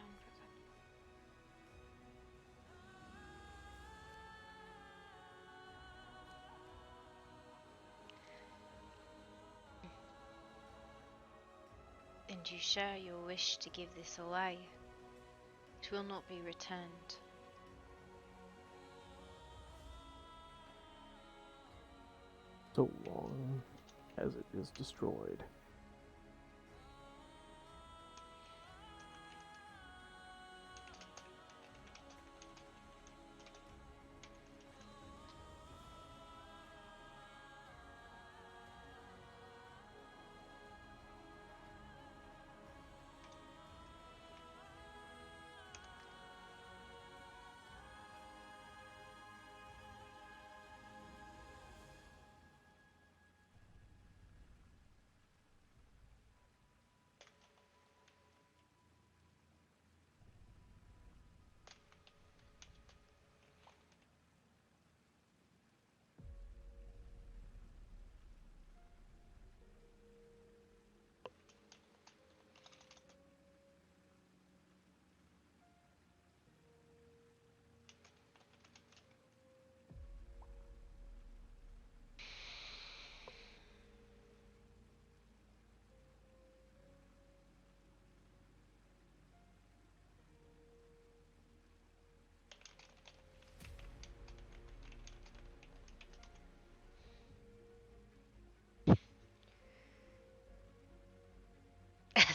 And you share your wish to give this away. It will not be returned. So long as it is destroyed.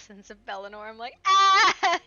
presence of Bellinor. I'm like, ah!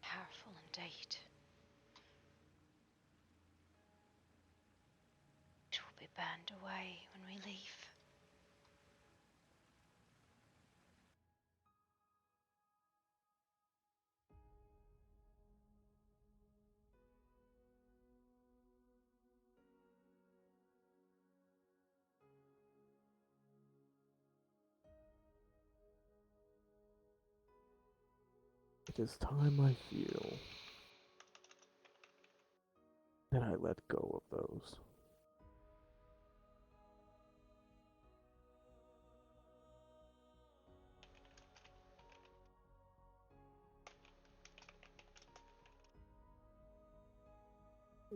Powerful indeed. It will be burned away when we leave. It is time I feel that I let go of those.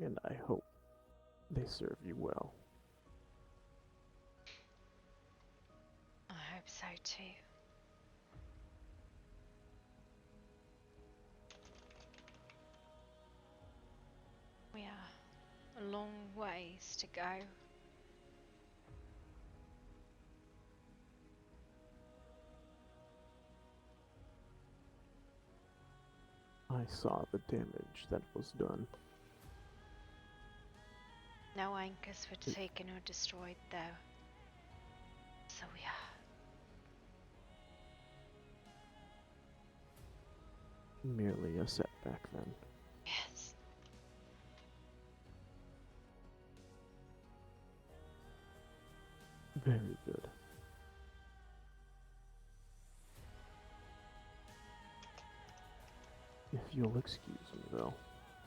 And I hope they serve you well. I hope so too. We are a long ways to go. I saw the damage that was done. No anchors were taken or destroyed though. So we are. Merely a setback then. Yes. Very good. If you'll excuse me, though.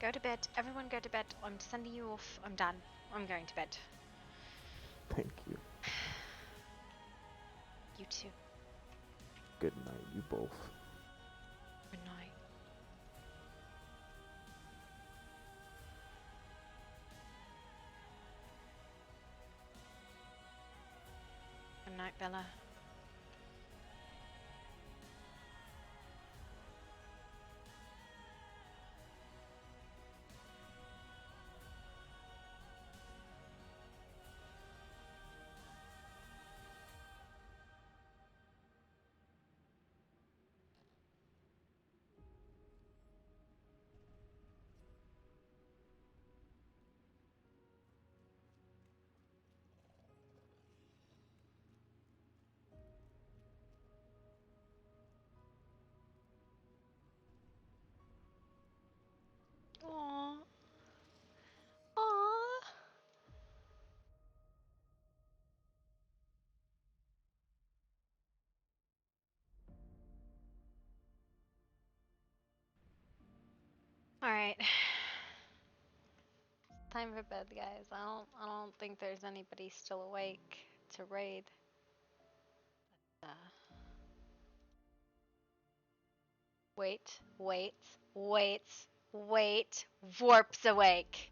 Go to bed. Everyone go to bed. I'm sending you off. I'm done. I'm going to bed. Thank you. You too. Good night, you both. Good night. Good night, Bella. Alright. Time for bed, guys. I don't think there's anybody still awake to raid. Uh, wait. Warp's awake.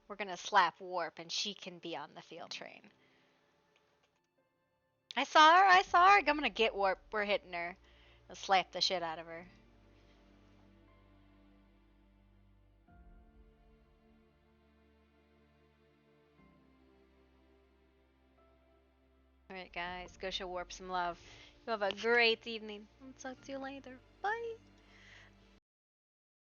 We're gonna slap Warp and she can be on the field train. I saw her. I'm gonna get Warp. We're hitting her. I'll slap the shit out of her. Alright, guys. Go show Warp some love. You have a great evening. I'll talk to you later. Bye.